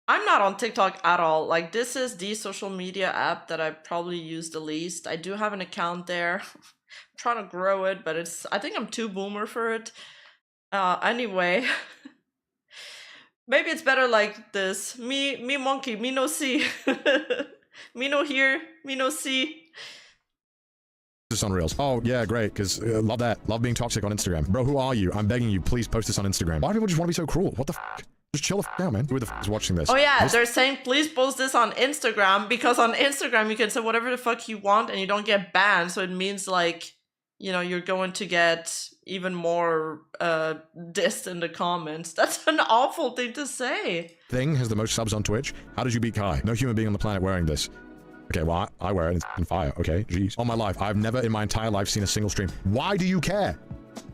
I'm not on TikTok at all. Like, this is the social media app that I probably use the least. I do have an account there. I'm trying to grow it, but I think I'm too boomer for it. Anyway, maybe it's better like this. Me monkey, me no see. Me no hear, me no see. This on Reels. Oh yeah, great, because love that. Love being toxic on Instagram. Bro, who are you? I'm begging you, please post this on Instagram. Why do people just want to be so cruel? What the f***? Just chill the f*** out, man. Who the f*** is watching this? Oh yeah, they're saying please post this on Instagram, because on Instagram you can say whatever the fuck you want and you don't get banned, so it means like, you're going to get even more dissed in the comments. That's an awful thing to say. Thing has the most subs on Twitch. How did you beat Kai? No human being on the planet wearing this. Okay, well, I wear it and it's on fire, okay? Jeez. All my life, I've never in my entire life seen a single stream. Why do you care?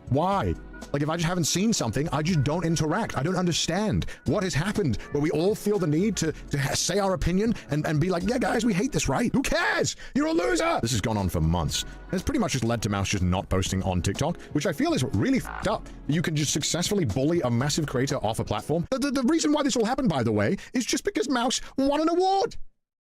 Why? Like, if I just haven't seen something, I just don't interact. I don't understand what has happened where we all feel the need to say our opinion and be like, yeah, guys, we hate this, right? Who cares? You're a loser. This has gone on for months. And it's pretty much just led to Mouse just not posting on TikTok, which I feel is really fucked up. You can just successfully bully a massive creator off a platform. The reason why this all happened, by the way, is just because Mouse won an award.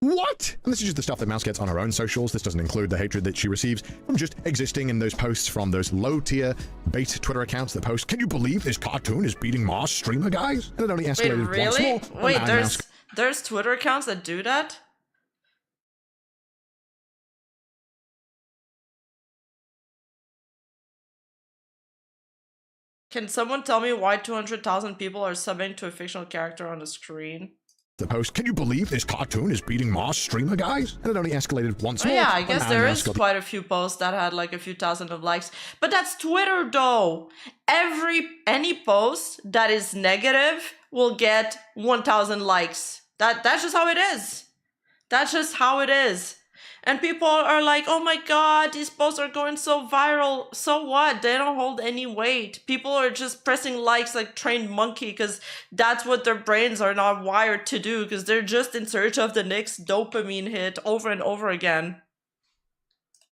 What? And this is just the stuff that Mouse gets on her own socials. This doesn't include the hatred that she receives from just existing in those posts from those low-tier bait Twitter accounts that post, can you believe this cartoon is beating Mars streamer, guys? And it only escalated Wait, once really? more. Wait, there's Twitter accounts that do that? Can someone tell me why 200,000 people are subbing to a fictional character on the screen? The post, can you believe this cartoon is beating Mars streamer, guys? And it only escalated once more. Yeah, I guess there is quite a few posts that had like a few thousand of likes. But that's Twitter though. Any post that is negative will get 1,000 likes. That's just how it is. That's just how it is. And people are like, oh my god, these posts are going so viral. So what? They don't hold any weight. People are just pressing likes like trained monkey because that's what their brains are not wired to do, because they're just in search of the next dopamine hit over and over again.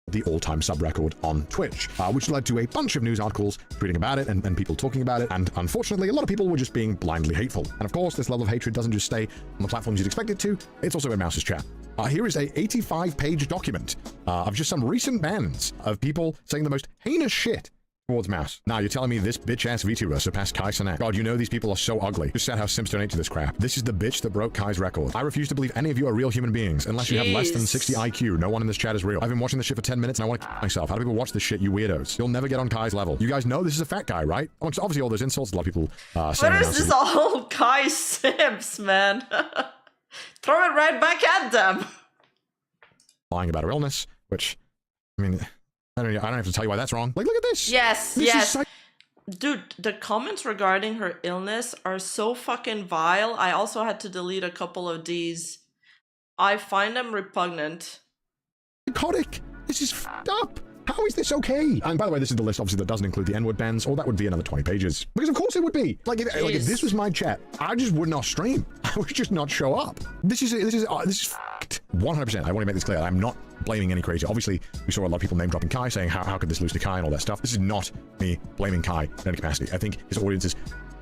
The all-time sub record on Twitch, which led to a bunch of news articles tweeting about it and people talking about it, and unfortunately a lot of people were just being blindly hateful. And of course, this level of hatred doesn't just stay on the platforms you'd expect it to, it's also in Mouse's chat. Here is a 85-page document of just some recent bans of people saying the most heinous shit towards Mouse. Now, you're telling me this bitch-ass Vtuber surpassed Kai Cenat. God, you know these people are so ugly. Just sad how Sims donate to this crap. This is the bitch that broke Kai's record. I refuse to believe any of you are real human beings, unless you have less than 60 IQ. No one in this chat is real. I've been watching this shit for 10 minutes and I want to kill myself. How do people watch this shit, you weirdos? You'll never get on Kai's level. You guys know this is a fat guy, right? Amongst obviously all those insults, a lot of people saying What is this all Kai Sims, man? Throw it right back at them. Lying about her illness, which, I mean, I don't have to tell you why that's wrong. Like, look at this. Yes, yes. Dude, the comments regarding her illness are so fucking vile. I also had to delete a couple of these. I find them repugnant. Psychotic. This is fucked up. How is this okay? And by the way, this is the list, obviously, that doesn't include the N-word bans, or that would be another 20 pages. Because of course it would be. Like if this was my chat, I just would not stream. I would just not show up. This is fucked. 100%. I want to make this clear. I'm not blaming any creator. Obviously, we saw a lot of people name dropping Kai, saying how could this lose to Kai and all that stuff. This is not me blaming Kai in any capacity. I think his audience is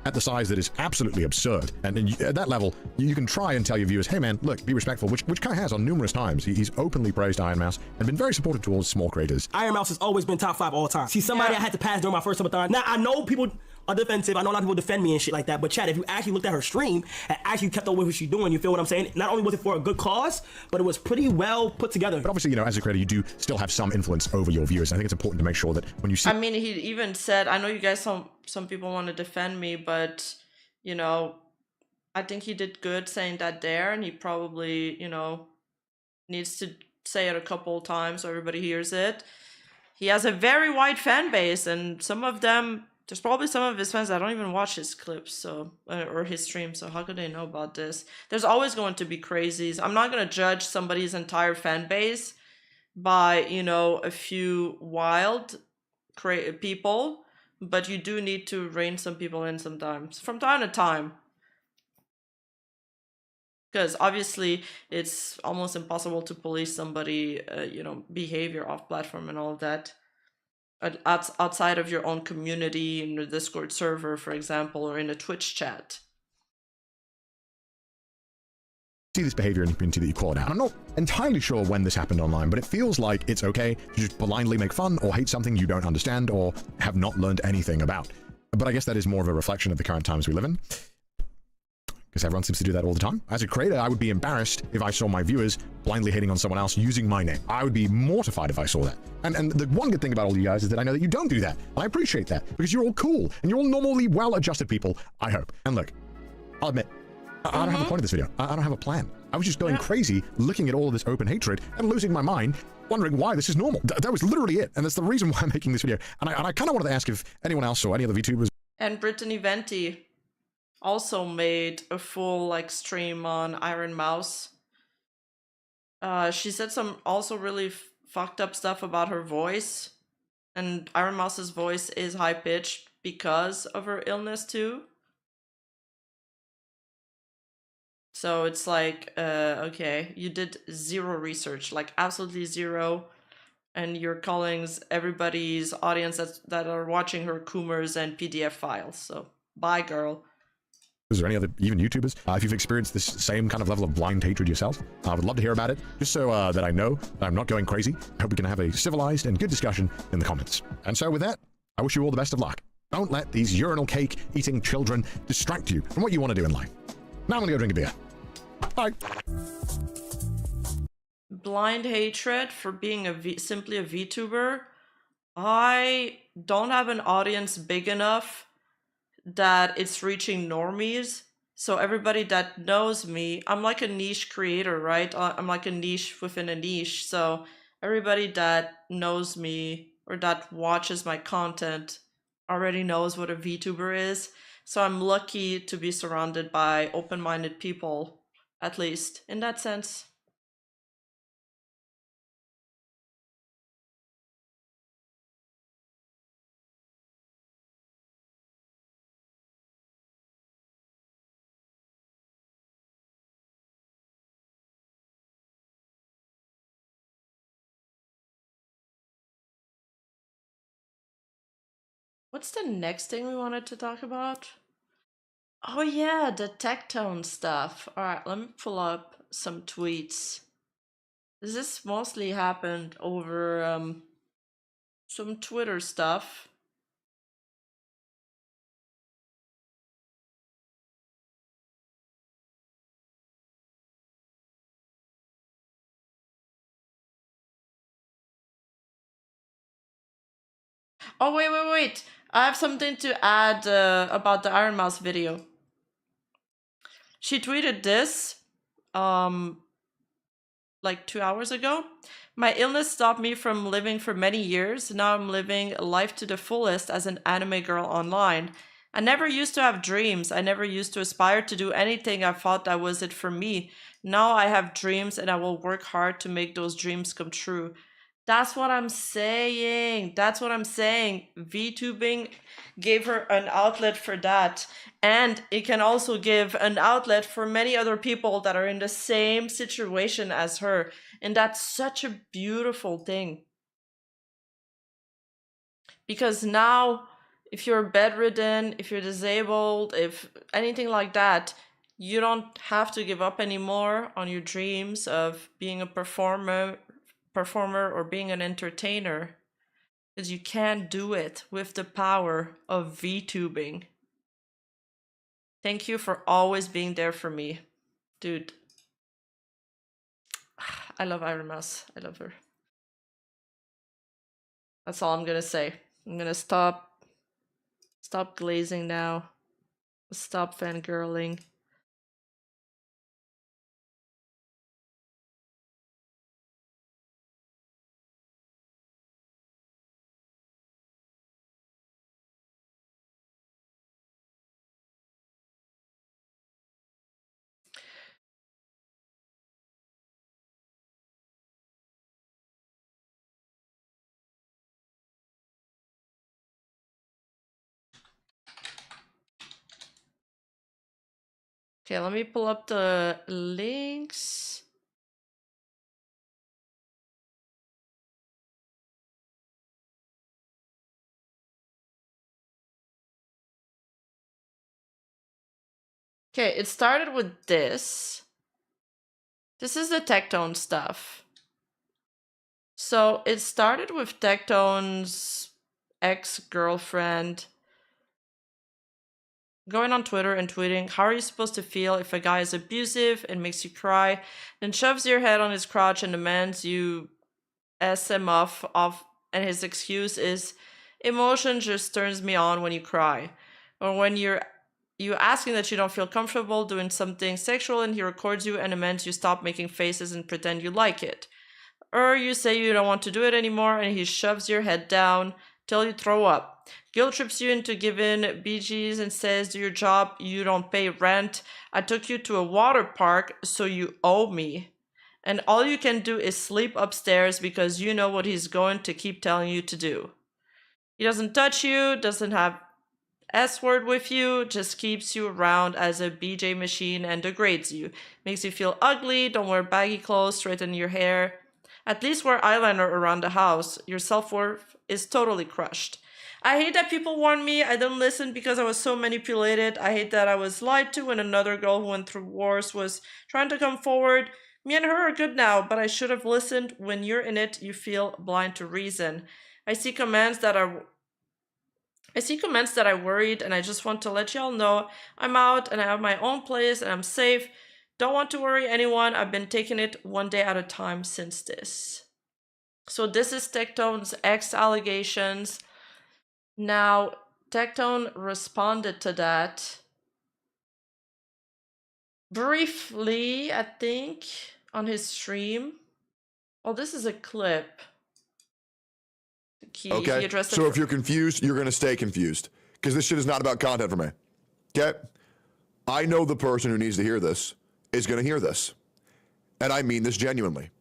at the size that is absolutely absurd. And at that level, you can try and tell your viewers, hey man, look, be respectful, which Kai has on numerous times. He's openly praised Iron Mouse and been very supportive towards small creators. Iron Mouse has always been top 5 all time. She's somebody I had to pass during my first subathon. Now, I know people are defensive. I know a lot of people defend me and shit like that. But Chad, if you actually looked at her stream and actually kept up with what she's doing, you feel what I'm saying? Not only was it for a good cause, but it was pretty well put together. But obviously, you know, as a creator, you do still have some influence over your viewers. I think it's important to make sure that when you see... I mean, he even said, I know you guys, some people want to defend me, but, you know, I think he did good saying that there, and he probably, you know, needs to say it a couple times so everybody hears it. He has a very wide fan base, and some of them... There's probably some of his fans that don't even watch his clips, so or his streams, so how could they know about this? There's always going to be crazies. I'm not going to judge somebody's entire fan base by, you know, a few wild people, but you do need to rein some people in sometimes, from time to time. Because obviously it's almost impossible to police somebody, you know, behavior off platform and all of that. Outside of your own community in the Discord server, for example, or in a Twitch chat. See this behavior in the community that you called out. I'm not entirely sure when this happened online, but it feels like it's okay to just blindly make fun or hate something you don't understand or have not learned anything about. But I guess that is more of a reflection of the current times we live in, because everyone seems to do that all the time. As a creator, I would be embarrassed if I saw my viewers blindly hating on someone else using my name. I would be mortified if I saw that. And the one good thing about all you guys is that I know that you don't do that. I appreciate that, because you're all cool, and you're all normally well-adjusted people, I hope. And look, I'll admit, I don't have a point of this video. I don't have a plan. I was just going crazy, looking at all of this open hatred, and losing my mind, wondering why this is normal. That was literally it, and that's the reason why I'm making this video. And I kind of wanted to ask if anyone else or any other VTubers... And Brittany Venti also made a full like stream on Iron Mouse. She said some also really fucked up stuff about her voice, and Iron Mouse's voice is high pitched, because of her illness too. So it's like, okay, you did zero research, like absolutely zero, and you're calling everybody's audience that are watching her Coomers and PDF files. So bye, girl. Is there any other, even YouTubers, if you've experienced this same kind of level of blind hatred yourself? I would love to hear about it, just so that I know that I'm not going crazy. I hope we can have a civilized and good discussion in the comments. And so with that, I wish you all the best of luck. Don't let these urinal cake eating children distract you from what you want to do in life. Now I'm gonna go drink a beer. Bye. Blind hatred for being simply a VTuber. I don't have an audience big enough that it's reaching normies. So everybody that knows me, I'm like a niche creator, right? I'm like a niche within a niche. So everybody that knows me or that watches my content already knows what a VTuber is. So I'm lucky to be surrounded by open-minded people, at least in that sense. What's the next thing we wanted to talk about? Oh yeah, the Tectone stuff. Alright, let me pull up some tweets. This mostly happened over some Twitter stuff. Oh wait. I have something to add about the Iron Mouse video. She tweeted this like 2 hours ago. My illness stopped me from living for many years. Now I'm living life to the fullest as an anime girl online. I never used to have dreams. I never used to aspire to do anything I thought that was it for me. Now I have dreams and I will work hard to make those dreams come true. That's what I'm saying. That's what I'm saying. VTubing gave her an outlet for that. And it can also give an outlet for many other people that are in the same situation as her. And that's such a beautiful thing. Because now, if you're bedridden, if you're disabled, if anything like that, you don't have to give up anymore on your dreams of being a performer or being an entertainer, because you can do it with the power of VTubing. Thank you for always being there for me, dude. I love Iron Mouse. I love her. That's all I'm gonna say. I'm gonna stop glazing now. Stop fangirling. Okay, let me pull up the links. Okay, it started with this. This is the Tectone stuff. So it started with Tectone's ex-girlfriend going on Twitter and tweeting, how are you supposed to feel if a guy is abusive and makes you cry, then shoves your head on his crotch and demands you S him off, and his excuse is, emotion just turns me on when you cry. Or when you asking that you don't feel comfortable doing something sexual and he records you and demands you stop making faces and pretend you like it. Or you say you don't want to do it anymore and he shoves your head down till you throw up. Guilt trips you into giving BGs and says, do your job, you don't pay rent. I took you to a water park, so you owe me. And all you can do is sleep upstairs because you know what he's going to keep telling you to do. He doesn't touch you, doesn't have S-word with you, just keeps you around as a BJ machine and degrades you. Makes you feel ugly, don't wear baggy clothes, straighten your hair. At least wear eyeliner around the house. Your self-worth is totally crushed. I hate that people warned me. I didn't listen because I was so manipulated. I hate that I was lied to when another girl who went through wars was trying to come forward. Me and her are good now, but I should have listened. When you're in it, you feel blind to reason. I see comments that I worried, and I just want to let y'all know I'm out and I have my own place and I'm safe. Don't want to worry anyone. I've been taking it one day at a time since this. So this is Tectone's ex allegations. Now, Tectone responded to that briefly, I think, on his stream. Oh, this is a clip. He addressed so if you're confused, you're going to stay confused because this shit is not about content for me. Okay? I know the person who needs to hear this is going to hear this. And I mean this genuinely.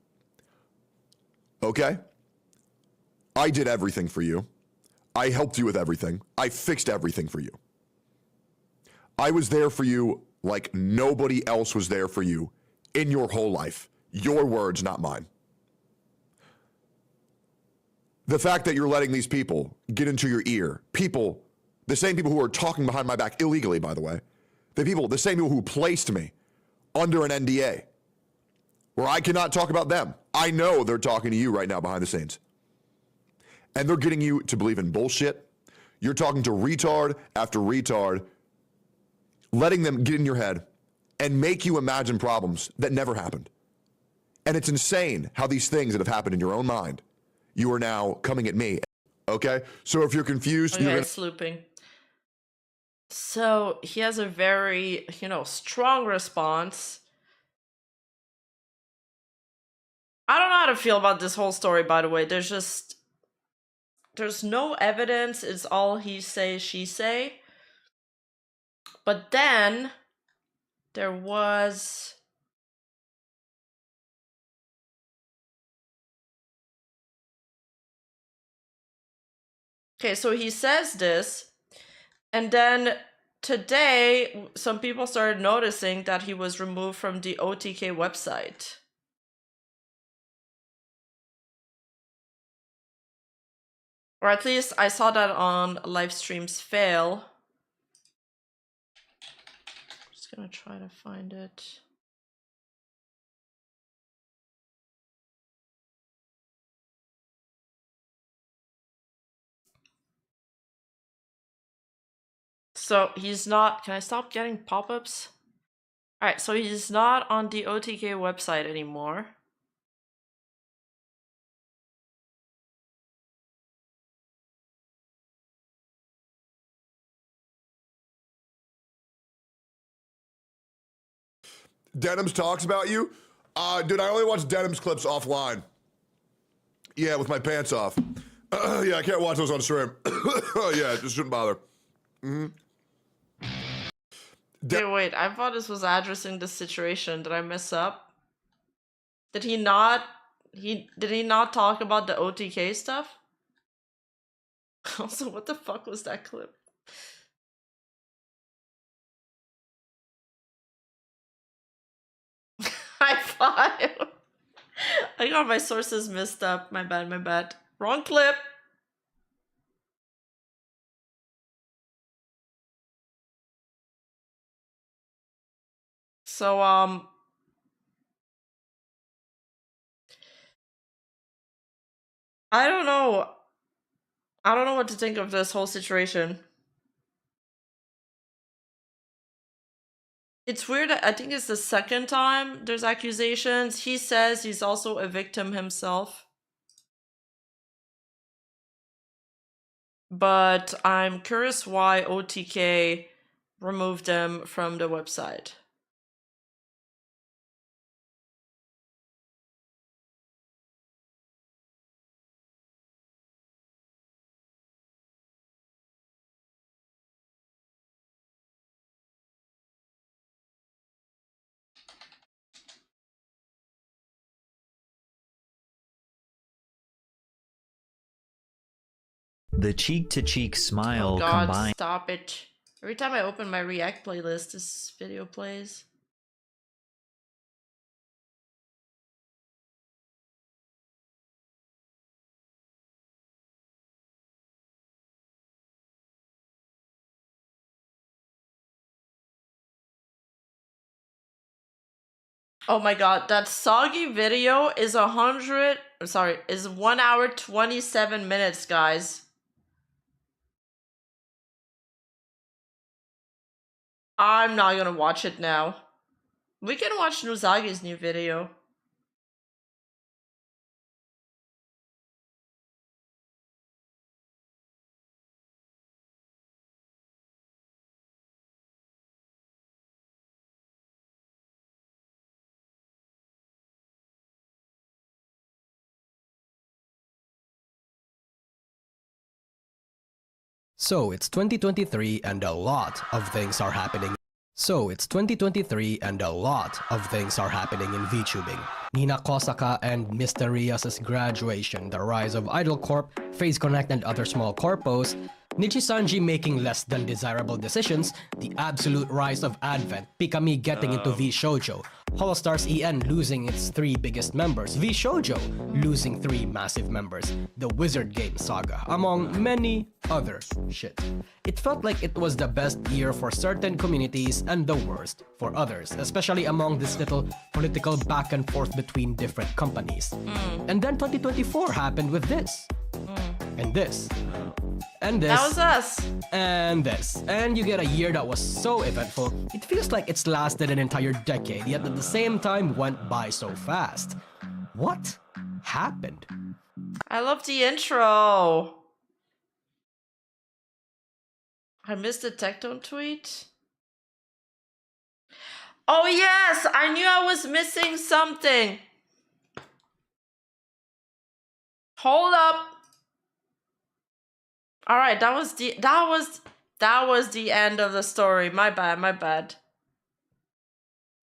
Okay? I did everything for you. I helped you with everything. I fixed everything for you. I was there for you like nobody else was there for you in your whole life. Your words, not mine. The fact that you're letting these people get into your ear, people, the same people who are talking behind my back illegally, by the way, the same people who placed me under an NDA, where I cannot talk about them. I know they're talking to you right now behind the scenes. And they're getting you to believe in bullshit. You're talking to retard after retard, letting them get in your head and make you imagine problems that never happened. And it's insane how these things that have happened in your own mind, you are now coming at me. Okay? So if you're confused, okay, you're gonna... looping. So he has a very, strong response. I don't know how to feel about this whole story, by the way. There's no evidence. It's all he say, she say. But then there was... Okay, so he says this, and then today some people started noticing that he was removed from the OTK website. Or at least I saw that on live streams fail. Just gonna try to find it. So he's not, can I stop getting pop-ups? Alright, so he's not on the OTK website anymore. Denims talks about you? Dude, I only watch Denims clips offline. Yeah, with my pants off. Yeah, I can't watch those on stream. Yeah, just shouldn't bother. Wait, I thought this was addressing the situation. Did I mess up? Did he not talk about the OTK stuff? Also, what the fuck was that clip? High five. I got my sources messed up. My bad. Wrong clip. So, I don't know. I don't know what to think of this whole situation. It's weird. I think it's the second time there's accusations. He says he's also a victim himself. But I'm curious why OTK removed them from the website. The cheek-to-cheek smile Oh God, combined. stop it. Every time I open my React playlist, this video plays. Oh my God, that soggy video is 1 hour 27 minutes, guys. I'm not gonna watch it now. We can watch Nuzagi's new video. So it's 2023 and a lot of things are happening. So it's 2023 and a lot of things are happening in VTubing. Nina Kosaka and Mr. Rias's graduation, the rise of Idol Corp, Phase Connect and other small corpos, Nichi-sanji making less than desirable decisions, the absolute rise of Advent, Pikami getting into V-Shoujo, Holostars EN losing its 3 biggest members, V-Shoujo losing 3 massive members, the Wizard Game saga, among many other shit. It felt like it was the best year for certain communities and the worst for others, especially among this little political back and forth between different companies. And then 2024 happened with this. And this. And this. That was us. And this. And you get a year that was so eventful, it feels like it's lasted an entire decade, yet at the same time went by so fast. What happened? I love the intro. I missed the Tectone tweet. Oh yes, I knew I was missing something. Hold up. All right, that was the end of the story. My bad.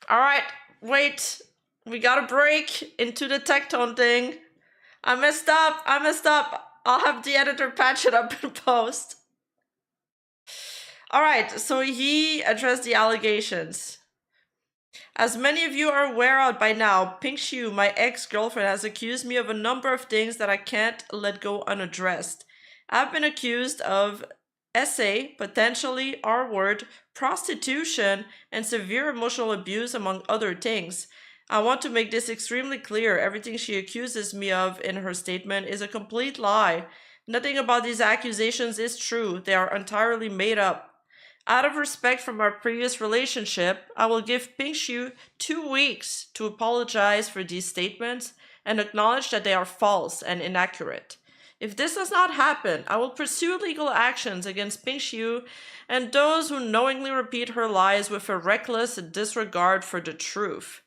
All right, wait. We got to break into the Tectone thing. I messed up. I'll have the editor patch it up in post. All right, so he addressed the allegations. As many of you are aware of by now, Pink Shu, my ex-girlfriend, has accused me of a number of things that I can't let go unaddressed. I've been accused of SA, potentially R-word, prostitution, and severe emotional abuse, among other things. I want to make this extremely clear. Everything she accuses me of in her statement is a complete lie. Nothing about these accusations is true. They are entirely made up. Out of respect from our previous relationship, I will give Pink Shu 2 weeks to apologize for these statements and acknowledge that they are false and inaccurate. If this does not happen, I will pursue legal actions against Pink Shu and those who knowingly repeat her lies with a reckless disregard for the truth.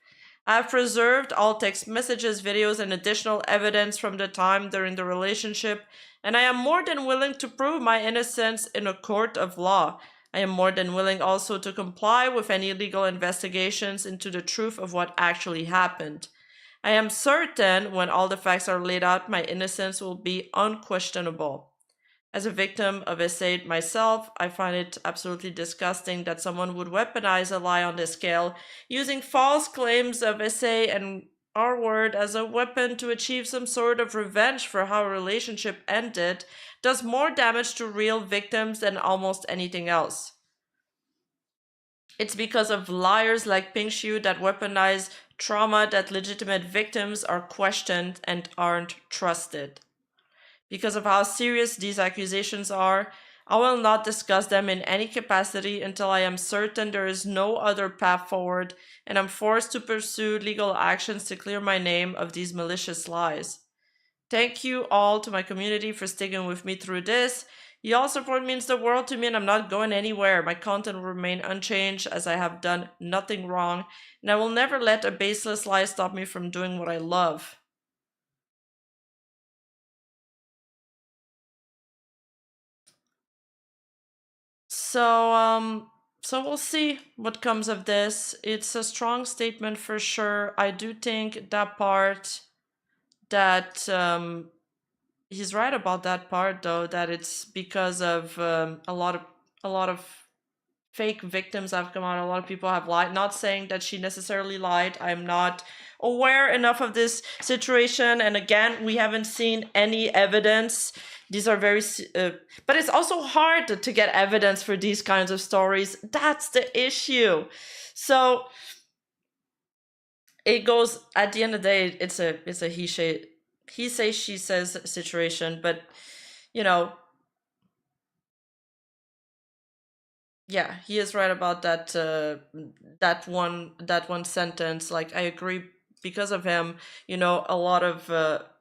I have preserved all text messages, videos, and additional evidence from the time during the relationship, and I am more than willing to prove my innocence in a court of law. I am more than willing also to comply with any legal investigations into the truth of what actually happened. I am certain when all the facts are laid out, my innocence will be unquestionable. As a victim of SA myself, I find it absolutely disgusting that someone would weaponize a lie on this scale, using false claims of SA and R-word as a weapon to achieve some sort of revenge for how a relationship ended, does more damage to real victims than almost anything else. It's because of liars like Pink Shu that weaponize trauma that legitimate victims are questioned and aren't trusted. Because of how serious these accusations are, I will not discuss them in any capacity until I am certain there is no other path forward and I'm forced to pursue legal actions to clear my name of these malicious lies. Thank you all to my community for sticking with me through this. Y'all support means the world to me and I'm not going anywhere. My content will remain unchanged as I have done nothing wrong and I will never let a baseless lie stop me from doing what I love. So we'll see what comes of this. It's a strong statement for sure. I do think that part that he's right about that part, though, that it's because of a lot of fake victims have come out. A lot of people have lied. Not saying that she necessarily lied. I'm not aware enough of this situation, and again, we haven't seen any evidence. These are very but it's also hard to get evidence for these kinds of stories. That's the issue. So it goes, at the end of the day, it's a he say she says situation. But you know, yeah, he is right about that that one sentence. Like, I agree, because of him, you know, a lot of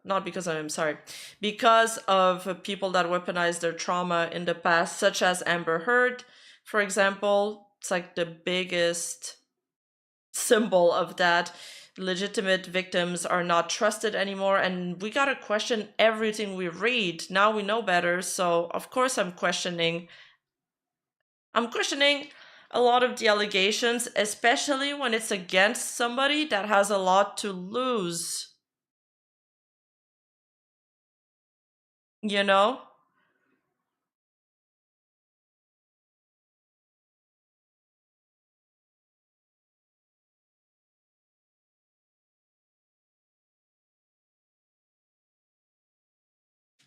not because of him, sorry, because of people that weaponized their trauma in the past, such as Amber Heard, for example. It's like the biggest symbol of that. Legitimate victims are not trusted anymore, and we gotta question everything we read. Now we know better, so of course I'm questioning a lot of the allegations, especially when it's against somebody that has a lot to lose. You know?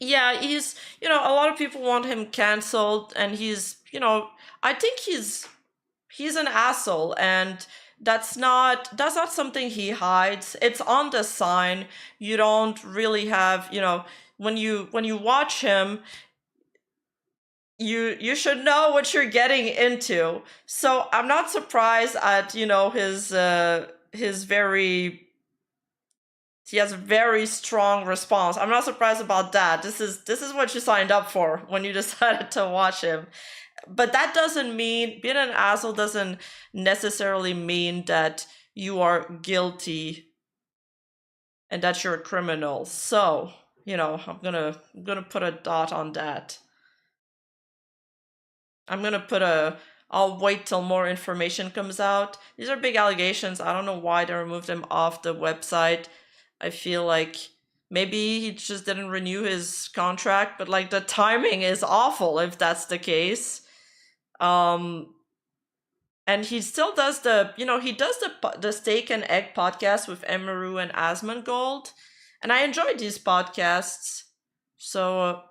Yeah, he's, you know, a lot of people want him canceled, and he's, you know, I think he's an asshole, and that's not something he hides. It's on the sign. You don't really have, you know, when you watch him, you should know what you're getting into. So I'm not surprised at, you know, his very, he has a very strong response. I'm not surprised about that. This is what you signed up for when you decided to watch him. But that doesn't mean, being an asshole doesn't necessarily mean that you are guilty and that you're a criminal. So, you know, I'm gonna put a dot on that. I'll wait till more information comes out. These are big allegations. I don't know why they removed him off the website. I feel like maybe he just didn't renew his contract, but like, the timing is awful if that's the case. And he still does the Steak and Egg podcast with Emeru and Asmongold, and I enjoyed these podcasts. So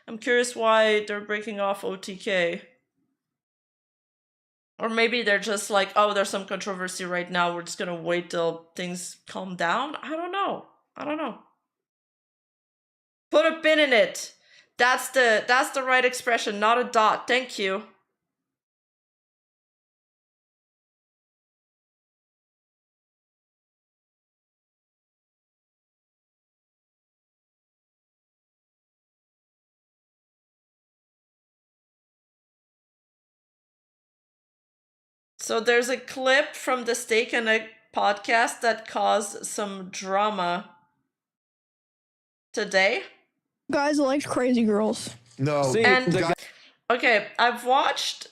I'm curious why they're breaking off OTK. Or maybe they're just like, oh, there's some controversy right now, we're just gonna wait till things calm down. I don't know. Put a pin in it. That's the right expression, not a dot. Thank you. So there's a clip from the Steak and Egg podcast that caused some drama today. Guys like crazy girls. No. Okay, I've watched,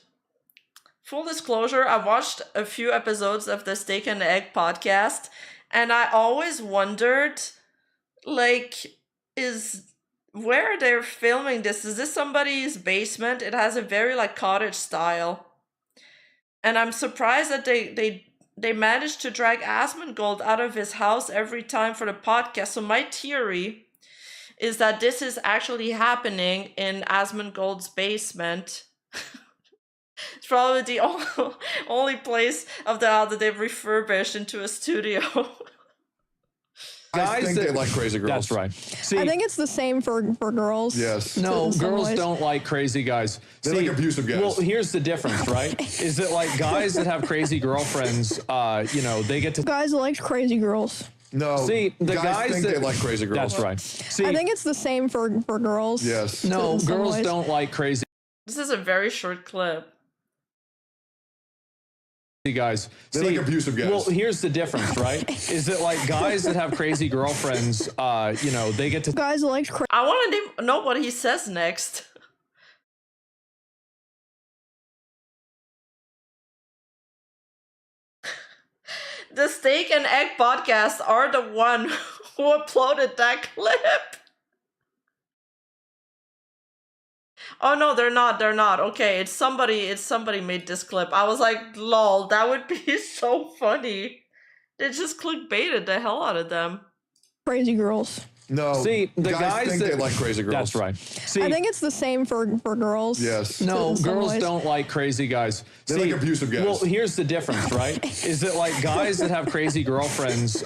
full disclosure, I've watched a few episodes of the Steak and Egg podcast, and I always wondered, like, where they're filming this. Is this somebody's basement? It has a very, like, cottage style. And I'm surprised that they managed to drag Asmongold out of his house every time for the podcast. So my theory is that this is actually happening in Asmongold's basement. It's probably the only place of the house that they've refurbished into a studio. I think they like crazy girls. That's right. See, I think it's the same for girls. Yes. No, in some girls ways. don't like crazy guys. They like abusive guys. Well, here's the difference, right? Is that like guys that have crazy girlfriends, you know, they get to... Guys like crazy girls. No. See, the guys think that... they like crazy girls. That's right. See, I think it's the same for girls. Yes. No, in some girls ways. don't like crazy This is a very short clip. guys. They like abusive guys. Well, here's the difference, right? Is that like guys that have crazy girlfriends, you know, they get to... Guys like I want to know what he says next. The Steak and Egg podcast are the one who uploaded that clip. Oh no, they're not. They're not. Okay, it's somebody made this clip. I was like, lol, that would be so funny. They just clickbaited the hell out of them. Crazy girls. No. See, the guys think that they like crazy girls. That's right. See, I think it's the same for girls. Yes. no, in some girls ways. don't like crazy guys. They like abusive guys. Well, here's the difference, right? Is that like guys that have crazy girlfriends,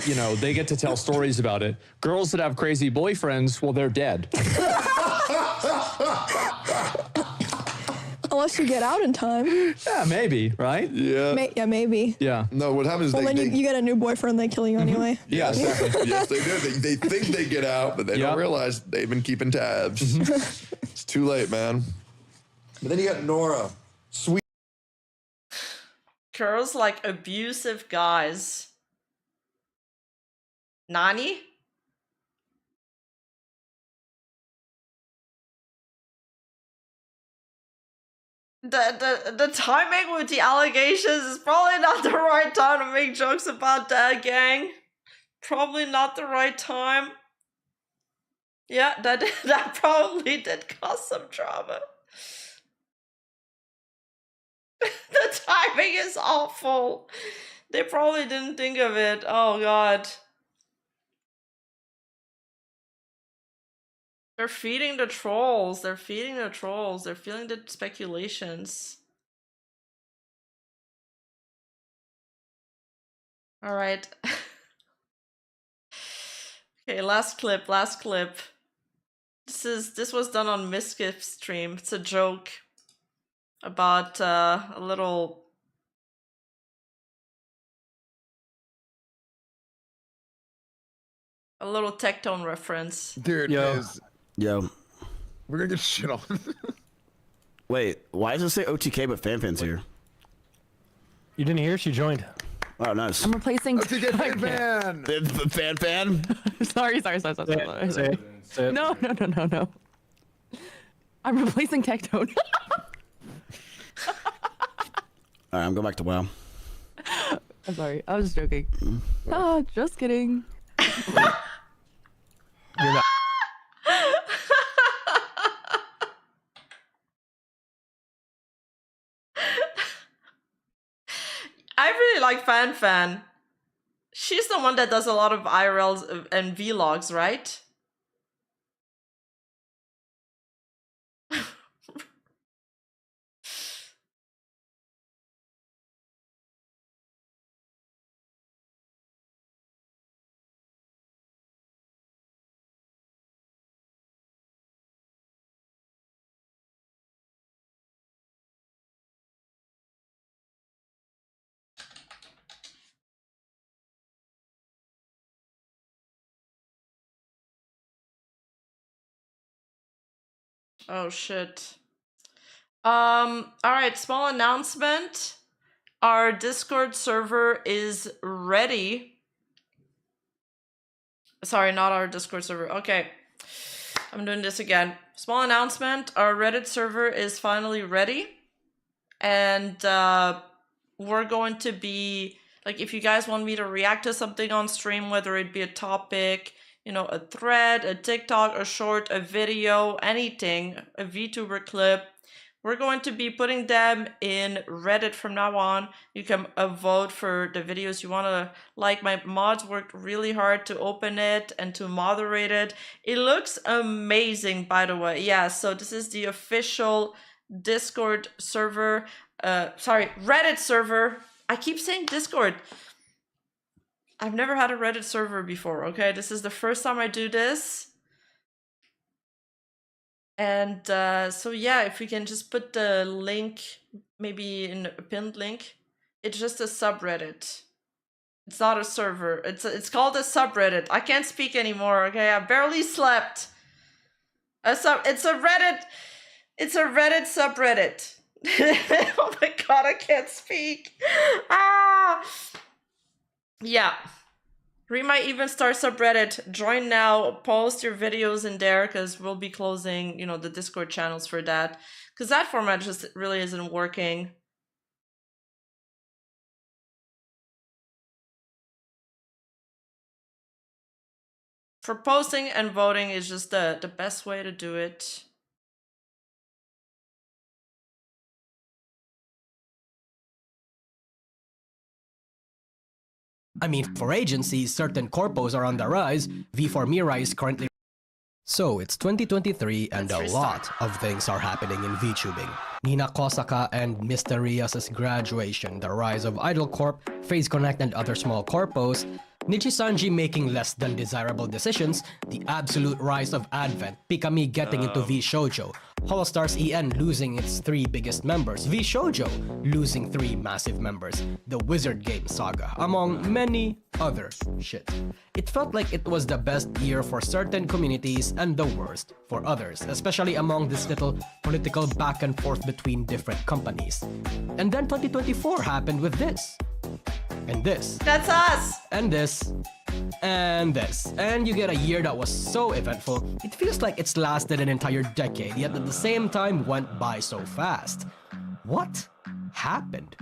you know, they get to tell stories about it. Girls that have crazy boyfriends, well, they're dead. Unless you get out in time. Yeah, maybe, right? Yeah. Yeah, maybe. Yeah. No, what happens is Well, then you get a new boyfriend, they kill you anyway. Yeah, exactly. Yes, they do. They think they get out, but they don't realize they've been keeping tabs. It's too late, man. But then you got Nora. Sweet. Girls like abusive guys. Nani? The timing with the allegations is probably not the right time to make jokes about that, gang. Probably not the right time. Yeah, that probably did cause some drama. The timing is awful. They probably didn't think of it. Oh god. They're feeding the trolls. They're feeding the trolls. They're feeding the speculations. All right. Okay, last clip. This was done on Miskif's stream. It's a joke about a little Tectone reference. Dude, Yo. we're gonna get shit on. Wait, why does it say OTK but FanFan's here? You didn't hear? She joined. Oh, nice. I'm replacing OTK FanFan. FanFan? sorry. No. I'm replacing Tectone. Alright, I'm going back to WoW. I'm sorry. I was just joking. Ah, just kidding. You're not. I really like FanFan. She's the one that does a lot of IRLs and vlogs, right? Oh shit. All right, small announcement. Our Discord server is ready. Sorry, not our Discord server. Okay. I'm doing this again. Small announcement. Our Reddit server is finally ready. And we're going to be, like, if you guys want me to react to something on stream, whether it be a topic, you know, a thread, a TikTok, a short, a video, anything, a VTuber clip, we're going to be putting them in Reddit from now on. You can vote for the videos you want to like. My mods worked really hard to open it and to moderate it. It looks amazing, by the way. Yeah, so this is the official Discord server. Sorry, Reddit server. I keep saying Discord. I've never had a Reddit server before, okay? This is the first time I do this. And so yeah, if we can just put the link, maybe in a pinned link. It's just a subreddit. It's not a server. It's called a subreddit. I can't speak anymore, okay? I barely slept. It's a Reddit subreddit. Oh my god, I can't speak. Ah! Yeah. Read my Even Star subreddit. Join now. Post your videos in there because we'll be closing, you know, the Discord channels for that. Because that format just really isn't working. For posting and voting is just the best way to do it. I mean, for agencies, certain corpos are on the rise. V4 Mira is currently... So, it's 2023 and a lot of things are happening in VTubing. Nina Kosaka and Mr. Rias's graduation, the rise of Idol Corp, FaZe Connect and other small corpos, Nijisanji making less than desirable decisions, the absolute rise of Advent, Pikami getting into V-Shoujo, Holostars EN losing its 3 biggest members, V-Shoujo losing 3 massive members, the Wizard Game saga, among many other shit. It felt like it was the best year for certain communities and the worst for others, especially among this little political back and forth between different companies. And then 2024 happened with this. And this. That's us! And this. And this. And you get a year that was so eventful, it feels like it's lasted an entire decade, yet at the same time went by so fast. What happened?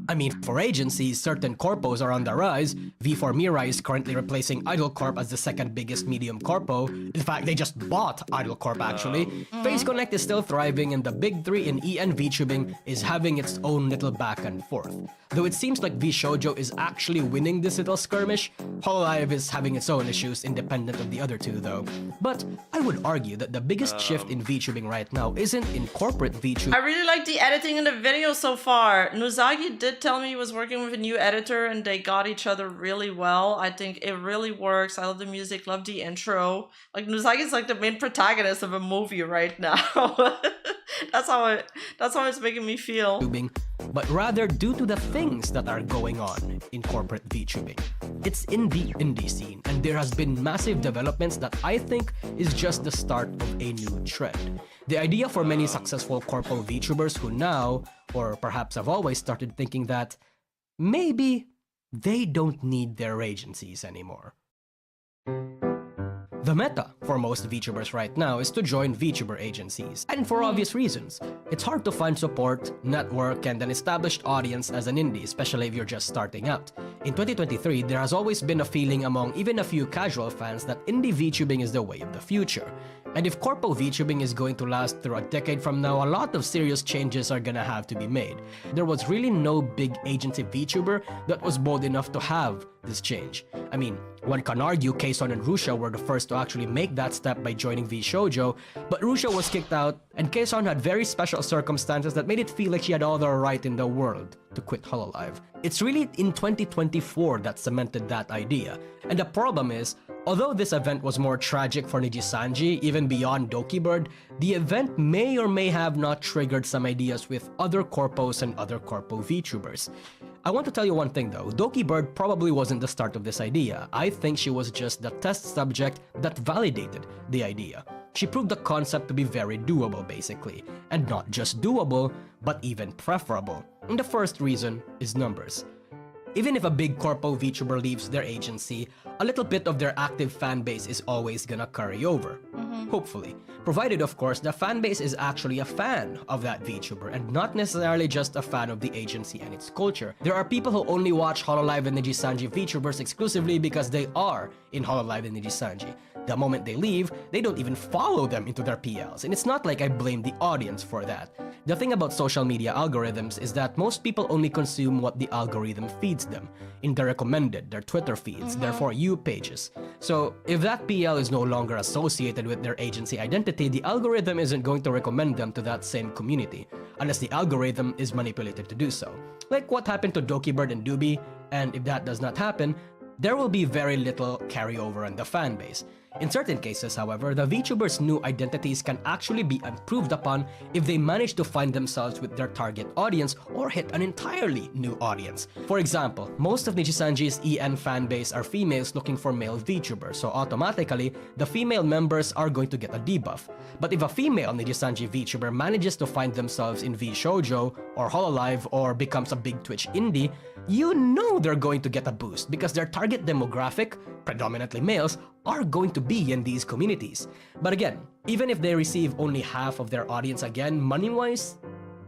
I mean, for agencies, certain corpos are on the rise. V4 Mira is currently replacing Idol Corp as the second biggest medium corpo. In fact, they just bought Idol Corp actually. FaZe Connect is still thriving and the big 3 in EN VTubing is having its own little back and forth. Though it seems like V-Shoujo is actually winning this little skirmish, Hololive is having its own issues independent of the other two though. But I would argue that the biggest shift in VTubing right now isn't in corporate VTubing. I really like the editing in the video so far. Nuzagi did tell me he was working with a new editor and they got each other really well. I think it really works. I love the music, love the intro. Like Nuzagi is like the main protagonist of a movie right now. That's how it's making me feel. But rather due to the things that are going on in corporate VTubing. It's in the indie scene, and there has been massive developments that I think is just the start of a new trend. The idea for many successful corpo VTubers who now, or perhaps have always started thinking that, maybe they don't need their agencies anymore. The meta for most VTubers right now is to join VTuber agencies, and for obvious reasons. It's hard to find support, network, and an established audience as an indie, especially if you're just starting out. In 2023, there has always been a feeling among even a few casual fans that indie VTubing is the way of the future. And if corpo VTubing is going to last through a decade from now, a lot of serious changes are gonna have to be made. There was really no big agency VTuber that was bold enough to have this change. I mean, one can argue Kason and Rusha were the first to actually make that step by joining V-Shoujo, but Rusha was kicked out, and Kason had very special circumstances that made it feel like she had all the right in the world to quit Hololive. It's really in 2024 that cemented that idea, and the problem is, although this event was more tragic for Nijisanji, even beyond Dokibird, the event may or may have not triggered some ideas with other corpos and other corpo VTubers. I want to tell you one thing though, Dokibird probably wasn't the start of this idea. I think she was just the test subject that validated the idea. She proved the concept to be very doable basically, and not just doable, but even preferable. And the first reason is numbers. Even if a big corpo VTuber leaves their agency, a little bit of their active fan base is always gonna carry over. Hopefully. Provided, of course, the fan base is actually a fan of that VTuber and not necessarily just a fan of the agency and its culture. There are people who only watch Hololive and Nijisanji VTubers exclusively because they are in Hololive and Nijisanji. The moment they leave, they don't even follow them into their PLs, and it's not like I blame the audience for that. The thing about social media algorithms is that most people only consume what the algorithm feeds them, in their recommended, their Twitter feeds, their For You pages. So if that PL is no longer associated with their agency identity, the algorithm isn't going to recommend them to that same community, unless the algorithm is manipulated to do so. Like what happened to Dokibird and Doobie, and if that does not happen, there will be very little carryover in the fan base. In certain cases, however, the VTubers' new identities can actually be improved upon if they manage to find themselves with their target audience or hit an entirely new audience. For example, most of Nijisanji's EN fanbase are females looking for male VTubers, so automatically, the female members are going to get a debuff. But if a female Nijisanji VTuber manages to find themselves in V-Shoujo or Hololive or becomes a big Twitch indie, you know they're going to get a boost because their target demographic, predominantly males, are going to be in these communities. But again, even if they receive only half of their audience again, money-wise,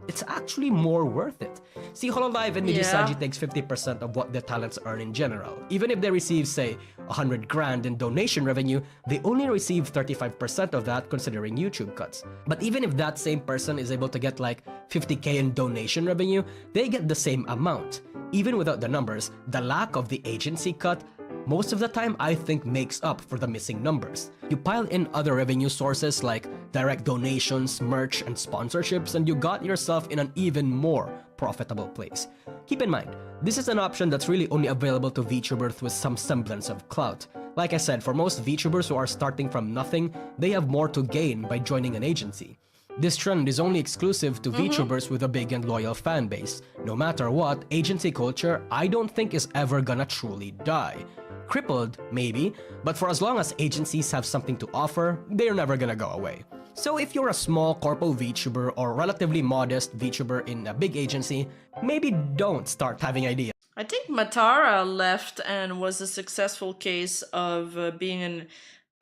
it's actually more worth it. See, Hololive and Nijisanji takes 50% of what their talents earn in general. Even if they receive, say, 100 grand in donation revenue, they only receive 35% of that considering YouTube cuts. But even if that same person is able to get like 50k in donation revenue, they get the same amount. Even without the numbers, the lack of the agency cut most of the time I think makes up for the missing numbers. You pile in other revenue sources like direct donations, merch, and sponsorships, and you got yourself in an even more profitable place. Keep in mind, this is an option that's really only available to VTubers with some semblance of clout. Like I said, for most VTubers who are starting from nothing, they have more to gain by joining an agency. This trend is only exclusive to VTubers with a big and loyal fan base. No matter what, agency culture I don't think is ever gonna truly die. Crippled, maybe, but for as long as agencies have something to offer, they're never gonna go away. So if you're a small corpo VTuber or relatively modest VTuber in a big agency, maybe don't start having ideas. I think Matara left and was a successful case of being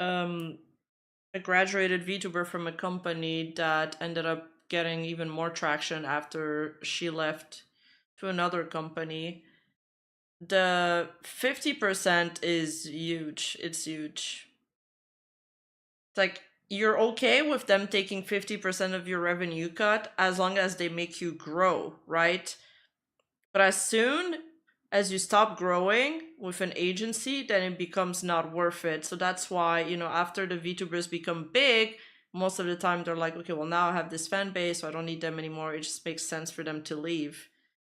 a graduated VTuber from a company that ended up getting even more traction after she left to another company. The 50% is huge. It's huge. It's like, you're okay with them taking 50% of your revenue cut as long as they make you grow, right? But as soon as you stop growing with an agency, then it becomes not worth it. So that's why, you know, after the VTubers become big, most of the time they're like, okay, well, now I have this fan base, so I don't need them anymore. It just makes sense for them to leave.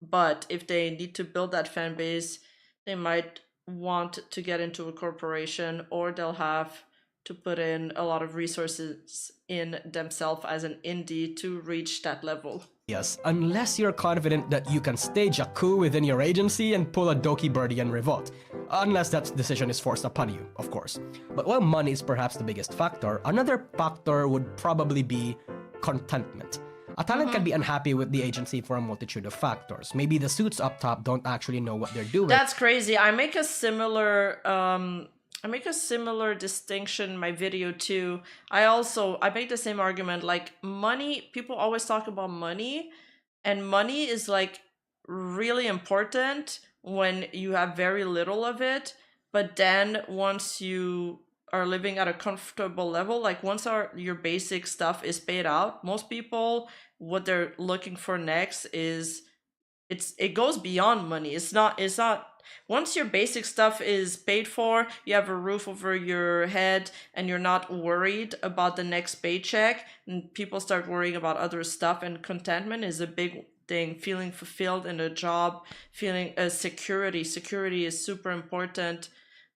But if they need to build that fan base, they might want to get into a corporation, or they'll have to put in a lot of resources in themselves as an indie to reach that level. Yes, unless you're confident that you can stage a coup within your agency and pull a Doki Birdie and revolt. Unless that decision is forced upon you, of course. But while money is perhaps the biggest factor, another factor would probably be contentment. A talent can be unhappy with the agency for a multitude of factors. Maybe the suits up top don't actually know what they're doing. That's crazy. I make a similar distinction in my video too. I make the same argument, like money, people always talk about money, and money is like really important when you have very little of it, but then once you are living at a comfortable level, like once your basic stuff is paid out, most people, what they're looking for next is it goes beyond money. It's not once your basic stuff is paid for, you have a roof over your head, and you're not worried about the next paycheck, and people start worrying about other stuff, and contentment is a big thing. Feeling fulfilled in a job, feeling security. Security is super important.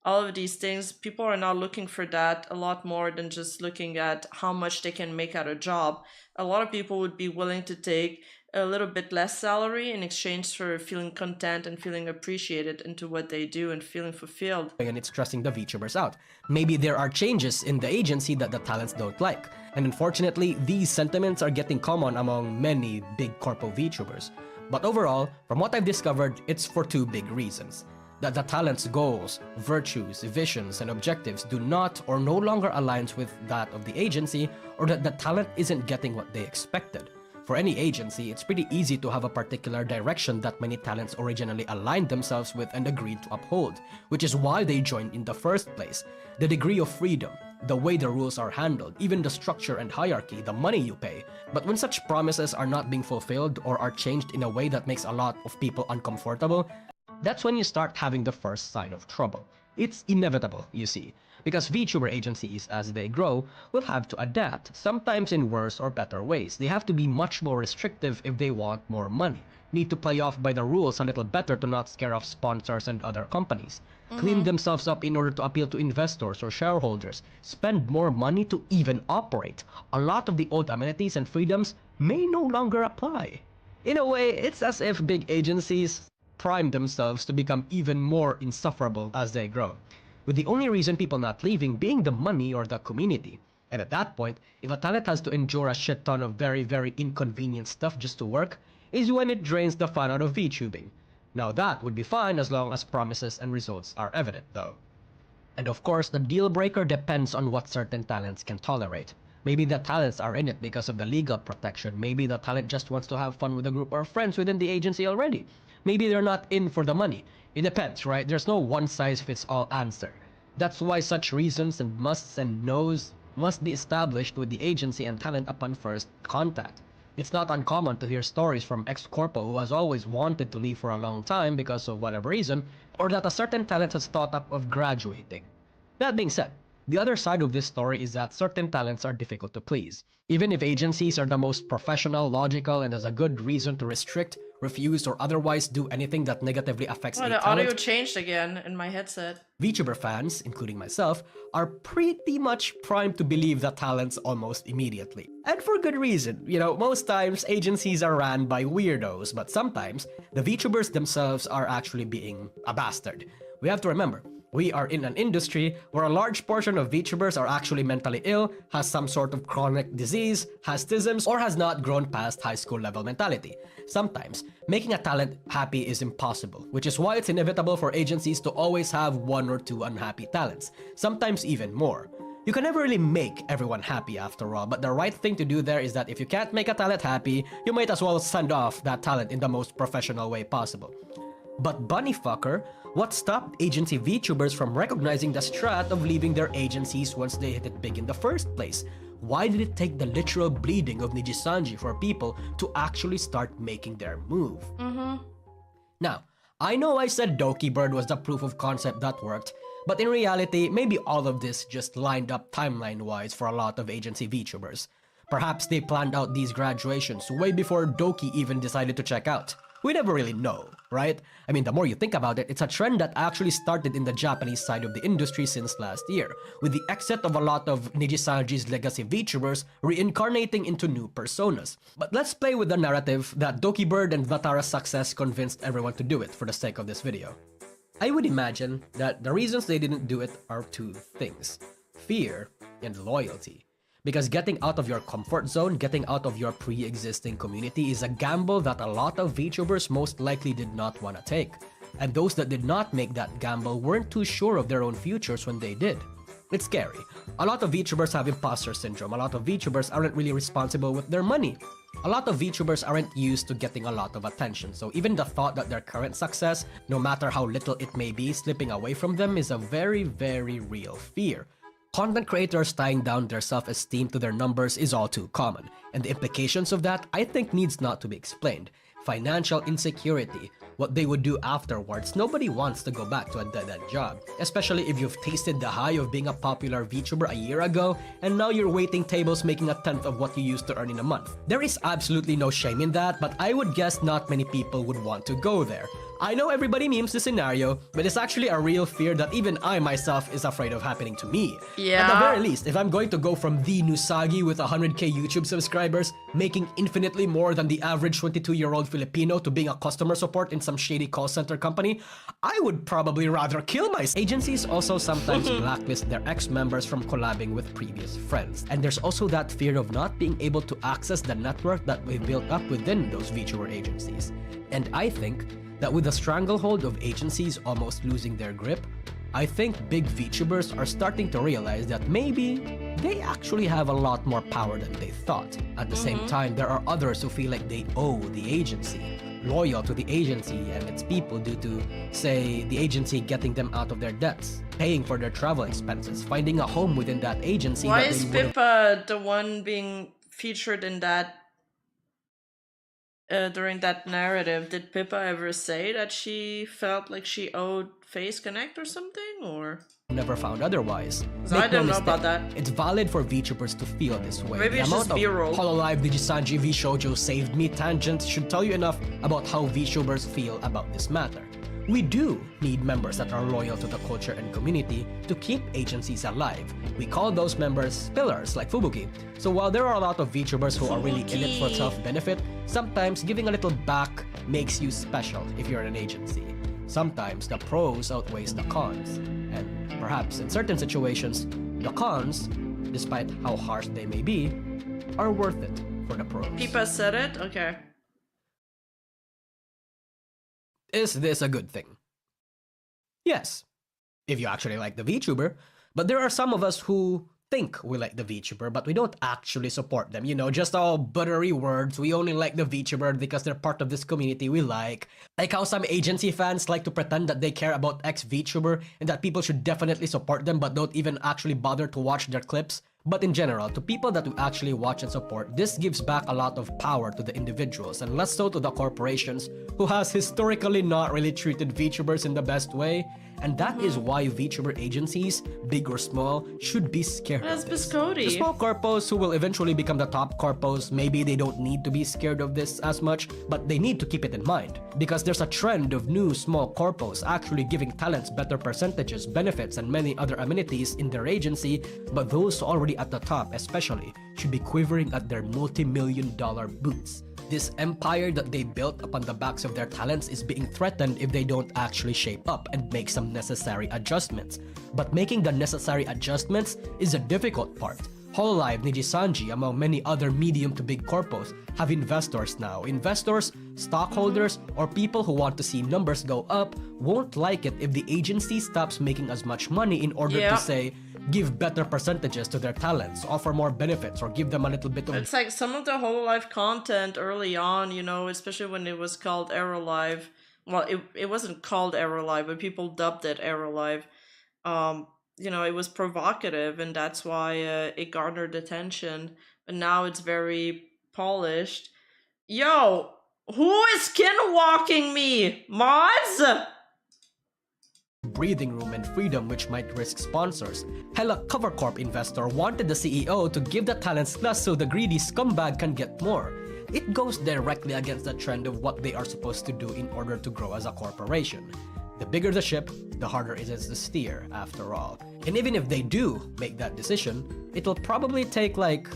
All of these things, people are now looking for that a lot more than just looking at how much they can make at a job. A lot of people would be willing to take a little bit less salary in exchange for feeling content and feeling appreciated into what they do and feeling fulfilled. And it's stressing the VTubers out. Maybe there are changes in the agency that the talents don't like. And unfortunately, these sentiments are getting common among many big corpo VTubers. But overall, from what I've discovered, it's for two big reasons. That the talent's goals, virtues, visions, and objectives do not or no longer aligns with that of the agency, or that the talent isn't getting what they expected. For any agency, it's pretty easy to have a particular direction that many talents originally aligned themselves with and agreed to uphold, which is why they joined in the first place. The degree of freedom, the way the rules are handled, even the structure and hierarchy, the money you pay. But when such promises are not being fulfilled or are changed in a way that makes a lot of people uncomfortable, that's when you start having the first sign of trouble. It's inevitable, you see, because VTuber agencies, as they grow, will have to adapt, sometimes in worse or better ways. They have to be much more restrictive if they want more money, need to play off by the rules a little better to not scare off sponsors and other companies, clean themselves up in order to appeal to investors or shareholders, spend more money to even operate. A lot of the old amenities and freedoms may no longer apply. In a way, it's as if big agencies prime themselves to become even more insufferable as they grow, with the only reason people not leaving being the money or the community. And at that point, if a talent has to endure a shit ton of very, very inconvenient stuff just to work, is when it drains the fun out of VTubing. Now that would be fine as long as promises and results are evident though. And of course, the deal breaker depends on what certain talents can tolerate. Maybe the talents are in it because of the legal protection. Maybe the talent just wants to have fun with a group of friends within the agency already. Maybe they're not in for the money. It depends, right? There's no one-size-fits-all answer. That's why such reasons and musts and no's must be established with the agency and talent upon first contact. It's not uncommon to hear stories from ex-corpo who has always wanted to leave for a long time because of whatever reason, or that a certain talent has thought up of graduating. That being said, the other side of this story is that certain talents are difficult to please. Even if agencies are the most professional, logical, and has a good reason to restrict, refuse, or otherwise do anything that negatively affects Oh, a the talent, audio changed again in my headset. VTuber fans, including myself, are pretty much primed to believe the talents almost immediately. And for good reason. You know, most times agencies are ran by weirdos, but sometimes the VTubers themselves are actually being a bastard. We have to remember, we are in an industry where a large portion of VTubers are actually mentally ill, has some sort of chronic disease, has tisms, or has not grown past high school level mentality. Sometimes, making a talent happy is impossible, which is why it's inevitable for agencies to always have one or two unhappy talents, sometimes even more. You can never really make everyone happy after all, but the right thing to do there is that if you can't make a talent happy, you might as well send off that talent in the most professional way possible. But bunnyfucker, what stopped agency VTubers from recognizing the strat of leaving their agencies once they hit it big in the first place? Why did it take the literal bleeding of Nijisanji for people to actually start making their move? Now, I know I said Doki Bird was the proof of concept that worked, but in reality, maybe all of this just lined up timeline-wise for a lot of agency VTubers. Perhaps they planned out these graduations way before Doki even decided to check out. We never really know, right? I mean, the more you think about it, it's a trend that actually started in the Japanese side of the industry since last year, with the exit of a lot of Nijisanji's legacy VTubers reincarnating into new personas. But let's play with the narrative that Doki Bird and Vatara's success convinced everyone to do it for the sake of this video. I would imagine that the reasons they didn't do it are two things: fear and loyalty. Because getting out of your comfort zone, getting out of your pre-existing community is a gamble that a lot of VTubers most likely did not want to take. And those that did not make that gamble weren't too sure of their own futures when they did. It's scary. A lot of VTubers have imposter syndrome. A lot of VTubers aren't really responsible with their money. A lot of VTubers aren't used to getting a lot of attention, so even the thought that their current success, no matter how little it may be, slipping away from them is a very, very real fear. Content creators tying down their self-esteem to their numbers is all too common, and the implications of that I think needs not to be explained. Financial insecurity, what they would do afterwards. Nobody wants to go back to a dead-end job, especially if you've tasted the high of being a popular VTuber a year ago, and now you're waiting tables making 1/10 of what you used to earn in a month. There is absolutely no shame in that, but I would guess not many people would want to go there. I know everybody memes the scenario, but it's actually a real fear that even I myself is afraid of happening to me. Yeah. At the very least, if I'm going to go from the Nusagi with 100k YouTube subscribers, making infinitely more than the average 22-year-old Filipino to being a customer support in some shady call center company, I would probably rather kill myself. Agencies also sometimes blacklist their ex-members from collabing with previous friends. And there's also that fear of not being able to access the network that we've built up within those VTuber agencies. And I think that with the stranglehold of agencies almost losing their grip, I think big VTubers are starting to realize that maybe they actually have a lot more power than they thought. At the same time, there are others who feel like they owe the agency, loyal to the agency and its people due to, say, the agency getting them out of their debts, paying for their travel expenses, finding a home within that agency. Why that is they would've- Pippa the one being featured in that during that narrative? Did Pippa ever say that she felt like she owed Face Connect or something, or? Never found otherwise. So I Make no didn't know mistake, about that. It's valid for VTubers to feel this way. Maybe The it's just amount of B-roll. Hololive Nijisanji V Shoujo saved me tangents should tell you enough about how VTubers feel about this matter. We do need members that are loyal to the culture and community to keep agencies alive. We call those members pillars, like Fubuki. So while there are a lot of VTubers who are really in it for self-benefit, sometimes giving a little back makes you special if you're an agency. Sometimes the pros outweighs the cons, and perhaps in certain situations, the cons, despite how harsh they may be, are worth it for the pros. Pippa said it? Okay. Is this a good thing? Yes, if you actually like the VTuber, but there are some of us who think we like the VTuber, but we don't actually support them. You know, just all buttery words. We only like the VTuber because they're part of this community we like. Like how some agency fans like to pretend that they care about ex-VTuber and that people should definitely support them but don't even actually bother to watch their clips. But in general, to people that we actually watch and support, this gives back a lot of power to the individuals and less so to the corporations who has historically not really treated VTubers in the best way. And that is why VTuber agencies, big or small, should be scared of this. The small corpos who will eventually become the top corpos, maybe they don't need to be scared of this as much, but they need to keep it in mind. Because there's a trend of new small corpos actually giving talents better percentages, benefits, and many other amenities in their agency, but those already at the top especially should be quivering at their multi-million-dollar boots. This empire that they built upon the backs of their talents is being threatened if they don't actually shape up and make some necessary adjustments. But making the necessary adjustments is a difficult part. Hololive, Nijisanji, among many other medium to big corpos, have investors now. Investors, stockholders, or people who want to see numbers go up won't like it if the agency stops making as much money in order to say, give better percentages to their talents, offer more benefits, or give them a little bit of... It's like some of the Hololive content early on, you know, especially when it was called Aerolive. Well, it wasn't called Aerolive, but people dubbed it Aerolive. You know, it was provocative, and that's why it garnered attention. But now it's very polished. Yo, who is skinwalking me? Mods? Breathing room and freedom which might risk sponsors. Hella CoverCorp investor wanted the CEO to give the talents less so the greedy scumbag can get more. It goes directly against the trend of what they are supposed to do in order to grow as a corporation. The bigger the ship, the harder it is to steer, after all. And even if they do make that decision, it'll probably take like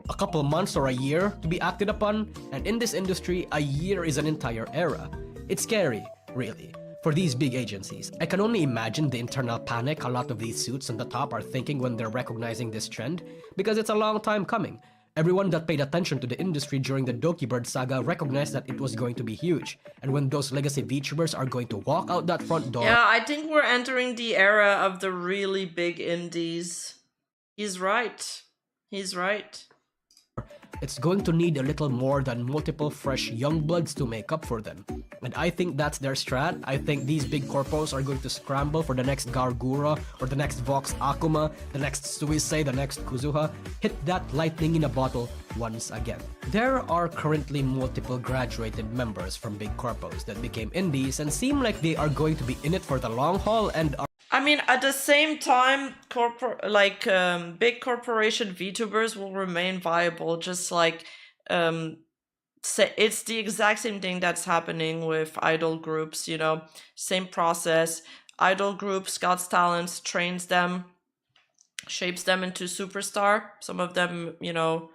a couple months or a year to be acted upon, and in this industry, a year is an entire era. It's scary, really. For these big agencies, I can only imagine the internal panic a lot of these suits on the top are thinking when they're recognizing this trend, because it's a long time coming. Everyone that paid attention to the industry during the Dokibird saga recognized that it was going to be huge, and when those legacy VTubers are going to walk out that front door... Yeah, I think we're entering the era of the really big indies. He's right. He's right. It's going to need a little more than multiple fresh young bloods to make up for them. And I think that's their strat. I think these big corpos are going to scramble for the next Gargura, or the next Vox Akuma, the next Suisei, the next Kuzuha. Hit that lightning in a bottle once again. There are currently multiple graduated members from big corpos that became indies and seem like they are going to be in it for the long haul and are... I mean, at the same time, big corporation VTubers will remain viable, just like it's the exact same thing that's happening with idol groups, you know, same process. Idol group scouts talents, trains them, shapes them into superstar. Some of them, you know,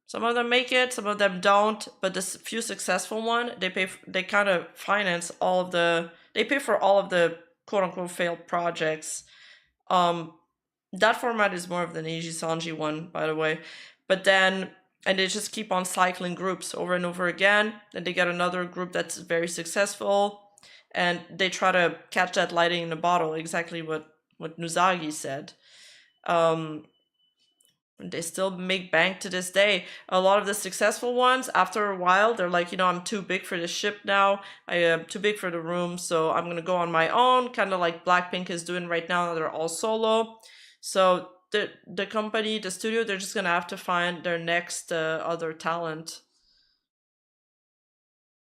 some of them make it, some of them don't, but the few successful one, they kind of finance all of the, they pay for all of the quote-unquote failed projects. That format is more of the Neji Sanji one, by the way. But then, and they just keep on cycling groups over and over again. Then they get another group that's very successful, and they try to catch that lightning in the bottle, exactly what Nuzagi said. They still make bank to this day. A lot of the successful ones, after a while, they're like, you know, I'm too big for the ship now. I am too big for the room, so I'm gonna go on my own, kind of like Blackpink is doing right now. They're all solo. So the company, the studio, they're just gonna have to find their next other talent.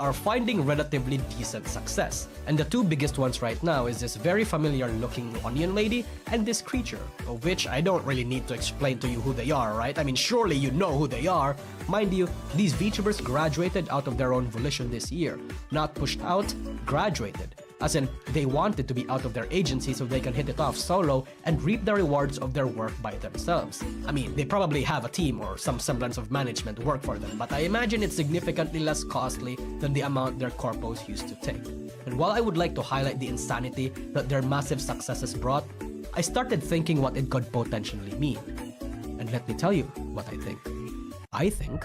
Are finding relatively decent success. And the two biggest ones right now is this very familiar looking onion lady and this creature, of which I don't really need to explain to you who they are, right? I mean, surely you know who they are. Mind you, these VTubers graduated out of their own volition this year. Not pushed out, graduated. As in, they wanted to be out of their agency so they can hit it off solo and reap the rewards of their work by themselves. I mean, they probably have a team or some semblance of management work for them, but I imagine it's significantly less costly than the amount their corpos used to take. And while I would like to highlight the insanity that their massive successes brought, I started thinking what it could potentially mean. And let me tell you what I think. I think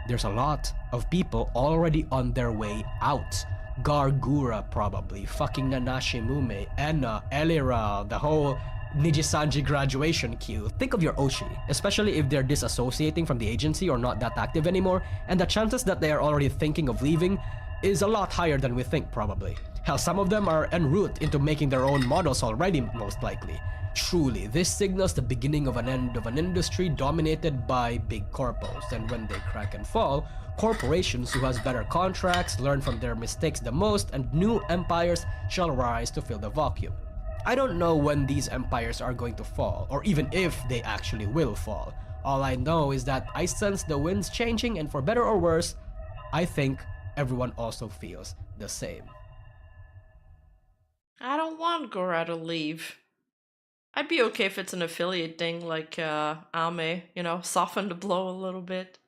there's a lot of people already on their way out. Gargura probably, fucking Nanashi Mume, Enna, Elira, the whole Nijisanji graduation queue. Think of your Oshi, especially if they're disassociating from the agency or not that active anymore, and the chances that they are already thinking of leaving is a lot higher than we think probably. Hell, some of them are en route into making their own models already, most likely. Truly, this signals the beginning of an end of an industry dominated by big corpos, and when they crack and fall, corporations who has better contracts learn from their mistakes the most, and new empires shall rise to fill the vacuum. I don't know when these empires are going to fall, or even if they actually will fall. All I know is that I sense the winds changing, and for better or worse, I think everyone also feels the same. I don't want Gora to leave. I'd be okay if it's an affiliate thing like Ame, you know, soften the blow a little bit.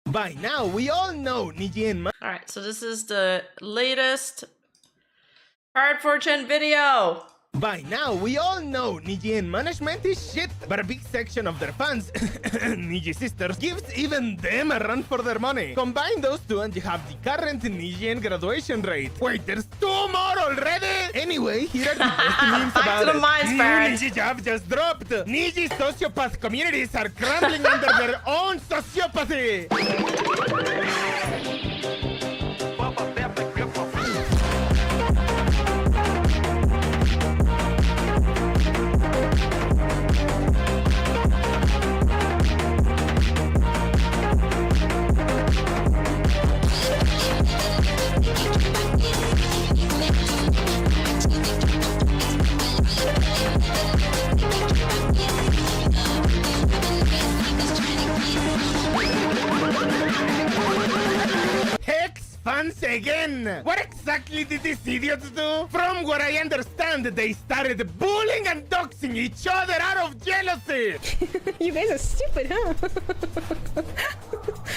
By now, we all know Niji and Alright, so this is the latest Hard Fortune video! By now, we all know Niji and management is shit, but a big section of their fans, Niji sisters, gives even them a run for their money. Combine those two and you have the current Niji and graduation rate. Wait, there's 2 more already? Anyway, here are the best memes Back about to the it. mines, New Barrett. Niji job just dropped. Niji sociopath communities are crumbling under their own sociopathy. Hex fans again! What exactly did these idiots do? From what I understand, they started bullying and doxing each other out of jealousy! You guys are stupid, huh?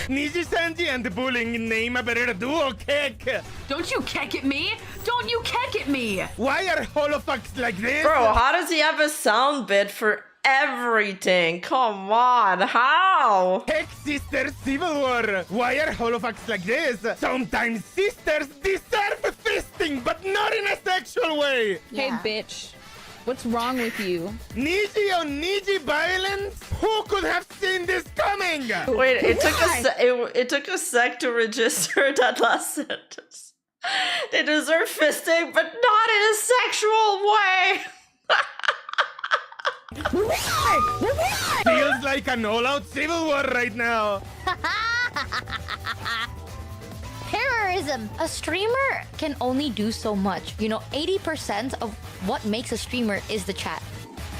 Niji Sanji and the bullying name a better duo cake! Don't you keck at me! Don't you keck at me! Why are holofucks like this? Bro, how does he have a sound bit for everything? Come on, how? Hex sisters civil war! Why are holofucks like this? Sometimes sisters deserve fisting, but not in a sexual way! Hey, bitch. What's wrong with you? Niji on Niji violence? Who could have seen this coming? Wait, it took a sec to register that last sentence. They deserve fisting, but not in a sexual way. Feels like an all-out civil war right now. Terrorism! A streamer can only do so much. You know, 80% of what makes a streamer is the chat.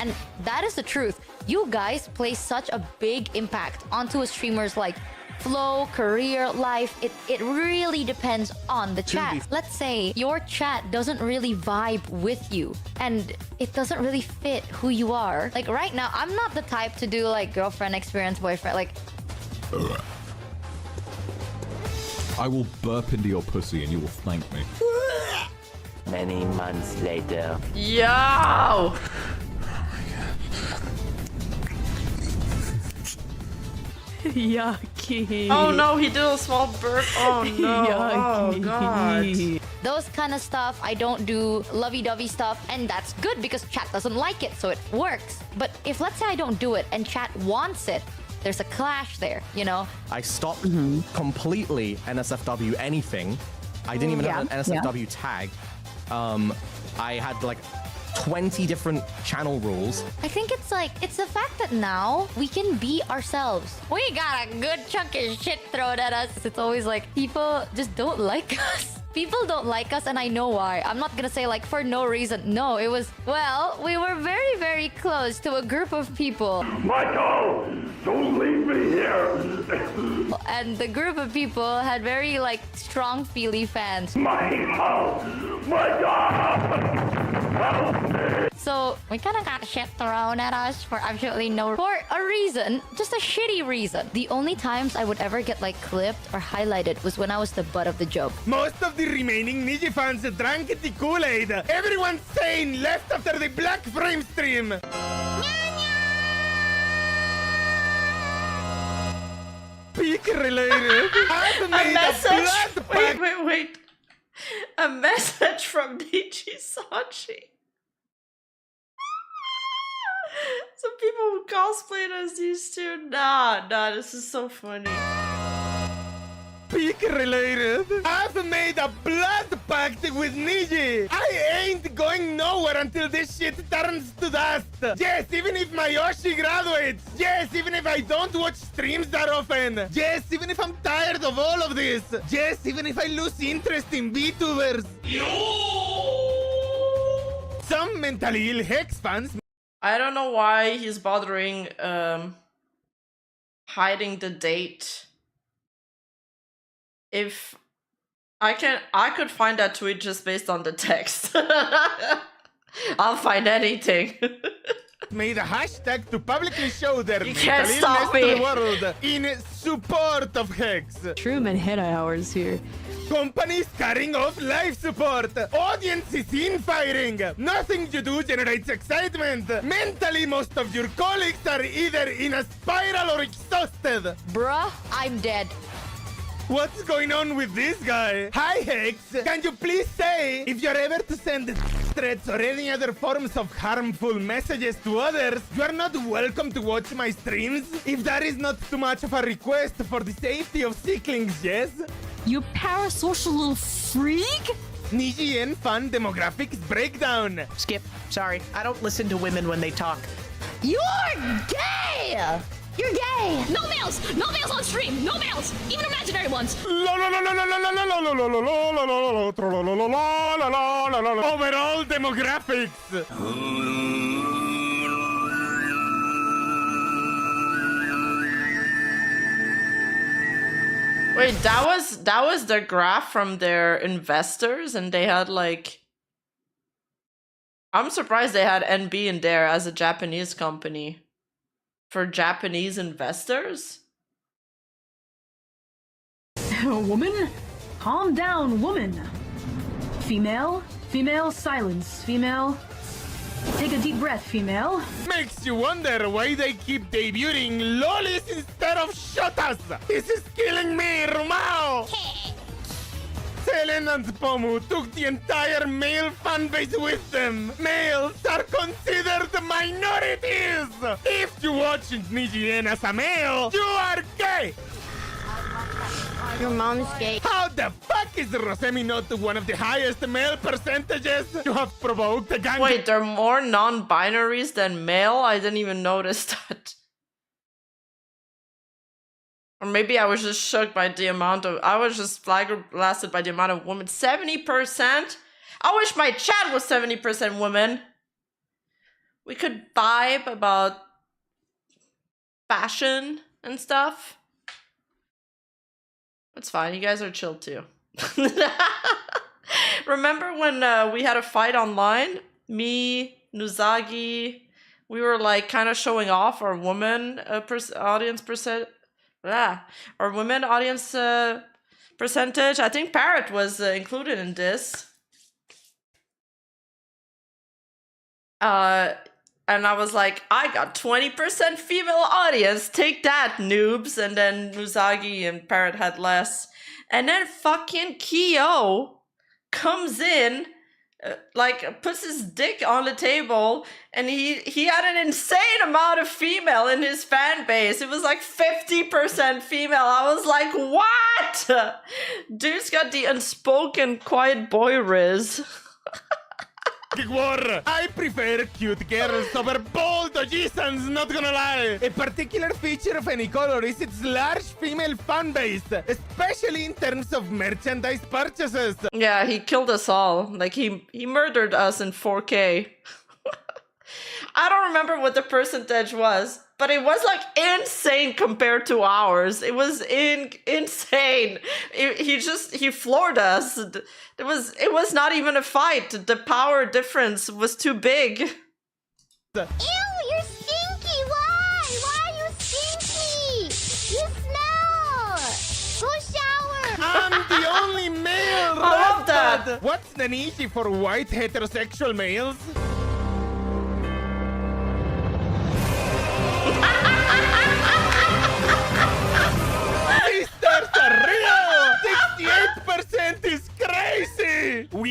And that is the truth. You guys place such a big impact onto a streamer's like flow, career, life. It really depends on the chat. Let's say your chat doesn't really vibe with you and it doesn't really fit who you are. Like right now, I'm not the type to do like girlfriend experience, boyfriend, like I will burp into your pussy and you will thank me. Many months later. Yo! Yucky. Oh no, he did a small burp. Oh no. Oh god. those kind of stuff. I don't do lovey-dovey stuff, and that's good because chat doesn't like it, so it works. But if let's say I don't do it and chat wants it, there's a clash there, you know? I stopped completely NSFW anything. I didn't even have an NSFW tag. I had like 20 different channel rules. I think it's the fact that now we can be ourselves. We got a good chunk of shit thrown at us. It's always like people just don't like us. People don't like us, and I know why. I'm not gonna say like for no reason. No, it was, well, we were very, very close to a group of people. Michael, don't leave me here. And the group of people had very like strong feely fans. Michael, my God, help me. So we kind of got shit thrown at us for absolutely for a reason, just a shitty reason. The only times I would ever get like clipped or highlighted was when I was the butt of the joke. Most of the remaining Niji fans drank the Kool-Aid. Everyone's sane left after the black frame stream. Peak related. I've made message. a blood Wait. A message from Niji Sachi. Some people who cosplayed as these two. Nah, this is so funny. Peak related. I've made a blood pact with Niji. I ain't going nowhere until this shit turns to dust. Yes, even if my Yoshi graduates. Yes, even if I don't watch streams that often. Yes, even if I'm tired of all of this. Yes, even if I lose interest in VTubers. Some mentally ill Hex fans. I don't know why he's bothering hiding the date. If I could find that tweet just based on the text. I'll find anything. Made a hashtag to publicly show their You can't mental stop illness to me. the world in support of Hex. True hentai hours here. Companies cutting off life support. Audiences infiring. Nothing you do generates excitement. Mentally, most of your colleagues are either in a spiral or exhausted. Bruh, I'm dead. What's going on with this guy? Hi, Hex. Can you please say if you're ever to send threats or any other forms of harmful messages to others, you are not welcome to watch my streams? If that is not too much of a request for the safety of siblings, yes? You parasocial little freak? Nijian fan demographics breakdown. Skip, sorry. I don't listen to women when they talk. You're gay! You're gay! No males! No males on stream! No males! Even imaginary ones! Overall demographics. Wait, that was the graph from their investors, and they had like. I'm surprised they had NB in there as a Japanese company. For Japanese investors? Woman? Calm down, woman. Female? Female, silence. Female, take a deep breath, female. Makes you wonder why they keep debuting lolis instead of shotas. This is killing me, Rumao. Selen and Pomu took the entire male fanbase with them. Males are considered minorities. If you watch Nijien as a male, you are gay. Your mom's gay. How the fuck is Rosemi not one of the highest male percentages to have provoked a gang? Wait, there are more non-binaries than male? I didn't even notice that. Or maybe I was just shocked by the amount of... I was just flabbergasted by the amount of women. 70%? I wish my chat was 70% women. We could vibe about fashion and stuff. It's fine, you guys are chill too. Remember when we had a fight online? Me, Nuzagi, we were like kind of showing off our woman audience percentage. Our women audience percentage. I think Parrot was included in this. And I was like, I got 20% female audience. Take that, noobs. And then Nuzagi and Parrot had less. And then fucking Kyo comes in, like puts his dick on the table, and he had an insane amount of female in his fan base. It was like 50% female. I was like, what? Dude's got the unspoken quiet boy riz. I prefer cute girls over bold Accusations, not gonna lie. A particular feature of any color is its large female fan base, especially in terms of merchandise purchases. Yeah, he killed us all. Like, he murdered us in 4K. I don't remember what the percentage was, but it was like insane compared to ours. It was insane. He floored us. It was not even a fight. The power difference was too big. Ew, you're stinky. Why? Why are you stinky? You smell. Go shower. I'm the only male. I love that. What's the niche for white heterosexual males?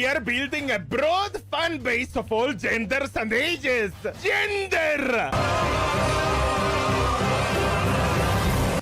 are building a broad fan base of all genders and ages. Gender!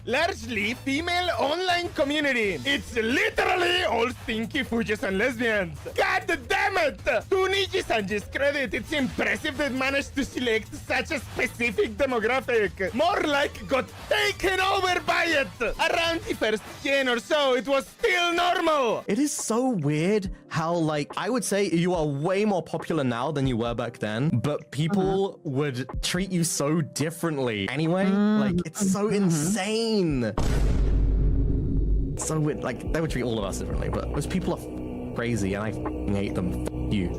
Largely female online community. It's literally all stinky fujas and lesbians. God damn it! To Niji-sanji's credit, it's impressive they managed to select such a specific demographic. More like got taken over by it. Around the first gen or so, it was still normal. It is so weird how, like, I would say you are way more popular now than you were back then, but people would treat you so differently anyway. Like, it's so insane. So weird. Like, they would treat all of us differently, but those people are crazy and I hate them. F you.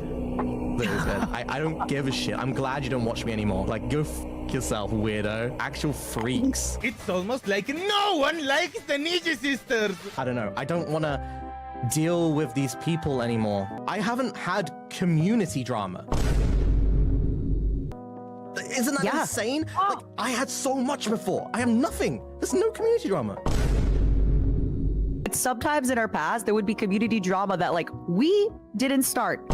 I don't give a shit. I'm glad you don't watch me anymore. Like, go f yourself, weirdo. Actual freaks. It's almost like no one likes the Niji sisters. I don't know. I don't want to deal with these people anymore. I haven't had community drama. Isn't that insane? Like, I had so much before. I have nothing. There's no community drama. Sometimes in our past, there would be community drama that, like, we didn't start.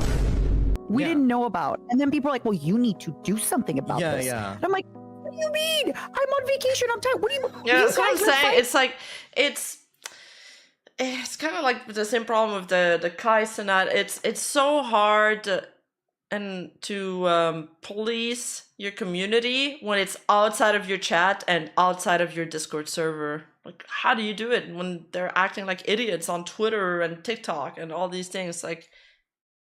We didn't know about. And then people are like, well, you need to do something about this. Yeah. And I'm like, what do you mean? I'm on vacation. I'm tired. What do you mean? Yeah, that's what I'm saying. It's like, it's kind of like the same problem with the Kais and that. It's so hard and to police your community when it's outside of your chat and outside of your Discord server. Like, how do you do it when they're acting like idiots on Twitter and TikTok and all these things? Like,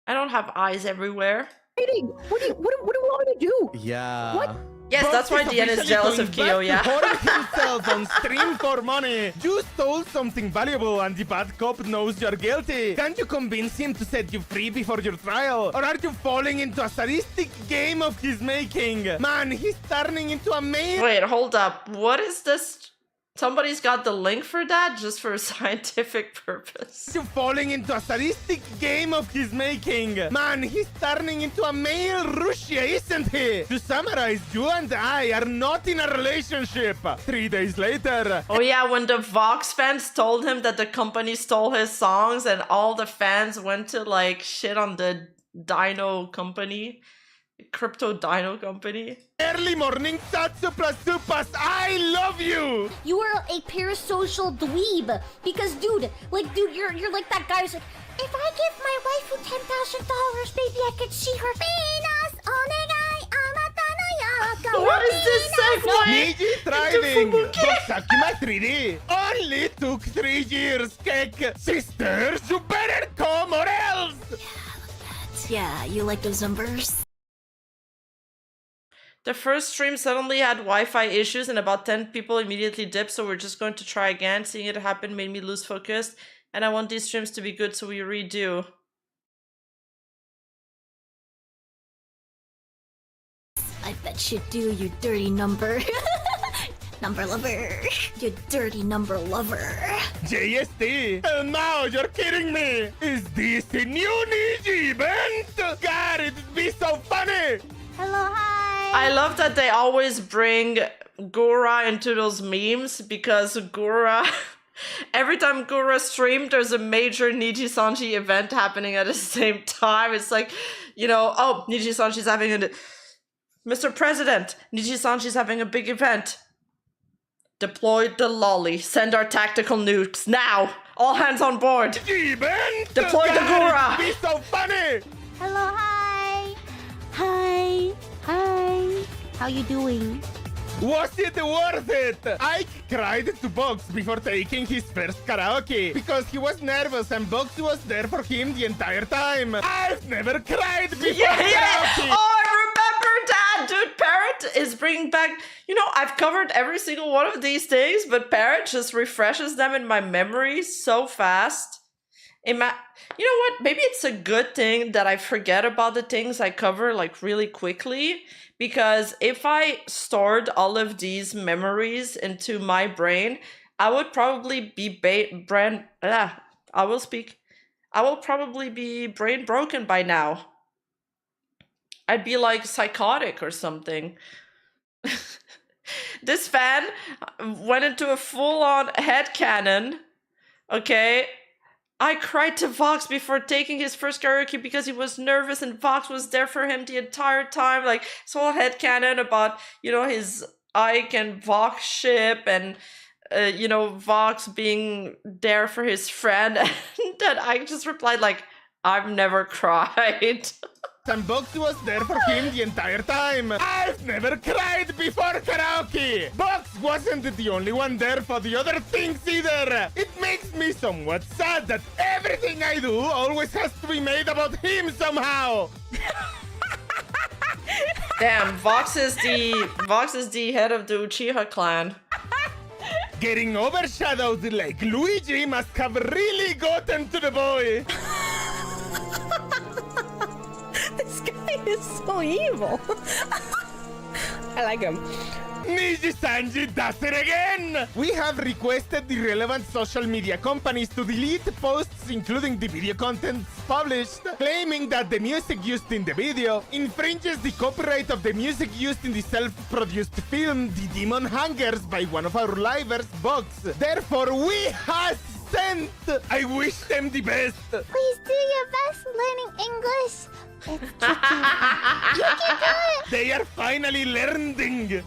I don't have eyes everywhere. What do you want me to do? Yeah. What? Yes, that's why Dian is jealous of Kyo, yeah. Pouring himself on stream for money. You stole something valuable and the bad cop knows you're guilty. Can't you convince him to set you free before your trial? Or are you falling into a sadistic game of his making? Man, he's turning into a male. Wait, hold up. What is this? Somebody's got the link for that just for a scientific purpose. You falling into a sadistic game of his making. Man, he's turning into a male Russia, isn't he? To summarize, you and I are not in a relationship. 3 days later. Oh yeah, when the Vox fans told him that the company stole his songs and all the fans went to like shit on the Dino company. Crypto Dino company. Early morning Satsu plus Supas, I love you! You are a parasocial dweeb. Because, dude, you're like that guy who's like, if I give my waifu $10,000, maybe I could see her. Venus, onegai, amata no yaka. What is this segue? Niji thriving! Doksakima 3D! Only took 3 years, Kek! Sisters, you better come or else! Yeah, you like those numbers? The first stream suddenly had Wi-Fi issues and about 10 people immediately dipped, so we're just going to try again. Seeing it happen made me lose focus, and I want these streams to be good, so we redo. I bet you do, you dirty number. Number lover. You dirty number lover. JST! And now you're kidding me! Is this a new Niji event? God, it'd be so funny! Hello, hi! I love that they always bring Gura into those memes because Gura... Every time Gura streamed, there's a major Niji-sanji event happening at the same time. It's like, you know, oh, Niji-sanji's having a... Mr. President, Niji-sanji's having a big event. Deploy the lolly. Send our tactical nukes now. All hands on board. Event? Deploy the Gura. It'd be so funny! Hello, hi! Hi! Hi! How you doing? Was it worth it? Ike cried to Box before taking his first karaoke because he was nervous and Box was there for him the entire time. I've never cried before karaoke! Oh, I remember that! Dude, Parrot is bringing back... You know, I've covered every single one of these things, but Parrot just refreshes them in my memory so fast. You know what? Maybe it's a good thing that I forget about the things I cover like really quickly, because if I stored all of these memories into my brain, I would probably be I will probably be brain broken by now. I'd be like psychotic or something. This fan went into a full-on headcanon, okay, I cried to Vox before taking his first karaoke because he was nervous and Vox was there for him the entire time. Like, his whole headcanon about, you know, his Ike and Vox ship and, you know, Vox being there for his friend. And then I just replied, like, I've never cried. And Box was there for him the entire time. I've never cried before karaoke. Box wasn't the only one there for the other things either. It makes me somewhat sad that everything I do always has to be made about him somehow. Damn, Vox is the head of the Uchiha clan. Getting overshadowed like Luigi must have really gotten to the boy. This guy is so evil. I like him. Niji-sanji does it again! We have requested the relevant social media companies to delete posts including the video contents published, claiming that the music used in the video infringes the copyright of the music used in the self-produced film The Demon Hangers by one of our livers, Box. Therefore, we have sent. I wish them the best. Please do your best learning English. It's tricky. You can do it. They are finally learning.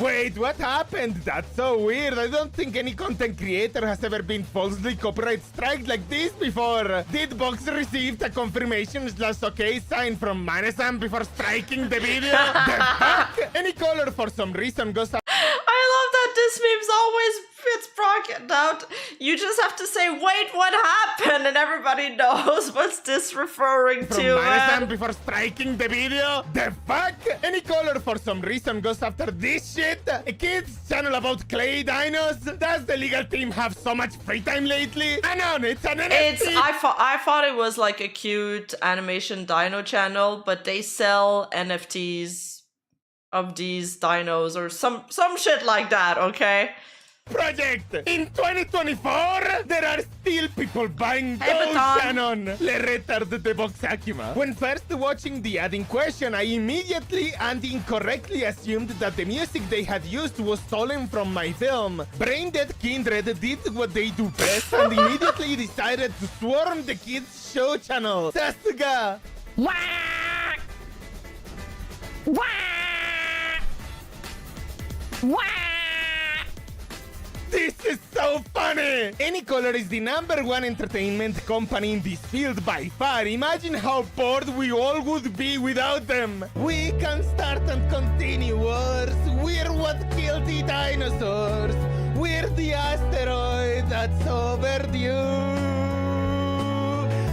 Wait, what happened? That's so weird. I don't think any content creator has ever been falsely copyright striked like this before. Did Box receive a confirmation/okay sign from Manesan before striking the video? The fuck? Any color for some reason goes up. I love that this meme's always gets broken out. You just have to say, wait, what happened? And everybody knows what's this referring From to. Manesan before striking the video? The fuck? Any color for some reason goes after this shit? A kid's channel about clay dinos? Does the legal team have so much free time lately? Anon, it's an NFT. I thought it was like a cute animation dino channel, but they sell NFTs of these dinos or some shit like that, okay? Project! In 2024, there are still people buying those Shannon! Le retard de Box Akuma. When first watching the ad in question, I immediately and incorrectly assumed that the music they had used was stolen from my film. Braindead Kindred did what they do best and immediately decided to swarm the kids' show channel. Sasuga! Wah! Wah! Wah! This is so funny! Anycolor is the #1 entertainment company in this field by far. Imagine how bored we all would be without them. We can start and continue wars. We're what killed the dinosaurs. We're the asteroid that's overdue.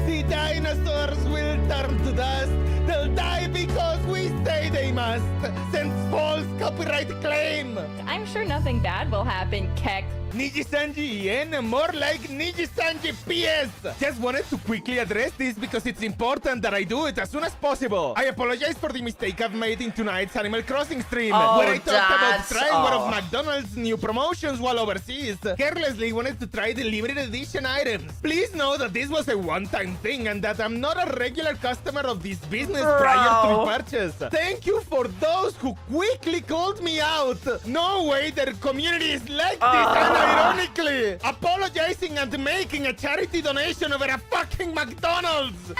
The dinosaurs will turn to dust. They'll die because we say they must. Since false copyright claim. I'm sure nothing bad will happen, Kek. Niji-sanji Ien, more like Niji-sanji PS. Just wanted to quickly address this because it's important that I do it as soon as possible. I apologize for the mistake I've made in tonight's Animal Crossing stream, where I talked about trying one of McDonald's new promotions while overseas. Carelessly wanted to try the limited edition items. Please know that this was a one-time thing and that I'm not a regular customer of this business prior to purchase. Thank you for those who quickly called me out. No way their community is like this. Ironically, apologizing and making a charity donation over a fucking McDonald's.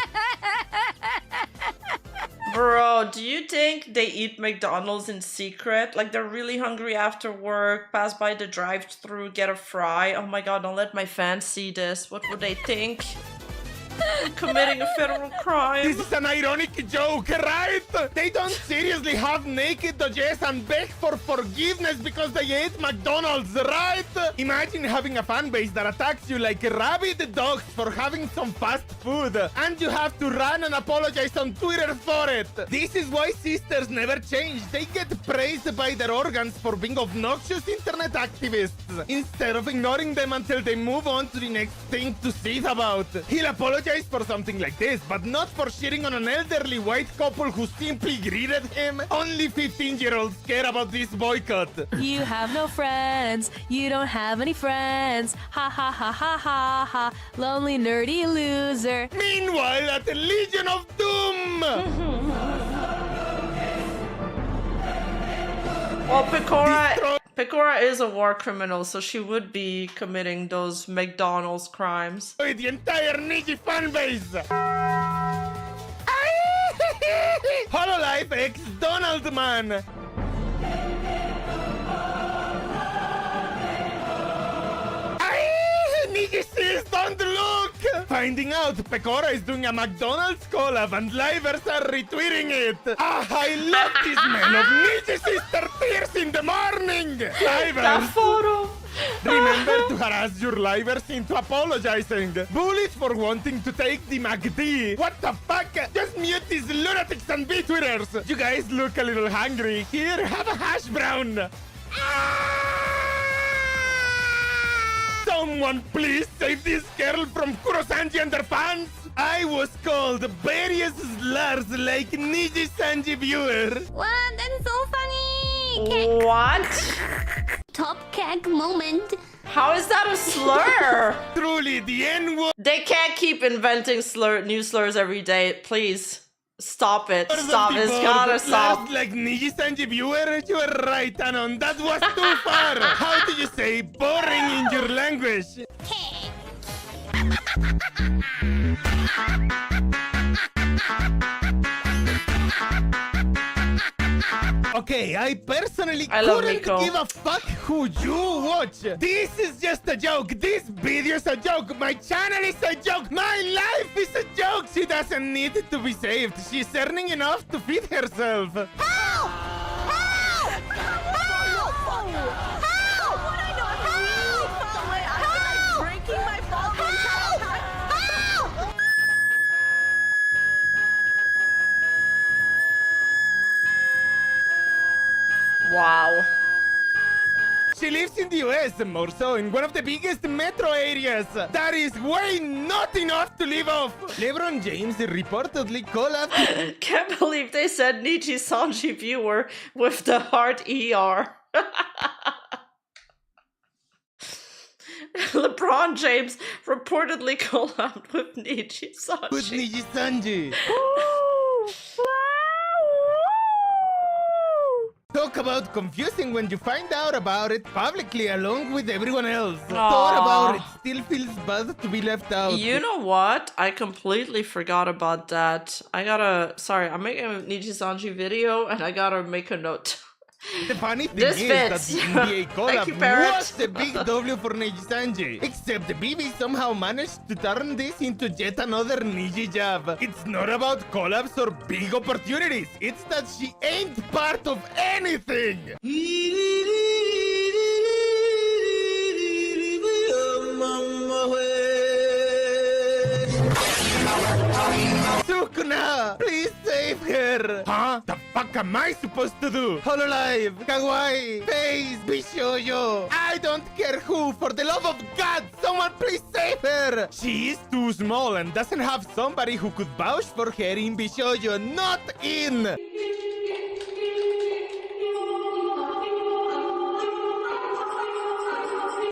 Bro, do you think they eat McDonald's in secret? Like they're really hungry after work, pass by the drive-thru, get a fry. Oh my god, don't let my fans see this. What would they think? I'm committing a federal crime. This is an ironic joke, right? They don't seriously have naked doges and beg for forgiveness because they ate McDonald's, right? Imagine having a fan base that attacks you like rabid dogs for having some fast food, and you have to run and apologize on Twitter for it. This is why sisters never change. They get praised by their organs for being obnoxious internet activists, instead of ignoring them until they move on to the next thing to seethe about. He'll apologize for something like this, but not for shitting on an elderly white couple who simply greeted him. Only 15-year-olds care about this boycott. You have no friends. You don't have any friends. Ha ha ha ha ha ha. Lonely nerdy loser. Meanwhile, at the Legion of Doom. Well, Pecora Pecora is a war criminal, so she would be committing those McDonald's crimes. The entire Niji fanbase! Hololive X Donald Man! Niji says don't look! Finding out Pecora is doing a McDonald's collab and livers are retweeting it! Ah, I love this man of Niji sister tears in the morning! Livers! That photo! Remember to harass your livers into apologizing. Bullies for wanting to take the MacD. What the fuck? Just mute these lunatics and B-Twitters. You guys look a little hungry. Here, have a hash brown. Someone please save this girl from Kurosanji and her fans. I was called various slurs like Niji Sanji viewer. Wow, that's so funny. What? Top keg moment. How is that a slur? Truly, the N-word. They can't keep inventing new slurs every day. Please. Stop it. Stop. It's gotta stop. Like Niji Sanji viewer, you were right, Anon. That was too far. How do you say boring in your language? Okay, I personally couldn't give a fuck who you watch. This is just a joke. This video is a joke. My channel is a joke. My life is a joke. She doesn't need to be saved. She's earning enough to feed herself. Help! Help! Help! Help! What I know? Help! Breaking my phone. Help! Help! Wow. She lives in the US, more so in one of the biggest metro areas. That is way not enough to live off. LeBron James reportedly collabed. Can't believe they said Niji Sanji viewer with the heart ER. LeBron James reportedly collabed with Niji Sanji. With Niji Sanji. Talk about confusing when you find out about it publicly along with everyone else. Thought about it, still feels bad to be left out. You know what? I completely forgot about that. I'm making a Niji Sanji video and I gotta make a note. The funny thing is that the NBA collab was a big W for Niji Sanji. Except BB somehow managed to turn this into yet another Niji jab. It's not about collabs or big opportunities. It's that she ain't part of anything. Sukuna, please save her. Huh? The fuck am I supposed to do? Hololive, Kawaii, Face, Bishoujo. I don't care who, for the love of God, someone please save her. She is too small and doesn't have somebody who could vouch for her in Bishoujo. Not in.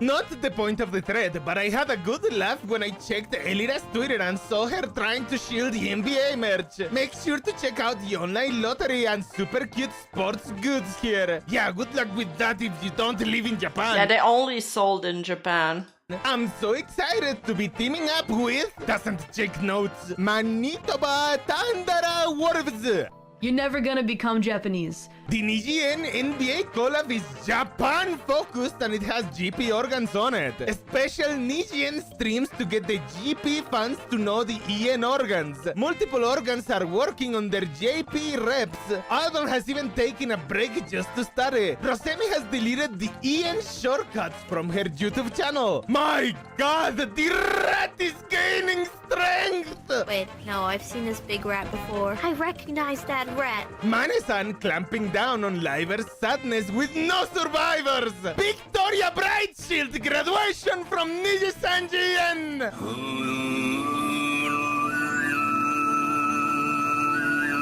Not the point of the thread, but I had a good laugh when I checked Elira's Twitter and saw her trying to shield the NBA merch. Make sure to check out the online lottery and super cute sports goods here. Yeah, good luck with that if you don't live in Japan. Yeah, they only sold in Japan. I'm so excited to be teaming up with, doesn't check notes, Manitoba Tandara Wolves. You're never gonna become Japanese. The Nijien NBA collab is Japan focused and it has GP organs on it. Special Nijien streams to get the GP fans to know the EN organs. Multiple organs are working on their JP reps. Aldon has even taken a break just to study. Rosemi has deleted the EN shortcuts from her YouTube channel. My god, the rat is gaining strength! Wait, no, I've seen this big rat before. I recognize that rat. Mane-san clamping down on livers' sadness with no survivors! Victoria Brightshield graduation from Niji Sanji and...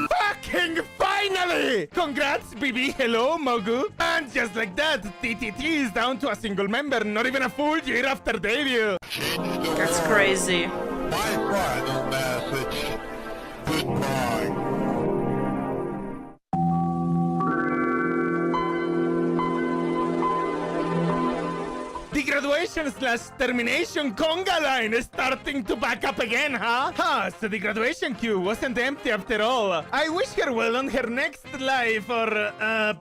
Fucking finally! Congrats, BB. Hello, Mogu. And just like that, TTT is down to a single member, not even a full year after debut. That's crazy. The graduation/termination conga line is starting to back up again, huh? So the graduation queue wasn't empty after all. I wish her well on her next life, or,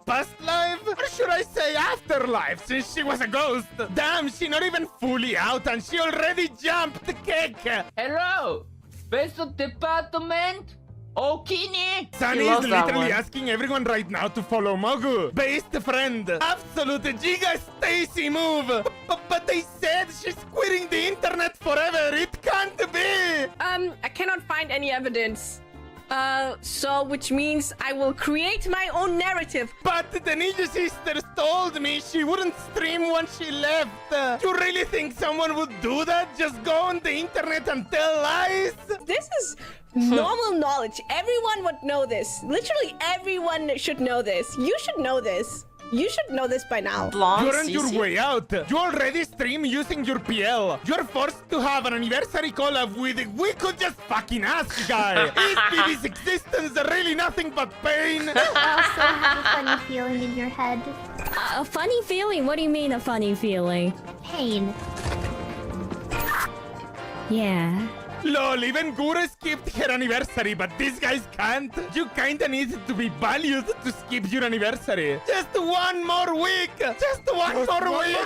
past life? Or should I say afterlife, since she was a ghost? Damn, she not even fully out and she already jumped the cake. Hello! Best department? Okini? Sunny is literally asking everyone right now to follow Mogu. Best friend. Absolute Giga Stacy move. But they said she's quitting the internet forever. It can't be. I cannot find any evidence. So which means I will create my own narrative. But the Ninja Sisters told me she wouldn't stream once she left. You really think someone would do that? Just go on the internet and tell lies? This is normal knowledge. Everyone would know this. Literally everyone should know this. You should know this. You should know this by now. You're on your way out. You already stream using your PL. You're forced to have an anniversary collab with We Could Just Fucking Ask guy. Is BB's existence really nothing but pain? You also have a funny feeling in your head. A funny feeling? What do you mean a funny feeling? Pain. Yeah. Lol, even Gura skipped her anniversary, but these guys can't. You kinda need to be valued to skip your anniversary. Just one more week! Just one more week!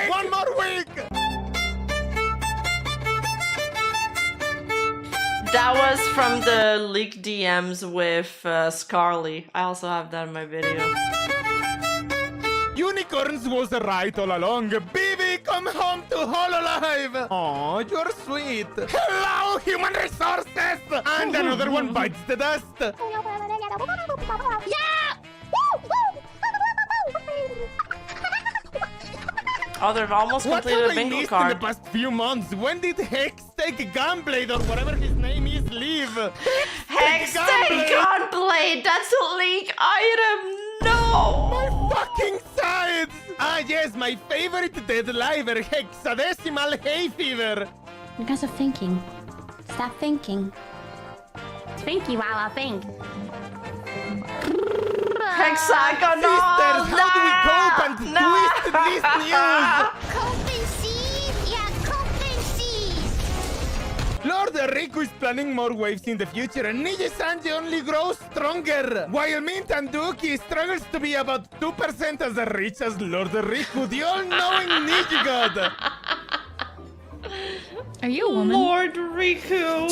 One more week! That was from the leaked DMs with Scarly. I also have that in my video. Unicorns was right all along. Baby, come home to Hololive. Aw, you're sweet. Hello, human resources! And another one bites the dust. Yeah! Oh, they've almost What completed have a I bingo missed card. in the past few months? When did Hex take Gunblade or whatever his name is leave? Hex take Gunblade! That's a leak item! No! My fucking sides! Ah yes, my favorite dead liver, Hexadecimal Hay Fever. You guys are thinking. Stop thinking. Thinky while I think. Hexagonal! Sisters, how do we cope and twist this news? Coping seas? Yeah, coping seas. Lord Riku is planning more waves in the future, and Niji-Sanji only grows stronger, while Mint and Duki struggles to be about 2% as rich as Lord Riku, the all-knowing Niji God. Are you a woman? Lord Riku!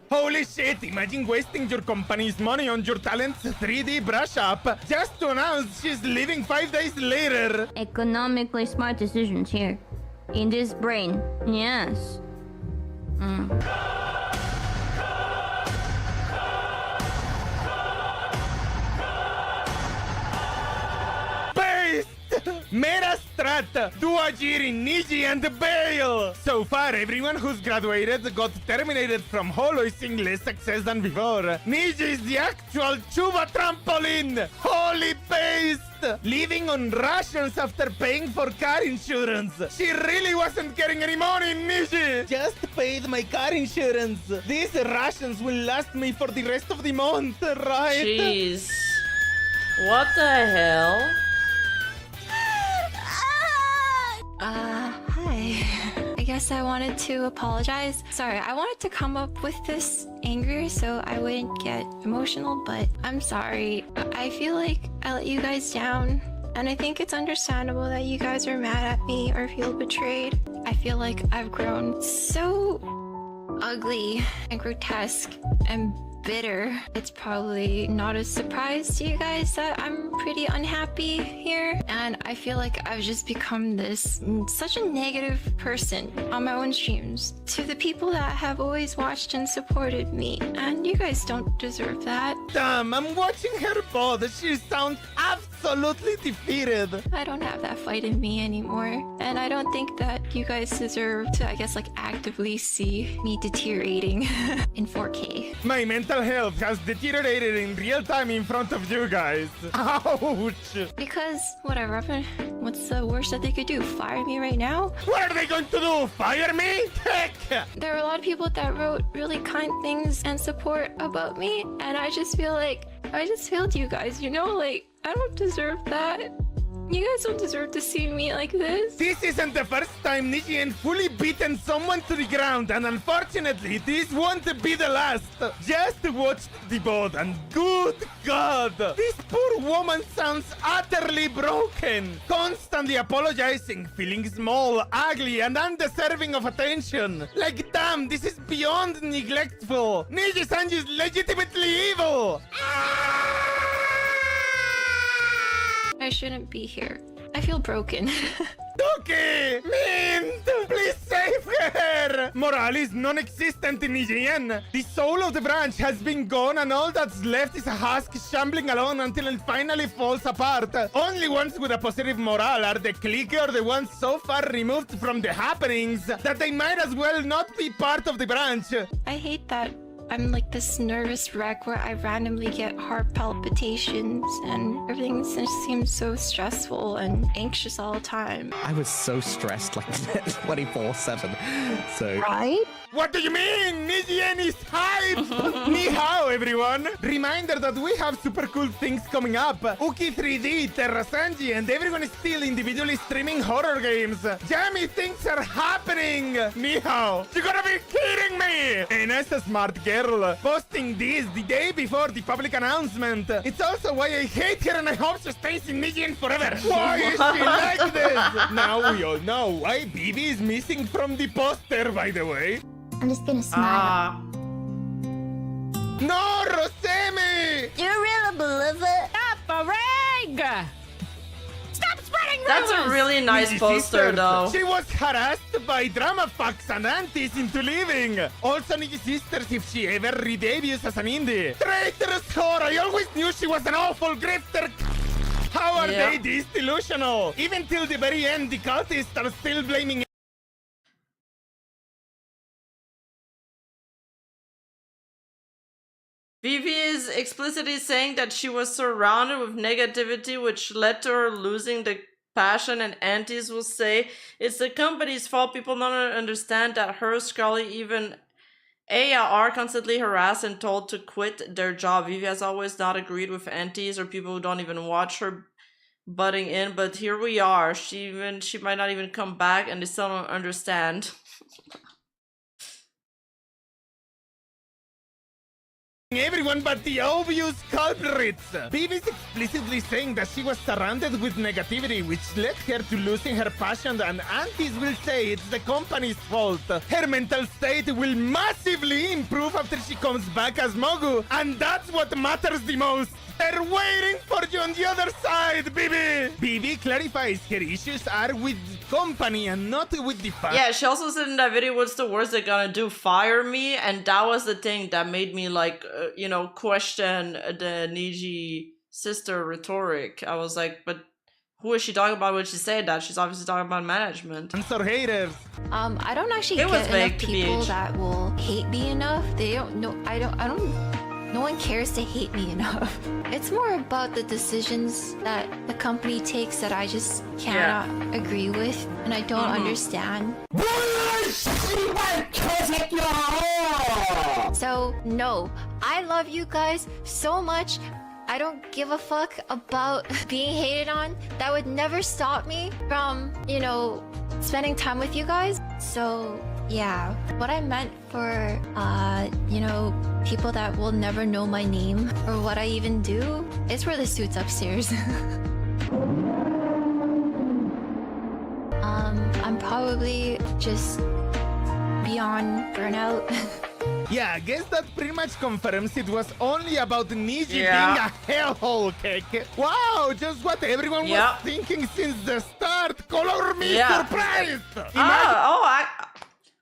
Holy shit, imagine wasting your company's money on your talent's 3D brush up just to announce she's leaving 5 days later. Economically smart decisions here. In this brain. Yes. Based! Mera Strata, Duajiri, Niji, and Bale! So far, everyone who's graduated got terminated from Holo is seeing less success than before. Niji is the actual Chuba trampoline! Holy Based! Living on rations after paying for car insurance. She really wasn't getting any money, Niji! Just paid my car insurance. These rations will last me for the rest of the month, right? Jeez. What the hell? Hi. I guess I wanted to apologize. Sorry, I wanted to come up with this anger so I wouldn't get emotional, but I'm sorry. I feel like I let you guys down, and I think it's understandable that you guys are mad at me or feel betrayed. I feel like I've grown so ugly and grotesque and bitter. It's probably not a surprise to you guys that I'm pretty unhappy here, and I feel like I've just become such a negative person on my own streams to the people that have always watched and supported me, and you guys don't deserve that. Damn, I'm watching her pod. She sounds absolutely defeated. I don't have that fight in me anymore, and I don't think that you guys deserve to, I guess, like actively see me deteriorating in 4K. My mental health has deteriorated in real time in front of you guys. Ouch! Because, whatever, what's the worst that they could do? Fire me right now? What are they going to do? Fire me? Heck! There are a lot of people that wrote really kind things and support about me, and I just feel like I just failed you guys, you know? Like, I don't deserve that. You guys don't deserve to see me like this. This isn't the first time Nijien fully beaten someone to the ground, and unfortunately, this won't be the last. Just watch the board, and good God, this poor woman sounds utterly broken. Constantly apologizing, feeling small, ugly, and undeserving of attention. Like, damn, this is beyond neglectful. Niji-san is legitimately evil. I shouldn't be here. I feel broken. Doki! Mint! Please save her! Morale is non-existent in Nijien. The soul of the branch has been gone, and all that's left is a husk shambling alone until it finally falls apart. Only ones with a positive morale are the clique or the ones so far removed from the happenings that they might as well not be part of the branch. I hate that I'm like this nervous wreck where I randomly get heart palpitations and everything just seems so stressful and anxious all the time. I was so stressed like 24/7. So Right? What do you mean? Nijien is hype! Ni hao, everyone! Reminder that we have super cool things coming up. Uki 3D, Terra Sanji, and everyone is still individually streaming horror games. Jammy things are happening! Ni hao! You gotta be kidding me! And as a smart girl, posting this the day before the public announcement. It's also why I hate her and I hope she stays in Nijien forever. Why is she like this? Now we all know why Bibi is missing from the poster, by the way. I'm just gonna smile. No, Rosemi! You really believe it? Stop, Ring! Stop spreading That's a really nice Niji poster, sisters, though. She was harassed by drama fucks and aunties into leaving. Also, Niji sisters, if she ever redebuts as an indie. Traitorous whore! I always knew she was an awful grifter. How are they this delusional? Even till the very end, the cultists are still blaming. Vivi is explicitly saying that she was surrounded with negativity, which led to her losing the passion, and aunties will say it's the company's fault. People don't understand that her, Scully, even Aya are constantly harassed and told to quit their job. Vivi has always not agreed with aunties or people who don't even watch her butting in, but here we are. She might not even come back, and they still don't understand. Everyone but the obvious culprits. Bibi's explicitly saying that she was surrounded with negativity, which led her to losing her passion, and aunties will say it's the company's fault. Her mental state will massively improve after she comes back as Mogu, and that's what matters the most. They're waiting for you on the other side, Bibi! Bibi clarifies her issues are with the company and not with the fans. Yeah, she also said in that video, what's the worst they're gonna do? Fire me? And that was the thing that made me, like, you know, question the Niji sister rhetoric. I was like, but who is she talking about when she said that? She's obviously talking about management. And so haters. I don't actually It was get vague enough to people BH. that will hate me enough. They don't know. I don't. No one cares to hate me enough. It's more about the decisions that the company takes that I just cannot agree with and I don't understand. So, no, I love you guys so much. I don't give a fuck about being hated on. That would never stop me from, you know, spending time with you guys. So, yeah, what I meant for, you know, people that will never know my name or what I even do is for the suits upstairs. I'm probably just beyond burnout. Yeah, I guess that pretty much confirms it was only about Niji being Yeah. a hellhole cake. Wow, just what everyone was thinking since the start. Color me surprised!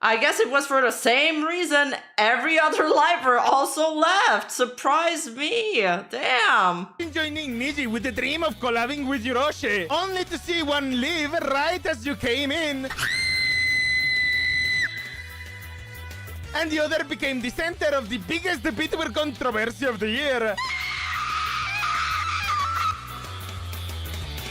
I guess it was for the same reason every other lifer also left. Surprise me. Damn. Joining Niji with the dream of collabing with Yuroshi, only to see one leave right as you came in. And the other became the center of the biggest Vtuber controversy of the year.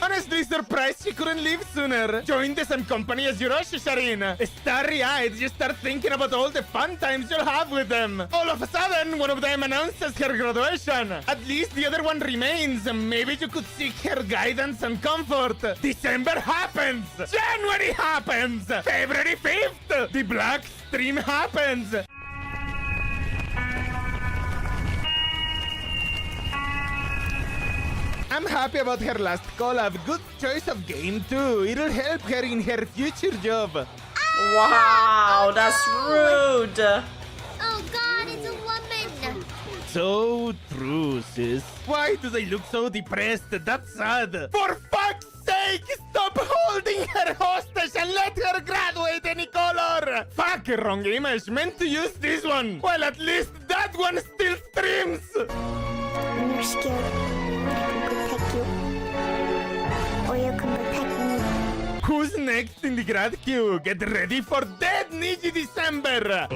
Honestly, honestly surprised she couldn't leave sooner. Join the same company as your Rosh Hashanah. Starry-eyed, you start thinking about all the fun times you'll have with them. All of a sudden, one of them announces her graduation. At least the other one remains. Maybe you could seek her guidance and comfort. December happens. January happens. February 5th, the Black Stream happens. I'm happy about her last collab. Good choice of game too. It'll help her in her future job. Wow, that's rude. Oh God, it's a woman. So true, sis. Why do they look so depressed? That's sad. For fuck's sake, stop holding her hostage and let her graduate any color. Fuck, wrong image. Meant to use this one. Well, at least that one still streams. When you're scared, I can protect you. Or you can protect me. Who's next in the grad queue? Get ready for Dead Niji December.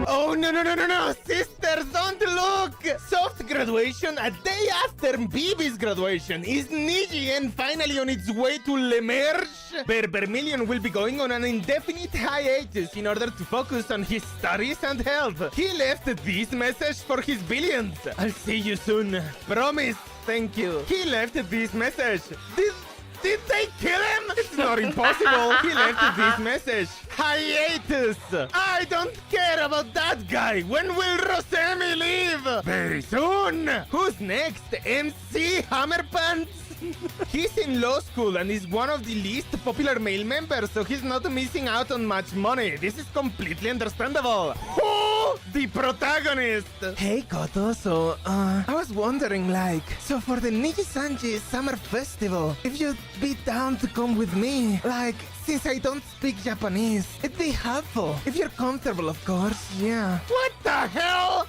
Oh, no, sisters, don't look! Soft graduation a day after Bibi's graduation. Is Nijien finally on its way to Lemerge? Berbermillion will be going on an indefinite hiatus in order to focus on his studies and health. He left this message for his billions. I'll see you soon. Promise. Thank you. He left this message. Did they kill him? It's not impossible. He left this message. Hiatus. I don't care about that guy. When will Rosemi leave? Very soon. Who's next? MC Hammerpants? He's in law school and is one of the least popular male members, so he's not missing out on much money. This is completely understandable. Who? The protagonist. Hey, Koto, so, I was wondering, so for the Niji-Sanji Summer Festival, if you'd be down to come with me, since I don't speak Japanese, it'd be helpful. If you're comfortable, of course, yeah. What the hell?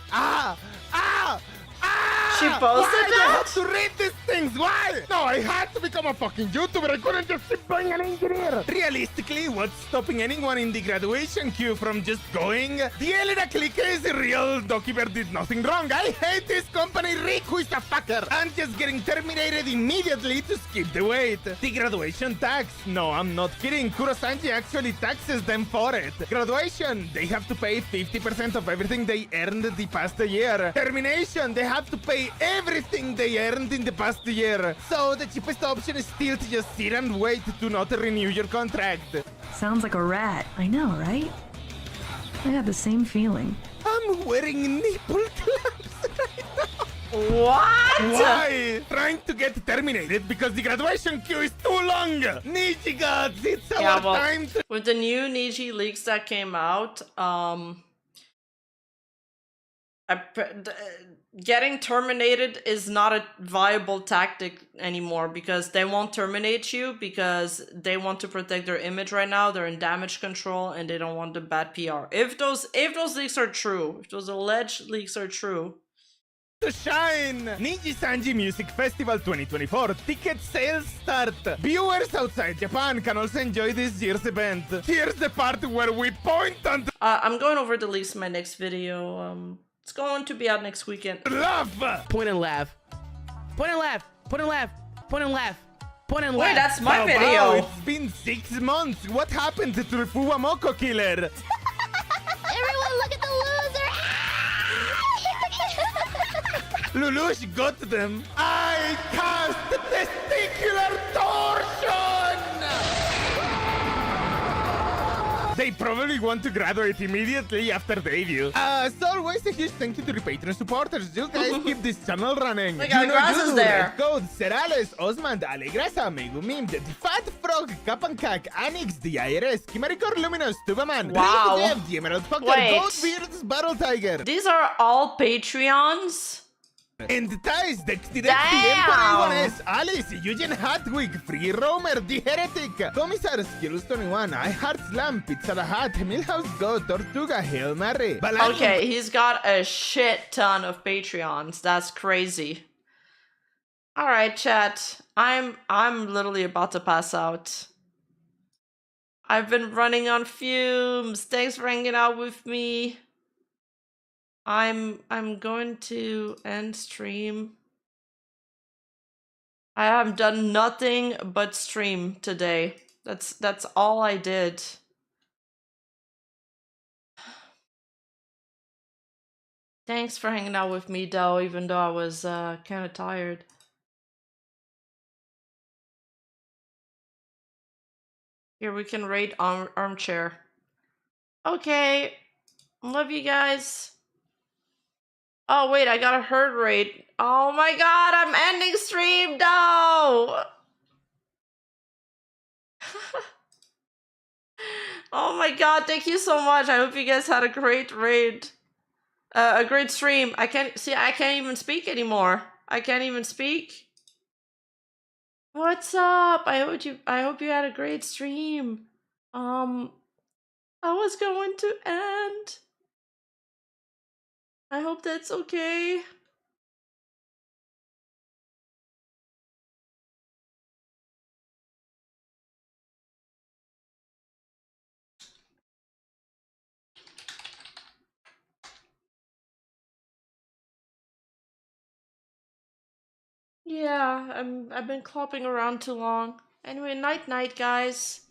She posted Why do I that? have to read these things? Why? No, I had to become a fucking YouTuber. I couldn't just keep being an engineer. Realistically, what's stopping anyone in the graduation queue from just going? The Elida clique is real. Dokiver did nothing wrong. I hate this company. Rick, who is a fucker. And just getting terminated immediately to skip the wait. The graduation tax. No, I'm not kidding. Kurosanji actually taxes them for it. Graduation. They have to pay 50% of everything they earned the past year. Termination. They have to pay everything they earned in the past year. So the cheapest option is still to just sit and wait to not renew your contract. Sounds like a rat. I know, right? I had the same feeling. I'm wearing nipple clamps right now. What? Why? Trying to get terminated because the graduation queue is too long. Niji gods, it's our time to... With the new Niji leaks that came out, getting terminated is not a viable tactic anymore because they won't terminate you because they want to protect their image right now. They're in damage control and they don't want the bad PR. If those leaks are true, if those alleged leaks are true. To shine! Niji-Sanji Music Festival 2024 ticket sales start. Viewers outside Japan can also enjoy this year's event. Here's the part where we point and I'm going over the leaks in my next video. It's going to be out next weekend. laugh. Point and laugh. Point and laugh. Point and laugh. Point and laugh. Point and laugh. Wait, that's my Wow, video. it's been 6 months. What happened to the Fuwamoko killer? Everyone, look at the loser. Lelouch got them. I cast testicular torsion! They probably want to graduate immediately after debut. As always, a huge thank you to the Patreon supporters. You guys keep this channel running. Look, Grass is there. Red Code, Serales, Osmand, Alegrasa, Megumim, The Fat Frog, Kapankak, Anix, The IRS, Kimarikor Luminous, Tubaman, Wow. Rico The Emerald Fucker, Wait. Goldbeards, Battle Tiger. These are all Patreons? And ties, Dexty, Damn. Emperor 1S, Alice, Eugene Hartwig, Free Roamer, The Heretic, Commissar, Skills 21, I Heart Slam, Pizza the Hut, Millhouse Go, Tortuga, Hail Mary. Okay, he's got a shit ton of Patreons. That's crazy. All right, chat. I'm literally about to pass out. I've been running on fumes. Thanks for hanging out with me. I'm going to end stream. I have done nothing but stream today. That's all I did. Thanks for hanging out with me, though, even though I was kind of tired. Here, we can rate armchair. Okay. Love you guys. Oh, wait, I got a herd rate. Oh my god, I'm ending stream, no! Oh my god, thank you so much. I hope you guys had a great raid. A great stream. I can't even speak anymore. I can't even speak. What's up? I hope you had a great stream. I was going to end. I hope that's okay. Yeah, I've been clopping around too long. Anyway, night night, guys.